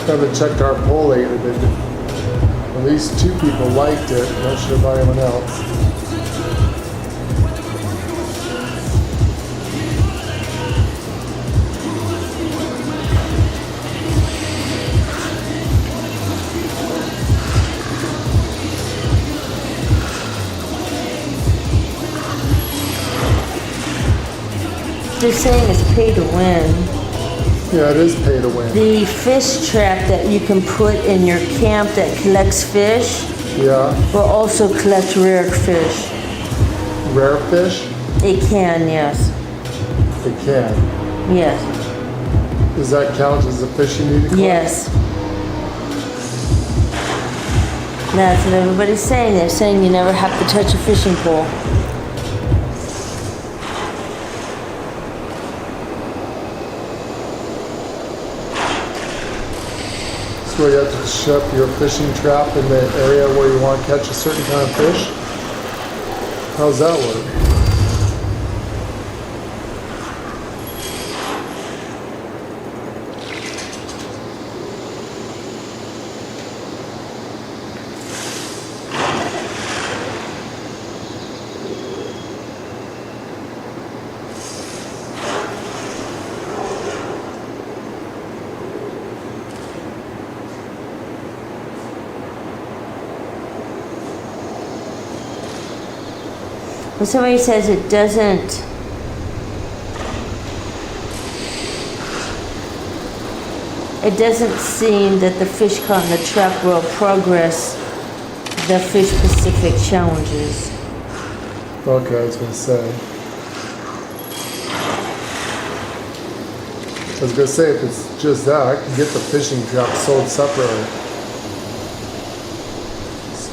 Haven't checked our poll lately, but at least 2 people liked it. Not sure about anyone else. They're saying it's pay to win. Yeah, it is pay to win. The fish trap that you can put in your camp that collects fish Yeah. will also collect rare fish. Rare fish? It can, yes. It can. Yes. Does that count as the fish you need to collect? Yes. That's what everybody's saying. They're saying you never have to touch a fishing pole. So you have to set up your fishing trap in the area where you want to catch a certain kind of fish? How's that work? When somebody says it doesn't seem that the fish caught in the trap will progress the fish specific challenges. Okay, I was going to say. I was going to say, if it's just that, I can get the fishing trap sold separately.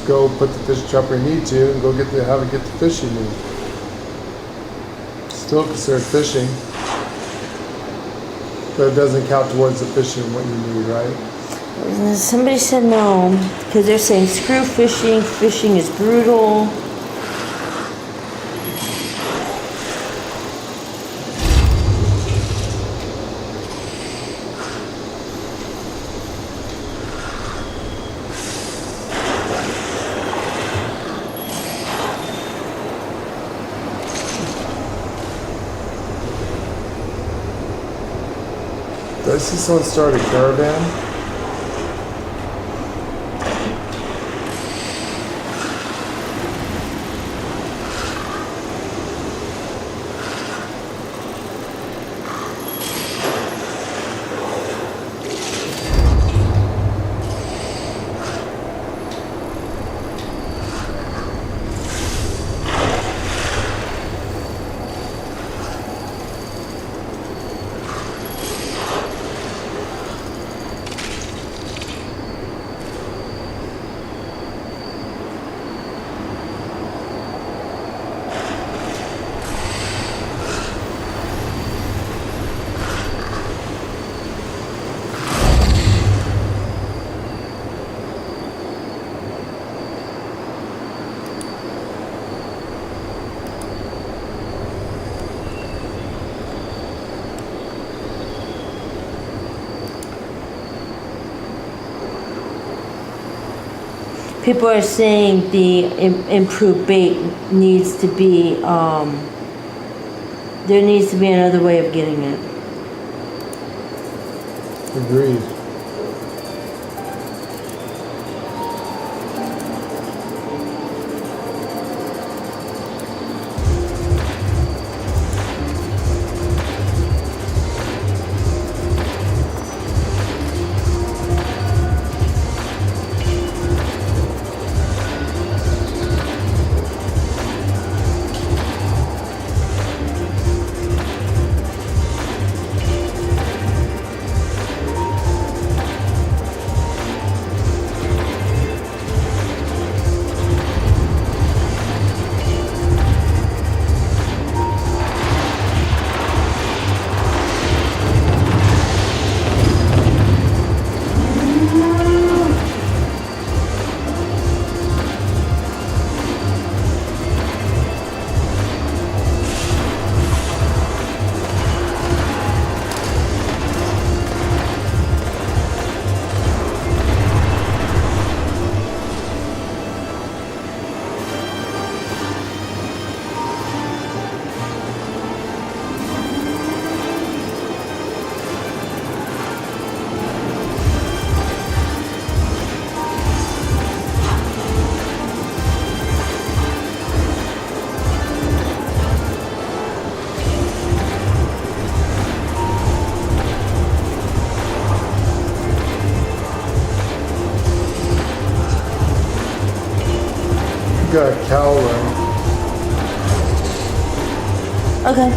just go put the fish trap where you need to and go get the fish you need. Still considered fishing, but it doesn't count towards the fishing what you need, right? Somebody said no, because they're saying screw fishing, fishing is brutal. Did I see someone start a caravan? People are saying the improved bait needs to be, there needs to be another way of getting it. Agreed. Got a cow run. Okay.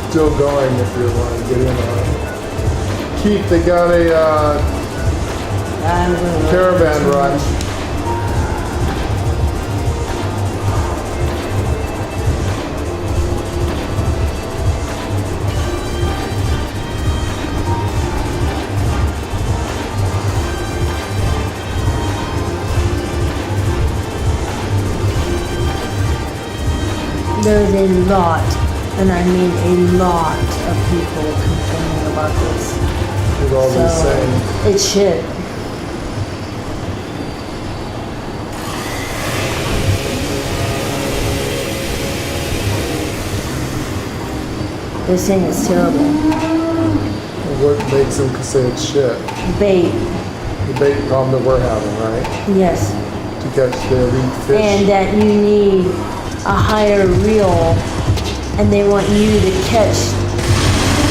Still going if you want to get in on it. Keith, they got a caravan run. There's a lot, and I mean a lot of people complaining about this. With all these saying. It's shit. They're saying it's terrible. What makes them say it's shit? Bait. The bait problem that we're having, right? Yes. To catch the elite fish. And that you need a higher reel, and they want you to catch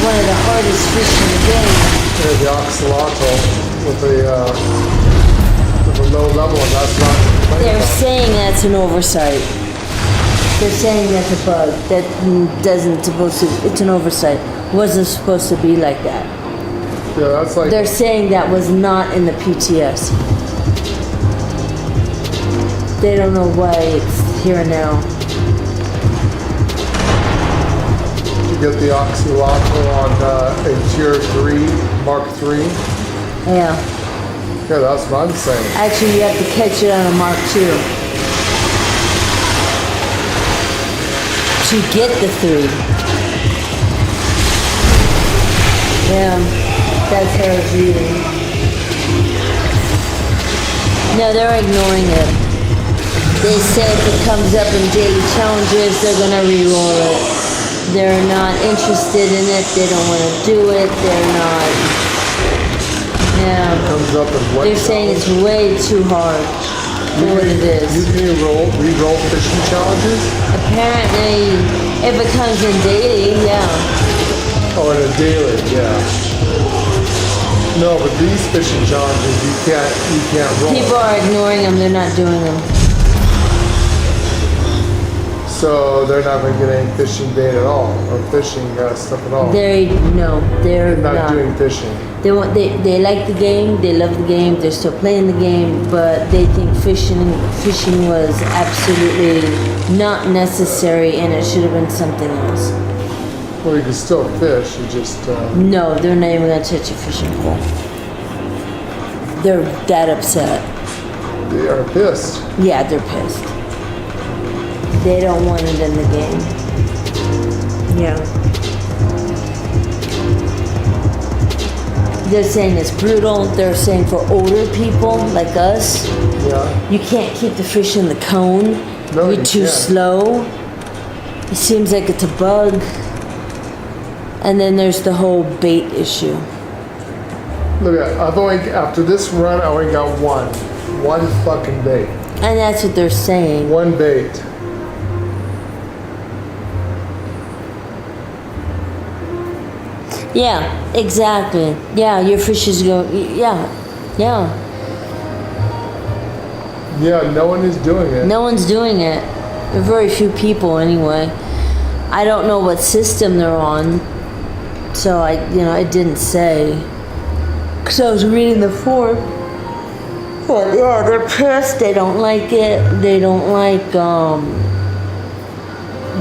one of the hardest fish in the game. Yeah, the oxalotl with a low level, and that's not complained They're about. saying that's an oversight. They're saying that's a bug. That doesn't supposed to, it's an oversight. Wasn't supposed to be like that. Yeah, that's like. They're saying that was not in the PTS. They don't know why it's here now. You get the oxylocal on a tier 3, Mark 3. Yeah. Yeah, that's what I'm saying. Actually, you have to catch it on a Mark II to get the 3. Yeah, that's how it's reading. No, they're ignoring it. They say if it comes up in daily challenges, they're gonna re-roll it. They're not interested in it. They don't want to do it. They're not. Yeah. Comes up in what? They're saying it's way too hard for what it is. You can re-roll fishing challenges? Apparently, if it comes in daily, yeah. Oh, in a daily, yeah. No, but these fishing challenges, you can't roll. People are ignoring them. They're not doing them. So they're not going to get any fishing bait at all, or fishing stuff at all. They're not doing fishing. They like the game. They love the game. They're still playing the game, but they think fishing was absolutely not necessary, and it should have been something else. Well, you can still fish. You just. No, they're not even gonna touch a fishing pole. They're that upset. They are pissed. Yeah, they're pissed. They don't want it in the game. Yeah. They're saying it's brutal. They're saying for older people like us, Yeah. you can't keep the fish in the cone. No, You're you too can't. slow. It seems like it's a bug. And then there's the whole bait issue. Look at, after this run, I only got one fucking bait. And that's what they're saying. One bait. Yeah, exactly. Yeah, your fish is going. Yeah. Yeah, no one is doing it. No one's doing it. Very few people, anyway. I don't know what system they're on, so it didn't say. Cause I was reading the form. But yeah, they're pissed. They don't like it. They don't like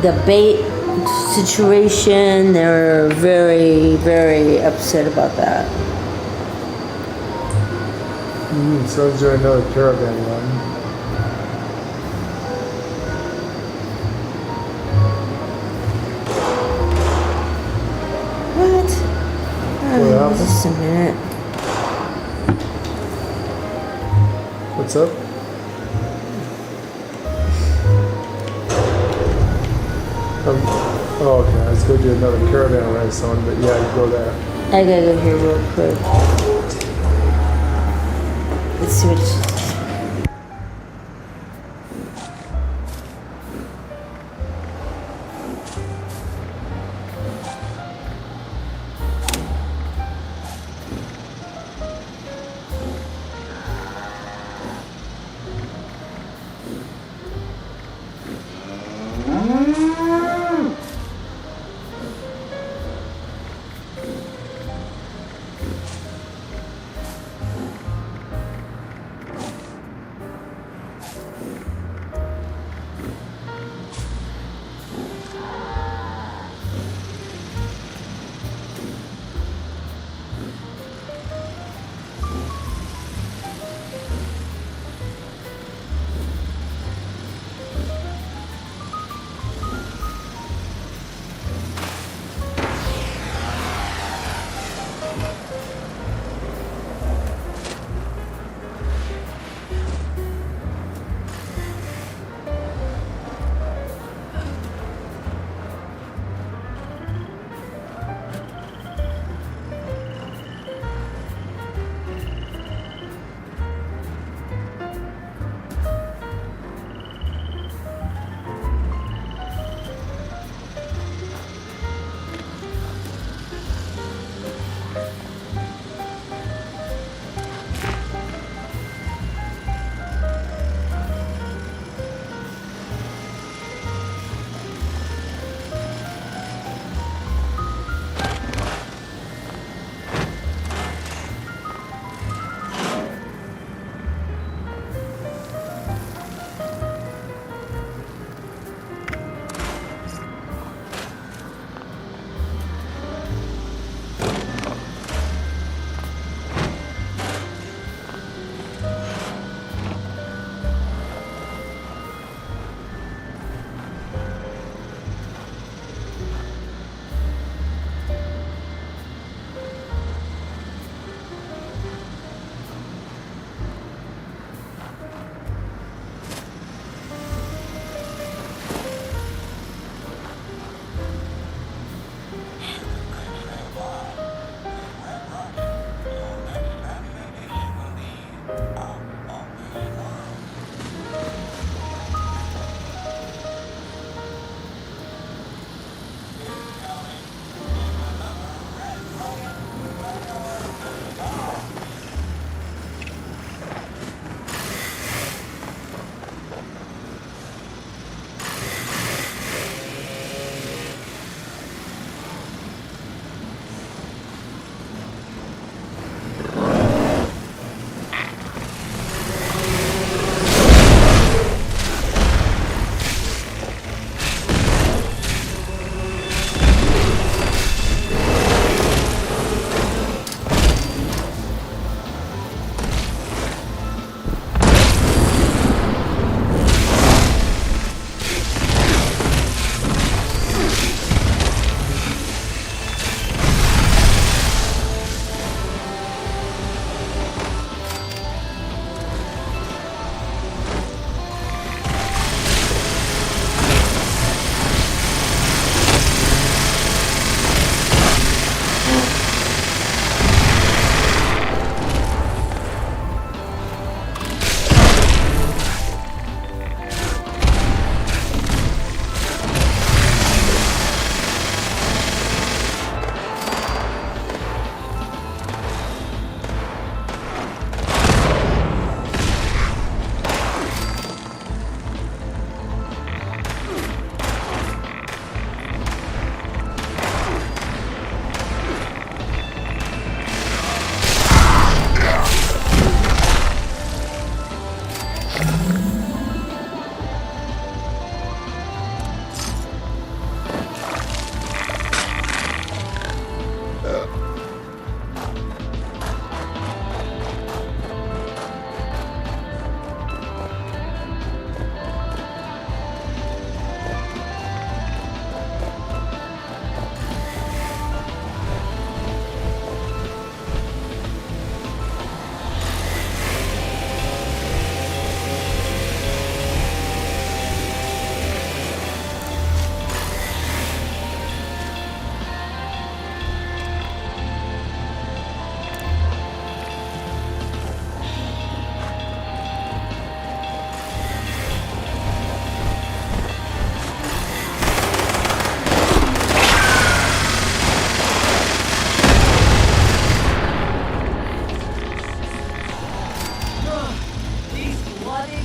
the bait situation. They're very, very upset about that. So is there another caravan run? What? What happened? Just a minute. What's up? Oh, okay. Let's go do another caravan run, son. But yeah, you go there. I gotta go here real quick. Let's see what.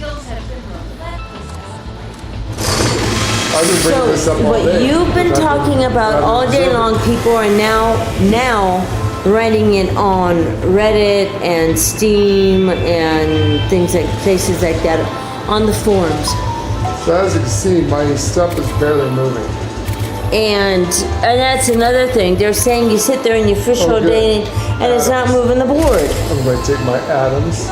I've been bringing this up all what day. you've been talking about all day long, people are now writing it on Reddit and Steam and things like places like that on the forums. So as you can see, my stuff is barely moving. And that's another thing. They're saying you sit there and you fish all good. day and it's not moving the board. I'm going to take my atoms.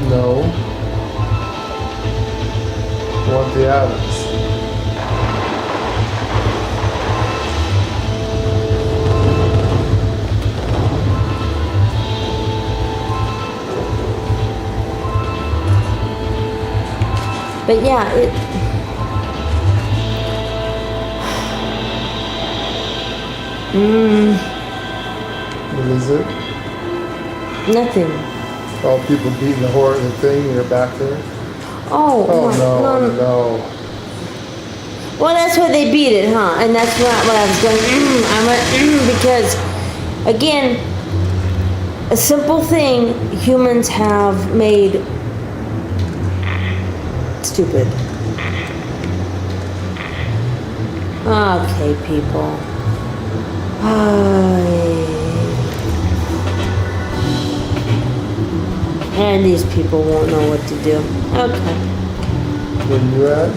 No. I want the atoms. But yeah, What is it? nothing. All people beating the horror the thing and you're back there? Oh, Oh no, no. no. Well, that's why they beat it, huh? And that's what I was going, I went, because, again, a simple thing humans have made stupid. Okay, people. And these people won't know what to do. Okay. Where you at?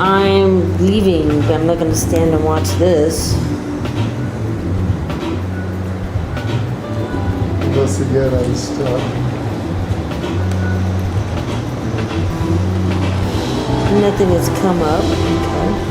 I'm leaving. I'm not gonna stand and watch this. Unless again I'm stuck. Nothing has come up. Okay.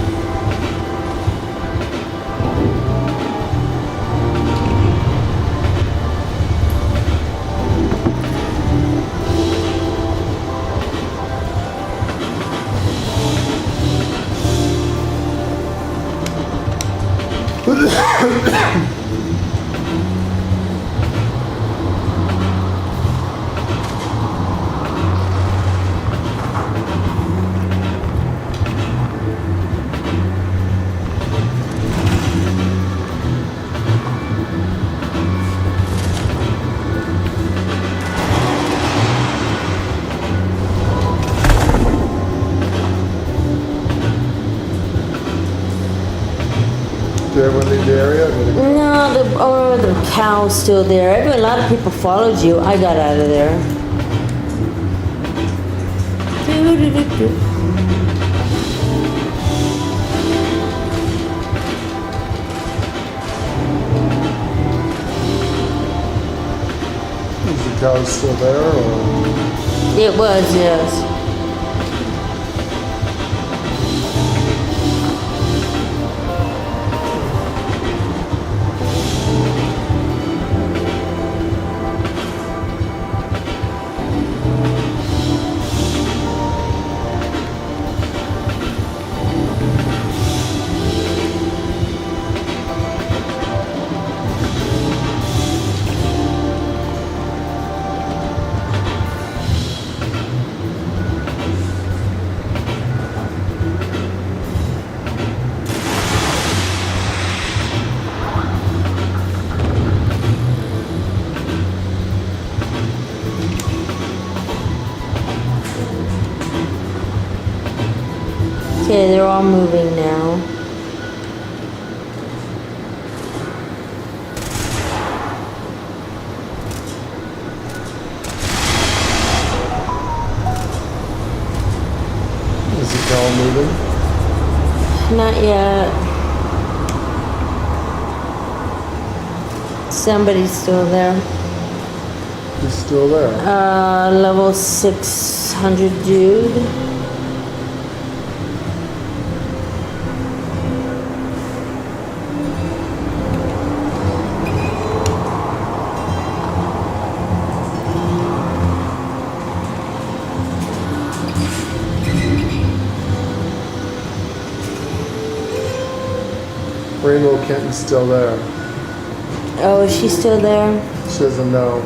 Did everyone leave the area? No, the cow's still there. A lot of people followed you. I got out of there. Is the cow still there or? It was, yes. Okay, they're all moving now. Is the cow moving? Not yet. Somebody's still there. He's still there. Level 600 dude. Rainbow Kitten's still there. Oh, is she still there? She doesn't know.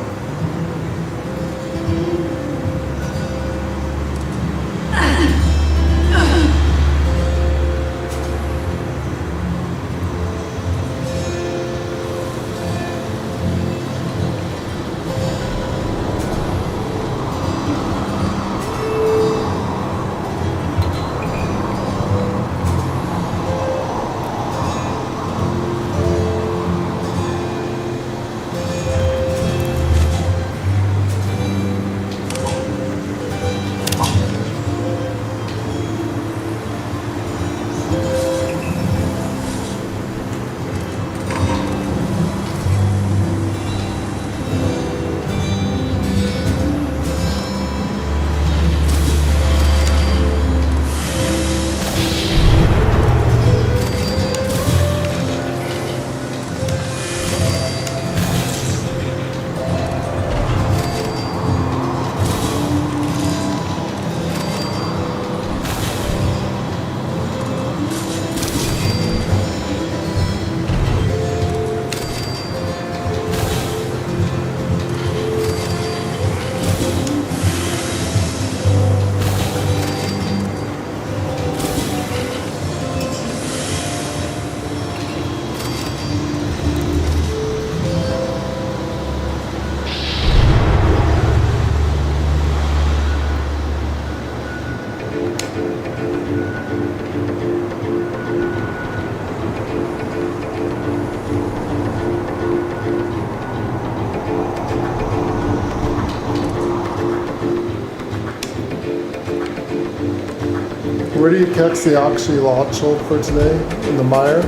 Where do you catch the axolotl for today? In the mire?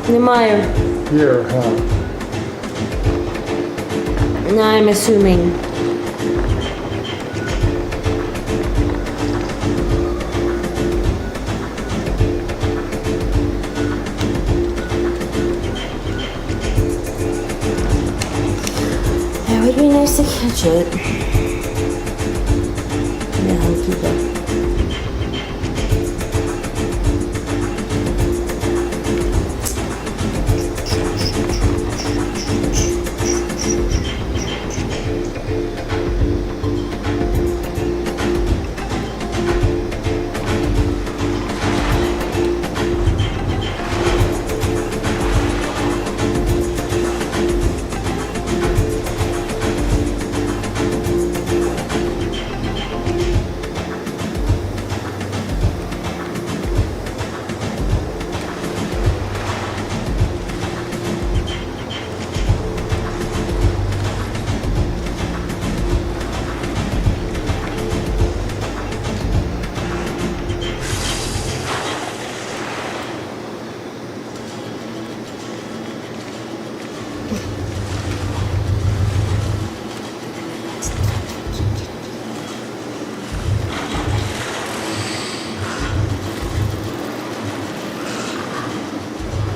In the mire. Here, huh? No, I'm assuming. It would be nice to catch it. Yeah, I'll keep it.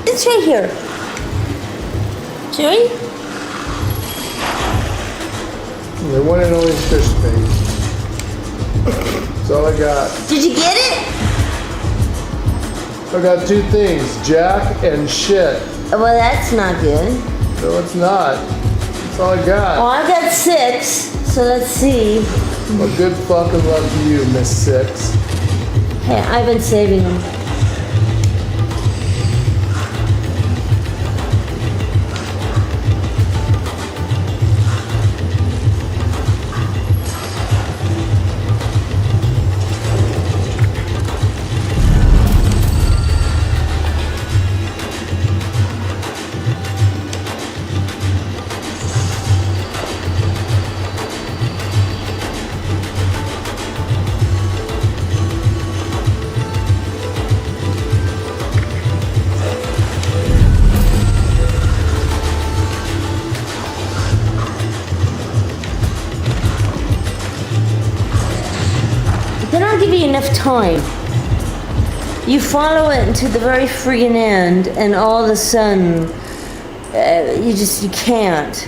It's right here. Joey? The one and only fish bait. That's all I got. Did you get it? I got two things, Jack and shit. Well, that's not good. No, it's not. That's all I Well, got. I've got 6, so let's see. Well, good fucking luck to you, Miss Six. Hey, I've been saving them. They don't give you enough time. You follow it to the very friggin' end, and all of a sudden, you can't.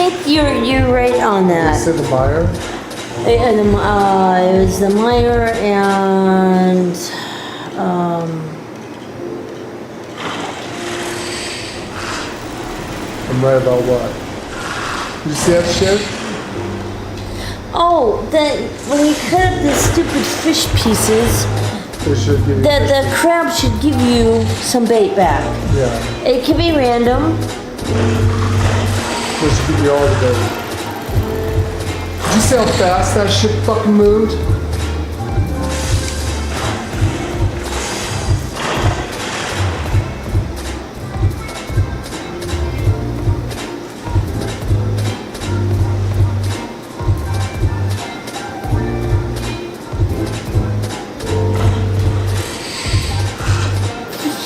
think you're right on You that. said the Mire? It was the Mire and I'm right about what? You see that shit? oh, that when you cut up the stupid fish pieces, They should give you the crab should give you some bait back. Yeah. It can be random. They should give you all the bait. Did you see how fast that shit fucking moved?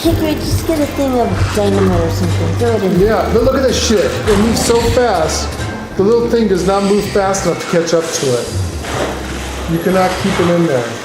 Hey, great, just get a thing of dynamite or something. Throw it in. Yeah, but look at this shit. It moves so fast. The little thing does not move fast enough to catch up to it. You cannot keep it in there.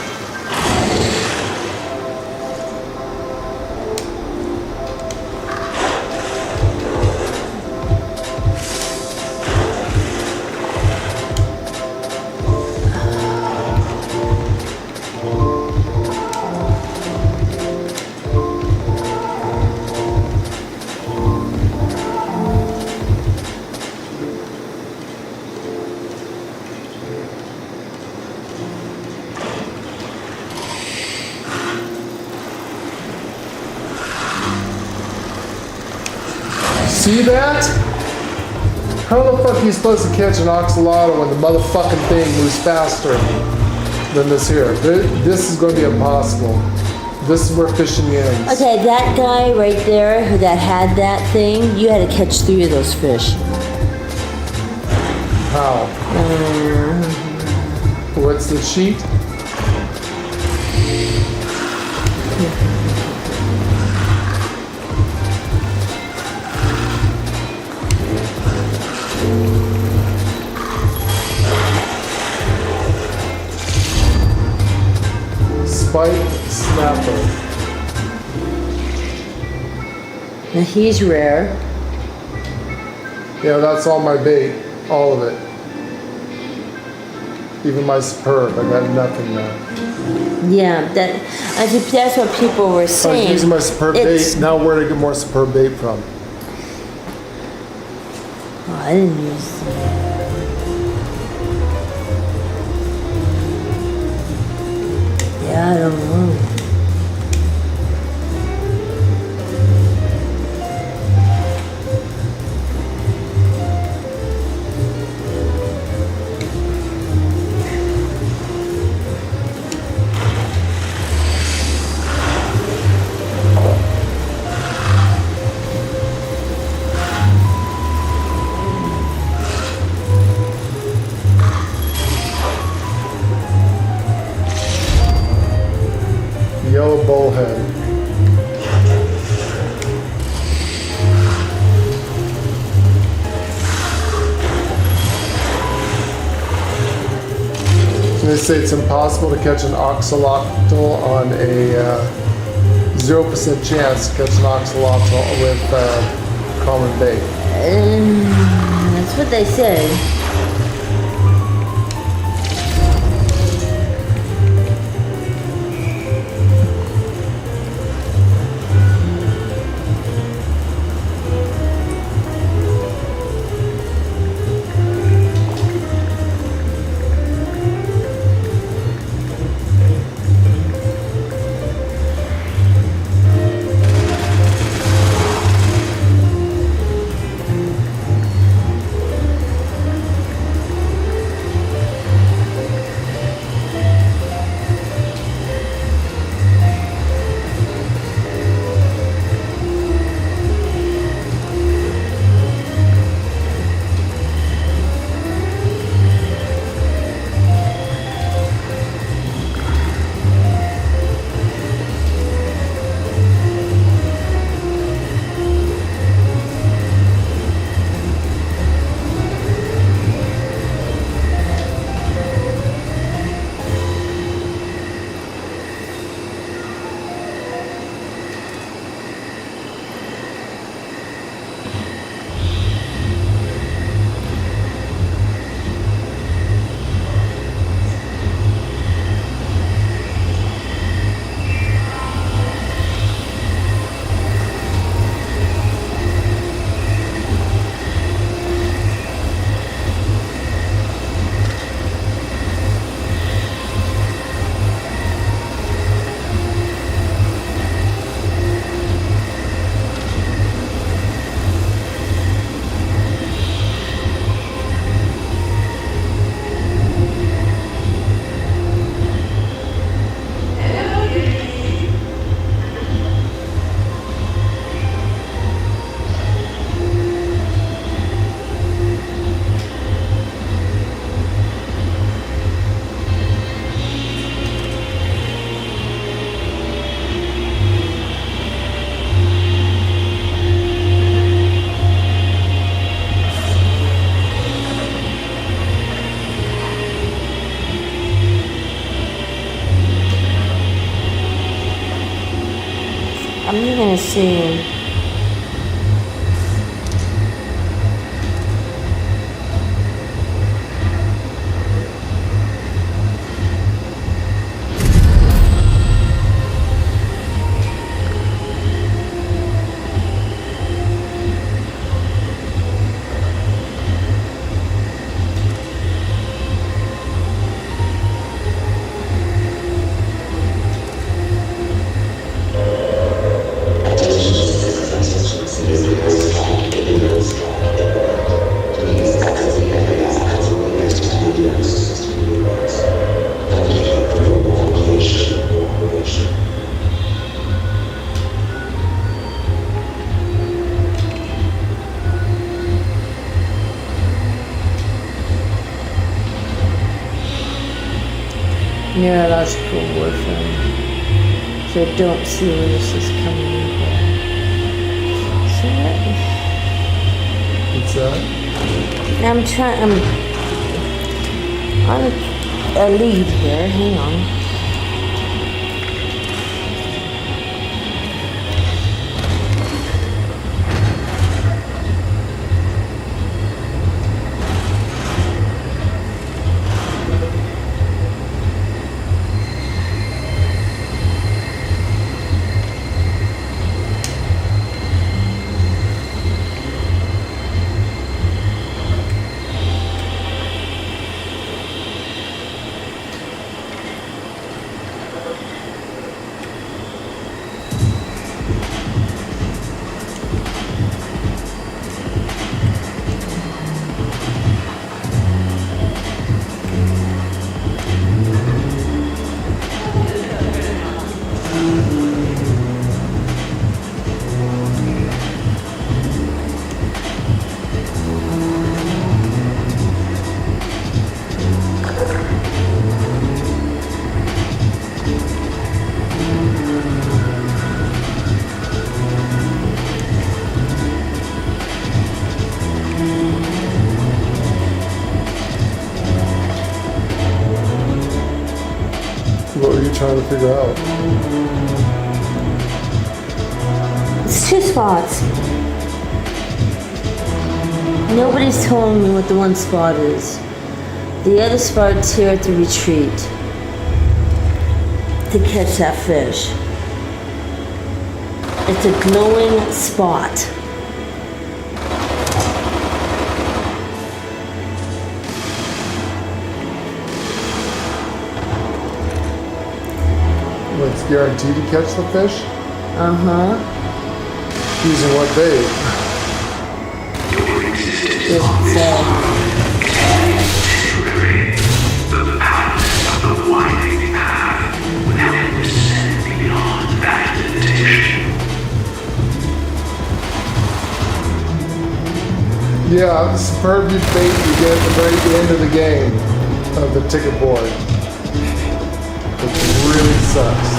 See that? How the fuck are you supposed to catch an oxalotl when the motherfucking thing moves faster than this here? This is going to be impossible. This is where fishing ends. Okay, that guy right there who that had that thing, you had to catch 3 of those fish. How? What's the cheat? Spike snapper. Now he's rare. Yeah, that's all my bait. All of it. Even my superb. I got nothing now. Yeah, I think that's what people were I was saying. using my superb It's- bait. Now where to get more superb bait from? Oh, I didn't use Yeah, I don't know. Yellow bullhead. They say it's impossible to catch an oxalotl on a 0% chance to catch an oxalotl with common bait. That's what they say. trying to see. Neurological warfare. So I don't see where this is coming in here. So What's that? I'm on a lead here. Hang on. What were you trying to figure out? It's two spots. Nobody's telling me what the one spot is. The other spot's here at the retreat to catch that fish. It's a glowing spot. It's guaranteed to catch the fish? Uh-huh. Using what bait? It's, The palace of the winding path would help descend beyond that limitation. Yeah, the superb bait you get at the very end of the game of the ticket board. Which really sucks.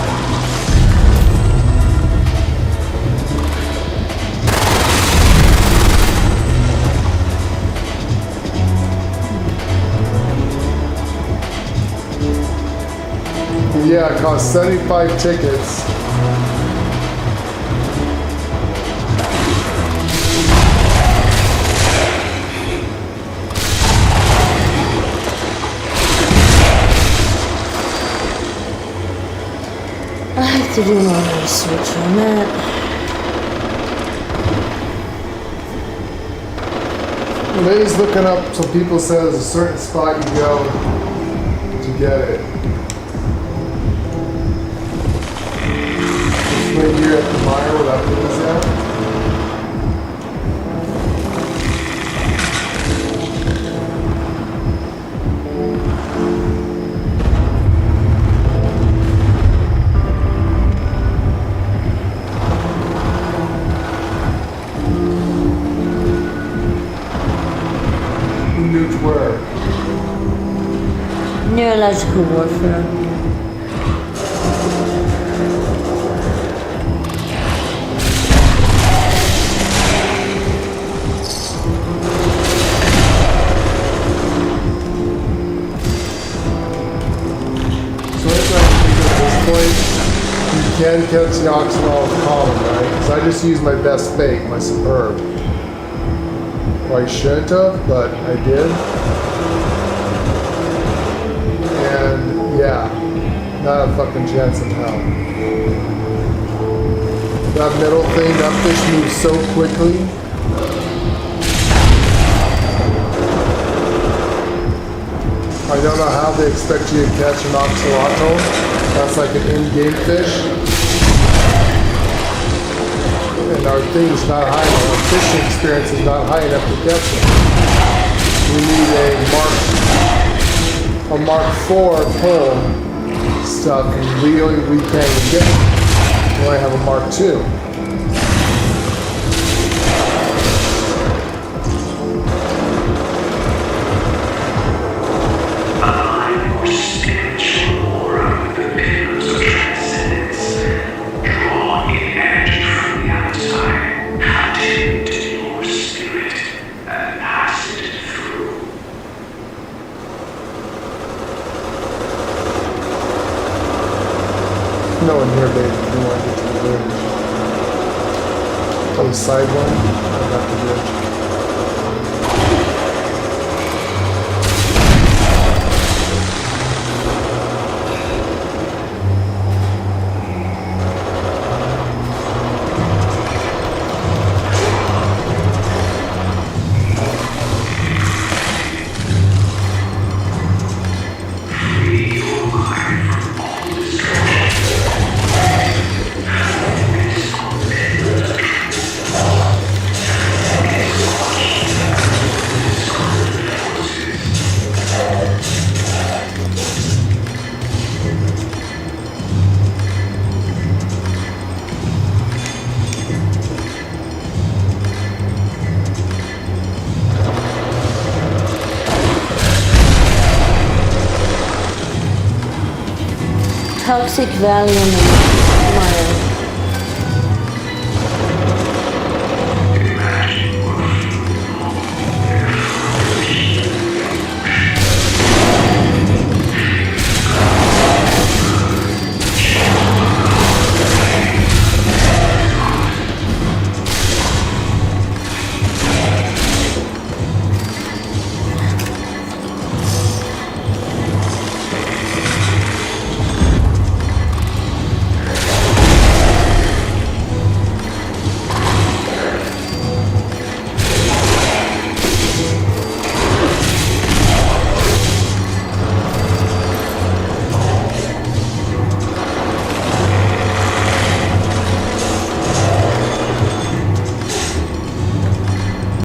Yeah, it costs 75 tickets. I have to do more research on that. Lay's looking up, so people say there's a certain spot you go to get it. Right here at the Mire where that thing is at. Nuked where? Neurological warfare. can catch the oxynol common, right? Because I just used my best bait, my superb. Well, I shouldn't have, but I did. And yeah, not a fucking chance in hell. That middle thing, that fish moves so quickly. I don't know how they expect you to catch an oxalato. That's like an in-game fish. And our thing's not high enough. Our fishing experience is not high enough to catch it. We need a Mark 4 pull stuff, and we can't even get it. We only have a Mark 2. No one here, baby. You want to get to the bridge. On the side one, I got the bridge. Toxic Valium.